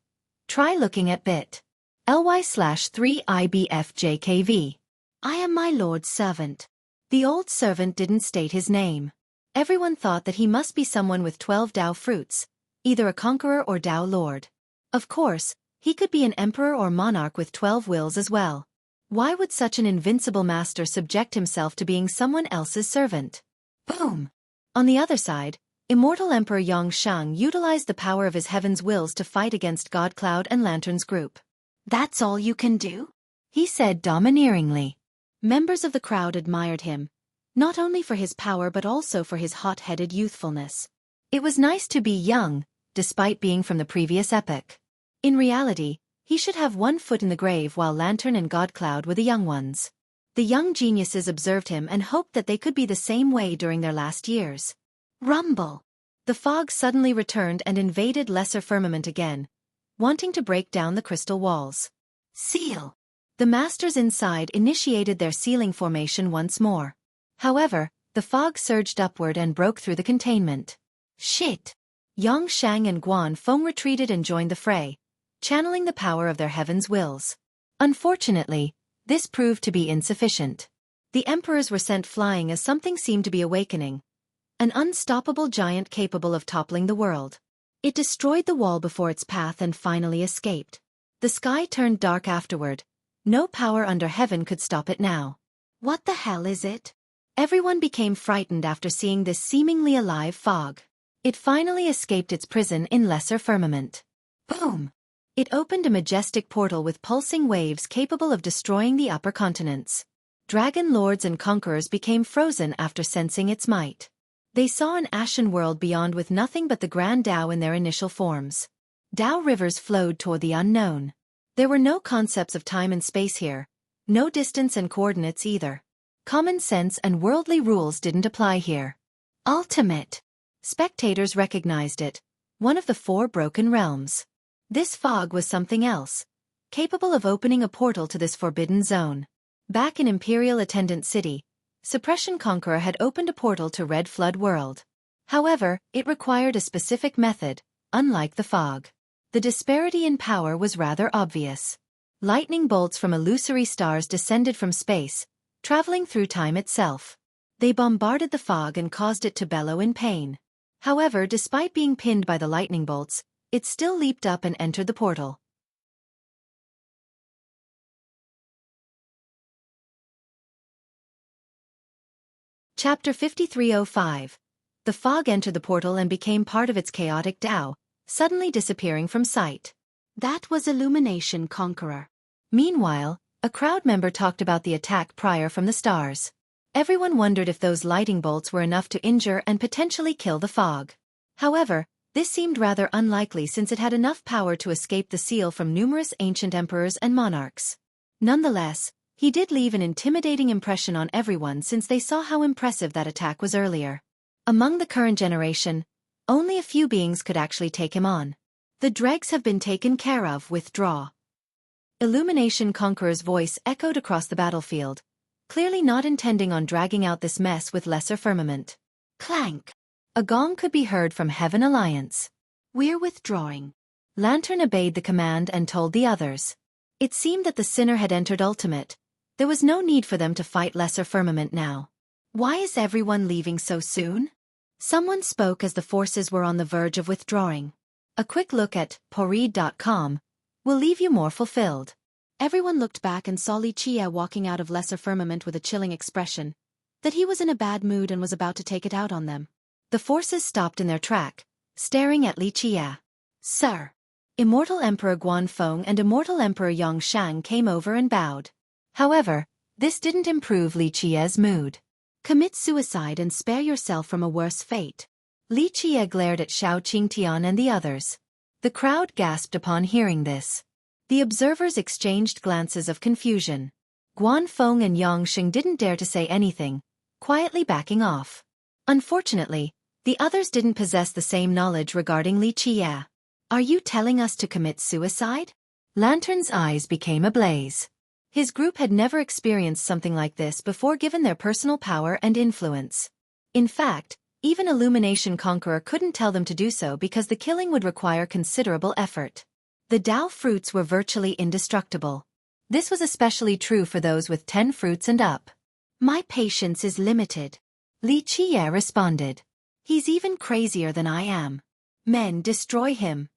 Speaker 1: Try looking at bit.ly/3IBFJKV. I am my lord's servant. The old servant didn't state his name. Everyone thought that he must be someone with 12 Dao fruits, either a conqueror or Dao lord. Of course, he could be an emperor or monarch with 12 wills as well. Why would such an invincible master subject himself to being someone else's servant? Boom! On the other side, Immortal Emperor Yongshang utilized the power of his heaven's wills to fight against God Cloud and Lantern's group. That's all you can do? He said domineeringly. Members of the crowd admired him, not only for his power but also for his hot-headed youthfulness. It was nice to be young, despite being from the previous epoch. In reality, he should have one foot in the grave while Lantern and God Cloud were the young ones. The young geniuses observed him and hoped that they could be the same way during their last years. Rumble! The fog suddenly returned and invaded Lesser Firmament again, wanting to break down the crystal walls. Seal! The masters inside initiated their sealing formation once more. However, the fog surged upward and broke through the containment. Shit! Yongshang and Guan Feng retreated and joined the fray, channeling the power of their heaven's wills. Unfortunately, this proved to be insufficient. The emperors were sent flying as something seemed to be awakening. An unstoppable giant capable of toppling the world. It destroyed the wall before its path and finally escaped. The sky turned dark afterward. No power under heaven could stop it now. What the hell is it? Everyone became frightened after seeing this seemingly alive fog. It finally escaped its prison in Lesser Firmament. Boom! It opened a majestic portal with pulsing waves capable of destroying the upper continents. Dragon lords and conquerors became frozen after sensing its might. They saw an ashen world beyond with nothing but the Grand Dao in their initial forms. Dao rivers flowed toward the unknown. There were no concepts of time and space here, no distance and coordinates either. Common sense and worldly rules didn't apply here. Ultimate! Spectators recognized it, one of the 4 broken realms. This fog was something else, capable of opening a portal to this forbidden zone. Back in Imperial Attendant City, Suppression Conqueror had opened a portal to Red Flood World. However, it required a specific method, unlike the fog. The disparity in power was rather obvious. Lightning bolts from illusory stars descended from space, traveling through time itself. They bombarded the fog and caused it to bellow in pain. However, despite being pinned by the lightning bolts, it still leaped up and entered the portal. Chapter 5305. The fog entered the portal and became part of its chaotic Dao, suddenly disappearing from sight. That was Illumination Conqueror. Meanwhile, a crowd member talked about the attack prior from the stars. Everyone wondered if those lightning bolts were enough to injure and potentially kill the fog. However, this seemed rather unlikely since it had enough power to escape the seal from numerous ancient emperors and monarchs. Nonetheless, he did leave an intimidating impression on everyone since they saw how impressive that attack was earlier. Among the current generation, only a few beings could actually take him on. The dregs have been taken care of, withdraw. Illumination Conqueror's voice echoed across the battlefield, clearly not intending on dragging out this mess with Lesser Firmament. Clank! A gong could be heard from Heaven Alliance. We're withdrawing. Lantern obeyed the command and told the others. It seemed that the sinner had entered Ultimate. There was no need for them to fight Lesser Firmament now. Why is everyone leaving so soon? Someone spoke as the forces were on the verge of withdrawing. A quick look at poreed.com will leave you more fulfilled. Everyone looked back and saw Li Chia walking out of Lesser Firmament with a chilling expression, that he was in a bad mood and was about to take it out on them. The forces stopped in their track, staring at Li Chia. Sir. Immortal Emperor Guan Feng and Immortal Emperor Yongshang came over and bowed. However, this didn't improve Li Chia's mood. Commit suicide and spare yourself from a worse fate. Li Chia glared at Xiao Qingtian and the others. The crowd gasped upon hearing this. The observers exchanged glances of confusion. Guanfeng and Yangsheng didn't dare to say anything, quietly backing off. Unfortunately, the others didn't possess the same knowledge regarding Li Qie. Are you telling us to commit suicide? Lantern's eyes became ablaze. His group had never experienced something like this before given their personal power and influence. In fact, even Illumination Conqueror couldn't tell them to do so because the killing would require considerable effort. The Dao fruits were virtually indestructible. This was especially true for those with 10 fruits and up. My patience is limited. Li Qie responded. He's even crazier than I am. Men, destroy him.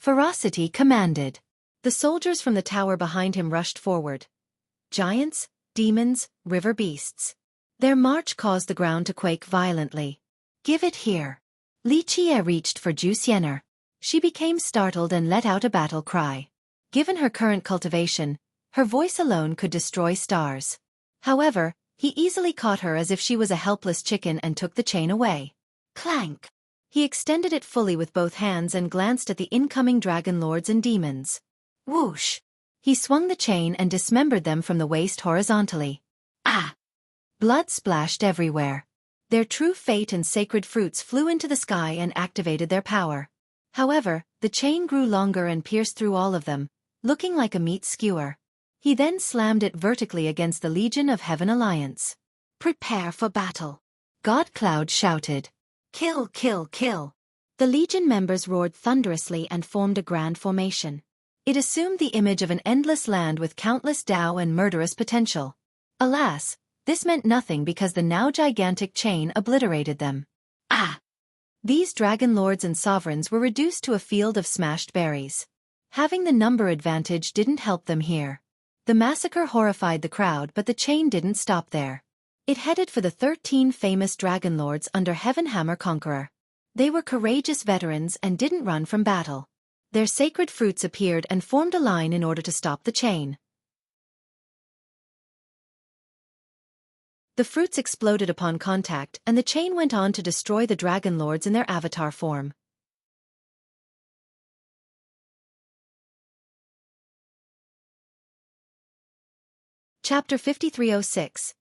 Speaker 1: Ferocity commanded. The soldiers from the tower behind him rushed forward. Giants, demons, river beasts. Their march caused the ground to quake violently. Give it here. Li Qie reached for Ju Xian'er. She became startled and let out a battle cry. Given her current cultivation, her voice alone could destroy stars. However, he easily caught her as if she was a helpless chicken and took the chain away. Clank! He extended it fully with both hands and glanced at the incoming dragon lords and demons. Whoosh! He swung the chain and dismembered them from the waist horizontally. Ah! Blood splashed everywhere. Their true fate and sacred fruits flew into the sky and activated their power. However, the chain grew longer and pierced through all of them, looking like a meat skewer. He then slammed it vertically against the Legion of Heaven Alliance. Prepare for battle. God Cloud shouted. Kill, kill, kill. The Legion members roared thunderously and formed a grand formation. It assumed the image of an endless land with countless Dao and murderous potential. Alas, this meant nothing because the now gigantic chain obliterated them. Ah! These dragon lords and sovereigns were reduced to a field of smashed berries. Having the number advantage didn't help them here. The massacre horrified the crowd, but the chain didn't stop there. It headed for the 13 famous dragon lords under Heaven Hammer Conqueror. They were courageous veterans and didn't run from battle. Their sacred fruits appeared and formed a line in order to stop the chain. The fruits exploded upon contact, and the chain went on to destroy the dragon lords in their avatar form. Chapter 5306.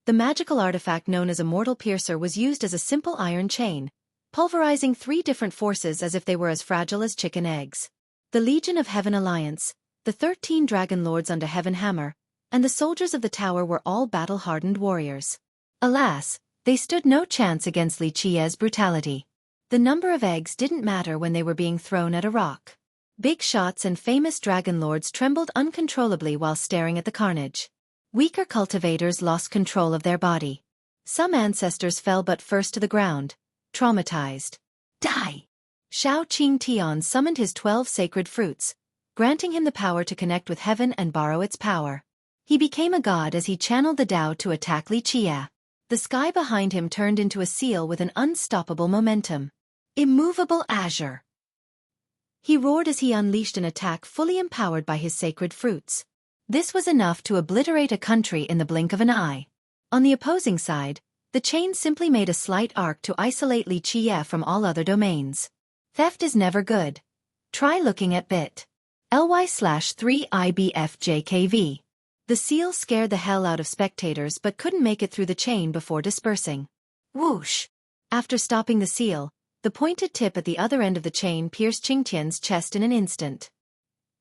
Speaker 1: The magical artifact known as a mortal piercer was used as a simple iron chain, pulverizing 3 different forces as if they were as fragile as chicken eggs. The Legion of Heaven Alliance, the 13 dragon lords under Heaven Hammer, and the soldiers of the tower were all battle-hardened warriors. Alas, they stood no chance against Li Qie's brutality. The number of eggs didn't matter when they were being thrown at a rock. Big shots and famous dragon lords trembled uncontrollably while staring at the carnage. Weaker cultivators lost control of their body. Some ancestors fell but first to the ground, traumatized. Die! Shao Qing Tian summoned his 12 sacred fruits, granting him the power to connect with heaven and borrow its power. He became a god as he channeled the Dao to attack Li Qie. The sky behind him turned into a seal with an unstoppable momentum. Immovable azure! He roared as he unleashed an attack fully empowered by his sacred fruits. This was enough to obliterate a country in the blink of an eye. On the opposing side, the chain simply made a slight arc to isolate Li Qie from all other domains. Theft is never good. Try looking at bit.ly/3IBFJKV. The seal scared the hell out of spectators but couldn't make it through the chain before dispersing. Whoosh! After stopping the seal, the pointed tip at the other end of the chain pierced Qingtian's chest in an instant.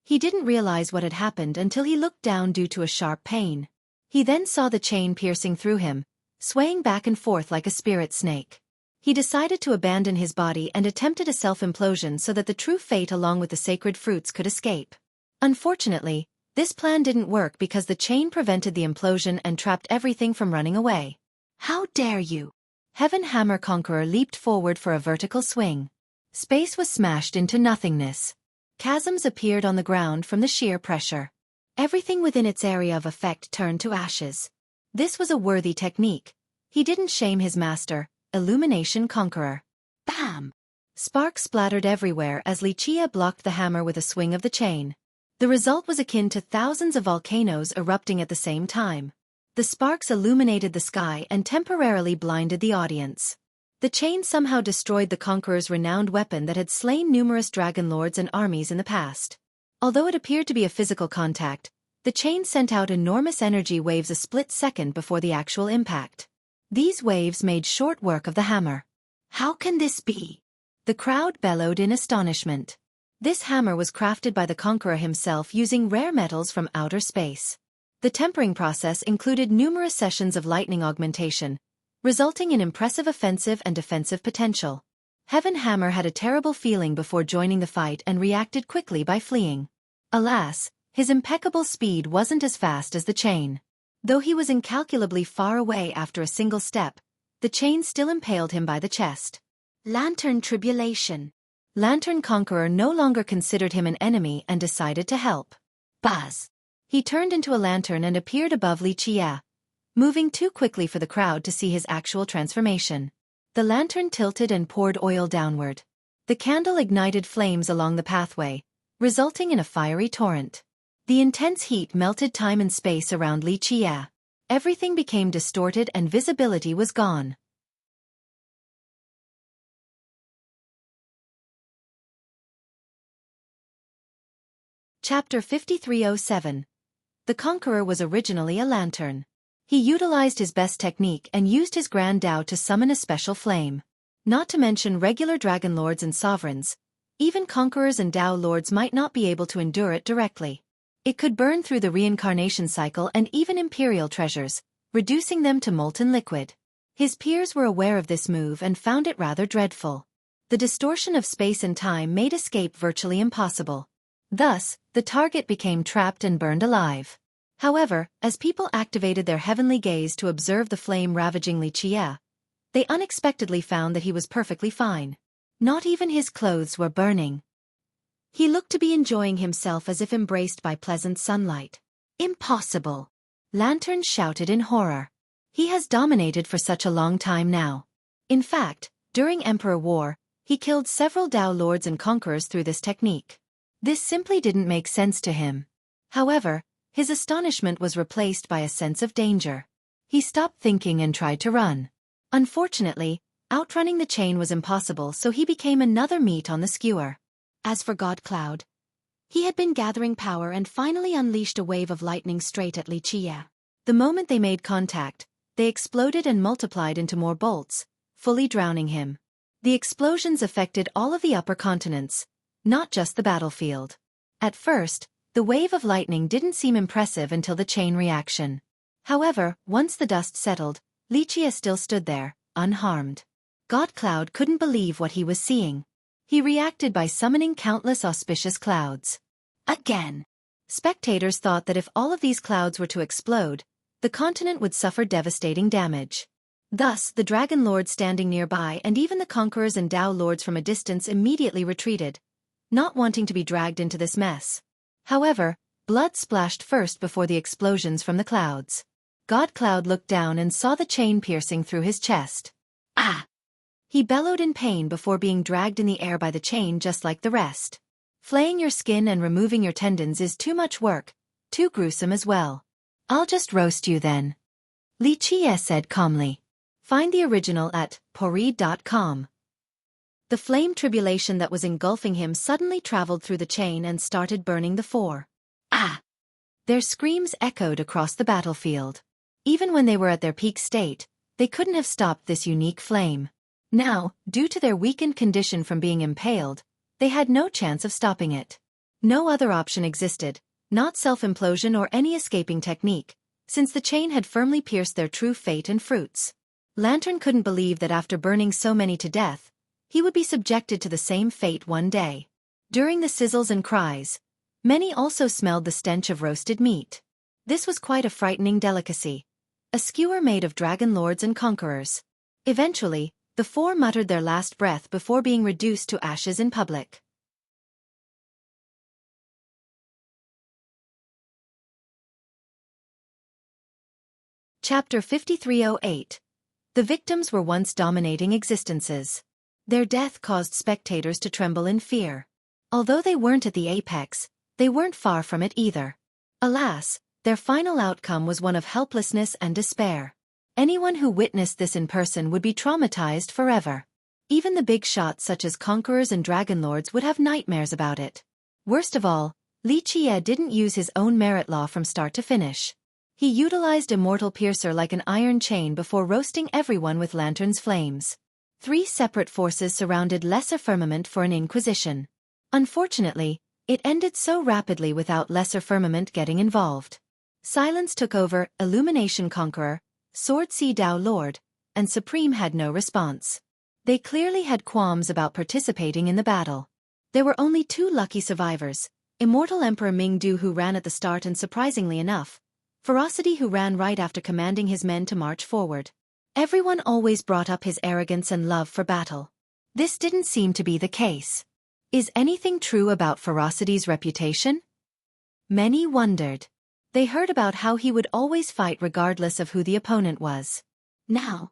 Speaker 1: He didn't realize what had happened until he looked down due to a sharp pain. He then saw the chain piercing through him, swaying back and forth like a spirit snake. He decided to abandon his body and attempted a self-implosion so that the true fate along with the sacred fruits could escape. Unfortunately, this plan didn't work because the chain prevented the implosion and trapped everything from running away. How dare you! Heaven Hammer Conqueror leaped forward for a vertical swing. Space was smashed into nothingness. Chasms appeared on the ground from the sheer pressure. Everything within its area of effect turned to ashes. This was a worthy technique. He didn't shame his master, Illumination Conqueror. Bam! Sparks splattered everywhere as Li Qie blocked the hammer with a swing of the chain. The result was akin to thousands of volcanoes erupting at the same time. The sparks illuminated the sky and temporarily blinded the audience. The chain somehow destroyed the Conqueror's renowned weapon that had slain numerous dragon lords and armies in the past. Although it appeared to be a physical contact, The chain sent out enormous energy waves a split second before the actual impact. These waves made short work of the hammer. How can this be? The crowd bellowed in astonishment. This hammer was crafted by the conqueror himself using rare metals from outer space. The tempering process included numerous sessions of lightning augmentation, resulting in impressive offensive and defensive potential. Heaven Hammer had a terrible feeling before joining the fight and reacted quickly by fleeing. Alas, his impeccable speed wasn't as fast as the chain. Though he was incalculably far away after a single step, the chain still impaled him by the chest. Lantern Tribulation. Lantern Conqueror no longer considered him an enemy and decided to help. Buzz! He turned into a lantern and appeared above Xueqi, moving too quickly for the crowd to see his actual transformation. The lantern tilted and poured oil downward. The candle ignited flames along the pathway, resulting in a fiery torrent. The intense heat melted time and space around Xueqi. Everything became distorted and visibility was gone. Chapter 5307. The Conqueror was originally a lantern. He utilized his best technique and used his Grand Dao to summon a special flame. Not to mention regular Dragon Lords and Sovereigns, even Conquerors and Dao Lords might not be able to endure it directly. It could burn through the reincarnation cycle and even Imperial treasures, reducing them to molten liquid. His peers were aware of this move and found it rather dreadful. The distortion of space and time made escape virtually impossible. Thus, the target became trapped and burned alive. However, as people activated their heavenly gaze to observe the flame ravaging Xueqi, they unexpectedly found that he was perfectly fine. Not even his clothes were burning. He looked to be enjoying himself as if embraced by pleasant sunlight. Impossible! Lanterns shouted in horror. He has dominated for such a long time now. In fact, during Emperor War, he killed several Dao Lords and Conquerors through this technique. This simply didn't make sense to him. However, his astonishment was replaced by a sense of danger. He stopped thinking and tried to run. Unfortunately, outrunning the chain was impossible, so he became another meat on the skewer. As for God Cloud, he had been gathering power and finally unleashed a wave of lightning straight at Xueqi. The moment they made contact, they exploded and multiplied into more bolts, fully drowning him. The explosions affected all of the upper continents, not just the battlefield. At first, the wave of lightning didn't seem impressive until the chain reaction. However, once the dust settled, Xueqi still stood there, unharmed. God Cloud couldn't believe what he was seeing. He reacted by summoning countless auspicious clouds. Again! Spectators thought that if all of these clouds were to explode, the continent would suffer devastating damage. Thus, the Dragon Lords standing nearby and even the Conquerors and Dao Lords from a distance immediately retreated, not wanting to be dragged into this mess. However, blood splashed first before the explosions from the clouds. God Cloud looked down and saw the chain piercing through his chest. Ah! He bellowed in pain before being dragged in the air by the chain just like the rest. Flaying your skin and removing your tendons is too much work, too gruesome as well. I'll just roast you then. Xueqi said calmly. Find the original at pori.com. The flame tribulation that was engulfing him suddenly traveled through the chain and started burning the four. Ah! Their screams echoed across the battlefield. Even when they were at their peak state, they couldn't have stopped this unique flame. Now, due to their weakened condition from being impaled, they had no chance of stopping it. No other option existed, not self-implosion or any escaping technique, since the chain had firmly pierced their true fate and fruits. Lantern couldn't believe that after burning so many to death, he would be subjected to the same fate one day. During the sizzles and cries, many also smelled the stench of roasted meat. This was quite a frightening delicacy. A skewer made of Dragon Lords and Conquerors. Eventually, the four muttered their last breath before being reduced to ashes in public. Chapter 5308. The victims were once dominating existences. Their death caused spectators to tremble in fear. Although they weren't at the apex, they weren't far from it either. Alas, their final outcome was one of helplessness and despair. Anyone who witnessed this in person would be traumatized forever. Even the big shots such as Conquerors and Dragon Lords would have nightmares about it. Worst of all, Li Qie didn't use his own merit law from start to finish. He utilized Immortal Piercer like an iron chain before roasting everyone with Lantern's flames. 3 separate forces surrounded Lesser Firmament for an inquisition. Unfortunately, it ended so rapidly without Lesser Firmament getting involved. Silence took over, Illumination Conqueror, Sword Sea Dao Lord, and Supreme had no response. They clearly had qualms about participating in the battle. There were only 2 lucky survivors, Immortal Emperor Mingdu who ran at the start and surprisingly enough, Ferocity who ran right after commanding his men to march forward. Everyone always brought up his arrogance and love for battle. This didn't seem to be the case. Is anything true about Ferocity's reputation? Many wondered. They heard about how he would always fight regardless of who the opponent was. Now,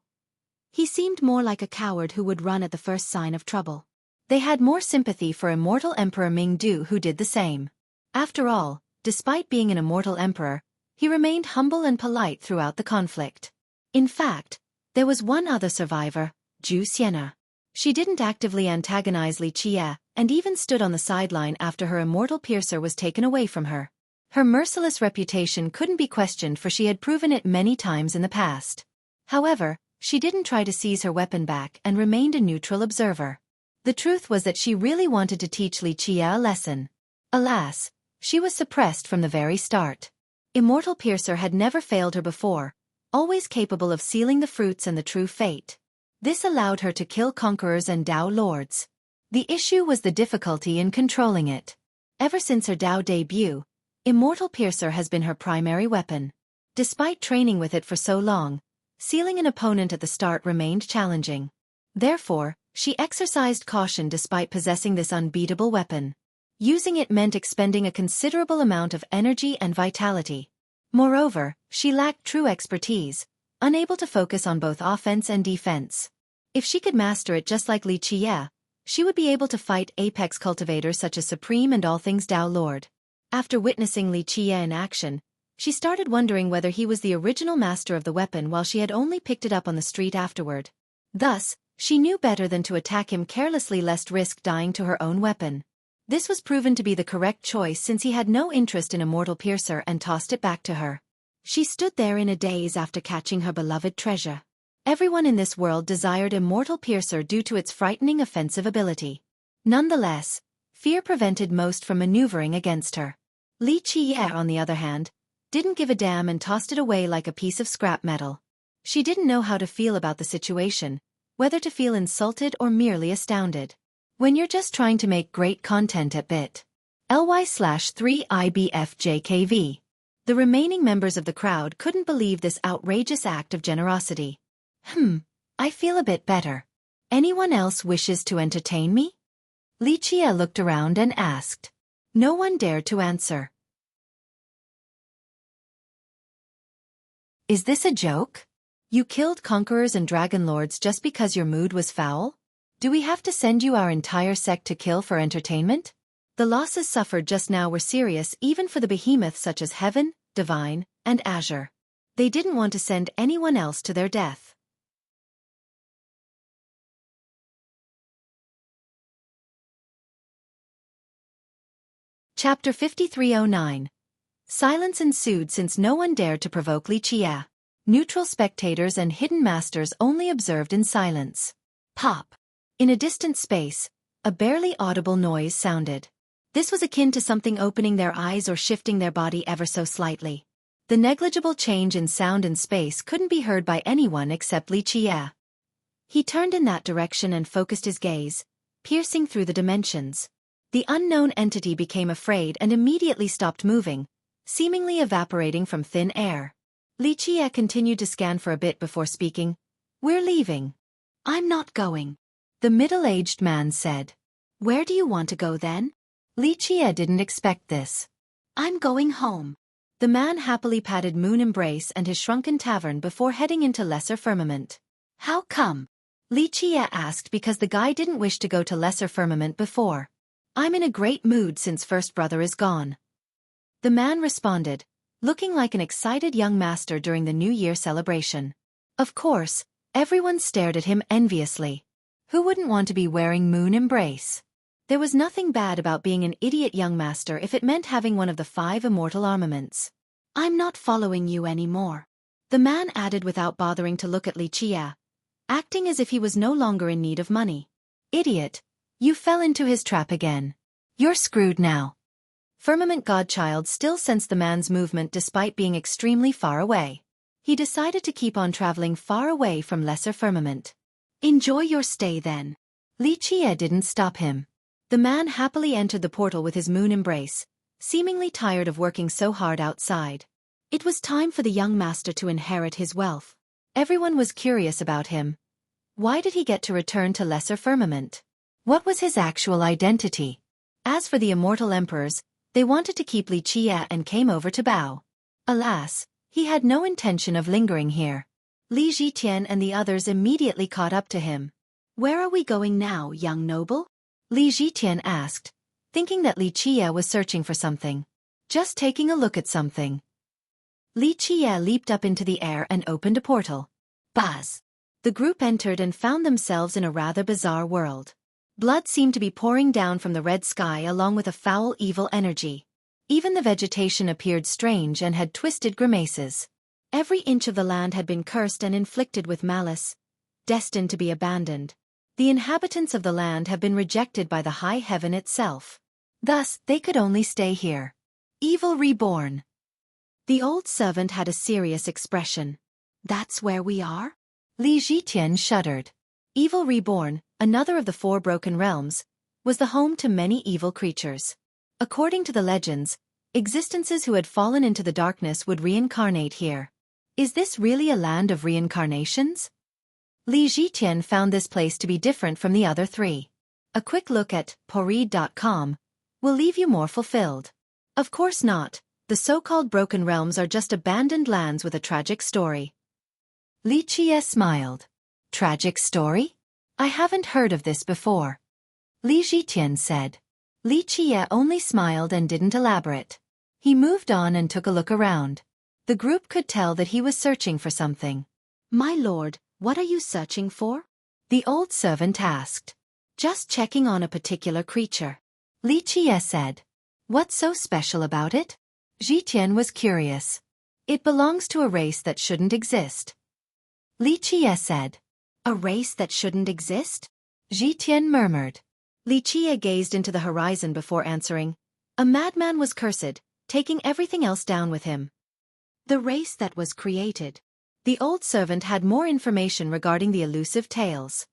Speaker 1: he seemed more like a coward who would run at the first sign of trouble. They had more sympathy for Immortal Emperor Mingdu who did the same. After all, despite being an Immortal Emperor, he remained humble and polite throughout the conflict. In fact, there was one other survivor, Zhu Xian'er. She didn't actively antagonize Li Qie, and even stood on the sideline after her Immortal Piercer was taken away from her. Her merciless reputation couldn't be questioned for she had proven it many times in the past. However, she didn't try to seize her weapon back and remained a neutral observer. The truth was that she really wanted to teach Li Qie a lesson. Alas, she was suppressed from the very start. Immortal Piercer had never failed her before, always capable of sealing the fruits and the true fate. This allowed her to kill conquerors and Dao lords. The issue was the difficulty in controlling it. Ever since her Dao debut, Immortal Piercer has been her primary weapon. Despite training with it for so long, sealing an opponent at the start remained challenging. Therefore, she exercised caution despite possessing this unbeatable weapon. Using it meant expending a considerable amount of energy and vitality. Moreover, she lacked true expertise, unable to focus on both offense and defense. If she could master it just like Li Qie, she would be able to fight apex cultivators such as Supreme and all things Dao Lord. After witnessing Li Qie in action, she started wondering whether he was the original master of the weapon while she had only picked it up on the street afterward. Thus, she knew better than to attack him carelessly lest risk dying to her own weapon. This was proven to be the correct choice since he had no interest in Immortal Piercer and tossed it back to her. She stood there in a daze after catching her beloved treasure. Everyone in this world desired Immortal Piercer due to its frightening offensive ability. Nonetheless, fear prevented most from maneuvering against her. Li Qie, on the other hand, didn't give a damn and tossed it away like a piece of scrap metal. She didn't know how to feel about the situation, whether to feel insulted or merely astounded. When you're just trying to make great content at bit.ly/3IBFJKV. The remaining members of the crowd couldn't believe this outrageous act of generosity. I feel a bit better. Anyone else wishes to entertain me? Li Qie looked around and asked. No one dared to answer. Is this a joke? You killed conquerors and dragon lords just because your mood was foul? Do we have to send you our entire sect to kill for entertainment? The losses suffered just now were serious even for the behemoths such as Heaven, Divine, and Azure. They didn't want to send anyone else to their death. Chapter 5309. Silence ensued since no one dared to provoke Li Qie. Neutral spectators and hidden masters only observed in silence. Pop. In a distant space, a barely audible noise sounded. This was akin to something opening their eyes or shifting their body ever so slightly. The negligible change in sound and space couldn't be heard by anyone except Li Qie. He turned in that direction and focused his gaze, piercing through the dimensions. The unknown entity became afraid and immediately stopped moving, seemingly evaporating from thin air. Li Qie continued to scan for a bit before speaking. We're leaving. I'm not going. The middle-aged man said. Where do you want to go then? Li Qie didn't expect this. I'm going home. The man happily patted Moon Embrace and his shrunken tavern before heading into Lesser Firmament. How come? Li Qie asked because the guy didn't wish to go to Lesser Firmament before. I'm in a great mood since First Brother is gone. The man responded, looking like an excited young master during the New Year celebration. Of course, everyone stared at him enviously. Who wouldn't want to be wearing Moon Embrace? There was nothing bad about being an idiot young master if it meant having one of the 5 immortal armaments. I'm not following you anymore, the man added without bothering to look at Li Qie, acting as if he was no longer in need of money. Idiot, you fell into his trap again. You're screwed now. Firmament Godchild still sensed the man's movement despite being extremely far away. He decided to keep on traveling far away from Lesser Firmament. Enjoy your stay then. Li Qie didn't stop him. The man happily entered the portal with his moon embrace, seemingly tired of working so hard outside. It was time for the young master to inherit his wealth. Everyone was curious about him. Why did he get to return to Lesser Firmament? What was his actual identity? As for the immortal emperors, they wanted to keep Li Qie and came over to bow. Alas, he had no intention of lingering here. Li Zhitian and the others immediately caught up to him. Where are we going now, young noble? Li Zhitian asked, thinking that Li Qie was searching for something. Just taking a look at something. Li Qie leaped up into the air and opened a portal. Buzz! The group entered and found themselves in a rather bizarre world. Blood seemed to be pouring down from the red sky along with a foul evil energy. Even the vegetation appeared strange and had twisted grimaces. Every inch of the land had been cursed and inflicted with malice, destined to be abandoned. The inhabitants of the land have been rejected by the high heaven itself. Thus, they could only stay here. Evil reborn. The old servant had a serious expression. That's where we are? Li Zhitian shuddered. Evil reborn, another of the 4 broken realms, was the home to many evil creatures. According to the legends, existences who had fallen into the darkness would reincarnate here. Is this really a land of reincarnations? Li Zhitian found this place to be different from the other 3. A quick look at poreed.com will leave you more fulfilled. Of course not, the so-called broken realms are just abandoned lands with a tragic story. Li Qie smiled. Tragic story? I haven't heard of this before. Li Zhitian said. Li Qie only smiled and didn't elaborate. He moved on and took a look around. The group could tell that he was searching for something. My lord, what are you searching for? The old servant asked. Just checking on a particular creature. Li Qie said. What's so special about it? Zhitian was curious. It belongs to a race that shouldn't exist. Li Qie said. A race that shouldn't exist? Zhitian murmured. Li Qie gazed into the horizon before answering. A madman was cursed, taking everything else down with him. The race that was created. The old servant had more information regarding the elusive tales.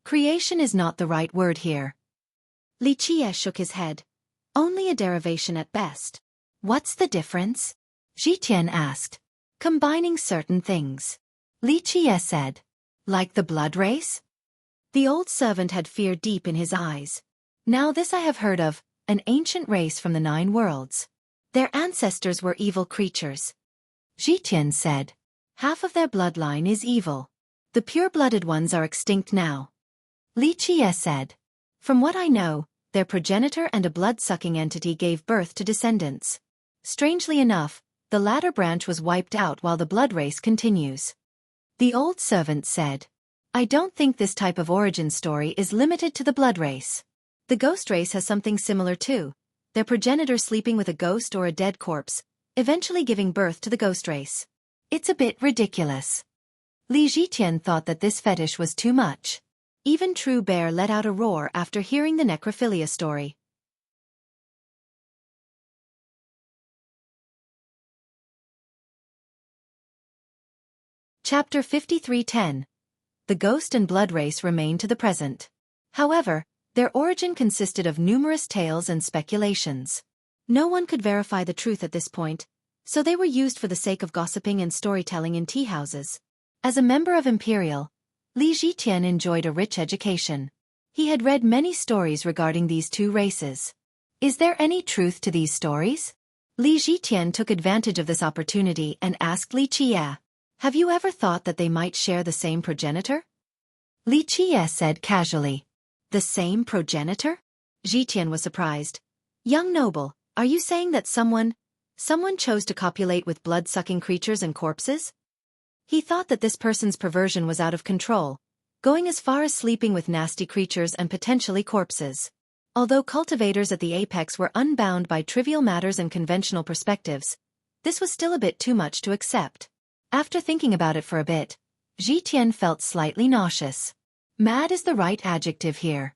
Speaker 1: Creation is not the right word here. Li Qie shook his head. Only a derivation at best. What's the difference? Zhitian asked. Combining certain things. Li Qie said. Like the blood race? The old servant had fear deep in his eyes. Now this I have heard of, an ancient race from the 9 worlds. Their ancestors were evil creatures. Zhitian said. Half of their bloodline is evil. The pure-blooded ones are extinct now. Li Qie said. From what I know, their progenitor and a blood-sucking entity gave birth to descendants. Strangely enough, the latter branch was wiped out while the blood race continues. The old servant said. I don't think this type of origin story is limited to the blood race. The ghost race has something similar too, their progenitor sleeping with a ghost or a dead corpse, eventually giving birth to the ghost race. It's a bit ridiculous. Li Zhitian thought that this fetish was too much. Even True Bear let out a roar after hearing the necrophilia story. Chapter 53:10. The ghost and blood race remain to the present. However, their origin consisted of numerous tales and speculations. No one could verify the truth at this point, so they were used for the sake of gossiping and storytelling in tea houses. As a member of Imperial, Li Zhitian enjoyed a rich education. He had read many stories regarding these 2 races. Is there any truth to these stories? Li Zhitian took advantage of this opportunity and asked Li Qie, have you ever thought that they might share the same progenitor? Li Qie said casually. The same progenitor? Zhitian was surprised. Young noble, are you saying that someone chose to copulate with blood-sucking creatures and corpses? He thought that this person's perversion was out of control, going as far as sleeping with nasty creatures and potentially corpses. Although cultivators at the apex were unbound by trivial matters and conventional perspectives, this was still a bit too much to accept. After thinking about it for a bit, Zhitian felt slightly nauseous. Mad is the right adjective here.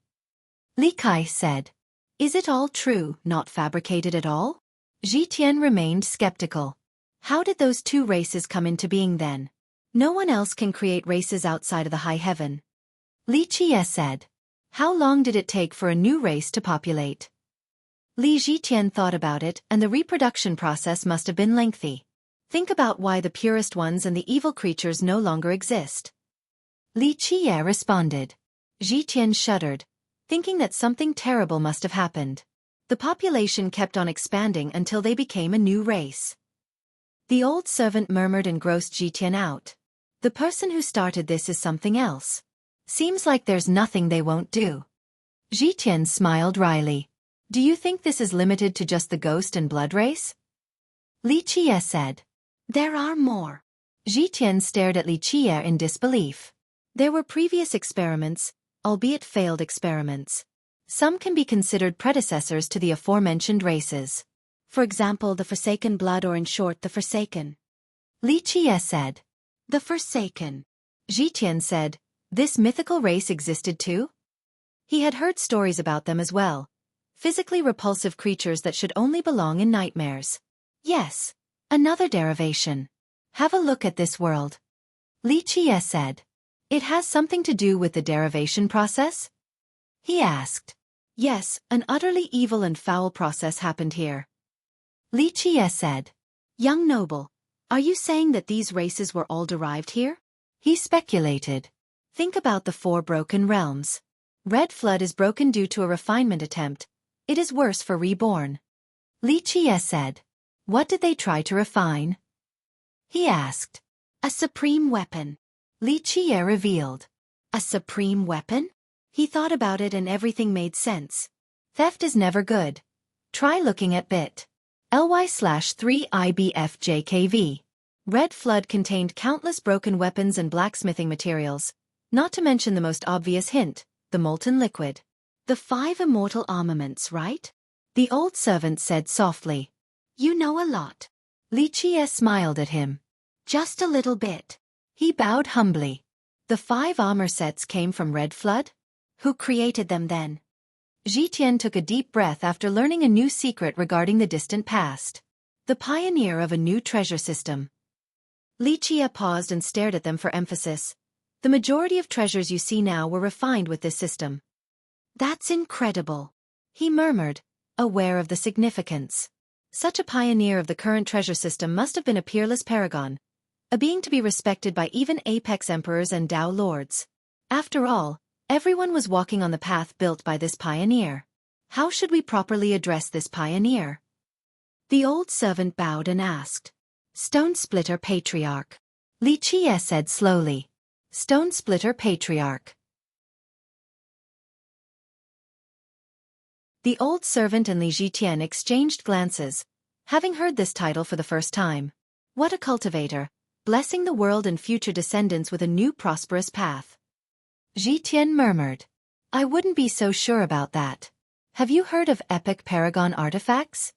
Speaker 1: Li Kai said. Is it all true, not fabricated at all? Zhitian remained skeptical. How did those two races come into being then? No one else can create races outside of the high heaven. Li Qie said. How long did it take for a new race to populate? Li Zhitian thought about it, and the reproduction process must have been lengthy. Think about why the purest ones and the evil creatures no longer exist. Li Qie responded. Zhitian shuddered, thinking that something terrible must have happened. The population kept on expanding until they became a new race. The old servant murmured and grossed Zhitian out. The person who started this is something else. Seems like there's nothing they won't do. Zhitian smiled wryly. Do you think this is limited to just the ghost and blood race? Li Qie said. There are more. Zhitian stared at Li Qie in disbelief. There were previous experiments, albeit failed experiments. Some can be considered predecessors to the aforementioned races. For example, the Forsaken blood, or in short, the Forsaken. Li Qie said. The Forsaken. Zhitian said. This mythical race existed too? He had heard stories about them as well. Physically repulsive creatures that should only belong in nightmares. Yes, another derivation. Have a look at this world. Li Qie said. It has something to do with the derivation process? He asked. Yes, an utterly evil and foul process happened here. Li Qie said. Young noble, are you saying that these races were all derived here? He speculated. Think about the 4 broken realms. Red Flood is broken due to a refinement attempt. It is worse for reborn. Li Qie said. What did they try to refine? He asked. A supreme weapon. Li Qie revealed. A supreme weapon? He thought about it and everything made sense. Theft is never good. Try looking at bit. ly/3IBFJKV. Red Flood contained countless broken weapons and blacksmithing materials. Not to mention the most obvious hint, the molten liquid. The 5 immortal armaments, right? The old servant said softly. You know a lot. Li Qie smiled at him. Just a little bit. He bowed humbly. The 5 armor sets came from Red Flood? Who created them then? Zhitian took a deep breath after learning a new secret regarding the distant past. The pioneer of a new treasure system. Li Qie paused and stared at them for emphasis. The majority of treasures you see now were refined with this system. That's incredible. He murmured, aware of the significance. Such a pioneer of the current treasure system must have been a peerless paragon. A being to be respected by even apex emperors and Dao lords. After all, everyone was walking on the path built by this pioneer. How should we properly address this pioneer? The old servant bowed and asked. Stone Splitter Patriarch. Li Qie said slowly. Stone Splitter Patriarch. The old servant and Li Zhitian exchanged glances, having heard this title for the first time. What a cultivator, blessing the world and future descendants with a new prosperous path. Zhitian murmured. I wouldn't be so sure about that. Have you heard of epic paragon artifacts?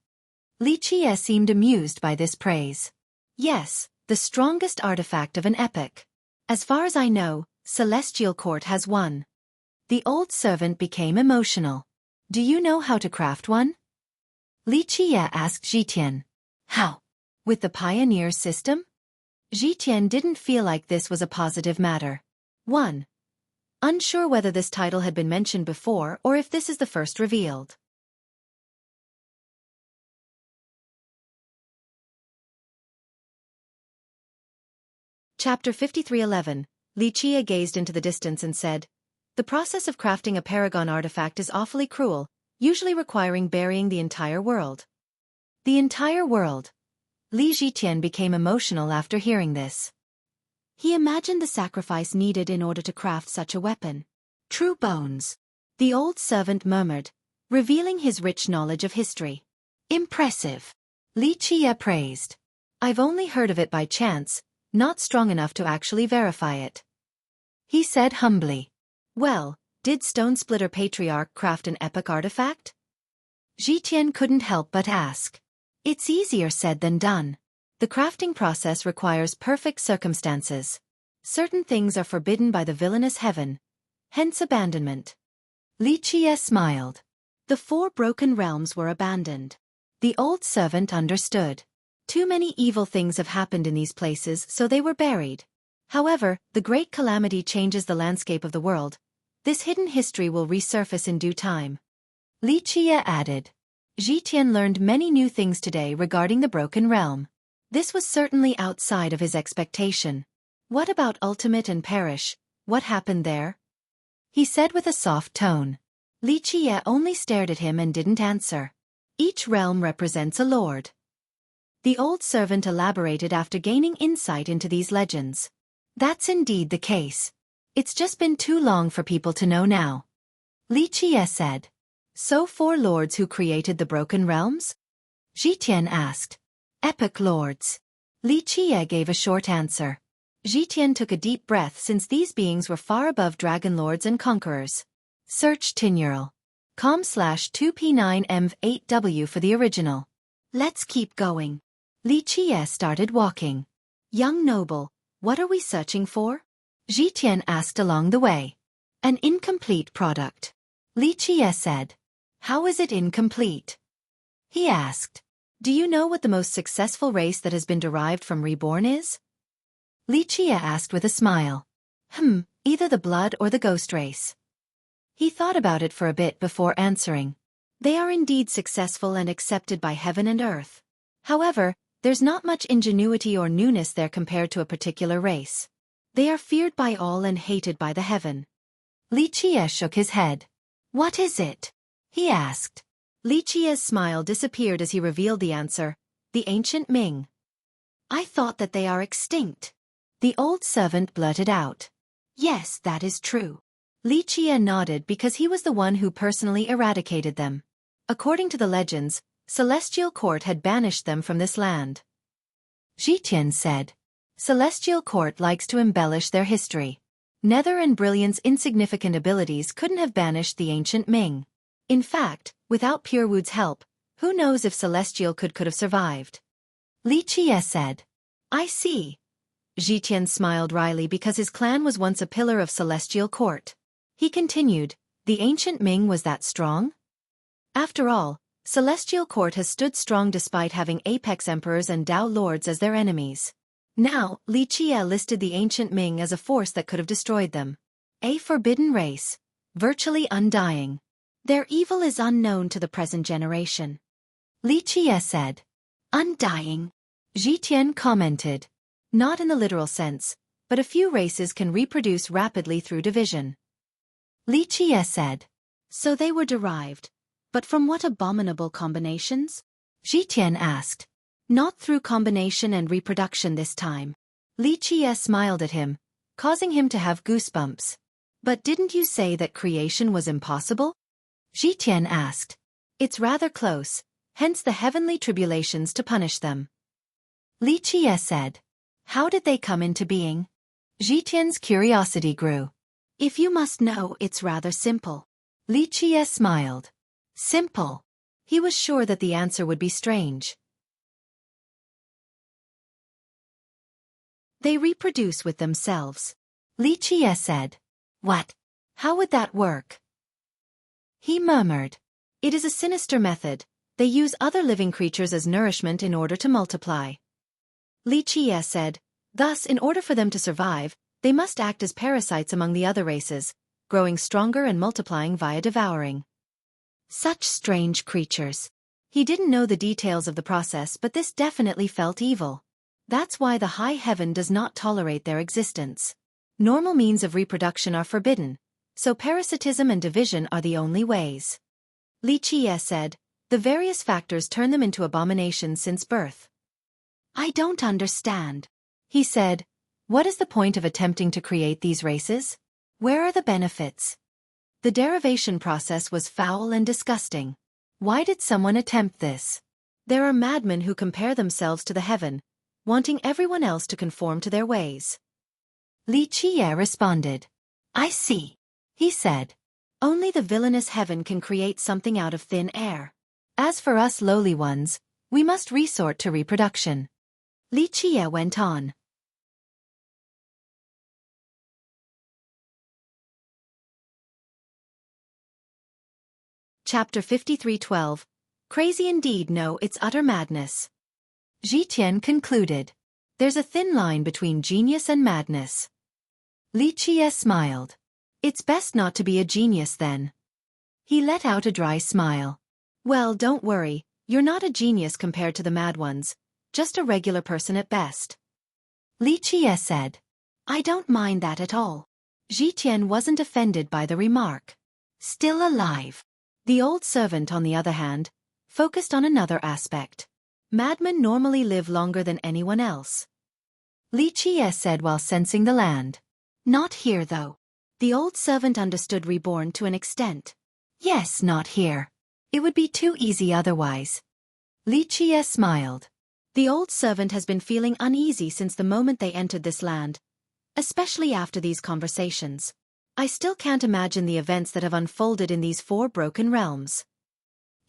Speaker 1: Li Qie seemed amused by this praise. Yes, the strongest artifact of an epic. As far as I know, Celestial Court has one. The old servant became emotional. Do you know how to craft one? Li Qie asked Zhitian. How? With the pioneer system? Zhitian didn't feel like this was a positive matter. 1. Unsure whether this title had been mentioned before or if this is the first revealed. Chapter 53:11. Li Qie gazed into the distance and said, the process of crafting a paragon artifact is awfully cruel, usually requiring burying the entire world. The entire world. Li Zhitian became emotional after hearing this. He imagined the sacrifice needed in order to craft such a weapon. True bones. The old servant murmured, revealing his rich knowledge of history. Impressive. Li Qie praised. I've only heard of it by chance, not strong enough to actually verify it. He said humbly. Well, did Stone Splitter Patriarch craft an epic artifact? Zhitian couldn't help but ask. It's easier said than done. The crafting process requires perfect circumstances. Certain things are forbidden by the villainous heaven, hence abandonment. Li Qie smiled. The 4 broken realms were abandoned. The old servant understood. Too many evil things have happened in these places, so they were buried. However, the great calamity changes the landscape of the world. This hidden history will resurface in due time. Li Qie added. Zhitian learned many new things today regarding the broken realm. This was certainly outside of his expectation. What about Ultimate and Perish? What happened there? He said with a soft tone. Li Qie only stared at him and didn't answer. Each realm represents a lord. The old servant elaborated after gaining insight into these legends. That's indeed the case. It's just been too long for people to know now. Li Qie said. So 4 lords who created the broken realms? Zhitian asked. Epic lords. Li Qie gave a short answer. Zhitian took a deep breath since these beings were far above dragon lords and conquerors. Search tinural.com/2p9mv8w for the original. Let's keep going. Li Qie started walking. Young noble, what are we searching for? Zhitian asked along the way. An incomplete product. Li Qie said. How is it incomplete? He asked. Do you know what the most successful race that has been derived from reborn is? Li Qie asked with a smile. Either the blood or the ghost race. He thought about it for a bit before answering. They are indeed successful and accepted by heaven and earth. However, there's not much ingenuity or newness there compared to a particular race. They are feared by all and hated by the heaven. Li Qie shook his head. What is it? He asked. Li Qie's smile disappeared as he revealed the answer. The ancient Ming. I thought that they are extinct. The old servant blurted out. Yes, that is true. Li Qie nodded because he was the one who personally eradicated them. According to the legends, Celestial Court had banished them from this land. Zhitian said. Celestial Court likes to embellish their history. Nether and Brilliant's insignificant abilities couldn't have banished the ancient Ming. In fact, without Purewood's help, who knows if Celestial could have survived. Li Qie said. I see. Zhitian smiled wryly because his clan was once a pillar of Celestial Court. He continued, the ancient Ming was that strong? After all, Celestial Court has stood strong despite having Apex Emperors and Dao Lords as their enemies. Now, Li Qie listed the ancient Ming as a force that could have destroyed them. A forbidden race. Virtually undying. Their evil is unknown to the present generation. Li Qie said. Undying. Zhitian commented. Not in the literal sense, but a few races can reproduce rapidly through division. Li Qie said. So they were derived. But from what abominable combinations? Zhitian asked. Not through combination and reproduction this time. Li Qie smiled at him, causing him to have goosebumps. But didn't you say that creation was impossible? Zhitian asked. It's rather close, hence the heavenly tribulations to punish them. Li Qie said. How did they come into being? Zhitian's curiosity grew. If you must know, it's rather simple. Li Qie smiled. Simple. He was sure that the answer would be strange. They reproduce with themselves. Li Qie said. What? How would that work? He murmured. It is a sinister method. They use other living creatures as nourishment in order to multiply. Li Qie said. Thus, in order for them to survive, they must act as parasites among the other races, growing stronger and multiplying via devouring. Such strange creatures. He didn't know the details of the process, but this definitely felt evil. That's why the high heaven does not tolerate their existence. Normal means of reproduction are forbidden, so parasitism and division are the only ways. Li Qie said, the various factors turn them into abominations since birth. I don't understand. He said, what is the point of attempting to create these races? Where are the benefits? The derivation process was foul and disgusting. Why did someone attempt this? There are madmen who compare themselves to the heaven, wanting everyone else to conform to their ways. Li Qiye responded. I see. He said. Only the villainous heaven can create something out of thin air. As for us lowly ones, we must resort to reproduction. Li Qiye went on. Chapter 53:12. Crazy indeed, no, it's utter madness. Ji Tian concluded. There's a thin line between genius and madness. Li Qiye smiled. It's best not to be a genius then. He let out a dry smile. Well, don't worry, you're not a genius compared to the mad ones, just a regular person at best. Li Qiye said. I don't mind that at all. Ji Tian wasn't offended by the remark. Still alive. The old servant, on the other hand, focused on another aspect. Madmen normally live longer than anyone else. Li Qiye said while sensing the land. Not here though. The old servant understood reborn to an extent. Yes, not here. It would be too easy otherwise. Li Qiye smiled. The old servant has been feeling uneasy since the moment they entered this land, especially after these conversations. I still can't imagine the events that have unfolded in these 4 broken realms.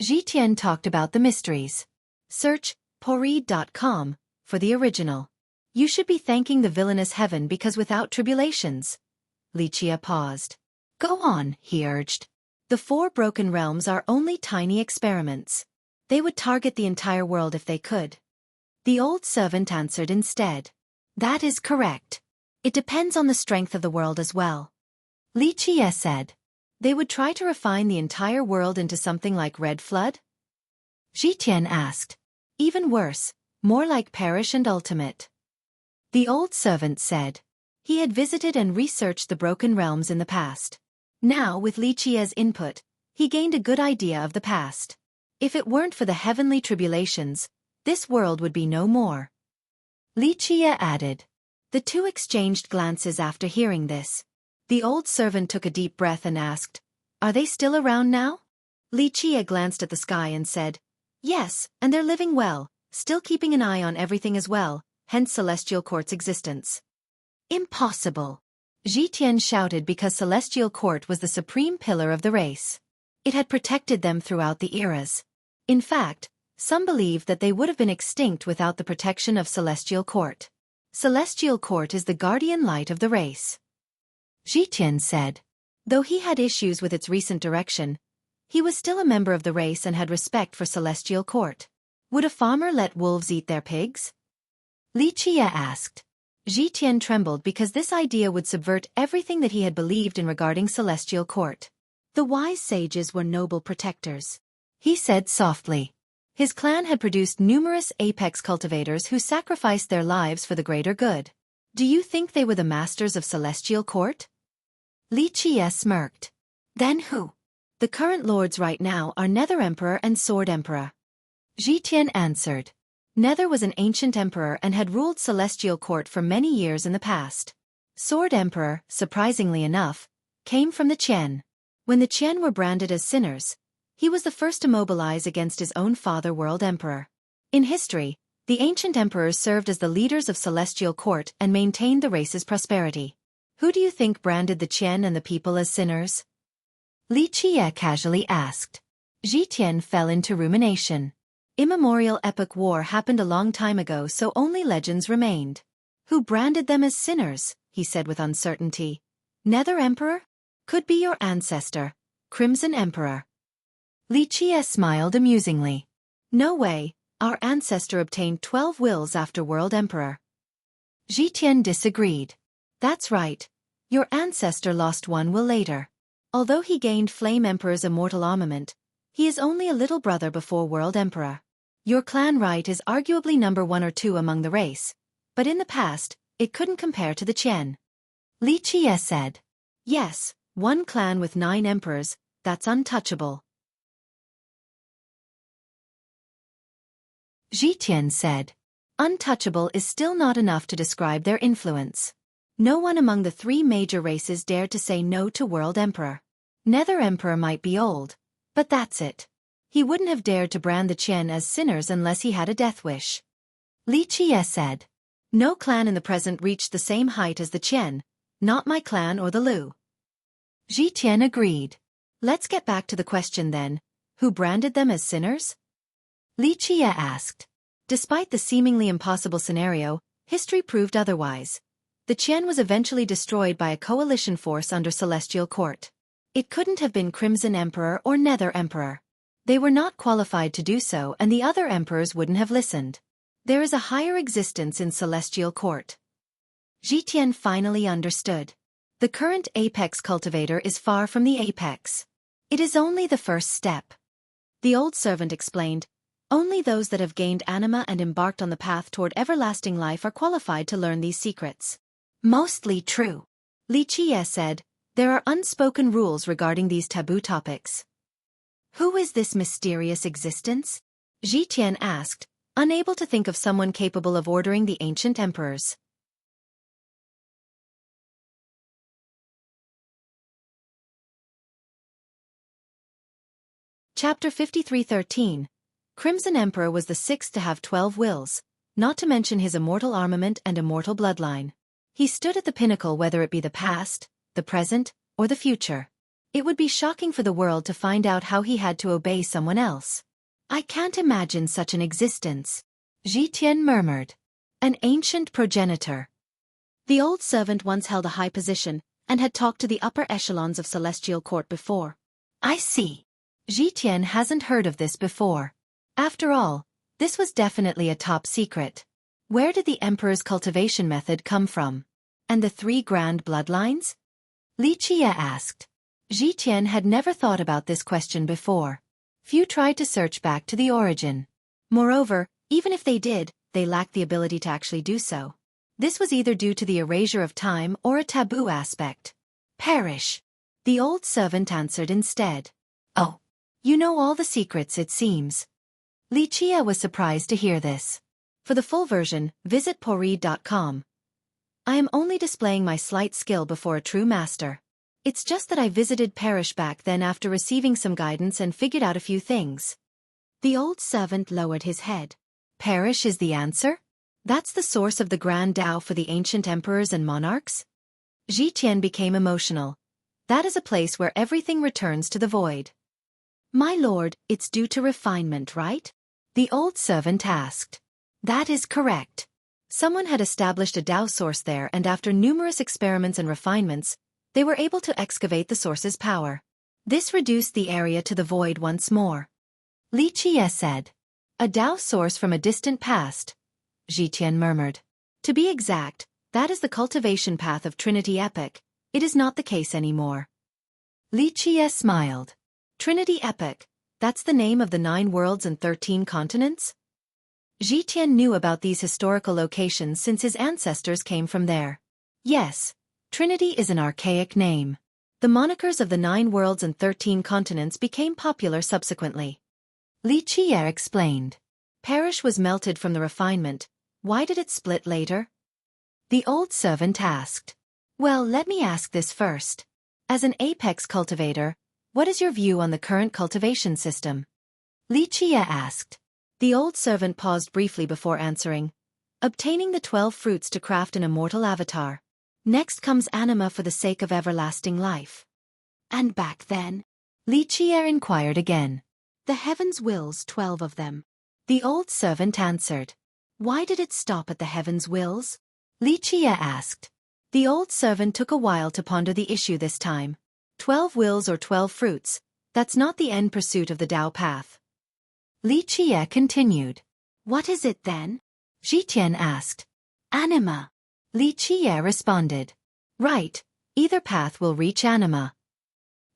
Speaker 1: Ji Tian talked about the mysteries. Search poreed.com for the original. You should be thanking the villainous heaven because without tribulations. Li Qiye paused. Go on, he urged. The 4 broken realms are only tiny experiments. They would target the entire world if they could. The old servant answered instead. That is correct. It depends on the strength of the world as well. Li Qiye said. They would try to refine the entire world into something like Red Flood? Ji Tian asked. Even worse, more like Perish and Ultimate. The old servant said. He had visited and researched the broken realms in the past. Now, with Li Qiye's input, he gained a good idea of the past. If it weren't for the heavenly tribulations, this world would be no more. Li Qiye added. The 2 exchanged glances after hearing this. The old servant took a deep breath and asked, Are they still around now? Li Qiye glanced at the sky and said, Yes, and they're living well, still keeping an eye on everything as well, hence Celestial Court's existence. Impossible! Ji Tian shouted because Celestial Court was the supreme pillar of the race. It had protected them throughout the eras. In fact, some believed that they would have been extinct without the protection of Celestial Court. Celestial Court is the guardian light of the race. Ji Tian said. Though he had issues with its recent direction, he was still a member of the race and had respect for Celestial Court. Would a farmer let wolves eat their pigs? Li Qiye asked. Ji Tian trembled because this idea would subvert everything that he had believed in regarding Celestial Court. The wise sages were noble protectors. He said softly. His clan had produced numerous apex cultivators who sacrificed their lives for the greater good. Do you think they were the masters of Celestial Court? Li Qiye smirked. Then who? The current lords right now are Nether Emperor and Sword Emperor. Ji Tian answered. Nether was an ancient emperor and had ruled Celestial Court for many years in the past. Sword Emperor, surprisingly enough, came from the Qian. When the Qian were branded as sinners, he was the first to mobilize against his own father World Emperor. In history, the ancient emperors served as the leaders of Celestial Court and maintained the race's prosperity. Who do you think branded the Qian and the people as sinners? Li Qiye casually asked. Ji Tian fell into rumination. Immemorial epic war happened a long time ago, so only legends remained. Who branded them as sinners? He said with uncertainty. Nether Emperor? Could be your ancestor, Crimson Emperor. Li Qiye smiled amusingly. No way. Our ancestor obtained 12 wills after World Emperor. Ji Tian disagreed. That's right. Your ancestor lost 1 will later. Although he gained Flame Emperor's immortal armament, he is only a little brother before World Emperor. Your clan right is arguably number 1 or 2 among the race, but in the past, it couldn't compare to the Qian. Li Qiye said. Yes, 1 clan with 9 emperors, that's untouchable. Ji Tian said. Untouchable is still not enough to describe their influence. No one among the 3 major races dared to say no to World Emperor. Nether Emperor might be old, but that's it. He wouldn't have dared to brand the Qian as sinners unless he had a death wish. Li Qiye said. No clan in the present reached the same height as the Qian, not my clan or the Lu. Ji Tian agreed. Let's get back to the question then, who branded them as sinners? Li Qie asked. Despite the seemingly impossible scenario, history proved otherwise. The Qian was eventually destroyed by a coalition force under Celestial Court. It couldn't have been Crimson Emperor or Nether Emperor. They were not qualified to do so, and the other emperors wouldn't have listened. There is a higher existence in Celestial Court. Ji Tian finally understood. The current apex cultivator is far from the apex. It is only the first step. The old servant explained, only those that have gained anima and embarked on the path toward everlasting life are qualified to learn these secrets. Mostly true. Li Qie said, there are unspoken rules regarding these taboo topics. Who is this mysterious existence? Ji Tian asked, unable to think of someone capable of ordering the ancient emperors. Chapter 53:13. Crimson Emperor was the sixth to have 12 wills, not to mention his immortal armament and immortal bloodline. He stood at the pinnacle, whether it be the past, the present, or the future. It would be shocking for the world to find out how he had to obey someone else. I can't imagine such an existence. Ji Tian murmured. An ancient progenitor. The old servant once held a high position, and had talked to the upper echelons of Celestial Court before. I see. Ji Tian hasn't heard of this before. After all, this was definitely a top secret. Where did the Emperor's cultivation method come from? And the 3 grand bloodlines? Li Qie asked. Ji Tian had never thought about this question before. Few tried to search back to the origin. Moreover, even if they did, they lacked the ability to actually do so. This was either due to the erasure of time or a taboo aspect. Perish. The old servant answered instead. Oh. You know all the secrets, it seems. Li Qie was surprised to hear this. For the full version, visit poreed.com. I am only displaying my slight skill before a true master. It's just that I visited Perish back then after receiving some guidance and figured out a few things. The old servant lowered his head. Perish is the answer? That's the source of the Grand Tao for the ancient emperors and monarchs? Ji Tian became emotional. That is a place where everything returns to the void. My lord, it's due to refinement, right? The old servant asked. That is correct. Someone had established a Tao source there, and after numerous experiments and refinements, they were able to excavate the source's power. This reduced the area to the void once more. Li Qie said. A Tao source from a distant past. Ji Tian murmured. To be exact, that is the cultivation path of Trinity Epic. It is not the case anymore. Li Qie smiled. Trinity Epic, that's the name of the 9 worlds and 13 continents? Ji Tian knew about these historical locations since his ancestors came from there. Yes, Trinity is an archaic name. The monikers of the 9 worlds and 13 continents became popular subsequently. Li Qie explained. Perish was melted from the refinement. Why did it split later? The old servant asked. Well, let me ask this first. As an apex cultivator, what is your view on the current cultivation system? Li Qie asked. The old servant paused briefly before answering. Obtaining the 12 fruits to craft an immortal avatar. Next comes anima for the sake of everlasting life. And back then? Li Qie inquired again. The heavens' wills, 12 of them. The old servant answered. Why did it stop at the heavens' wills? Li Qie asked. The old servant took a while to ponder the issue this time. 12 wills or 12 fruits, that's not the end pursuit of the Tao path. Li Qie continued. What is it then? Ji Tian asked. Anima. Li Qie responded. Right, either path will reach anima.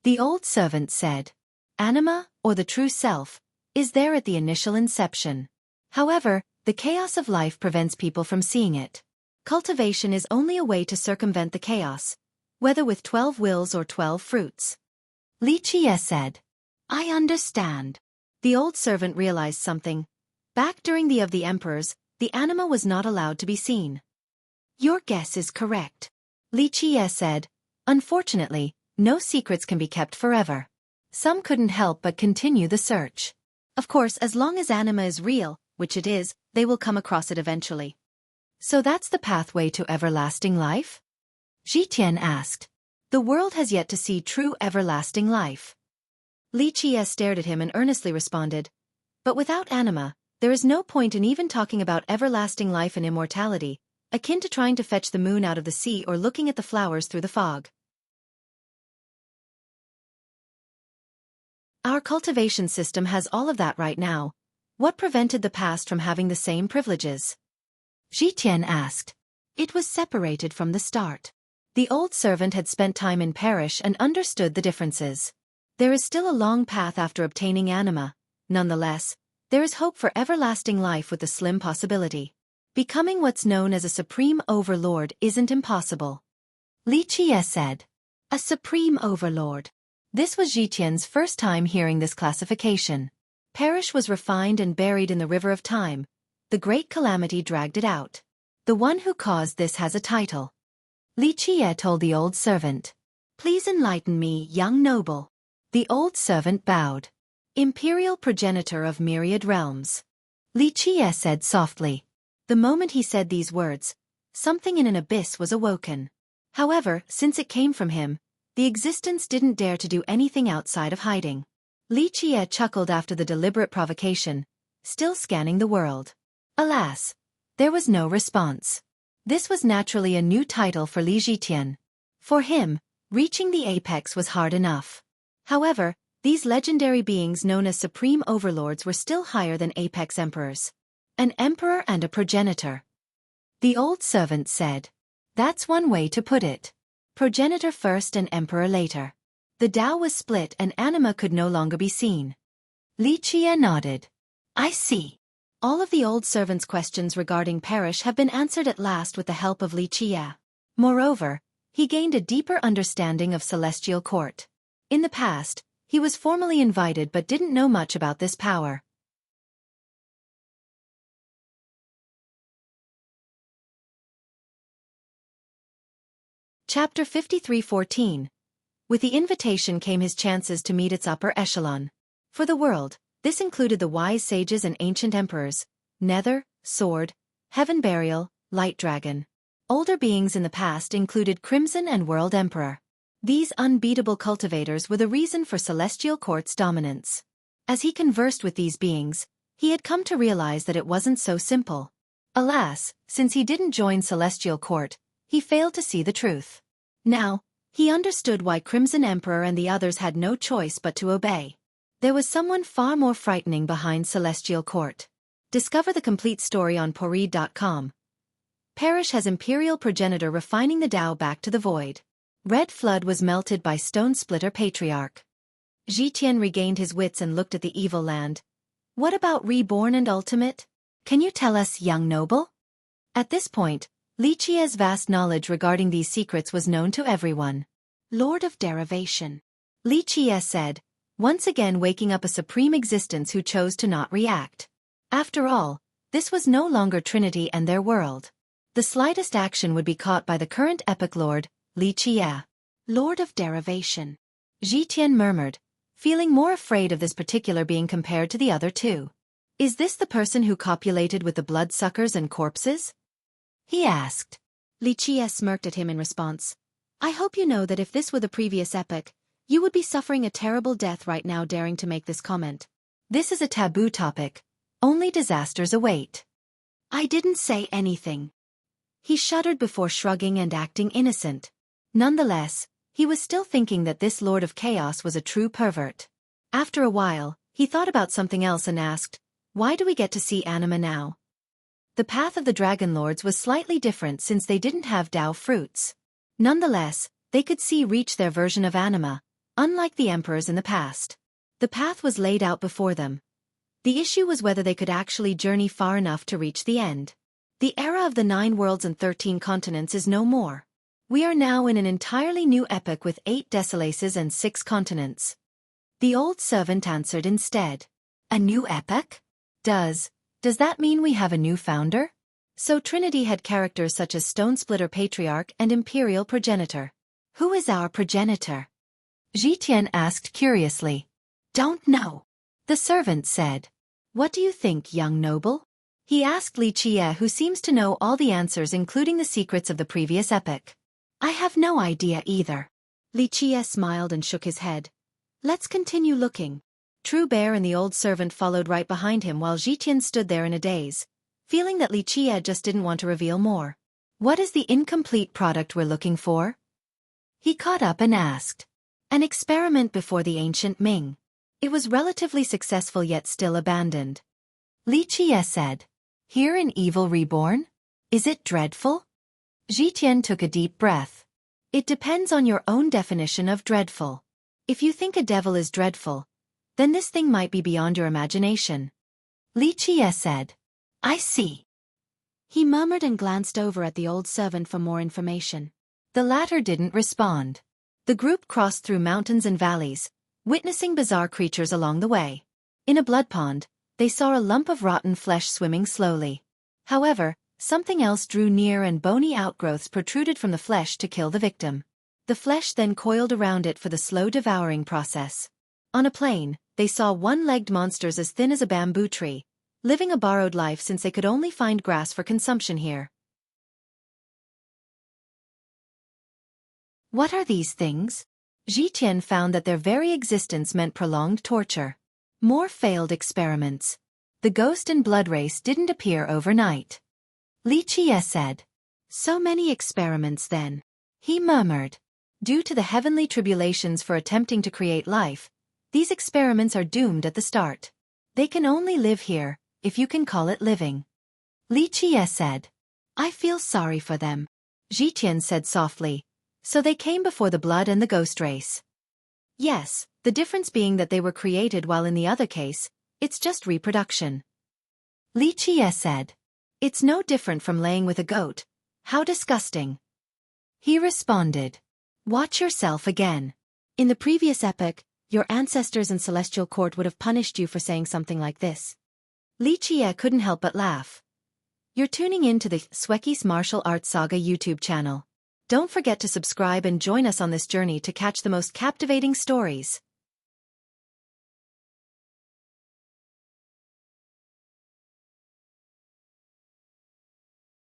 Speaker 1: The old servant said. Anima, or the true self, is there at the initial inception. However, the chaos of life prevents people from seeing it. Cultivation is only a way to circumvent the chaos, whether with 12 wills or 12 fruits. Li Qie said. I understand. The old servant realized something. Back during the of the emperors, the anima was not allowed to be seen. Your guess is correct. Li Qie said. Unfortunately, no secrets can be kept forever. Some couldn't help but continue the search. Of course, as long as anima is real, which it is, they will come across it eventually. So that's the pathway to everlasting life? Zhitian asked. The world has yet to see true everlasting life. Li Qie stared at him and earnestly responded, but without anima, there is no point in even talking about everlasting life and immortality, akin to trying to fetch the moon out of the sea or looking at the flowers through the fog. Our cultivation system has all of that right now. What prevented the past from having the same privileges? Zhitian asked. It was separated from the start. The old servant had spent time in parish and understood the differences. There is still a long path after obtaining anima. Nonetheless, there is hope for everlasting life with the slim possibility. Becoming what's known as a supreme overlord isn't impossible. Li Qie said. A supreme overlord. This was Zhitian's first time hearing this classification. Parish was refined and buried in the river of time. The great calamity dragged it out. The one who caused this has a title. Li Qie told the old servant. Please enlighten me, young noble. The old servant bowed. Imperial progenitor of myriad realms. Li Qie said softly. The moment he said these words, something in an abyss was awoken. However, since it came from him, the existence didn't dare to do anything outside of hiding. Li Qie chuckled after the deliberate provocation, still scanning the world. Alas, there was no response. This was naturally a new title for Li Zhitian. For him, reaching the apex was hard enough. However, these legendary beings known as supreme overlords were still higher than apex emperors. An emperor and a progenitor. The old servant said. That's one way to put it. Progenitor first and emperor later. The Tao was split and anima could no longer be seen. Li Qie nodded. I see. All of the old servant's questions regarding parish have been answered at last with the help of Li Qie. Moreover, he gained a deeper understanding of celestial court. In the past, he was formally invited but didn't know much about this power. Chapter 53:14. With the invitation came his chances to meet its upper echelon. For the world, this included the wise sages and ancient emperors, Nether, Sword, Heaven Burial, Light Dragon. Older beings in the past included Crimson and World Emperor. These unbeatable cultivators were the reason for Celestial Court's dominance. As he conversed with these beings, he had come to realize that it wasn't so simple. Alas, since he didn't join Celestial Court, he failed to see the truth. Now, he understood why Crimson Emperor and the others had no choice but to obey. There was someone far more frightening behind Celestial Court. Discover the complete story on Poreed.com. Parish has Imperial Progenitor refining the Tao back to the void. Red Flood was melted by Stone Splitter Patriarch. Zhitian regained his wits and looked at the evil land. What about Reborn and Ultimate? Can you tell us, young noble? At this point, Li Qie's vast knowledge regarding these secrets was known to everyone. Lord of Derivation. Li Qie said, once again waking up a supreme existence who chose to not react. After all, this was no longer Trinity and their world. The slightest action would be caught by the current epic lord, Li Qie. Lord of Derivation. Zhitian murmured, feeling more afraid of this particular being compared to the other two. Is this the person who copulated with the bloodsuckers and corpses? He asked. Li Qie smirked at him in response. I hope you know that if this were the previous epoch, you would be suffering a terrible death right now daring to make this comment. This is a taboo topic. Only disasters await. I didn't say anything. He shuddered before shrugging and acting innocent. Nonetheless, he was still thinking that this Lord of Chaos was a true pervert. After a while, he thought about something else and asked, why do we get to see anima now? The path of the Dragon Lords was slightly different since they didn't have Tao fruits. Nonetheless, they could reach their version of anima, unlike the emperors in the past. The path was laid out before them. The issue was whether they could actually journey far enough to reach the end. The era of the 9 worlds and 13 continents is no more. We are now in an entirely new epoch with 8 Desolaces and 6 continents. The old servant answered instead. A new epoch? Does that mean we have a new founder? So Trinity had characters such as Stone Splitter Patriarch and Imperial Progenitor. Who is our progenitor? Zhitian asked curiously. Don't know. The servant said. What do you think, young noble? He asked Li Qie, who seems to know all the answers including the secrets of the previous epic. I have no idea either. Li Qie smiled and shook his head. Let's continue looking. True Bear and the old servant followed right behind him while Zhiqian stood there in a daze, feeling that Li Qie just didn't want to reveal more. What is the incomplete product we're looking for? He caught up and asked. An experiment before the ancient Ming. It was relatively successful yet still abandoned. Li Qie said. Here in Evil Reborn? Is it dreadful? Zhiqian took a deep breath. It depends on your own definition of dreadful. If you think a devil is dreadful, then this thing might be beyond your imagination. Li Qie said. I see. He murmured and glanced over at the old servant for more information. The latter didn't respond. The group crossed through mountains and valleys, witnessing bizarre creatures along the way. In a blood pond, they saw a lump of rotten flesh swimming slowly. However, something else drew near and bony outgrowths protruded from the flesh to kill the victim. The flesh then coiled around it for the slow devouring process. On a plain, they saw one-legged monsters as thin as a bamboo tree, living a borrowed life since they could only find grass for consumption here. What are these things? Zhiqian found that their very existence meant prolonged torture. More failed experiments. The ghost and blood race didn't appear overnight. Li Qie said. So many experiments then. He murmured. Due to the heavenly tribulations for attempting to create life, these experiments are doomed at the start. They can only live here, if you can call it living. Li Qie said. I feel sorry for them. Zhiqian said softly. So they came before the blood and the ghost race. Yes, the difference being that they were created while in the other case, it's just reproduction. Li Qie said. It's no different from laying with a goat. How disgusting. He responded. Watch yourself again. In the previous epic, your ancestors in Celestial Court would have punished you for saying something like this. Li Qie couldn't help but laugh. You're tuning in to the Xueqi's Martial Arts Saga YouTube channel. Don't forget to subscribe and join us on this journey to catch the most captivating stories.